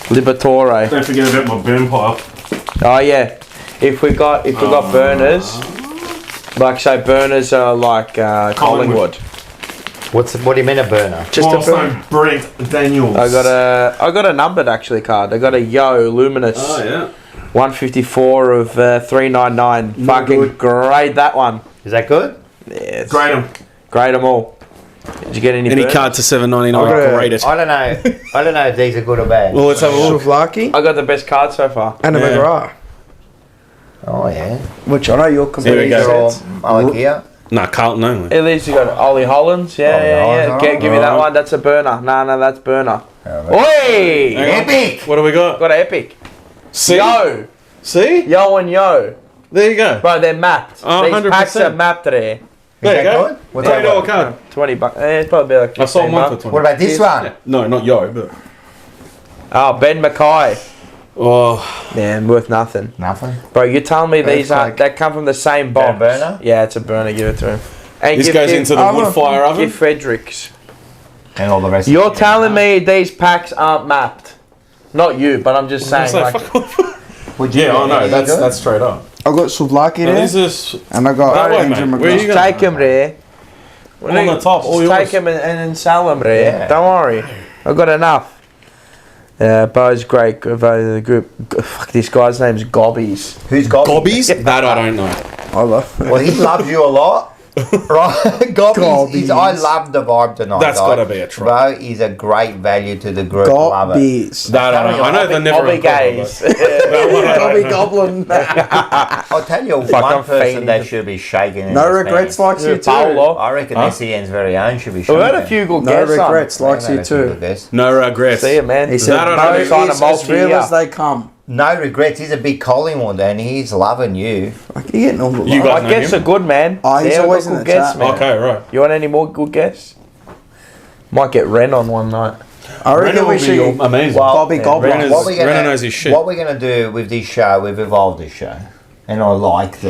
Liberatore. Don't forget about my burn pile. Oh yeah. If we got burners, like say burners are like Collingwood. What do you mean a burner? Just a burner. Milestone Brent Daniels. I got a numbered actually card. I got a Yo Luminous. Oh, yeah. 154 of 399. Fucking good. great that one. Is that good? Yeah, Grade them. grade them all. Did you get any? Any burners? card to $7.99. Okay. Grade it. I don't know. I don't know if these are good or bad. Well, let's have a look. Suvlaki I got the best card so far. and a Yeah. McGrath. Oh yeah. Which I know you're Here we completely go. These are all Ikea. Nah, Carlton only. At least you got Ollie Hollands. Yeah, Ollie yeah. Hollands, Give me that alright. one. That's a burner. No, that's burner. Alright. Oi! Hang on. Epic. What do we got? Got epic. See? Yo! See? Yo and yo. There you go. Bro, they're mapped. Oh, These packs 100%. are mapped there. There you that go. good? What's that $20 worth? card. $20. It's probably like I sold 15 mine for bucks. 20. What about this one? No, not Yo, but. Oh, Ben Mackay. Oh, Yeah, worth nothing. Nothing. Bro, you tell me these Earthquake. aren't. They come from the same That a box. burner? Yeah, it's a burner. Give it to him. And this goes into the wood fire oven. Give Fredericks. And all the rest. You're telling me these packs aren't mapped. Not you, but I'm just saying. So, Like, fuck off. Would you? Yeah, I know. any That's good? that's straight up. I got Suvlaki Now, there, this is and I got That way, Andrew mate. Where are you McGrath. going? take him there. on the top. All Just yours. take him and sell them there. Yeah. Don't worry. I've got enough. Yeah, Bo's great. The group. Fuck, this guy's name's Gobbies. Who's got Gobbies? That I don't know. I love. Well, he loves you a lot. Right, Gobby's. I love the vibe tonight. That's guys. gotta be a try. Bro, he's a great value to the group. Love it. Gobby's. No, I know they're never Bobby Gaze. Gobby Goblin. I'll tell you one person that should be shaking. in No his regrets pants. likes you too. Paolo. I reckon SEN's very own should be We've shaking. had a few good No guests on. regrets likes you too. No regrets. See you, man. He said, I don't no, know. it's Sign a as multi-year. real as they come. No regrets. He's a big Collingwood and he's loving you. Like, you're getting all the You love. got My guests him? are good, man. Oh, he's They're always good in the guests, chat. man. Okay, right. You want any more good guests? Might get Ren on one night. I reckon Renner we will be should. amazing. Bobby Goblin. Renner's- What we're gonna, Renner knows his shit. What we're gonna do with this show? We've evolved this show, and I like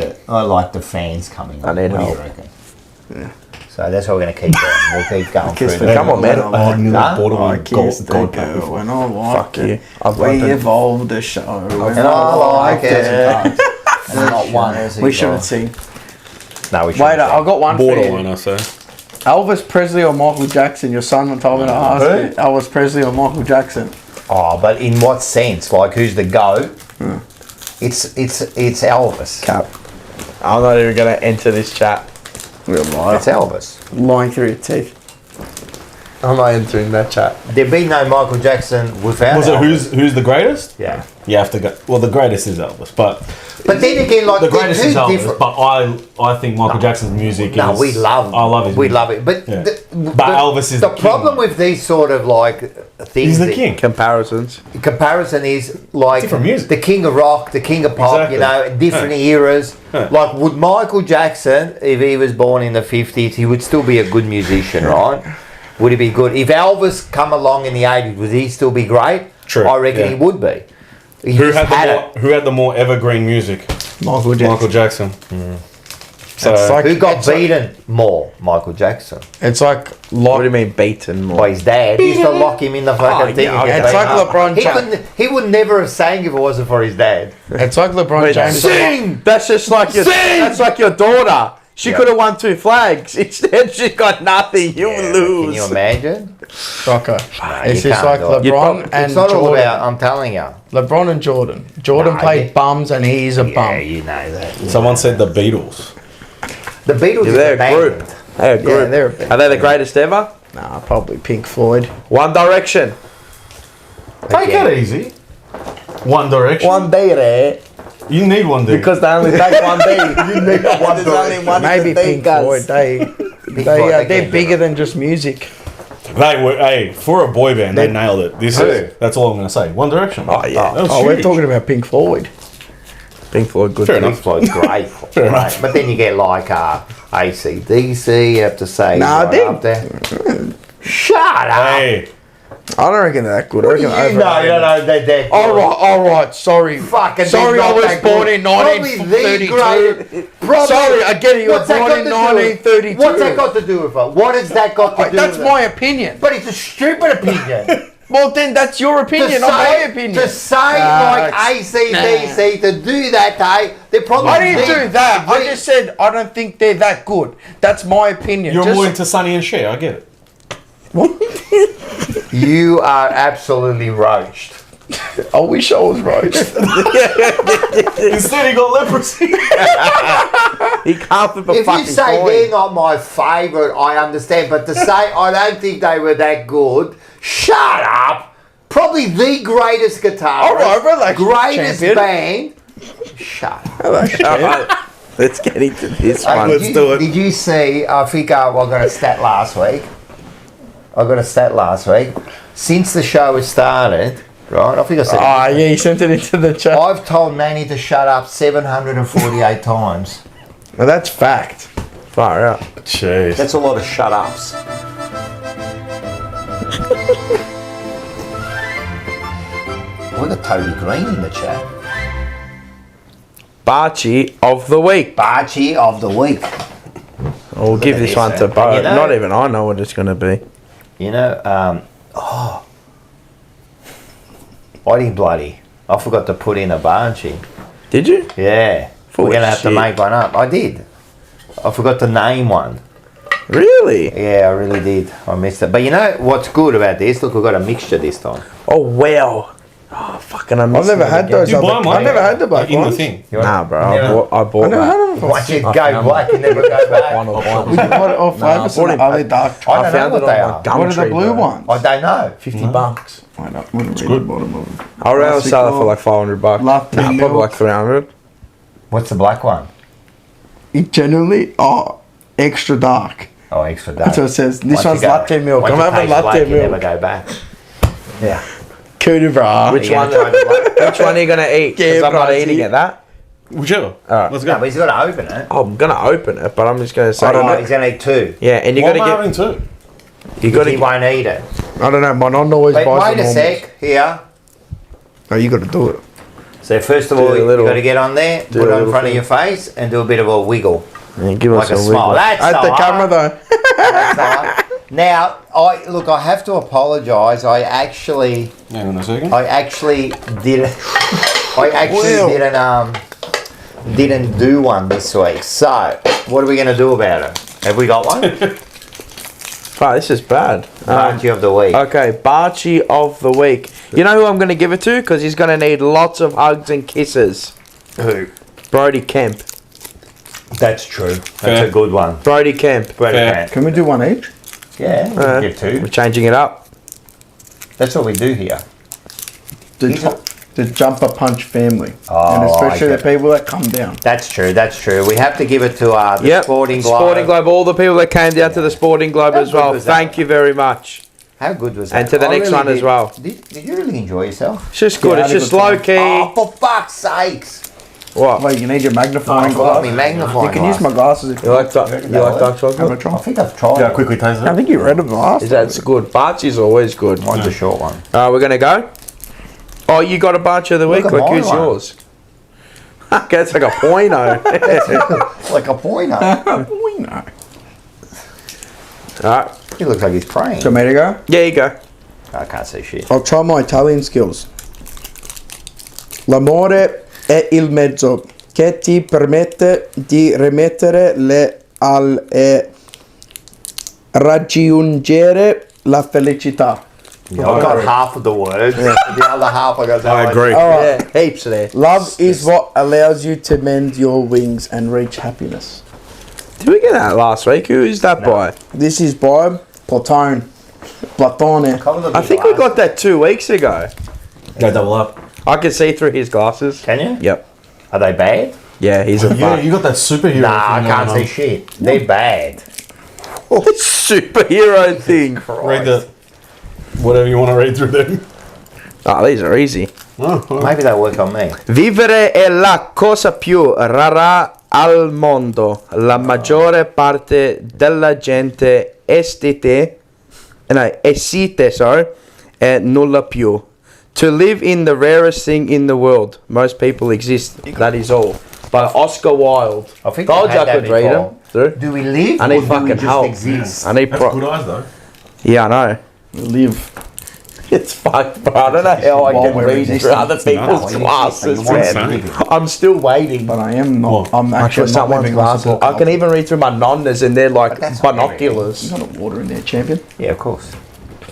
the fans coming. I on. need What help. do you reckon? So that's what we're gonna keep going. We'll keep going through. the that. Come on, man. I had nearly Huh? bought I him kissed the gold girl pack before. when I liked Fuck you. it. I've We liked it. evolved the show. And I like it. And not one. We shouldn't sing. No, we Wait, shouldn't. I've got one for Borderline, you. I say. Elvis Presley or Michael Jackson? Your son told me to ask you. Elvis Presley or Michael Jackson? Oh, but in what sense? Like, who's the GOAT? It's Elvis. Cap. I'm not even going to enter this chat. Real liar. It's Elvis. Lying through your teeth. I'm not entering that chat. There'd be no Michael Jackson without. Was it Elvis. who's the greatest? Yeah. You have to go. Well, the greatest is Elvis, but then again, like the greatest they're is two Elvis. different- But I think Michael Jackson's music No, is. we love. I love his. We music. love it, but Yeah. but Elvis is the the king. problem with these sort of like things. He's the that- king. Comparisons. Comparison is like Different music. the king of rock, the king of pop. Exactly. You know, different eras. Yeah. Like, would Michael Jackson, if he was born in the 50s, he would still be a good musician, right? Would he be good? If Elvis come along in the 80s, would he still be great? True, I reckon yeah. he would be. He Who just had the more evergreen music? Michael Jackson. Michael Jackson. So It's like, Who got it's like- beaten more? Michael Jackson. It's like What do you mean beaten more? By his dad. He used to lock him in the fucking thing. yeah, and get it's beaten like up. LeBron James. He would never have sang if it wasn't for his dad. It's like LeBron James. Sing! That's just like your. That's like your daughter. She Yeah. could have won 2 flags. Instead, she got nothing. You lose. Can you imagine? Okay. It's you just can't like do it. LeBron and It's not all Jordan. about, I'm telling you. LeBron and Jordan. Jordan Nah, played yeah. bums and he's a Yeah, bum. you know that. someone said the Beatles. The Beatles Yeah, is they're a a band. group. They're a group. Yeah, they're a band. Are they the greatest ever? Nah, probably Pink Floyd. One Direction. Take it easy. One Direction. One day there. You need one day. Because they only take one day. You need one There's only one Maybe thing, Pink guys. Floyd. Floyd, They're they bigger than just music. Hey, for a boy band, they nailed it. That's all I'm going to say. One Direction. Oh, yeah. That was Oh, we're huge. talking about Pink Floyd. Pink Floyd, good. Fair too. enough. Floyd's great. enough. But then you get like AC/DC, you have to say. Nah, right they- up there. Shut up. Hey, I don't reckon they're that good. I What do reckon you know, they're All right. Sorry. Fucking Sorry, they're I not was that born good. in Probably the 1932. greatest- probably- Sorry, I get it. You were What's that born got in to do with- 1932. What's that got to do with it? What has that got to do That's with my it? opinion. But it's a stupid opinion. Well, then that's your opinion, not my opinion. To say like AC/DC, to do that, they're probably. I didn't do that. I just said I don't think they're that good. That's my opinion. you're Just- more into Sonny and Cher. I get it. You are absolutely roached. I wish I was roached. Instead, he got leprosy. He can't flip a If you fucking say coin. they're not my favourite, I understand. But to say I don't think they were that good, shut up. Probably the greatest guitarist, All right, relax, greatest champion. band. Shut up. Alright, let's get into this one. Did you see? I think I got a stat last week. Since the show has started, right? I think I said. Ah, yeah, you sent it into the chat. I've told Manny to shut up 748 times. Well, that's fact. Far out. Jeez. That's a lot of shut ups. We got Toby Green in the chat. Barchi of the week. Barchi of the week. We'll give this one to Bo. You know- Not even I know what it's going to be. You know, I didn't bloody. I forgot to put in a Barchi. Did you? Yeah. Full We're of going to have to shit. make one up. I did. I forgot to name one. Really? Yeah, I really did. I missed it. But you know what's good about this? Look, we've got a mixture this time. Oh, wow. Oh, fucking I've never had those. You buy 'em, I've never had the black like, in the ones. thing. Nah, bro. Never. I bought I never had that. them. Once you go black, you never go back. One or What one. flavours are they? Dark I chocolate. don't know found what it they on are. my gum What are the tree, blue bro. ones? I don't know. $50. I don't want to read the bottom of them. I'll rather sell it for like $500. Latte Nah, probably milk. like 300. What's the black one? It generally, extra dark. Oh, extra dark. That's what it says. This Once you one's go- latte milk. once I'm you having taste latte black, you never milk. go back. Yeah. Cootie, brah. Which You're one? gonna try the black- Which one are you gonna eat? Because Yeah, I'm not bro, eating see? it. That. Whichever. Alright. Let's No, go. but he's got to open it. Oh, I'm gonna open it, but I'm just gonna say. Oh, he's going to eat two. Yeah, and you Why gotta am I get. having two? You gotta. He won't eat it. I don't know. My non always Wait, buys wait them a all. sec. Here. No, you got to do it. So first of Do all, the you've little- got to get on there, do put the it in little front of thing. your face, and do a bit of a wiggle. Yeah, give Like us a a smile. wiggle. That's At the all camera, right. though. That's all right. Now, I have to apologise. I actually Hang on a second. didn't. I actually didn't do one this week. So, what are we going to do about it? Have we got one? Fuck, this is bad. Party of the week. Okay, Barchi of the week. You know who I'm gonna give it to? Because he's gonna need lots of hugs and kisses. Who? Brody Kemp. That's true. That's Fair. a good one. Brody Kemp. Brady Fair. Grant. Can we do one each? Yeah, we can get two. We're changing it up. That's what we do here. The jumper punch family. Oh, and especially I the get it. people that come down. That's true. That's true. We have to give it to the Yep. Sporting Globe. Sporting Globe. All the people that came down to the Sporting Globe How as good well. was that? Thank you very much. How good was that? And to the I next really one as did. well. Did you really enjoy yourself? It's just good. Yeah, I It's had a just good low time. key. Oh, for fuck's sakes! What? Well, you need your magnifying I've got glass. me magnifying You can use glass. my glasses if You like dark reckon that dark works? Have a chocolate? try. I think I've tried Yeah, it. quickly taste I it. think you read it last. Is that good? Barchi's always good. Mine's a short one. We're gonna go. Oh, you got a bunch of the week. Look at Like, my who's one. yours? Okay, it's like a pointo. Like a pointer. We know. Alright, He looks like he's praying. Do you want me to go? there you go. I can't see shit. I'll try my Italian skills. L'amore è il mezzo che ti permette di rimettere al e raggiungere la felicità. Yeah, I got half of the words. The other half I got. I agree. Yeah, heaps there. Love is what allows you to mend your wings and reach happiness. Did we get that last week? Who is that by? This is by Platone. Platone. I think we got that 2 weeks ago. Go double up. I can see through his glasses. Can you? Yep. Are they bad? Yeah, he's a Yeah, fuck. you got that superhero. Nah, I thing can't going see shit. They're bad. Superhero thing. on. Read the whatever you want to read through them. Oh, these are easy. Maybe they'll work on me. Vivere è la cosa più rara al mondo. La maggiore parte della gente esiste e nulla più. To live in the rarest thing in the world. Most people exist. That is all. By Oscar Wilde. I think Told I've you had I that could read before. them. Through. Do we live I or need do we fucking just help. exist? I need That's good eyes though. Yeah, I know. Live. It's fucked, bro. I don't know how I While can we're read existing. through other No, people's you glasses, want man. something. I'm still waiting. But I am not. I'm Actually, actually not someone's living on glasses. support. I can even read through my nonnas and they're like that's not binoculars. You got water in there, champion? Yeah, of course.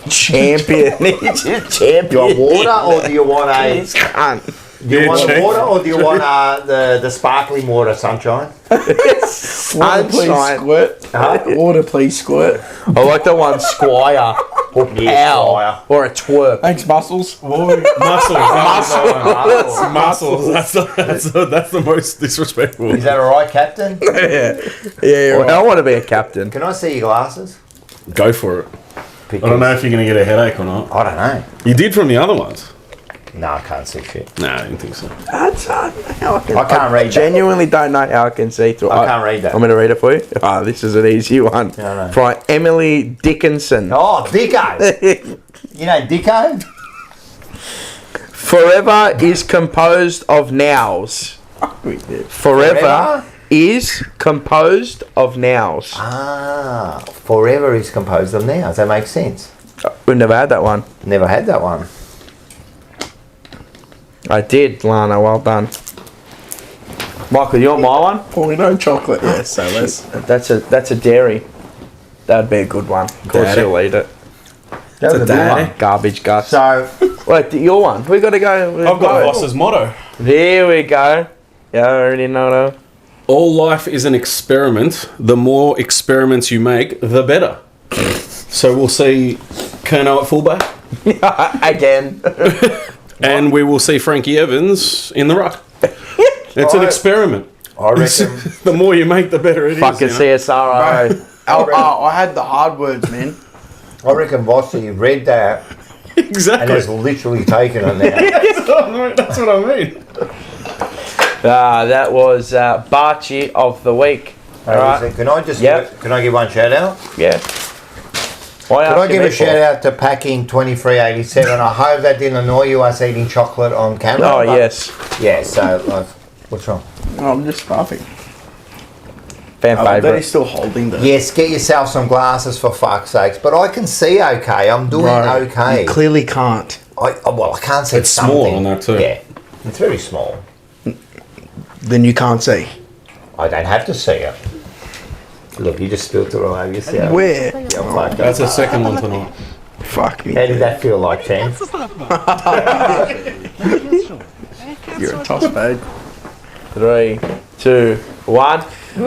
Champion. He's just champion. Do you want water or do you want a? He's cunt. Do you want the check. water or do you want the sparkling water, sunshine? Water, please Sunshine. squirt. Water, please squirt. I like the one Squire or Pal Squire. or a twerp. Thanks, muscles. Muscles. That's the most disrespectful. Is that all right, Captain? Yeah, Well, I want to be a captain. Can I see your glasses? Go for it. Because I don't know if you're gonna get a headache or not. I don't know. You did from the other ones. No, I can't see shit. Nah, I didn't think so. That's how I can. I can't read that. Genuinely don't know how I can see through. I can't read that. I'm going to read it for you. Ah, this is an easy one. Yeah, I know. From Emily Dickinson. Oh, Dicko. You know Dicko? Forever is composed of nows. Forever is composed of nows. Ah, forever is composed of nouns. That makes sense. We've never had that one. Never had that one. I did, Lana. Well done. Michael, you want my one? Porno chocolate. Yeah, so let's. That's a dairy. That'd be a good one. Of course Daddy. you'll eat it. That was a good one. Garbage Gus. So, Wait, your one. We got to go. I've got Voss's motto. There we go. Yeah, I already know that. All life is an experiment. The more experiments you make, the better. So we'll see Kerno at fullback. Again. And we will see Frankie Evans in the ruck. It's an experiment. I reckon. The more you make, the better it is. Fucking CSRO. I had the hard words, man. I reckon Vossi read that and Exactly. has literally taken it now. That's what I mean. That was Barchi of the week. Hey, Alright. listen, can I just can I give one shout out? Yeah. Why Can I asking give me a for? shout out to Packing 2387? I hope that didn't annoy you, us eating chocolate on camera. Oh, but- yes. Yeah, so, what's wrong? I'm just laughing. Fan That favourite. he's still holding that. Yes, get yourself some glasses for fuck's sakes. But I can see okay. I'm doing okay. You clearly can't. I can't see It's something. small on that too. Yeah, it's very small. Then you can't see. I don't have to see it. Look, you just spilled it all over yourself. Where? Yeah, fuck That's that. the second one tonight. Fuck me. How did that feel like, Chan? You're a toss, babe. 3, 2, 1.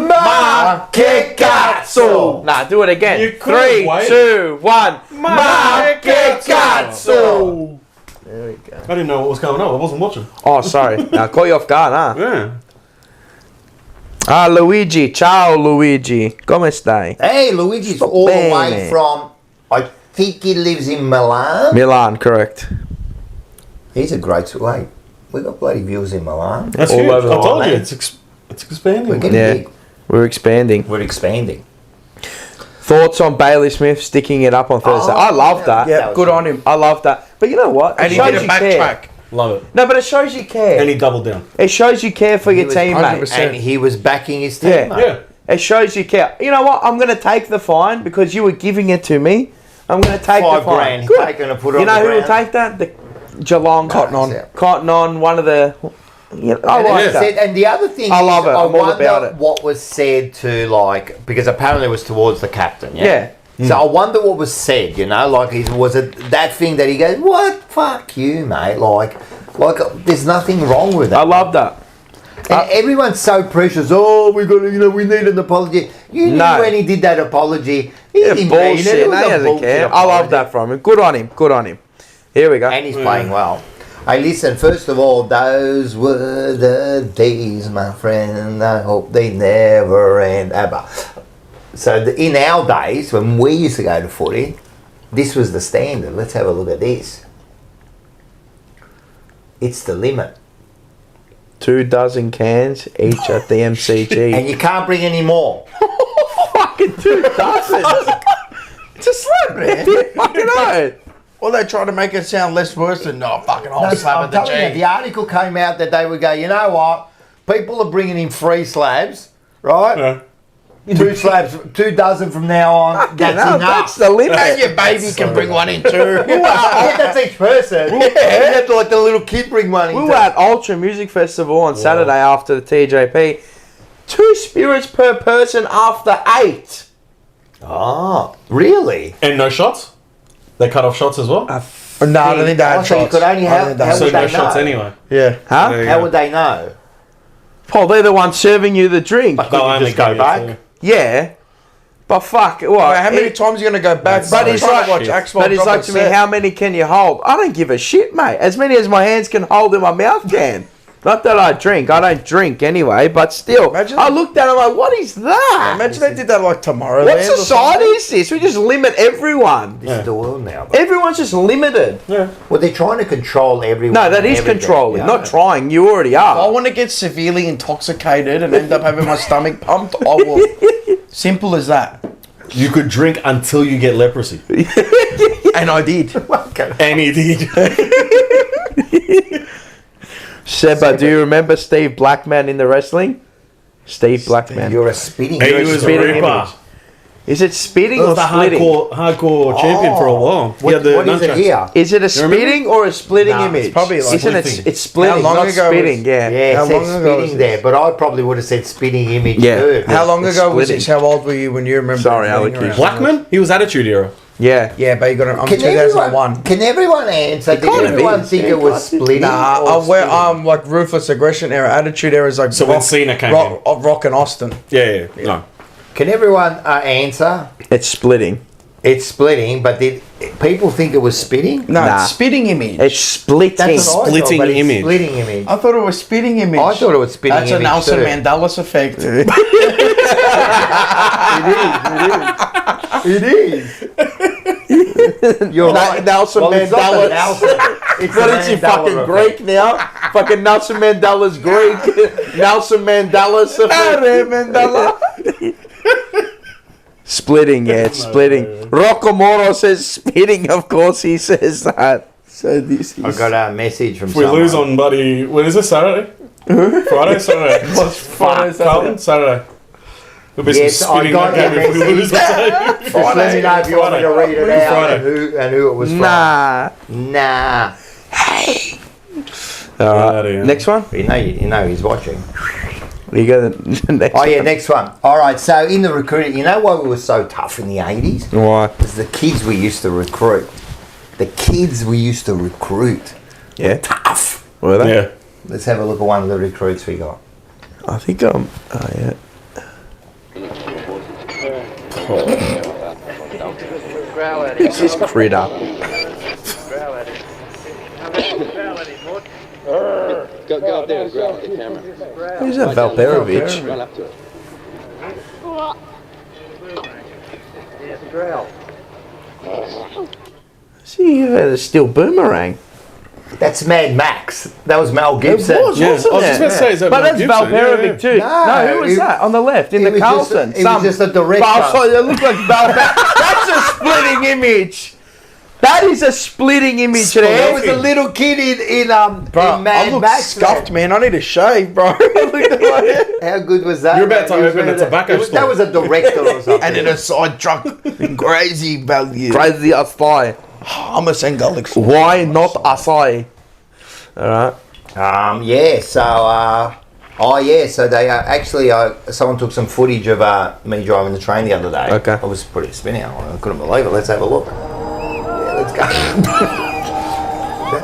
Ma che cazzo! Nah, do it again. You could've 3, waited. 2, 1. Ma che cazzo! There we go. I didn't know what was going on. I wasn't watching. Oh, sorry. I caught you off guard, huh? Yeah. Ah, Luigi. Ciao, Luigi. Come stai? Hey, Luigi's all the way Bene. from, I think he lives in Milan. Milan, correct. He's a great, wait, we got bloody viewers in Milan. That's All huge. I over the told world, you. man. It's expanding. We're getting Yeah. big. We're expanding. We're expanding. Thoughts on Bailey Smith sticking it up on Thursday? I love that. yeah. Yeah, good on him. I love that. But you know what? And It he did shows a you care. backtrack. Love it. No, but it shows you care. And he doubled down. It shows you care for your was team, mate. 100%. And he was backing his team, Yeah. mate. Yeah. It shows you care. You know what? I'm going to take the fine because you were giving it to me. I'm going to take the $5 fine. grand. Good. Taking and put it You on know the who will ground. take that? The Geelong Cotton On. Yeah. Cotton On, one of the. You know, I And, like it that. said, and the other thing I love is, it. I I'm all wonder about it. what was said to, like, because apparently it was towards the captain, yeah? Yeah. So I wonder what was said, you know, like, was it that thing that he goes, what? Fuck you, mate. Like, there's nothing wrong with that. I love that. And everyone's so precious. Oh, we got, we need an apology. You knew No. when he did that apology. He Yeah, didn't mean it. bullshit. It No, was he a doesn't bullshit care. I apology. love that from him. Good on him. Good on him. Here we go. And he's playing well. Hey, listen, first of all, those were the days, my friend. I hope they never end ever. So in our days, when we used to go to footy, this was the standard. Let's have a look at this. It's the limit. 24 cans each at the MCG. And you can't bring any more. Fucking 2 dozens. It's a slap, man. Fucking oath. Well, they try to make it sound less worse than, no, fucking No, I'll slap I'm at the telling you, G. the article came out that they would go, you know what? People are bringing in free slabs, right? Yeah. 2 slabs, 2 dozen from now on. That's No, enough. that's the limit. And your baby can bring one in too. Yeah, that's each person. Yeah. You have to let the little kid bring one in. We were at Ultra Music Festival on Saturday after the TJP. 2 spirits per person after 8. Oh, really? And no shots? They cut off shots as well? No, I don't think they had So you shots. could only I have, don't think they how had So would no they shots know? anyway. Yeah. Huh? There you How go. would they know? Paul, they're the ones serving you the drink. But couldn't you only just go give you back? two. Yeah. But fuck, what? Well, how many times are you going to go back? But he's trying like, to watch Axel but he's drop like a to me, set. how many can you hold? I don't give a shit, mate. As many as my hands can hold in my mouth can. Not that I drink. I don't drink anyway, but still. Imagine I that. looked at it like, what is that? Imagine they did that like tomorrow. What society is this? We just limit everyone. This is the world now. But, Everyone's just limited. Yeah. well, they're trying to control everyone. No, that and is everything. controlling. Yeah. Not trying. You already I are. want to get severely intoxicated and end up having my stomach pumped. I will. Simple as that. You could drink until you get leprosy. And I did. And he did. Seba, do you remember Steve Blackman in the wrestling? Steve Blackman. You're a spitting. He you're a was a spitting ripper. image. Is it spitting He or was the splitting? hardcore champion for a while. What is it here? Is it a spitting or a splitting Nah, image? it's probably like Isn't it? splitting. It's splitting, How long not ago spitting. was- Yeah. Yeah, How it said long ago was spitting there, but I probably would have said spitting image Yeah. too. How long It's ago was splitting. this? How old were you when you remember? Sorry, being Alec, around? Blackman? He was Attitude Era. Yeah. Yeah, but you got it. I'm Can 2001. everyone answer? Did kinda everyone is. think Yeah, it was splitting? Nah, or where spitting? like ruthless aggression era, attitude era is like So when Cena came in. Rock and Austin. Yeah. No. Can everyone answer? It's splitting. It's splitting, but did people think it was spitting? No, Nah. it's spitting image. It's splitting. That's what I thought, Splitting but it's image. Splitting image. I thought it was spitting image. I thought it was spitting That's image a Nelson too. Mandela's effect. It is. You're right. Nelson Well, it's not the Mandela. Nelson. It's What the is he, Mandela fucking effect. Greek now? Fucking Nelson Mandela's Greek. Nelson Mandela's Mandela. Splitting, yeah, it's splitting. Rocco says spitting, of course he says that. So this is... I got a message from If we someone. lose on bloody... When is this, Saturday? Friday? Saturday? Carlton? Saturday. There'll be Yes, some I spitting got that game your if we lose. message. Just let me know if you want me to read it out Friday. and who it was from. Nah. Nah. Alright, next one? You know he's watching. You go the next Oh yeah, one. next one. All right, so in the recruiting, you know why we were so tough in the 80s? Why? Because the kids we used to recruit. The kids we used to recruit. Yeah. Tough. Were they? Yeah. Let's have a look at one of the recruits we got. I think I'm... Oh, yeah. Who's this critter? Go up there and growl at the camera. Who's that, Valperovich? Run up to it. See, you had a steel boomerang. That's Mad Max. That was Mel Gibson. It was, Yeah, wasn't I was it? just about to say, is that But Mel that's Gibson? Valperovic Yeah. too. No, who was it- that on the left in it the was just Carlton? a- it was just a director. Oh, sorry, it looked like That's a splitting image. That is a splitting image There there. was a little kid in Bro, Mad I look Max. scuffed, man. I need a shave, bro. Look at my- How good was that? You're about to He was open a ready to- tobacco store. That was a director or something. and in a side truck, crazy value. Crazy Asai. I'm a Sangolic. Why not Asai? Alright. Yeah, so they actually, someone took some footage of me driving the train the other day. Okay. I was pretty spinning. I couldn't believe it. Let's have a look. Yeah, let's go.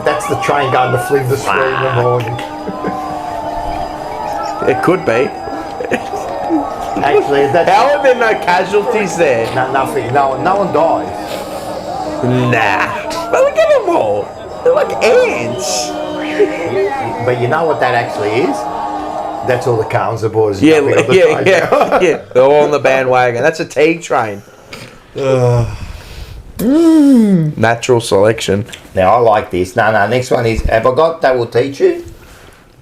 That's the train going to Flinders Street in the morning. It could be. Actually, that's How are there no casualties there? nothing. No one dies. Nah. But look at them all. They're like ants. But you know what that actually is? That's all the Carlton supporters. Yeah, jumping on the train. yeah. They're all on the bandwagon. That's a Teague train. Natural selection. Now I like this. No, next one is, have I got That Will Teach You?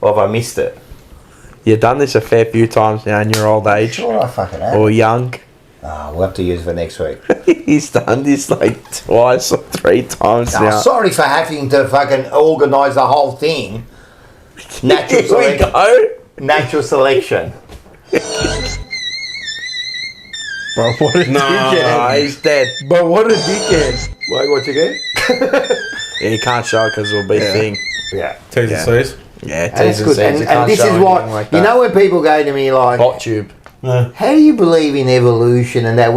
Or have I missed it? You've done this a fair few times now in your old age. Sure, I fucking have. Or young. We'll have to use it for next week. He's done this like twice or three times Oh, now. sorry for having to fucking organise the whole thing. Natural Here we selection. go. Natural selection. Bro, what a Ah, he's dead. But what a dickhead. Wait, what you get? Yeah, he can't show because it'll be a thing. Yeah. T's and C's. Yeah, That's T's and good. C's. You And can't this show is anything what, like you that. know when people go to me like, Hot tube. how do you believe in evolution and that?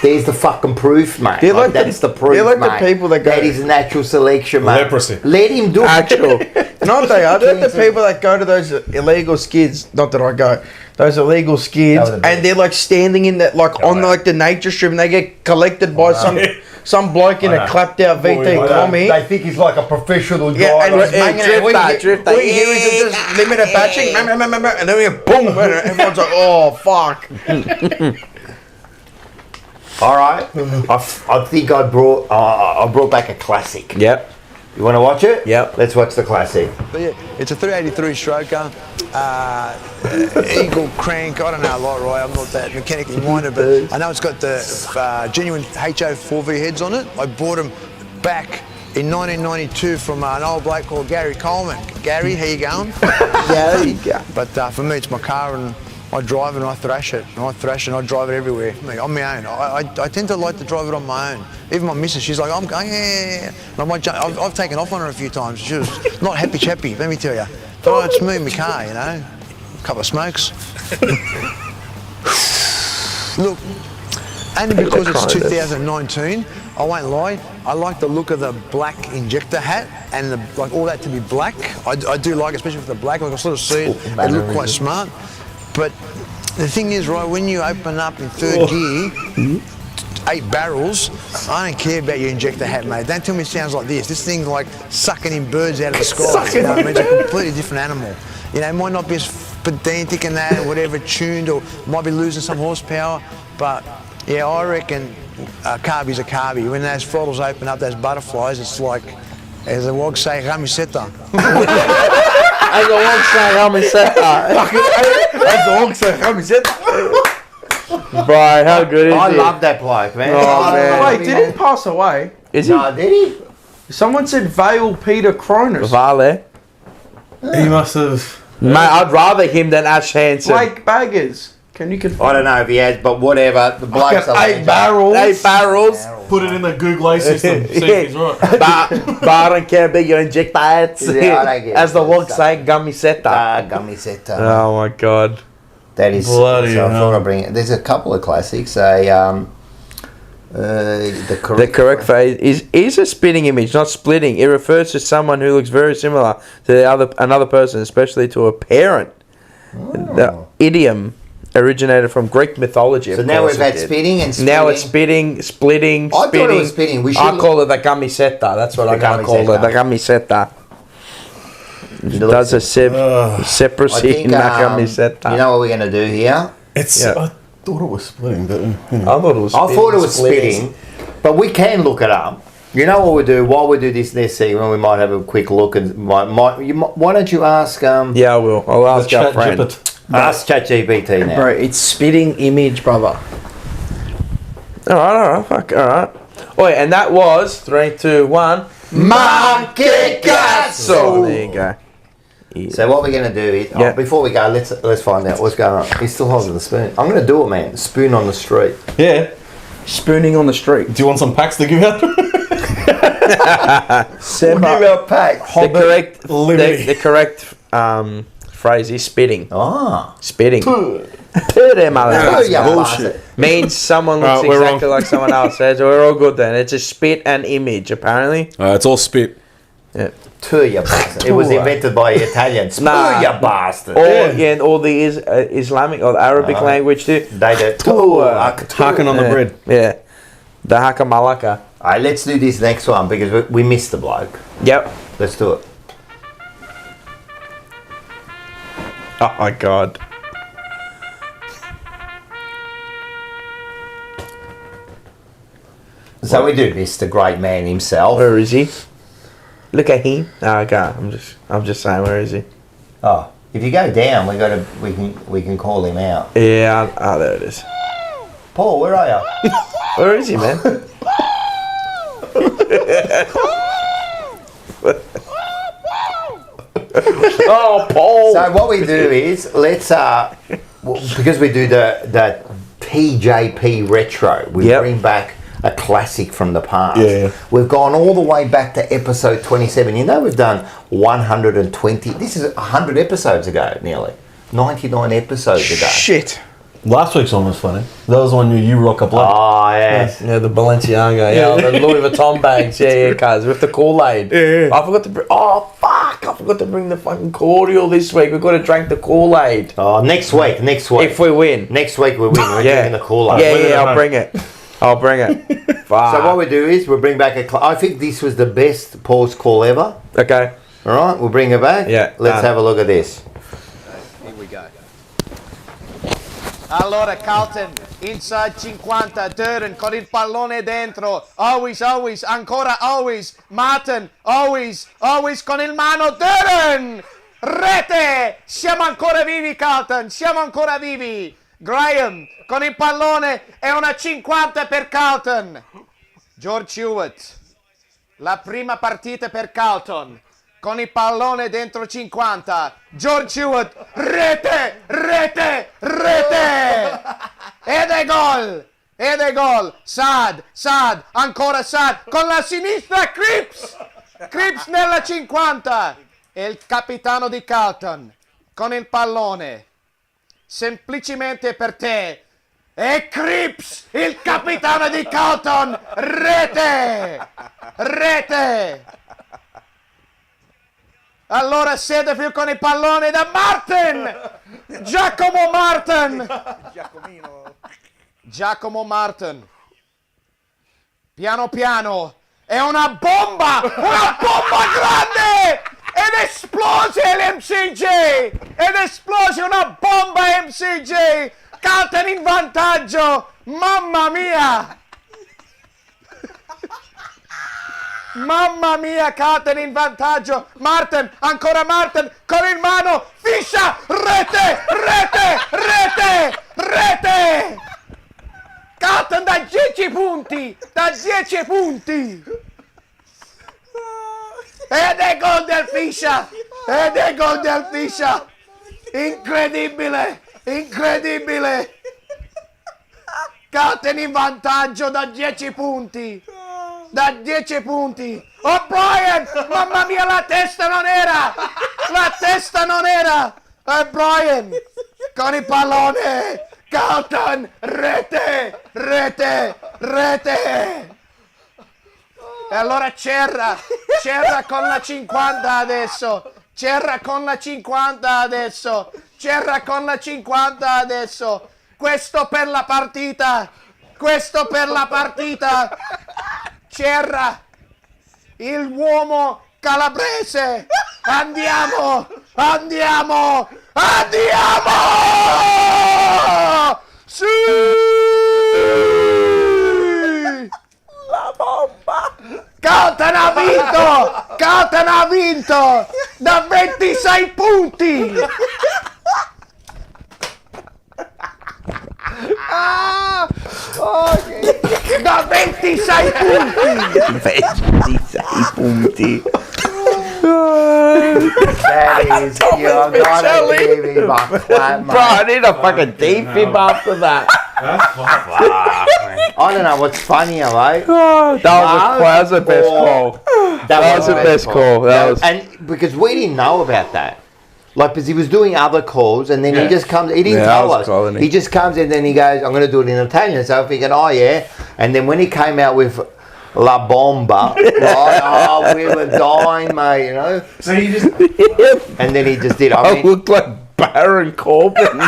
There's the fucking proof, mate. They're like that's the- the proof, they're like the mate. people that go- That is natural selection, mate. Leprosy. Let him do Actual. No, they are. They're the people that go to those illegal skids. Not that I go. Those illegal skids, That would have and they're like standing in that, like on like the nature strip, and they get collected by some bloke in a clapped out VT commie. They think he's like a professional driver. Yeah, and he's banging it. drifter. We hear is just limited batching, and then we go boom, and everyone's like, "Oh fuck!" All right, I think I brought back a classic. Yep. You want to watch it? Yep. Let's watch the classic. But yeah, it's a 383 stroker, Eagle crank. I don't know a lot, Roy. I'm not that mechanically minded, but I know it's got the genuine HO4V heads on it. I bought them back in 1992 from an old bloke called Gary Coleman. Gary, how you going? Gary. But for me, it's my car, and I drive it and I thrash it. And I thrash it and I drive it everywhere. On my own. I tend to like to drive it on my own. Even my missus, she's like, I'm going, yeah. And I've taken off on her a few times. She was not happy, let me tell you. But it's me in my car, you know. A couple of smokes. Look, only because it's 2019, I won't lie, I like the look of the black injector hat and like all that to be black. I do like it, especially with the black, like I sort of see it, they look quite smart. But the thing is, right, when you open up in third gear, 8 barrels, I don't care about your injector hat, mate. Don't tell me it sounds like this. This thing's like sucking in birds out of the sky. You know what I mean? It's a completely different animal. You know, it might not be as pedantic and that, or whatever, tuned, or might be losing some horsepower, but yeah, I reckon a carby's a carby. When those throttles open up, those butterflies, it's like, as the wogs say, ramiseta. As the wogs say, ramiseta. As the wogs say, ramiseta. Bro, how good is I it? love that bloke, man. Oh, man. Wait, did he pass away? Is he? No, did he? Someone said Vale Peter Cronus. Vale. He must have. Mate, I'd rather him than Ash Hansen. Blake Baggers. Can you confirm? I don't know if he has, but whatever. The bloke's a 8 legend. barrels. 8 barrels. Put it in the Google A system. See if he's right. But I don't care about your injector hats. Yeah, I don't get As the it. wogs say, gummiseta. Gummiseta. Oh my god. That is. Bloody so I hell. thought I'd bring it. There's a couple of classics. The correct phrase is a spitting image, not splitting. It refers to someone who looks very similar to another person, especially to a parent. The idiom originated from Greek mythology. So now we've had spitting and splitting. Now it's spitting, splitting, I spitting. thought it was spitting. We I should call it the gamiseta. That's what The I'm going to call it. The gamiseta. It does a separacy in the gamiseta. You know what we're going to do here? It's. Yeah. I thought it was splitting, but. I thought it was I spitting. thought it was spitting, but we can look it up. You know what we do while we do this segment? We might have a quick look and why don't you ask? Yeah, I will. I'll ask our friend. Ask ChatGPT now. Bro, it's spitting image, brother. All right, fuck, all right. Oh, yeah, and that was 3, 2, 1. Monkey Castle. There you go. Yeah. So what we're going to do is, before we go, let's find out what's going on. He's still holding the spoon. I'm going to do it, man. Spoon on the street. Yeah. Spooning on the street. Do you want some packs to give out? We'll give out packs. The correct phrase is spitting. Ah. Spitting. Bullshit. Means someone looks exactly like someone else. So we're all good then. It's a spit and image, apparently. It's all spit. Yeah. You bastard. It was invented by Italians. You bastard. Or the Islamic or the Arabic language too. They do. Hacking on the bread. Yeah. The haka malaka. Alright, let's do this next one because we missed the bloke. Yep. Let's do it. Oh my god. So we do miss the great man himself. Where is he? Look at him. Oh, okay. I'm just saying, where is he? Oh, if you go down, we can call him out. Yeah. Oh, there it is. Paul, where are you? Where is he, man? Oh, Paul. So what we do is let's because we do the TJP retro. We bring back a classic from the past. Yeah. We've gone all the way back to episode 27. You know we've done 120. This is 100 episodes ago, nearly 99 episodes ago. Shit. Last week's one was funny. That was one you rock up like. Oh yes. Yeah, the Balenciaga. Yeah, the Louis Vuitton bags. Yeah, cuz with the Kool-Aid. Yeah. I forgot to bring. Oh fuck! I forgot to bring the fucking cordial this week. We've got to drink the Kool-Aid. Oh, next week. If we win. Next week we win. We're drinking the Kool-Aid. Yeah, I'll bring it. Fuck. So what we do is we bring back I think this was the best Paul's call ever. Okay. All right, we'll bring it back. Yeah. Let's have a look at this. Here we go. Allora Carlton, inside 50, Duran con il pallone dentro, always, ancora always, Martin, always con il mano, Duran, rete, siamo ancora vivi Carlton, siamo ancora vivi, Graham con il pallone e una 50 per Carlton, George Hewitt, la prima partita per Carlton, con il pallone dentro 50. George Hewitt, rete, rete, rete! Ed è gol! Ed è gol! Sad, ancora Sad, con la sinistra Cripps! Cripps nella 50! E il capitano di Carlton, con il pallone. Semplicemente per te. E Cripps, il capitano di Carlton, rete! Rete! Allora Setterfield con il pallone da Martin! Giacomo Martin! Giacomo Martin. Piano piano. È una bomba! Una bomba grande! Ed esplose l'MCG! Ed esplose una bomba MCG! Carlton in vantaggio! Mamma mia! Mamma mia, Carlton in vantaggio! Martin, ancora Martin, con il mano! Fiscia! Rete! Rete! Rete! Rete! Carlton da 10 punti! Da 10 punti! Ed è gol del Fiscia! Ed è gol del Fiscia! Incredibile! Incredibile! Carlton in vantaggio da 10 punti! Da 10 punti! Oh Brian! Mamma mia, la testa non era! La testa non era! E Brian! Con il pallone! Carlton! Rete! Rete! Rete! E allora Cerra con la 50 adesso! Cerra con la 50 adesso! Cerra con la 50 adesso! Questo per la partita! Questo per la partita! Cerra! Il uomo calabrese! Andiamo! Andiamo! Andiamo! Sì! La bomba! Carlton ha vinto! Carlton ha vinto! Da 26 punti! Ah! Okay. Da 26 punti! 26 punti. That is, you gotta give him a clap, mate. Bro, I need a fucking deep him after that. I don't know what's funnier, mate. That was the best call. That was the best call. That was. And because we didn't know about that. Like, because he was doing other calls, and then he just comes, he didn't tell us. Cool, he just comes in, then he goes, I'm going to do it in Italian. So I'm thinking, oh, yeah. And then when he came out with La Bomba, right, oh, we were dying, mate, you know. So he just... And then he just did. I looked like Baron Corbin.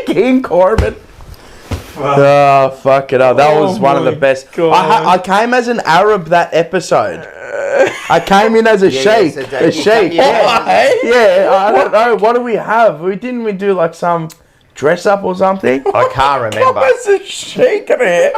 King Corbin. Oh, fuck it up. That was one of the best. I came as an Arab that episode. I came in as a sheikh. A sheikh. Yeah, I don't know. What do we have? We do like some dress up or something? I can't remember. Come as a sheikh, man.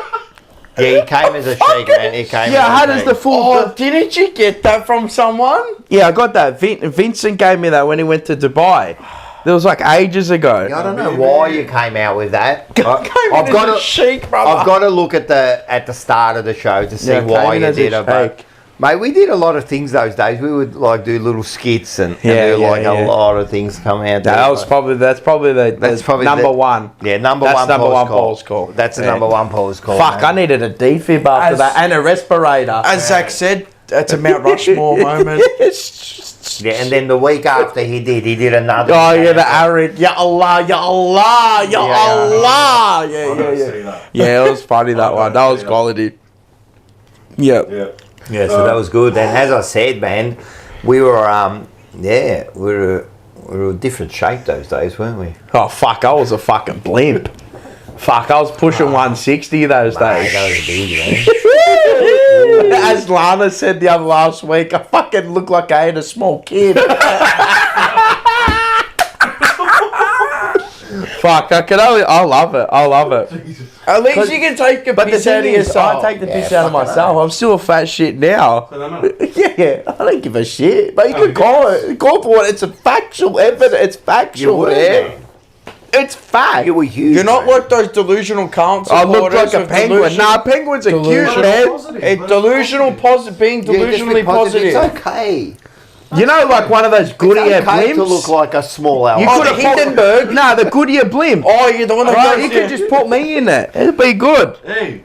Yeah, he came as a sheikh, man. He came. Yeah, how does the full? Oh, didn't you get that from someone? Yeah, I got that. Vincent gave me that when he went to Dubai. That was like ages ago. I don't know why you came out with that. I've got to sheik, brother. I've got to look at the start of the show to see why you did it. But, mate, we did a lot of things those days. We would like do little skits and do a lot of things come out. That's probably the number one. Yeah, number one Paul's call. That's the number one Paul's call. Fuck, I needed a defib after that and a respirator. As Zach said, it's a Mount Rushmore moment. Yeah, and then the week after he did another. Oh yeah, the arid. Ya Allah, Ya Allah, Ya Allah. Yeah, it was funny that one. That was quality. Yeah. Yeah, so that was good. And as I said, man, we were we were a different shape those days, weren't we? Oh fuck, I was a fucking blimp. Fuck, I was pushing 160 those days. That was big, man. As Lana said the other last week, I fucking look like I had a small kid. Fuck, I love it. At least you can take a piss out of yourself. I take the piss out of myself. I'm still a fat shit now. Yeah, I don't give a shit. But you can call it for what it's a factual evidence. It's factual, man. It's fact. You were huge. You're not like those delusional Carlton I look supporters like a with penguin. Nah, penguins are cute, delusional- man. It's delusional positive, being delusionally positive. It's okay. You know, like one of those Goodyear It's okay blimps. to look like a small You owl. could have Hindenburg. Nah, the Goodyear blimp. Oh, you're the one that Right, goes, you could just put me in it. It'd be good. Hey,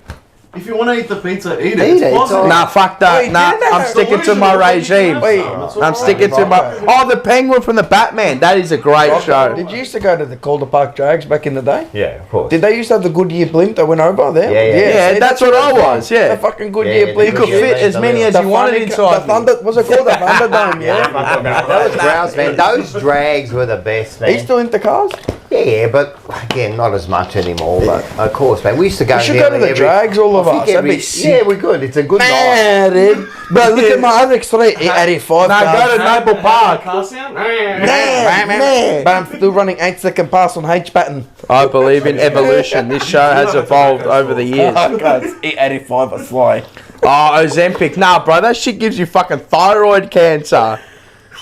if you want to eat the pizza, eat it. Eat It's it, it's positive. all- Nah, fuck that. Wait, Nah, didn't they I'm have sticking to delusional my that you can regime. have Wait, some? It's I'm alright. sticking to my. Oh, the penguin from the Batman. That is a great show. Did you used to go to the Calder Park Drags back in the day? Yeah, of course. Did they used to have the Goodyear blimp that went over there? Yeah, Yeah, that's what I was. The Yeah. fucking Goodyear Yeah, blimp. You could Goodyear fit as blimp, many as The you wanted funny- inside. the Thunder, was it called the Thunderdome? Yeah. That was grouse, man. Those drags were the best, Are you man. still into cars? Yeah, but again, not as much anymore. But of course, man, we used to go. We should there go to the every- drags, all of I think us. That'd every- be sick. Yeah, we're good. It's a good night. Man, but look at my RX3 85 Now go to cars. Noble Park. Car sound? Man. But I'm still running 8-second pass on H button. I believe in evolution. This show has evolved over the years. Oh, God, it's 85 a fly. Oh, Ozempic. Nah, bro, that shit gives you fucking thyroid cancer.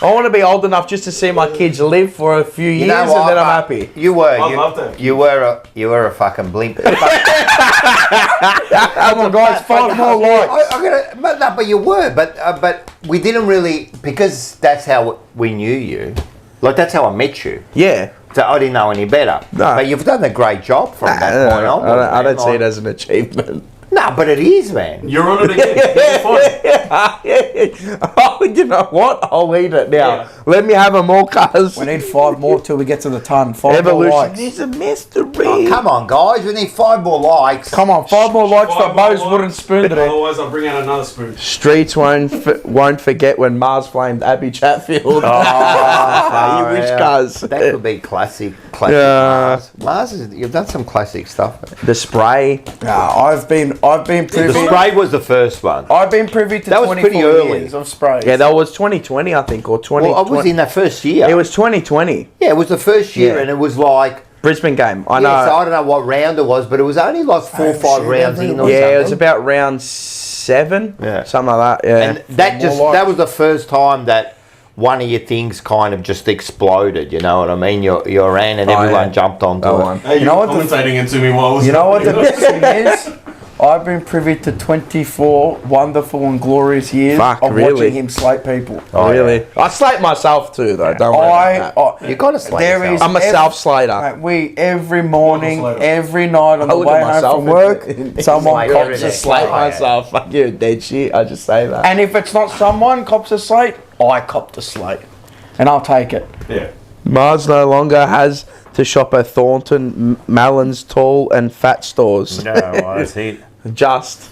I want to be old enough just to see my kids live for a few years, and then I'm happy. You were. I'd love that. You were a fucking blimp. Come on, guys, 5 more likes. But you were. But we didn't really, because that's how we knew you. Like that's how I met you. Yeah. So I didn't know any better. No. But you've done a great job from that point on. I don't see it as an achievement. No, but it is, man. You're on it again. It's fine. Oh, you know what? I'll eat it now. Yeah. Let me have them all, cuz. We need 5 more till we get to the ton. 5 more Evolution likes. is a mystery. Oh, come on, guys. We need 5 more likes. Come on, 5 more likes for 5 more Bo's likes. wooden spoon today. Otherwise, I'll bring out another spoon. Streets won't forget when Mars flamed Abby Chatfield. Oh, you wish, yeah. cuz. That could be classic. Yeah. Mars, you've done some classic stuff. The spray. I've been The privy. spray was the first one. I've been privy to That was 24 pretty early. years of sprays. Yeah, that was 2020, I think, or 20. Well, I was in that first year. It was 2020. Yeah, it was the first year, Yeah. and it was like. Brisbane game. I Yeah, know. so I don't know what round it was, but it was only like 4 or 5 rounds in or Yeah, something. it was about round 7. Yeah. Something like that. Yeah. And that was the first time that one of your things kind of just exploded, you know what I mean? You ran and everyone jumped onto That it. one. Hey, You know what the- commentating it to me while I was. You know what the best thing is? I've been privy to 24 wonderful and glorious years Fuck, of really? watching him slate people. Oh, Really? I slate myself too, though. Don't worry about that. You got to slate there yourself. is I'm a every- self-slater. Mate, we every morning, Slater. every night on I the look way at home myself from work, someone Slate every cops day. a Slate slate. myself. Fuck you, dead shit. I just say that. And if it's not someone cops a slate, I cop the slate, and I'll take it. Yeah. Mars no longer has to shop at Thornton, Mallin's tall and fat stores. No, that's it. Just.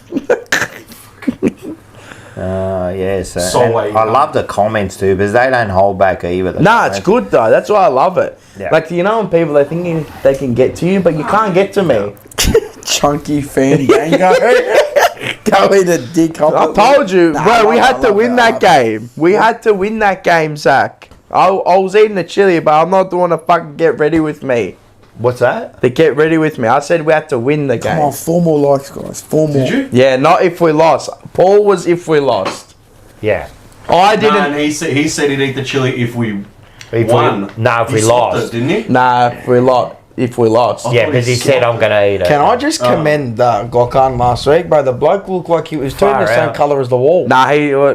Yes. Solway. I love the comments too, because they don't hold back either. Nah, it's good though. That's why I love it. Yeah. Like, you know, when people are thinking they can get to you, but you can't get to me. Chunky fandango. Going to dig up. I told you, Nah, bro, we I had to love win that game. We had to win that game, Zach. I was eating the chili, but I'm not doing a fucking get ready with me. What's that? The get ready with me. I said we had to win the game. Come on, 4 more likes, guys. 4 more. Did you? Yeah, not if we lost. Paul was if we lost. Yeah. I No, didn't. and he said he'd eat the chili if we If won. if He we swapped lost. it, didn't he? Nah, if we lost. If we lost. Yeah, because he said I'm going to eat it. Can I just commend Gokhan last week, bro? The bloke looked like he was turning the Far same out. colour as the wall. Nah,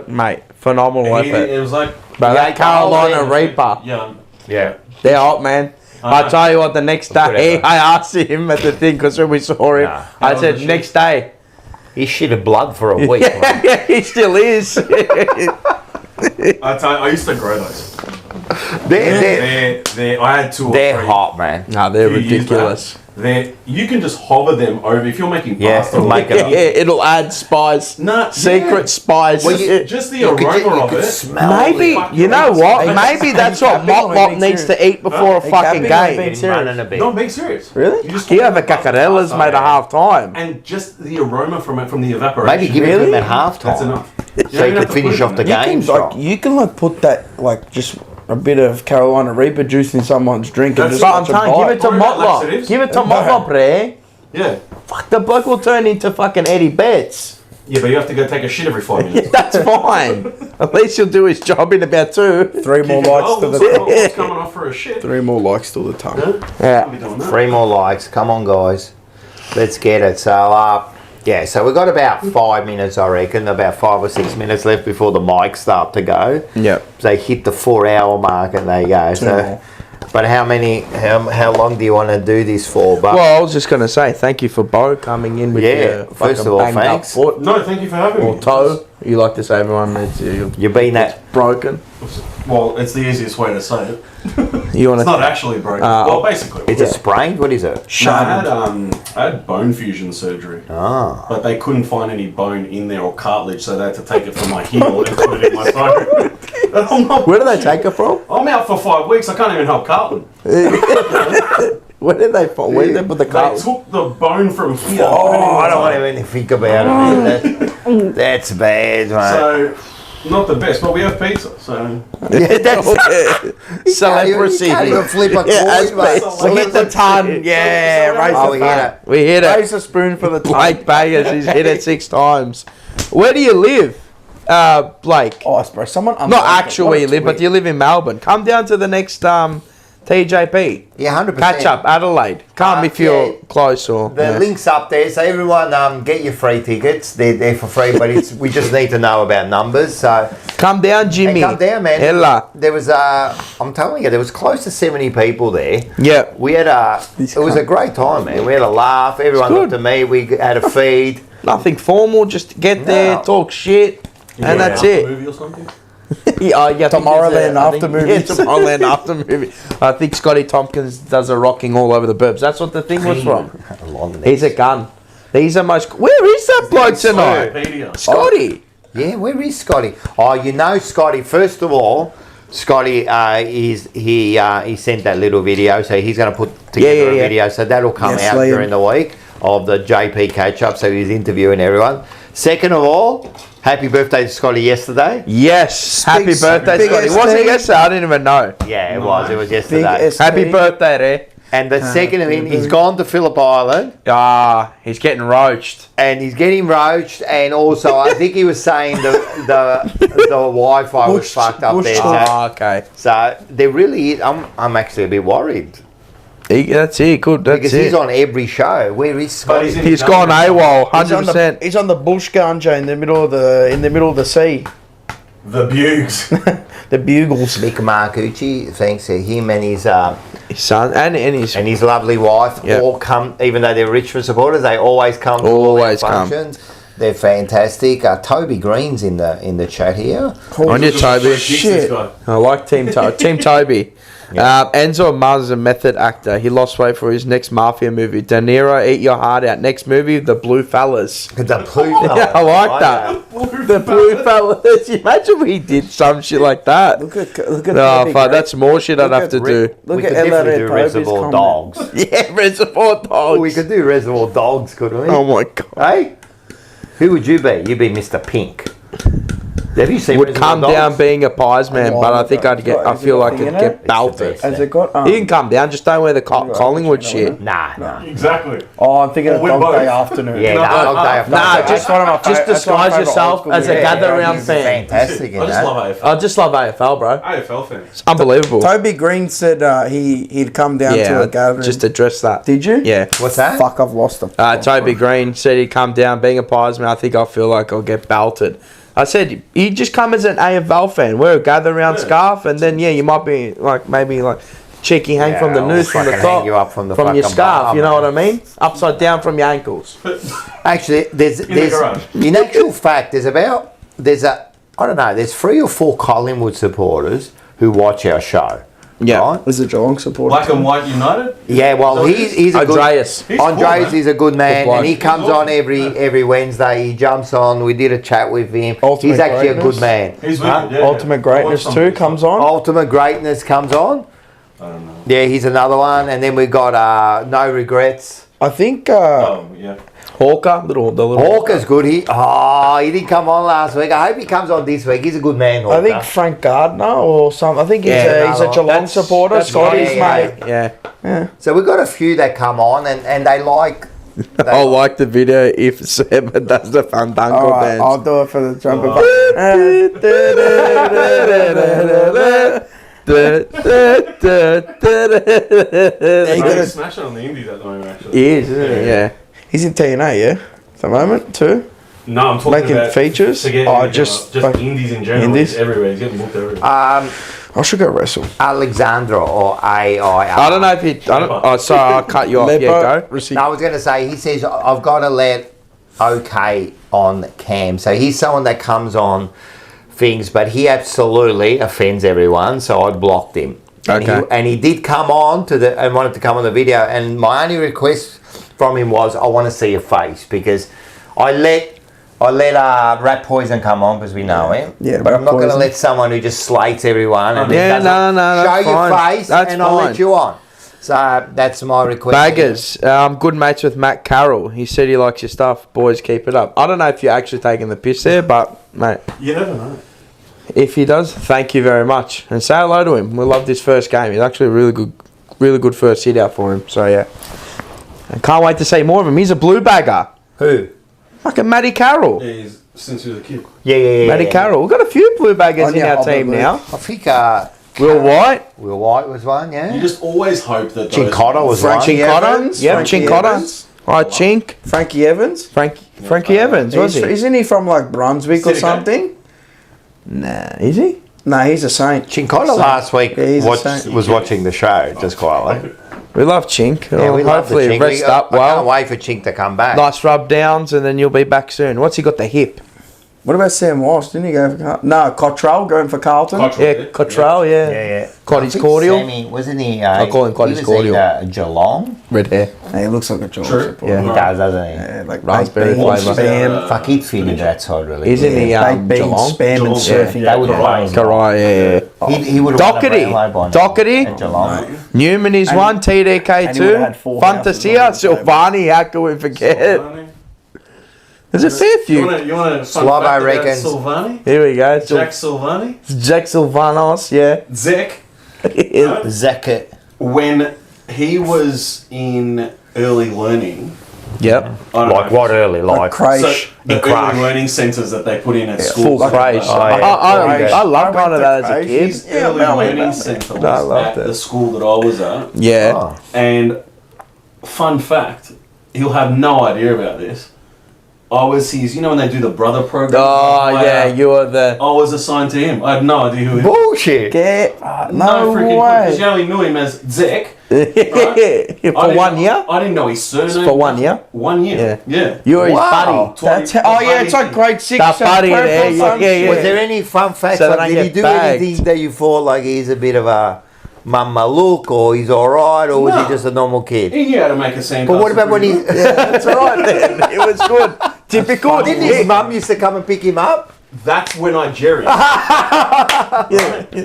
mate, phenomenal effort. It was like But that ate the whole Carolina thing. Reaper, yeah. Yeah. they're hot, man. I tell you what, the next day, Whatever. I asked him at the thing because when we saw him, Nah, I was said, the shit. next day. He shitted blood for a week. man. Yeah, he still is. I used to grow those. They're I had 2 or 3. hot, man. Nah, they're few years ridiculous. back. You can just hover them over if you're making Yeah, pasta. it'll make it Yeah, it'll add spice. Nah, Secret yeah. spice. Well, you- Just the You could- aroma you of could it. smell Maybe, Fuck you know your what? ass. Maybe that's what Hey, Cappy, Motlop being needs serious. to eat before a Hey, fucking Cappy, game. being it. serious. Running a bit. No, I'm being serious. Really? You just You have a put it on cacarella's pasta made at half time. and just the aroma from it, from the evaporation. Maybe give it to him at half That's time. enough. So you could finish off the game strong. You can like put that like just a bit of Carolina Reaper juice in someone's drink and That's just But I'm watch it telling you, give bite. it to Worry about Motlop. laxatives. Give it to Motlop, Ray. Yeah. Fuck, the bloke will turn into fucking Eddie Betts. Yeah, but you have to go take a shit every 5 minutes. That's fine. At least he'll do his job in about 2. 3 more likes to the What's coming off for a shit? 3 more likes to the tongue. I'll be doing that. 3 more likes. Come on, guys. Let's get it. So, yeah, so we've got about 5 minutes, I reckon. About 5 or 6 minutes left before the mics start to go. Yep. So they hit the 4-hour mark and they go. So, but how long do you want to do this for? But Well, I was just going to say thank you for Bo coming in with your first fucking of all, banged up thanks. foot No, thank you for having me. or toe. You like to say everyone needs You've been that broken. Well, it's the easiest way to say it. You want It's not actually broken. Well, basically. Is it sprained? What is it? No, I had bone fusion surgery. But they couldn't find any bone in there or cartilage, so they had to take it from my heel and put it in my bone. Where do they take it from? I'm out for 5 weeks. I can't even help Carlton. Where did they put? Where did they put the They cartilage? took the bone from here. Oh, I don't want to even think about it. That's bad, mate. So, not the best, but we have pizza, so... Yeah, that's Celebrity. You can't even flip a coin, that's mate. best. We hit the ton. Yeah, raise we the hit ton. it. We hit it. Raise a spoon for the tongue. Blake Bagers, he's hit it 6 times. Where do you live, Blake? Oh, bro, someone. Not actually where you live, but you live in Melbourne. Come down to the next TJP. Yeah, 100%. Catch up, Adelaide. Come if you're close or. The link's up there, so everyone get your free tickets. They're there for free, but we just need to know about numbers. So come down, Jimmy. Hey, come down, man. Hella. There was I'm telling you, there was close to 70 people there. Yeah. We had it was a great time, man. We had a laugh. Everyone got to meet. We had a feed. Nothing formal. Just get there, talk shit, and that's it. Movie or something? Yeah, Tomorrowland after movie. Yeah, Tomorrowland after movie. I think Scotty Tompkins does a rocking all over the burbs. That's what the thing was from. He's a gun. These are most. Where is that bloke tonight? Scotty. Yeah, where is Scotty? Oh, you know Scotty. First of all, Scotty he sent that little video, so he's going to put together a video. So that'll come out during the week of the JP catch up. So he's interviewing everyone. Second of all, happy birthday to Scotty yesterday. Yes, happy birthday, Scotty. Was it yesterday? I didn't even know. Yeah, it was. It was yesterday. Happy birthday, there. And the second of him, he's gone to Phillip Island. He's getting roached. And he's getting roached, and also I think he was saying the Wi-Fi was fucked up there. So, okay. So there really is. I'm actually a bit worried. That's it. Good. That's because it. he's on every show. Where is Scotty? He's gone AWOL. 100%. He's on the bush ganja in the middle of the sea. The Bugs. The Bugles. Nick Marcucci, thanks to him and his son and his lovely wife all come, even though they're Richmond supporters, they always come to all our functions. They're fantastic. Toby Green's in the chat here. On your Toby. Shit. I like Team Toby. Enzo Mars is a method actor. He lost weight for his next mafia movie. De Niro, Eat Your Heart Out. Next movie, The Blue Fellas. The Blue Fellas. Yeah, I like that. The Blue Fellas. Imagine we did some shit like that. Look at oh, fuck, that's more shit I'd have to do. We could definitely do Reservoir Dogs. Yeah, Reservoir Dogs. We could do Reservoir Dogs, couldn't we? Oh my god. Hey? Who would you be? You'd be Mr. Pink. Have you seen Would come down being a pies man, but I think I feel like I'd get belted. Has it got? You can come down, just don't wear the Collingwood shit. Nah. Exactly. Oh, I'm thinking of Dog Day Afternoon. Yeah, Dog Day Afternoon. Nah, just disguise yourself as a gather round fan. Fantastic. I just love AFL. I just love AFL, bro. AFL fans. It's unbelievable. Toby Green said he'd come down to a gathering. Just address that. Did you? Yeah. What's that? Fuck, I've lost him. Toby Green said he'd come down being a pies man. I think I feel like I'll get belted. I said, you just come as an AFL fan, wear a gather round scarf, and then, you might be maybe cheeky hang from the noose from the top, hang you up from your scarf, bar, you know what I mean? Upside down from your ankles. Actually, there's in actual fact, there's 3 or 4 Collingwood supporters who watch our show. Yeah. Right? Is it Geelong supporter? Black and White United? Yeah, well, he's a Andreas. good... Andreas is a good man, Good bloke. and he comes on every Wednesday. He jumps on. We did a chat with him. Ultimate he's actually Greatness. a good man. He's wicked, yeah. Ultimate Greatness too comes on. Ultimate Greatness comes on. I don't know. Yeah, he's another one. And then we got No Regrets. I think... Oh, yeah. Hawker, the little Hawker's good. He didn't come on last week. I hope he comes on this week. He's a good man, Hawker. I think Frank Gardner or something. I think he's a Geelong supporter. That's Scotty's right, mate. Yeah. So we've got a few that come on and they like I like the video if Seba does the fandango All right, dance. I'll do it for the jumper. He's smashing on the indies at the moment, actually. He is, isn't he? Yeah. He's in TNA, yeah, at the moment too. No, I'm talking Making about features? Forget Oh, anything just else. like indies in general. indies? He's everywhere. He's getting booked everywhere. I should go wrestle. Alexandra or AIR. I don't know if he. Oh, sorry, I'll cut you off. Yeah, go. No, I was going to say, he says, I've got to let OK on Cam. So he's someone that comes on things, but he absolutely offends everyone. So I blocked him. Okay. And he did come on and wanted to come on the video. And my only request from him was, I want to see your face, because I let Rat Poison come on because we know him. Yeah, but I'm not going to Poison. let someone who just slates everyone and Yeah, doesn't no, show that's your fine. face, That's and I'll fine. let you on. So that's my request. Baggers, good mates with Matt Carroll. He said he likes your stuff. Boys, keep it up. I don't know if you're actually taking the piss there, but mate, You never know. if he does, thank you very much, and say hello to him. We love this first game. He's actually a really good first hit out for him. So yeah, I can't wait to see more of him. He's a blue bagger. Who? Fucking Matty Carroll. Yeah, he's since he was a kid. Yeah. Matty Carroll. We've got a few blue baggers in our team now. I think Will White. Will White was one, You yeah. just always hope that those Chincotta was one. Chincotta. Yep, Frankie Chincotta. Evans. Right, Chink. Frankie Evans. Frankie Evans, was he? Isn't he from like Brunswick or City something? Nah, is he? No, he's a Saint. Chincotta last week Yeah, he's a saint. was watching the show, just quietly. We love Chink. Yeah, we love the Hopefully Chink. rest up I well. can't wait for Chink to come back. Nice rub downs, and then you'll be back soon. What's he got? The hip. What about Sam Walsh? Didn't he go for Carlton? No, Cottrell going for Carlton. Yeah, Cottrell. Yeah. Yeah. Cotty's I think cordial. Sammy, wasn't he? I call him Cotty's he was cordial. either Geelong. Red hair. Hey, he looks like a George True. supporter. Yeah. He does, doesn't he? Yeah, like Raspberry baked beans, flavour. spam, Fuck, he'd fit into that side really. Isn't good. he? baked beans, Geelong. spam, and Geelong, surfing. They would have played. Karai, yeah. He would have Doherty. At Geelong. Newman is And- one. TDK and he would've had 2. four Fantasia. houses on the table. Silvani. How can we forget? There's a fair You few. want to Slavo reckons- Silvani? Here we go. Jack Silvani? Jack Silvanos. Yeah. Zek, Zacket. when he was in early learning, Yep. I don't Like know, what early? Like Crash. So the Crash. early learning centres that they put in at Full school. crash. Oh, yeah. I love going to that as a Crash. kid. His early learning centre was I love at that. the school that I was at. Yeah. Oh. And fun fact, he'll have no idea about this. I was his, when they do the brother program. Oh yeah, you are the. I was assigned to him. I had no idea who he was. Bullshit. Get No no freaking way. because you only knew him as Zek. For I 1 year. I didn't know his surname. For 1 year. 1 year. Yeah. You were his Wow. buddy. That's oh yeah, it's like grade 6. That buddy purple there, or some yeah. shit. Was there any fun facts? So they Like, don't did he get do bagged. anything that you thought like he's a bit of a mama look, or he's alright, or was No. he just a normal kid? He knew how to make a sandcastle. But what about when he? That's alright then. It was good. Typical. Didn't his mum used to come and pick him up? That's when I jerry.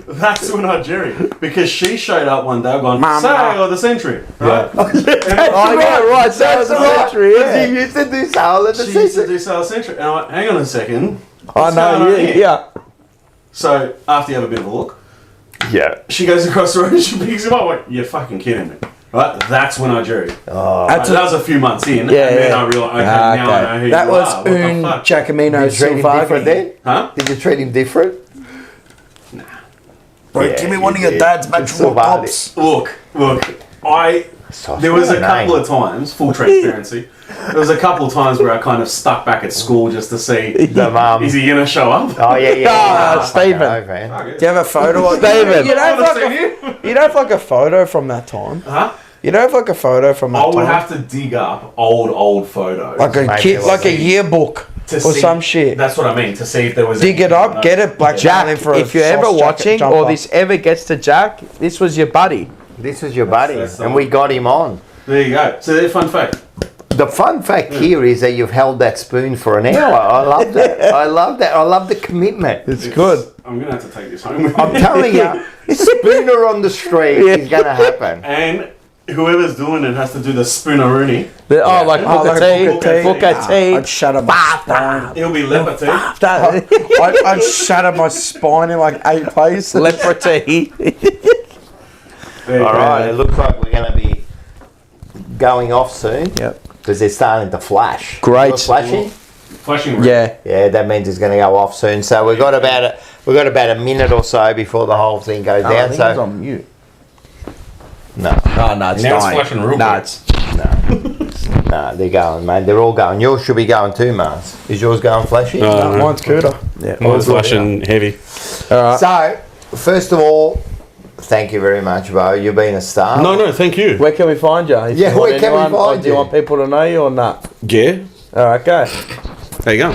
That's when I jerry. Because she showed up one day going, Mama. say I got the century. Right? Oh yeah, right. So that's the century. He Yeah. used to do sale at the She used to season. do sale century. And I went, hang on a second. I What's going know. on Yeah. here? Yeah. So after you have a bit of a look, Yeah. she goes across the road and she picks him up. I went, you're fucking kidding me. Right? That's when I jerry. That's That was a few months in. Yeah, and then yeah. I realised, okay, Ah, now okay. I know who That you was are. What the Un fuck? Did Giacomino you treat him different Silvagni. then? Huh? Did you treat him different? Bro, Yeah, give me you one of your did. dad's It's matchable Silvagni. pops. Look. So There was a name. couple of times, full transparency, there was a couple of times where I kind of stuck back at school just to see, The mum. is he going to show up? Oh yeah. Ah, Stephen. No, man. Do you have a photo? David. You don't have Wanna like see you? you don't have like a photo from that time. Huh? You don't have like a photo from that I would time. have to dig up old photos. Like a Maybe kid, it like a was. yearbook to or see- some shit. That's what I mean, to see if there was Dig it anything up, get it, black Jack, for if you're ever watching or this ever gets to Jack, this was your buddy. This was your buddy, That's and we got him on. There you go. So there's fun fact. The fun fact here is that you've held that spoon for an hour. I love that. I love that. I love the commitment. It's good. I'm going to have to take this home with I'm me. telling you, spooner on the street is going to happen. And whoever's doing it has to do the spooneroonie. Oh, like Oh, Booker like T. Booker T. Booker T. I'd shatter my spine. It'll be leopard tea. I'd shatter my spine in like 8 places. Leopard T. There you All go. right, it looks like we're going to be going off soon. Yep. To because they're starting to flash. Great. You're flashing? Flashing red. Yeah. Yeah, that means it's going to go off soon. So we've got about a minute or so before the whole thing goes I down. think So it's on mute. no, Oh, no, it's Now it's dying. flashing real No, quick. it's... no, they're going, mate. They're all going. Yours should be going too, Mars. Is yours going flashy? No. Mine's cooler. Yeah. Mine's flashing heavy. All right. So, first of all, thank you very much, Bo. You've been a star. No, thank you. Where can we find you? If Yeah, you want where can we anyone, find or do you you? want people to know you or not? Yeah. All right, go. There you go.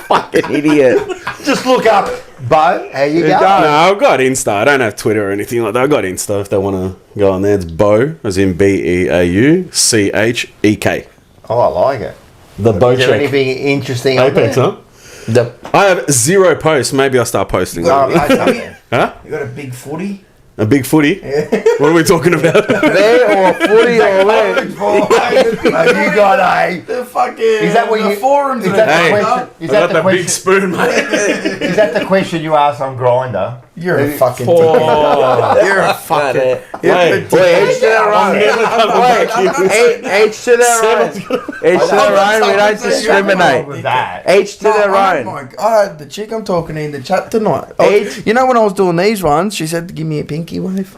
Fucking idiot. Just look up, Bo. How you going? No, I've got Insta. I don't have Twitter or anything like that. I've got Insta if they want to go on there. It's Bo, as in BEAUCHEK. Oh, I like it. The Bo Is there check. anything interesting on Apex, there? huh? I have 0 posts. Maybe I'll start posting. Oh, post something. Huh? You got a big footy? A big footy? What are we talking about? There or footy or where? Have you got a... The fucking Is that what you... forums? Is that Hey, the question? Is I that got the the big question? spoon, mate. Is that the question you asked on Grindr? You're a fucking Oh. You're a fucking... Hey, Wait, each to their own. Each to their own. Each to their own. We don't discriminate. With that. Each to their Oh own. my God, the chick I'm talking to in the chat tonight. You know when I was doing these ones, she said to give me a pinky wave.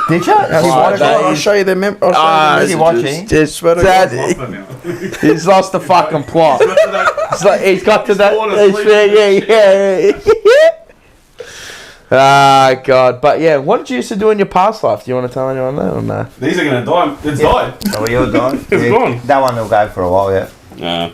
Did you? I'll show you the Is he watching? Just Swear to that, God. he's lost the fucking plot. It's like he's got to that. Yeah. Ah, God. But yeah, what did you used to do in your past life? Do you want to tell anyone that or no? These are going to die. It's died. Oh, you're gone? It's gone. That one will go for a while, yeah.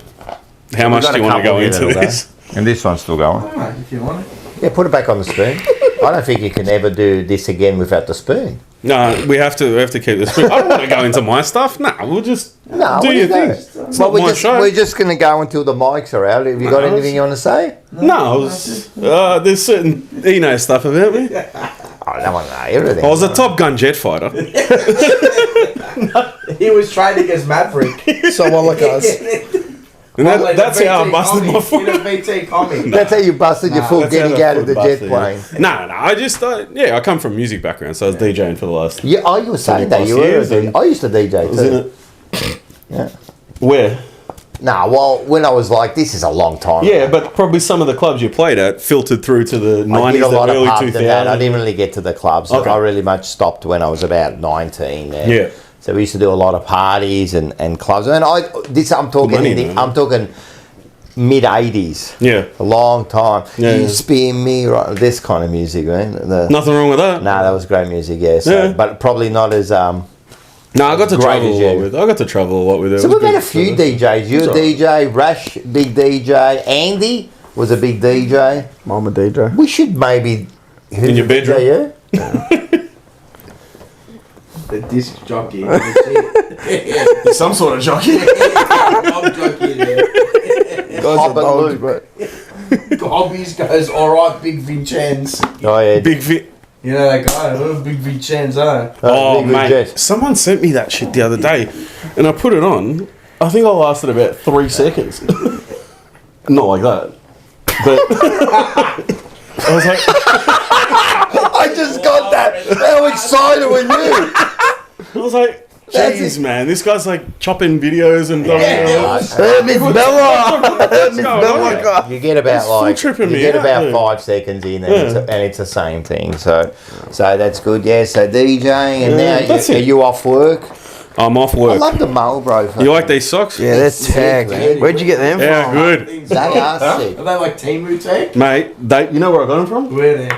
How much do you want to go into this? And this one's still going. If you want it. Yeah, put it back on the spoon. I don't think you can ever do this again without the spoon. No, we have to keep this. I don't want to go into my stuff. No, we'll just do your thing. It's not my show. We're just going to go until the mics are out. Have you got anything you want to say? No, there's certain stuff about me. I don't want to know everything. I was a Top Gun jet fighter. He was training as Maverick. So what like us. And that's how I busted my foot. In a VT comic. That's how you busted your foot That's how getting the out of foot the jet busted, plane. No, I just, I come from music background, so I was DJing for the last. Yeah, oh, you were saying that. You were. years and- I used to DJ Was in too. it. Yeah. Where? Nah, well, when I was like, this is a long time Yeah, ago. but probably some of the clubs you played at filtered through to the I did 90s, a lot the of early pubs and that. I 2000s. didn't really get to the clubs. Okay. I really much stopped when I was about 19. Yeah. So we used to do a lot of parties and clubs. And I'm talking money, anything. man. I'm talking mid 80s. Yeah. A long time. Yeah, You yeah. spin me right. This kind of music, man. Nothing wrong with that. Nah, that was great music. Yeah. So, Yeah. but probably not as No, I got to Great travel as a lot you. with. I got to travel a lot with it. So It was we've had a good. few DJs. You a alright. DJ, Rash, big DJ, Andy was a big DJ. Mama DJ. We should maybe In your bedroom? Yeah. The disc jockey. Some sort of jockey. I'm jockey there. Pop and Luke. Hobbies goes, alright, Big Vincenz. Oh yeah. Big fit. You know that guy, Big Vincenz, huh? Oh, Big mate. Jet. Someone sent me that shit the other day, and I put it on. I think I lasted about 3 seconds. Not like that. But I was like, I just got that. How excited were you? I was like, jeez, man, this guy's like chopping videos and Miss Bella. You get about like tripping you me get out, about yeah. 5 seconds in, and, it's the same thing. So that's good. Yeah. So DJing, and now that's are it. you off work? I'm off I work. love the Marlboro. You like these socks? Yeah, that's tagged. man. Where'd you get them Yeah, from? good. They are sick. Are they like Timu tag? Mate, you know where I got them from? Where they?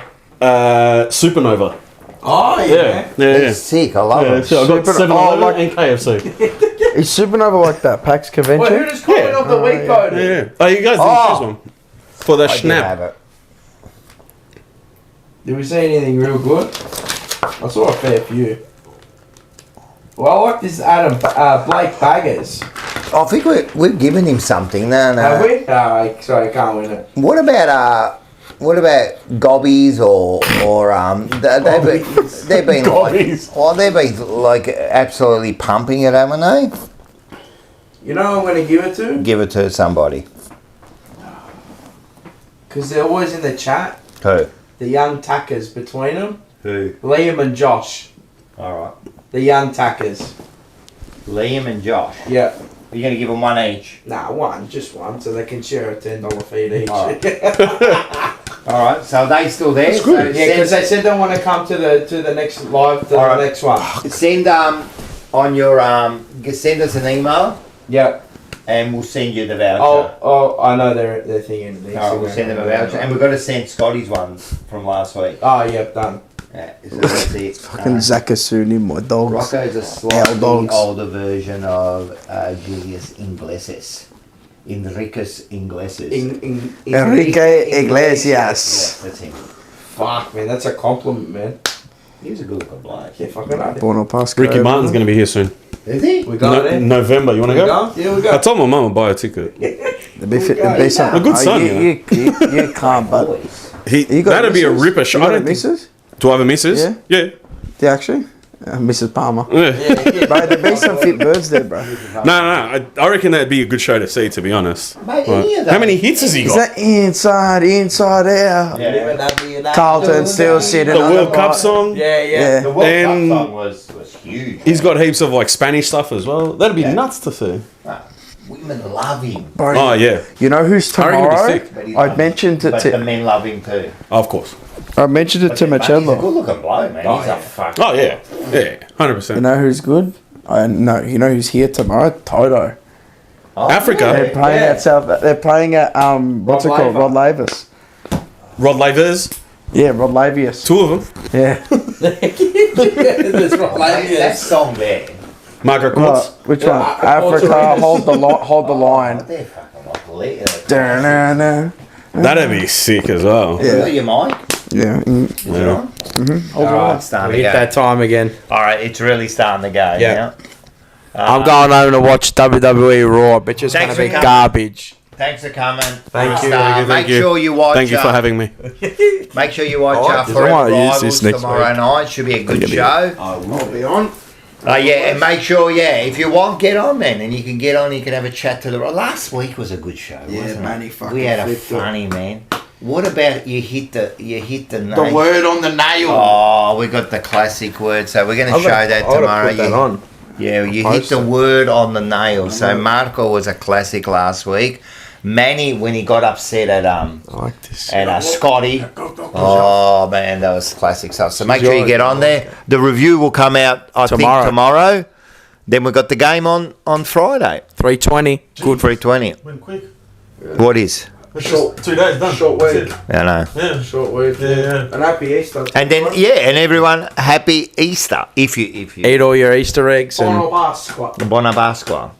Supernova. Oh, yeah. Yeah. They're sick. I love Yeah, them. so I got Super- 7-Eleven oh, like- and KFC. Is Supernova like that PAX Well, convention? who just comment of the week code? Yeah. Oh, you guys didn't choose one. For the I did snap. have it. Did we see anything real good? I saw a fair few. Well, I like this Adam Blake Baggers. I think we've given him something. No. Have we? Sorry, I can't win it. What about gobbies or they've been Gobbies. they've been like absolutely pumping it, haven't they? You know who I'm going to give it to? Give it to somebody. Because they're always in the chat. Who? The young tackers between them. Who? Liam and Josh. Alright. The young tackers. Liam and Josh. Yeah. You're going to give them one each? Nah, just one, so they can share a $10 feed each. All right, so are they still there? That's good. Yeah, because they said they want to come to the next live, the next one. Send on your send us an email. Yeah. And we'll send you the voucher. Oh, I know they're thinking. Alright, we'll send them a voucher, and we've got to send Scotty's ones from last week. Oh, yeah, done. Yeah, so that's it. Fucking Zakasuni, my dogs. Rocco's a slightly older version of Julius Iglesias. Enriquez Iglesias. Enrique Iglesias. Yes, that's him. Fuck, man, that's a compliment, man. He was a good looking bloke. Yeah, fucking right. Bono Pasco. Ricky Martin's going to be here soon. Is he? We got it. November. You want to go? Yeah, we go. I told my mum to buy a ticket. There'd be some. A good son, you can't, but That'd be a ripper shot. You got a missus? Do I have a missus? Yeah. Yeah. Do you actually? Mrs. Palmer. Yeah. Bro, there'd be some fit birds there, bro. No. I reckon that'd be a good show to see, to be honest. Mate, Right. How many hits has he Is got? that inside out? Yeah. Carlton still sitting The on World the Cup right. song? Yeah. The World And- Cup song was huge. He's got heaps of like Spanish stuff as well. That'd be nuts to see. Women love him. Bro, Oh, yeah. you know who's I reckon he'd be tomorrow? sick. But he I loves mentioned him. it But the to men love him too. Of course. I mentioned it to He's a Machello. good looking bloke, man. Oh, He's yeah. a fuck. Oh, yeah. Yeah. 100%. You know who's good? I know. You know who's here tomorrow? Toto. Africa? They're playing at South. They're playing at what's it called? Rod Lavis. Rod Lavers? Yeah, Rod Lavius. Two of them. Yeah. That song there. Margaret Right, Courts. which one? Africa. Hold the line. They're fucking like lit. Da-na-na. That'd be sick as well. You got your mic? Yeah. Yeah. All right, it's starting We to hit go. that time again. All right, it's really starting to go. Yeah. now. I'm going home to watch WWE Raw, but it's Thanks going to be for coming. garbage. Thanks for coming. Thank you. Make sure you watch. Thank you for having me. Make sure you watch Alright, Forever I might use Rivals this next tomorrow week. night. Should be a good show. I'll be on. Yeah, and make sure, if you want, get on, man, and you can get on. You can have a chat to the. Last week was a good show. Wasn't man, it? he fucking We had a flipped it. funny man. What about you hit the The word on the nail. Oh, we got the classic word, so we're going to show that tomorrow. Put that on. Yeah, you hit the word on the nail. So Marco was a classic last week. Manny, when he got upset at I like this. Scotty, oh man, that was classic stuff. So make sure you get on there. The review will come out, I think, tomorrow. Then we've got the game on Friday. 3:20. Good 3:20. Went quick. What is? Short, 2 days done. short week. I know. Yeah. Short week. Yeah. And happy Easter. And then and everyone, happy Easter. If you Eat all your Easter eggs and Buona Pasqua.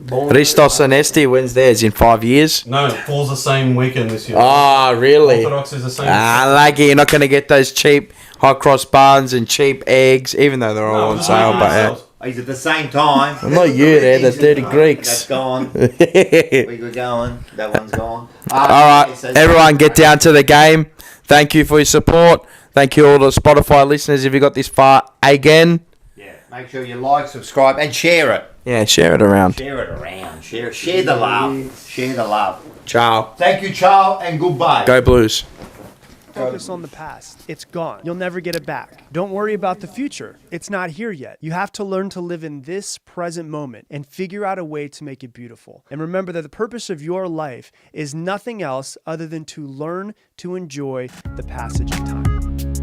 Christos Anesti wins theirs in 5 years. No, it falls the same weekend this year. Ah, really? Orthodox is the same. Like you're not going to get those cheap hot cross buns and cheap eggs, even though they're all on sale. But Is at the same time. I'm not you, they're the dirty Greeks. That's gone. We were going. That one's gone. All right, everyone, get down to the game. Thank you for your support. Thank you all the Spotify listeners if you got this far again. Yeah. Make sure you like, subscribe, and share it. Yeah, share it around. Share it around. Share the love. Share the love. Ciao. Thank you, Charles, and goodbye. Go Blues. Focus on the past. It's gone. You'll never get it back. Don't worry about the future. It's not here yet. You have to learn to live in this present moment and figure out a way to make it beautiful. And remember that the purpose of your life is nothing else other than to learn to enjoy the passage of time.